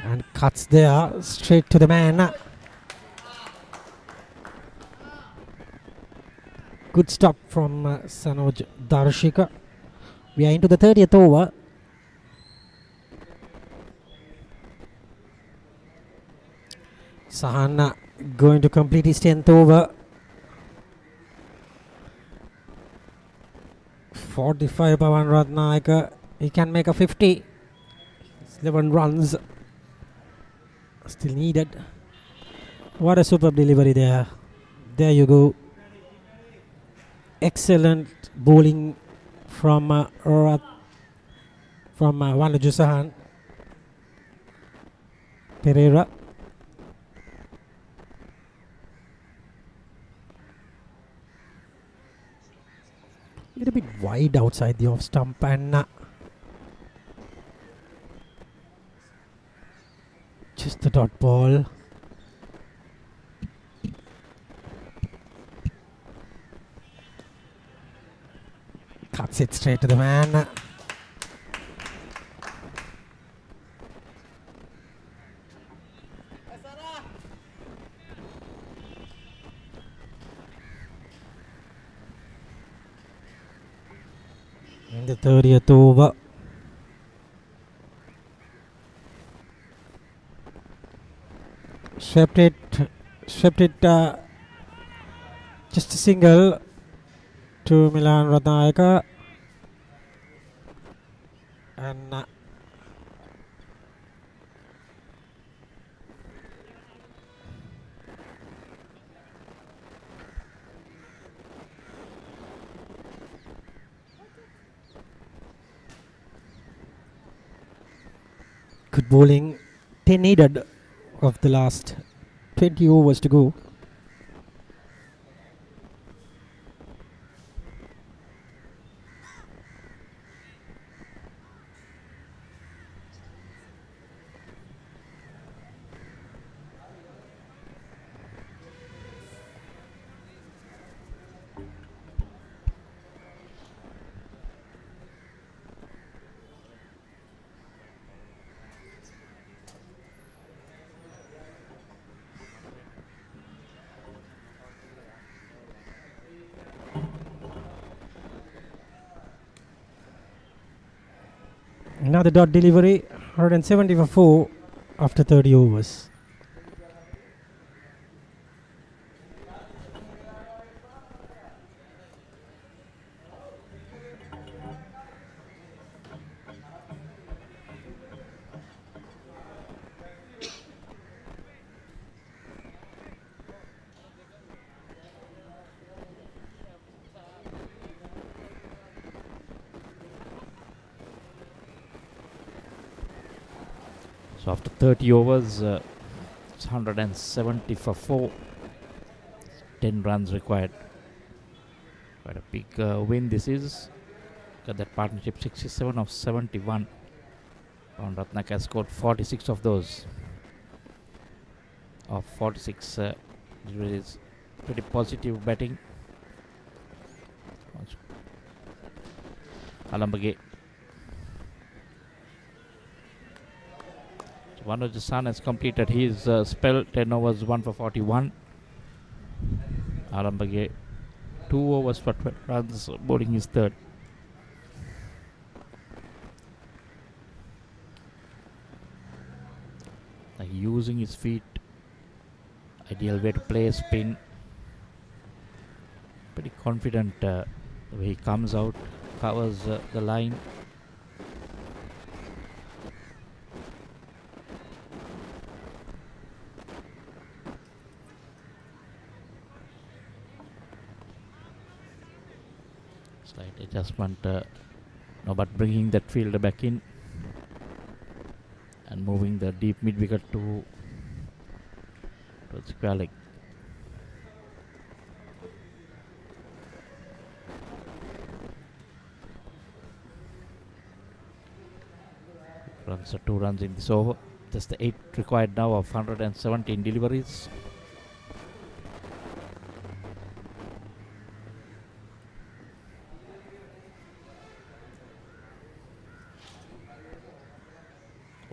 Speaker 4: And cuts there straight to the man. Good stop from Sanoj Darshika. We are into the 30th over. Sahan going to complete his 10th over. 45 Pawan Ratnayaka. He can make a 50. 11 runs still needed. What a superb delivery there. There you go. Excellent bowling from Wanaju Sahan. Pereira. A little bit wide outside the off stump and just the dot ball. Cuts it straight to the man. In the 30th over. Swept it just a single to Milan Ratnayaka and good bowling. 10 needed of the last 20 overs to go. Another dot delivery, 170 for 4 after 30 overs.
Speaker 1: So after 30 overs, it's 170 for 4. 10 runs required. Quite a big win this is. Got that partnership 67 of 71. Pawan Ratnaka has scored 46 of those. Of 46, it is pretty positive batting. Alambage. So Manoj San has completed his spell. 10 overs, 1 for 41. Alambage 2 overs for 12 runs, bowling his third. Using his feet, ideal way to play a spin. Pretty confident the way he comes out, covers the line. Slight adjustment, no, but bringing that fielder back in and moving the deep mid wicket towards Sportylk. Runs are 2 runs in this over. Just the 8 required now of 117 deliveries.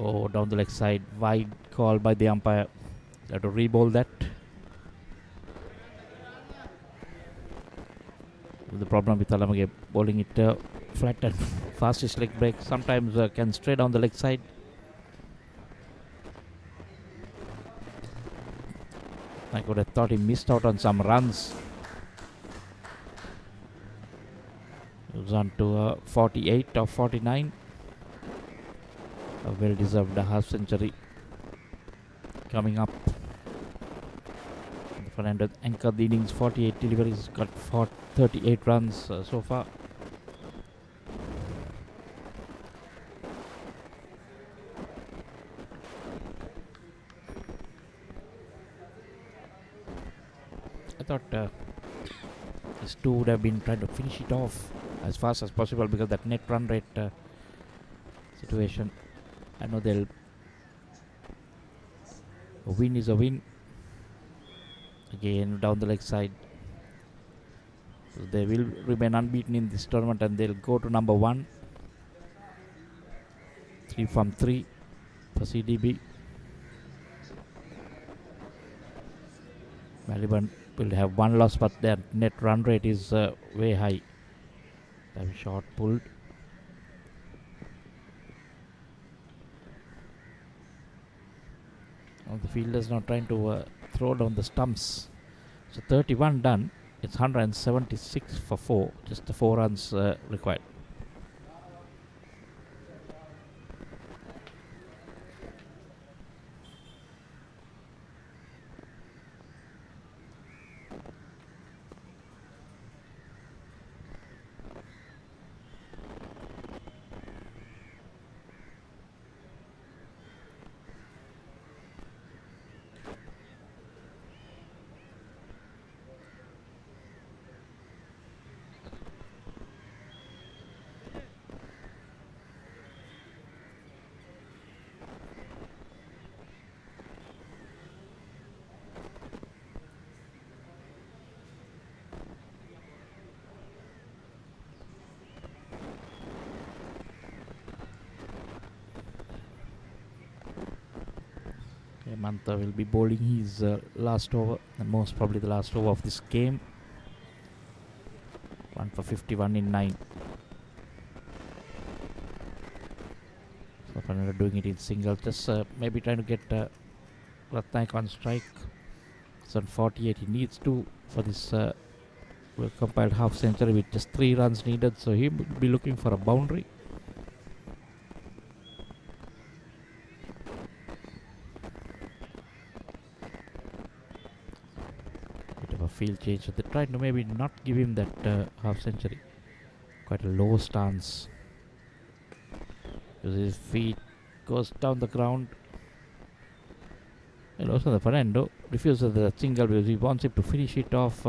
Speaker 1: Oh, down the leg side, wide call by the umpire. They have to re-bowl that. The problem with Alamage bowling it flat and fastest leg break. Sometimes can stray down the leg side. I could have thought he missed out on some runs. He was on to 48 or 49. A well-deserved half century coming up. Fernandez anchored the innings, 48 deliveries, got 38 runs so far. I thought these two would have been trying to finish it off as fast as possible because that net run rate situation. I know they'll. A win is a win. Again down the leg side. So they will remain unbeaten in this tournament and they'll go to number 1. 3 from 3 for CDB. Maliban will have 1 loss, but their net run rate is way high. They have shot pulled. The fielders now trying to throw down the stumps. So 31 done. It's 176 for 4. Just the 4 runs required. Mantha will be bowling his last over, and most probably the last over of this game. 1 for 51 in 9. Fernando doing it in single, just maybe trying to get Ratnaik on strike. It's on 48. He needs to for this compiled half century with just 3 runs needed, so he will be looking for a boundary. Bit of a field change, so they tried to maybe not give him that half century. Quite a low stance. Because his feet goes down the ground. And also the Fernando refuses the single because he wants him to finish it off,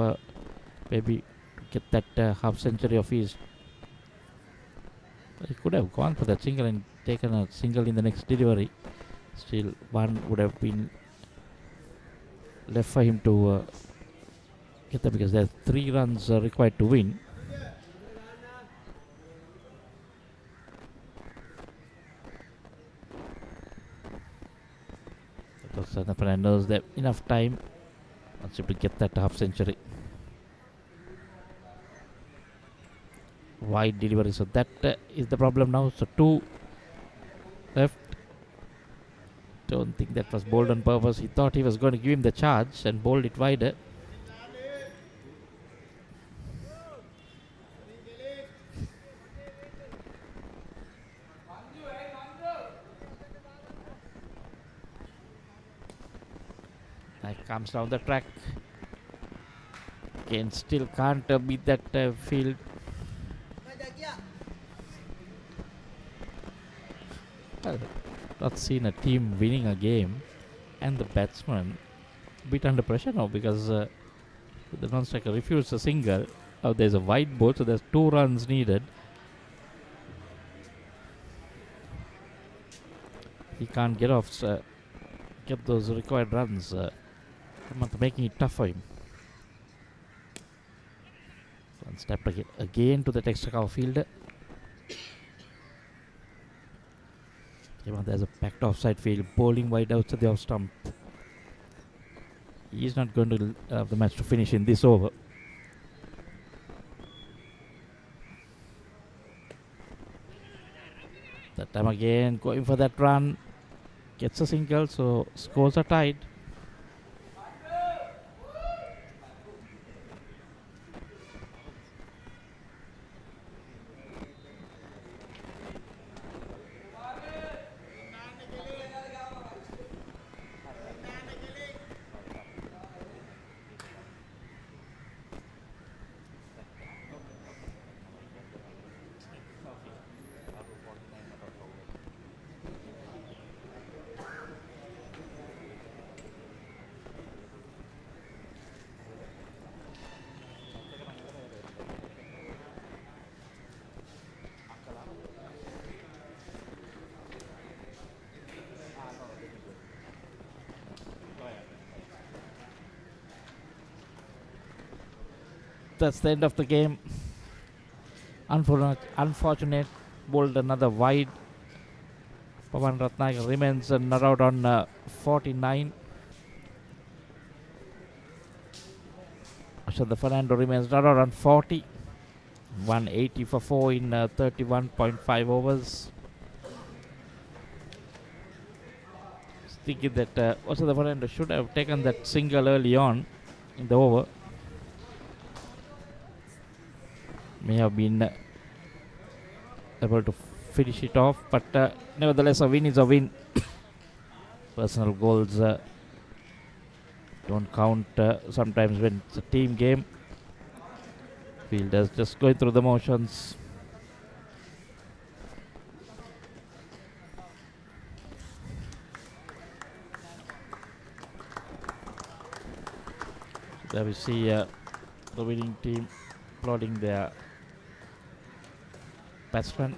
Speaker 1: maybe to get that half century of his. He could have gone for that single and taken a single in the next delivery. Still, one would have been left for him to get that, because there are 3 runs required to win. So the Fernando's there enough time to get that half century. Wide delivery, so that is the problem now. So 2 left. Don't think that was bowled on purpose. He thought he was going to give him the charge and bowled it wider. That comes down the track. Again, still can't beat that field. Well, not seen a team winning a game and the batsman a bit under pressure now, because the non-striker refused a single. Oh, there's a wide ball, so there's 2 runs needed. He can't get off, get those required runs, making it tough for him. One step again to the extra cover fielder. There's a packed offside field, bowling wide out to the off stump. He's not going to have the match to finish in this over. That time again going for that run, gets a single, so scores are tied. That's the end of the game. Unfortunate. Bowled another wide. Pawan Ratnaik remains not out on 49. So the Fernando remains not out on 40. 180 for 4 in 31.5 overs. Thinking that also the Fernando should have taken that single early on in the over. May have been able to finish it off, but nevertheless a win is a win. Personal goals don't count sometimes when it's a team game. Fielders just going through the motions. There we see the winning team applauding their batsmen,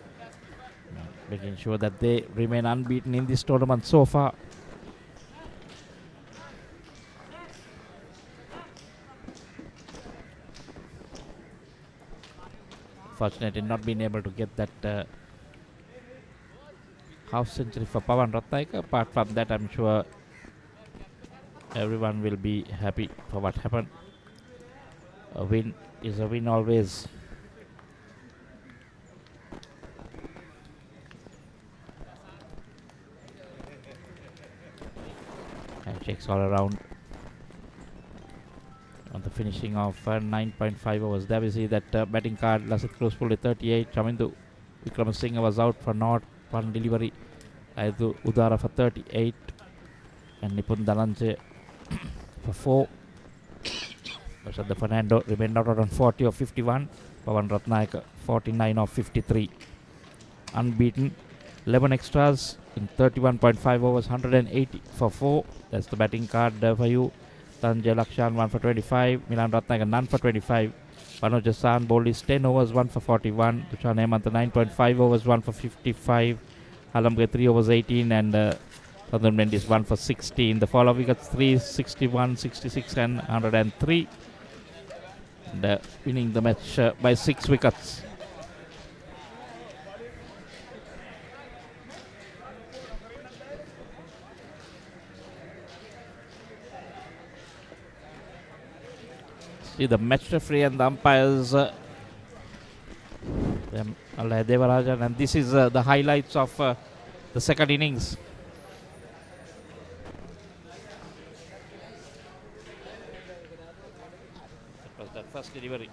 Speaker 1: making sure that they remain unbeaten in this tournament so far. Fortunate in not being able to get that half century for Pawan Ratnaik. Apart from that, I'm sure everyone will be happy for what happened. A win is a win always. checks all around. On the finishing of 9.5 overs, there we see that batting card. Lasith Cruz pulled 38. Chamindu Wickramasinghe was out for not one delivery. Aidu Udara for 38. And Nipun Dalanje for 4. The Fernando remained out on 40 of 51. Pawan Ratnayaka 49 of 53. Unbeaten. 11 extras in 31.5 overs, 180 for 4. That's the batting card for you. Tanjay Lakshan 1 for 25. Milan Ratnayaka none for 25. Manoj Hassan bowled his 10 overs, 1 for 41. Dushan Hemant 9.5 overs, 1 for 55. Halamge 3 overs, 18. And Sandhu Mendis 1 for 16. The follow wickets 3, 61, 66 and 103. And winning the match by 6 wickets. See the match referee and the umpires, Alay Devarajan, and this is the highlights of the second innings. That was that first delivery.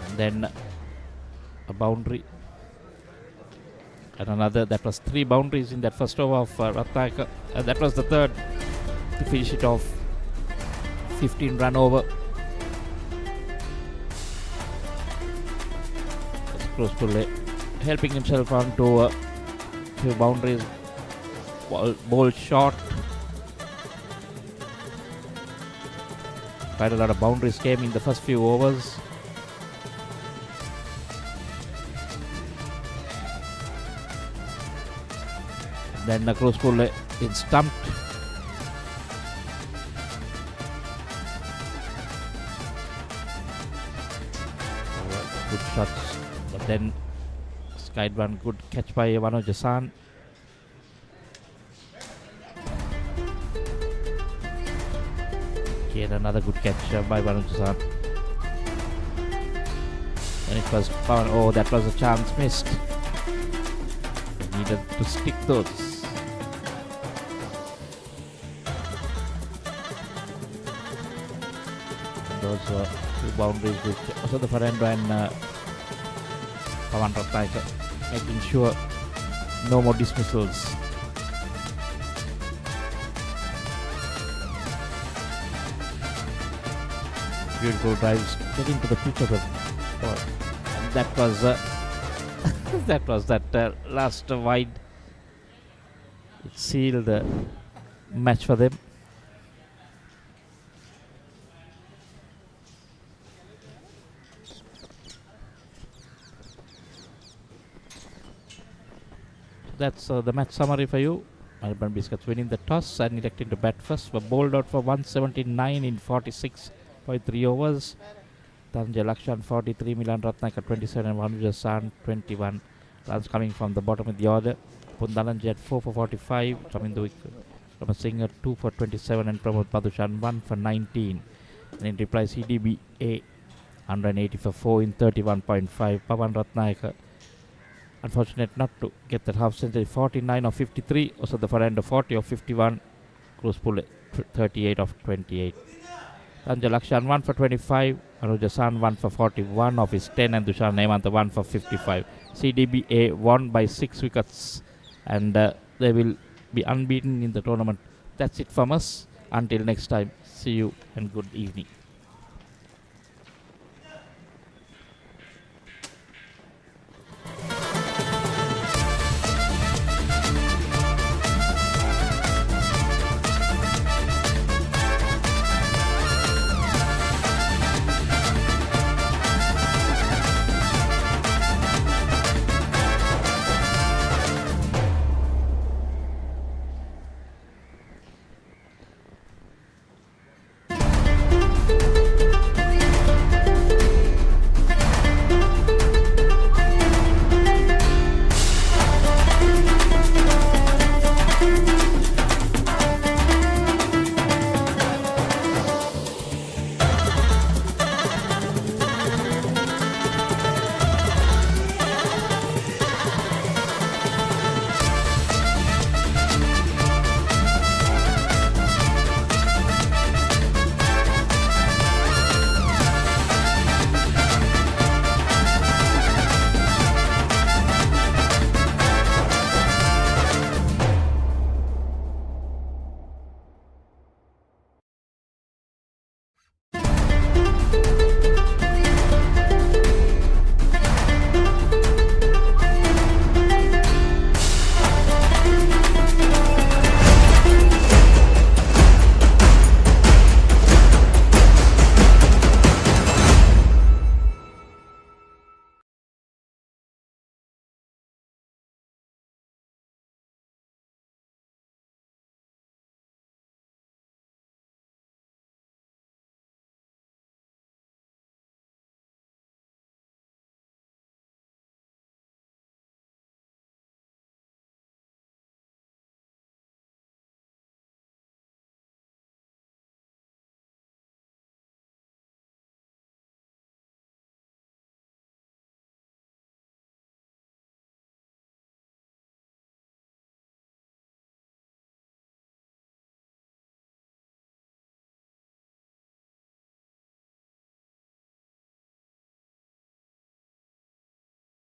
Speaker 1: And then a boundary. And another, that was 3 boundaries in that first over of Ratnayaka. That was the third to finish it off. 15 run over. That's close to helping himself on to a few boundaries. Ball short. Quite a lot of boundaries came in the first few overs. Then the close pull is stumped. Good shots, but then skied one good catch by Manoj Hassan. Again another good catch by Manoj Hassan. And it was Pawan. Oh, that was a chance missed. They needed to stick those. Those 2 boundaries with also the Fernando and Pawan Ratnayaka, making sure no more dismissals. Beautiful drives getting to the pitch of the ball, and that was that was that last wide. It sealed the match for them. That's the match summary for you. Maliban Biscuits winning the toss and electing to bat first. Were bowled out for 179 in 46.3 overs. Tanjay Lakshan 43, Milan Ratnayaka 27, Manoj Hassan 21. Runs coming from the bottom of the order. Pundalanji at 4 for 45. Chamindu Wickramasinghe 2 for 27 and Pramod Madushan 1 for 19. And in reply CDB 180 for 4 in 31.5. Pawan Ratnayaka unfortunate not to get that half century. 49 of 53. Also the Fernando 40 of 51. Close pull 38 of 28. Tanjay Lakshan 1 for 25. Manoj Hassan 1 for 41 of his 10. And Dushan Hemant 1 for 55. CDB won by 6 wickets. And they will be unbeaten in the tournament. That's it from us. Until next time, see you and good evening.